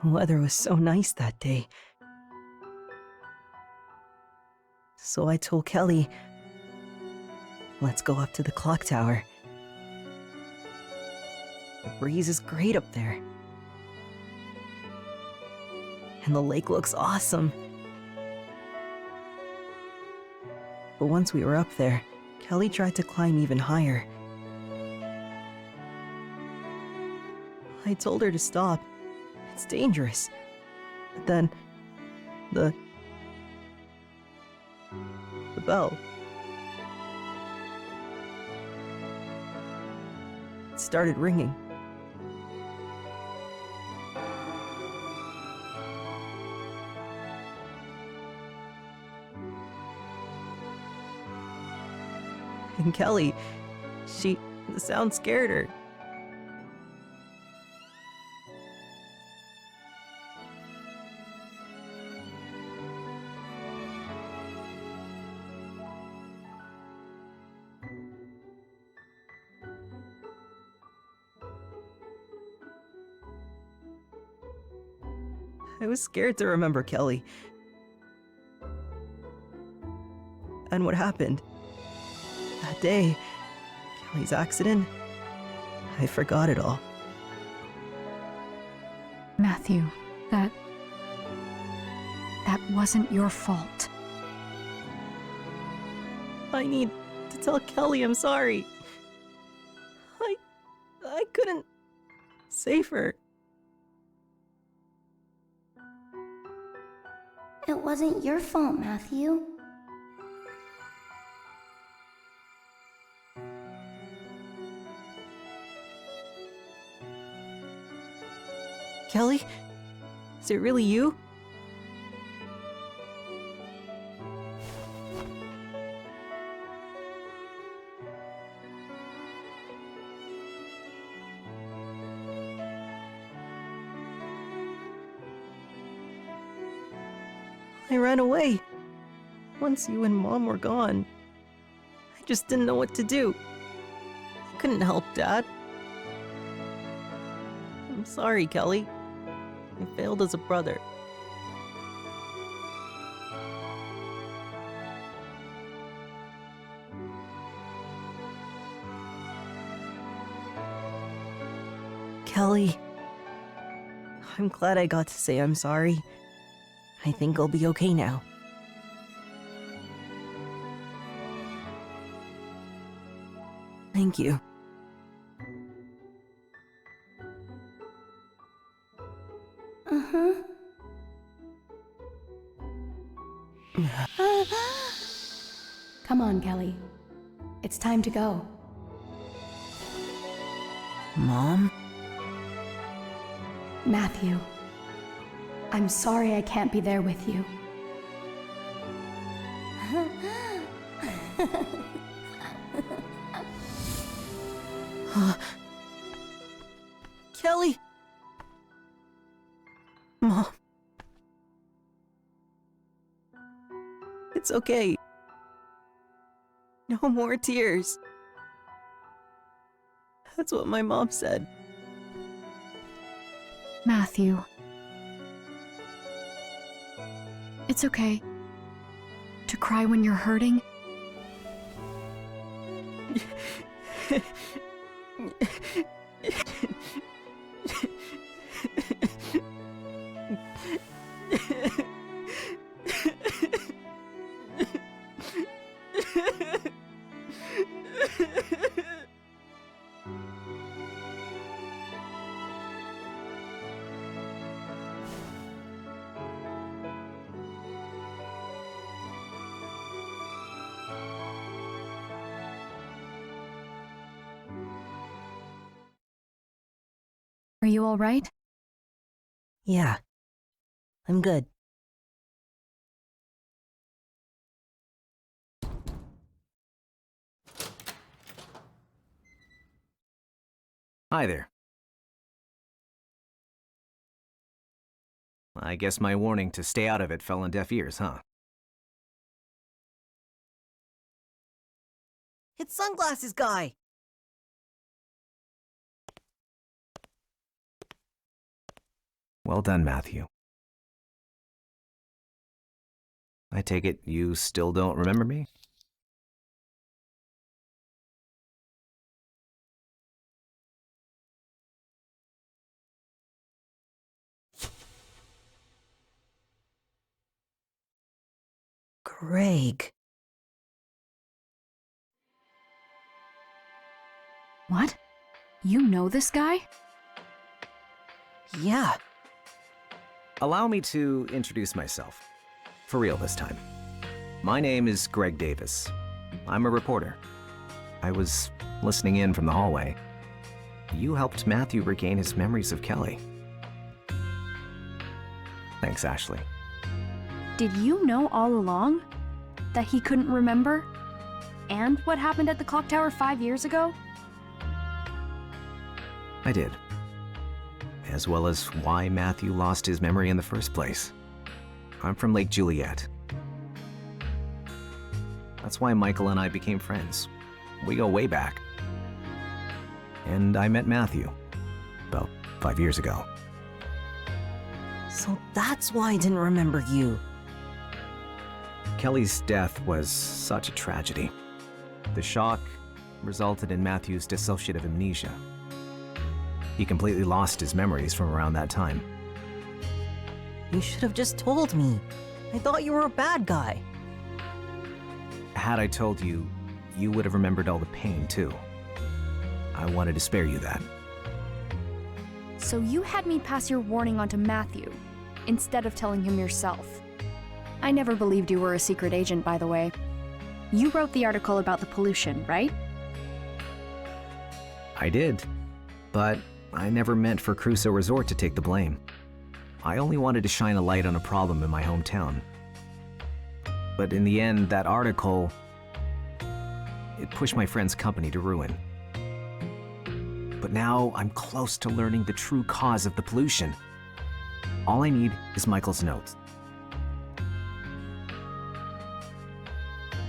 The weather was so nice that day. So I told Kelly, let's go up to the clock tower. The breeze is great up there. And the lake looks awesome. But once we were up there, Kelly tried to climb even higher. I told her to stop. It's dangerous. But then, the bell. It started ringing. And Kelly, the sound scared her. I was scared to remember Kelly. And what happened? That day, Kelly's accident, I forgot it all. Matthew, that wasn't your fault. I need to tell Kelly I'm sorry. I couldn't save her. It wasn't your fault, Matthew. Kelly? Is it really you? I ran away. Once you and Mom were gone. I just didn't know what to do. I couldn't help Dad. I'm sorry, Kelly. I failed as a brother. Kelly, I'm glad I got to say I'm sorry. I think I'll be okay now. Thank you. Uh-huh. Come on, Kelly. It's time to go. Mom? Matthew, I'm sorry I can't be there with you. Kelly! Mom. It's okay. No more tears. That's what my mom said. Matthew. It's okay to cry when you're hurting. Are you all right? Yeah. I'm good. Hi there. I guess my warning to stay out of it fell on deaf ears, huh? It's Sunglasses Guy! Well done, Matthew. I take it you still don't remember me? Greg. What? You know this guy? Yeah. Allow me to introduce myself. For real this time. My name is Greg Davis. I'm a reporter. I was listening in from the hallway. You helped Matthew regain his memories of Kelly. Thanks, Ashley. Did you know all along that he couldn't remember? And what happened at the clock tower 5 years ago? I did. As well as why Matthew lost his memory in the first place. I'm from Lake Juliet. That's why Michael and I became friends. We go way back. And I met Matthew about 5 years ago. So that's why I didn't remember you. Kelly's death was such a tragedy. The shock resulted in Matthew's dissociative amnesia. He completely lost his memories from around that time. You should have just told me. I thought you were a bad guy. Had I told you, you would have remembered all the pain too. I wanted to spare you that. So you had me pass your warning on to Matthew, instead of telling him yourself. I never believed you were a secret agent, by the way. You wrote the article about the pollution, right? I did, but I never meant for Crusoe Resort to take the blame. I only wanted to shine a light on a problem in my hometown. But in the end, that article, it pushed my friend's company to ruin. But now I'm close to learning the true cause of the pollution. All I need is Michael's notes.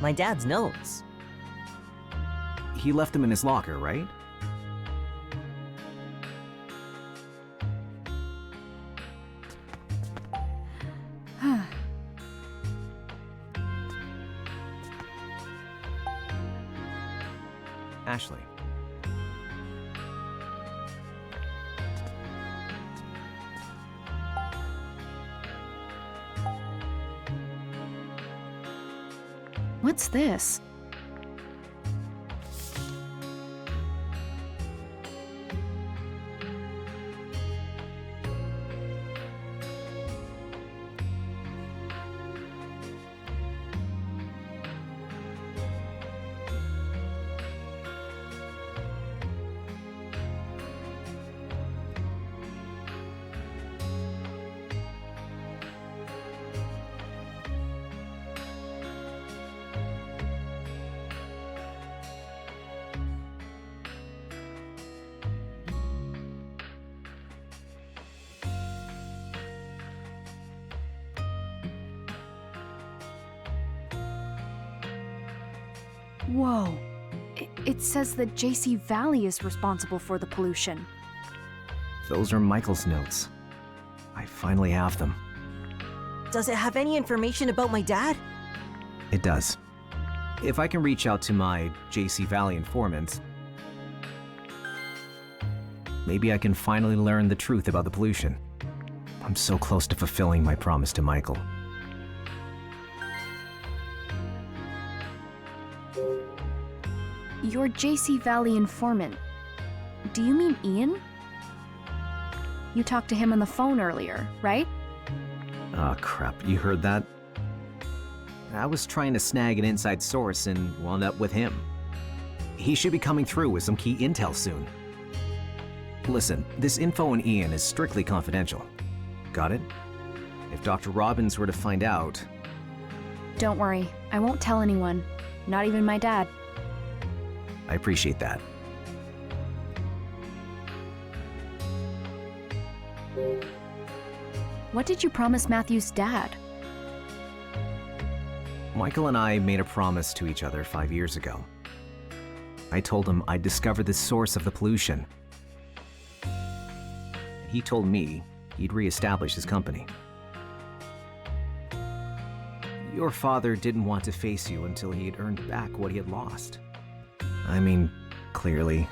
My dad's notes. He left them in his locker, right? Ashley. What's this? Whoa. It says that JC Valley is responsible for the pollution. Those are Michael's notes. I finally have them. Does it have any information about my dad? It does. If I can reach out to my JC Valley informant, maybe I can finally learn the truth about the pollution. I'm so close to fulfilling my promise to Michael. Your JC Valley informant. Do you mean Ian? You talked to him on the phone earlier, right? Oh crap, you heard that? I was trying to snag an inside source and wound up with him. He should be coming through with some key intel soon. Listen, this info on Ian is strictly confidential. Got it? If Dr. Robbins were to find out... Don't worry, I won't tell anyone. Not even my dad. I appreciate that. What did you promise Matthew's dad? Michael and I made a promise to each other 5 years ago. I told him I'd discover the source of the pollution. He told me he'd reestablish his company. Your father didn't want to face you until he had earned back what he had lost. I mean, clearly,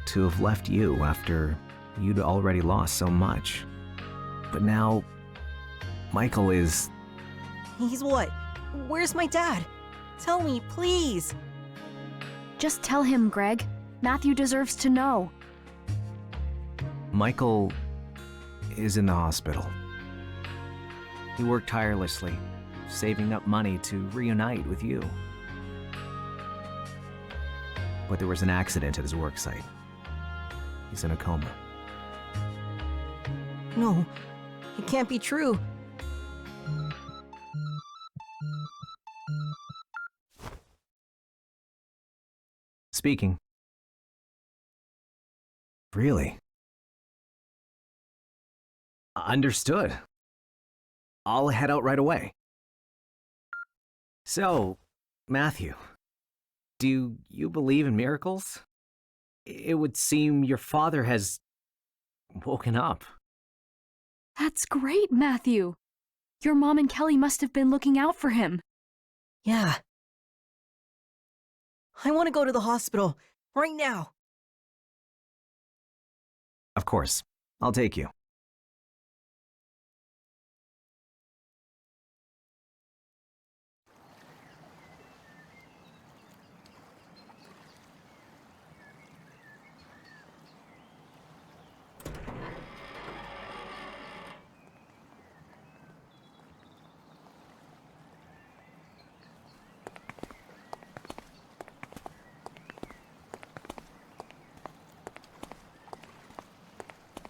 to have left you after you'd already lost so much. But now, Michael is... He's what? Where's my dad? Tell me, please. Just tell him, Greg. Matthew deserves to know. Michael is in the hospital. He worked tirelessly, saving up money to reunite with you. But there was an accident at his work site. He's in a coma. No, it can't be true. Speaking. Really? Understood. I'll head out right away. So, Matthew, do you believe in miracles? It would seem your father has woken up. That's great, Matthew. Your mom and Kelly must have been looking out for him. Yeah. I want to go to the hospital right now. Of course. I'll take you.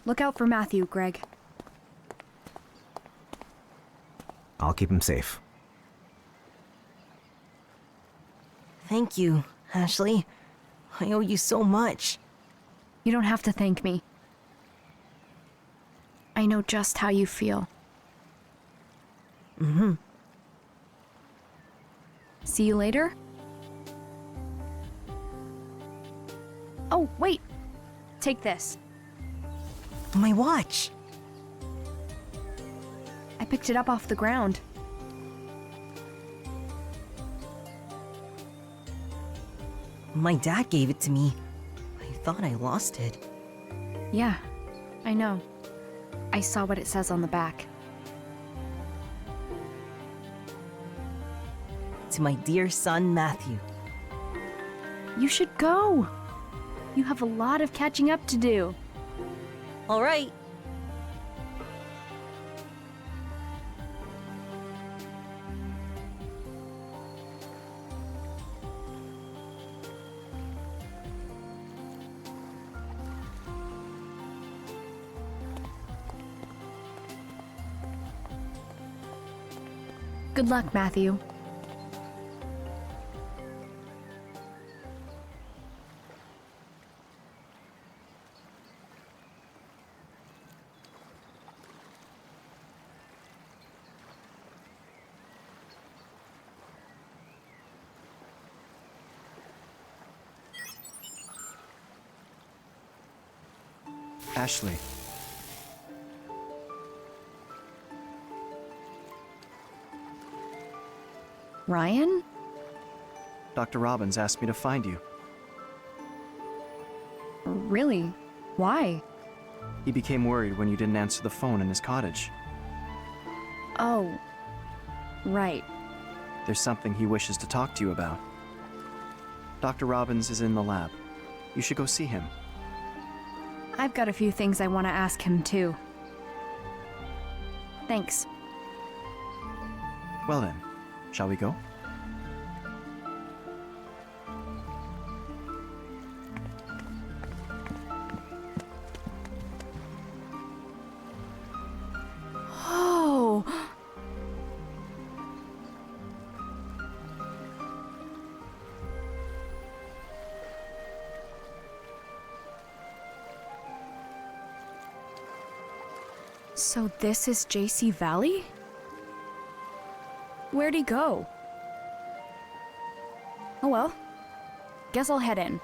Look out for Matthew, Greg. I'll keep him safe. Thank you, Ashley. I owe you so much. You don't have to thank me. I know just how you feel. Mm-hmm. See you later? Oh, wait! Take this. My watch. I picked it up off the ground. My dad gave it to me. I thought I lost it. Yeah, I know. I saw what it says on the back. to my dear son, Matthew. You should go. You have a lot of catching up to do. All right. Good luck, Matthew. Ashley. Ryan? Dr. Robbins asked me to find you. Really? Why? He became worried when you didn't answer the phone in his cottage. Oh, right. There's something he wishes to talk to you about. Dr. Robbins is in the lab. You should go see him. I've got a few things I want to ask him, too. Thanks. Well then, shall we go? Oh! So this is JC Valley? Where'd he go? Oh well. Guess I'll head in.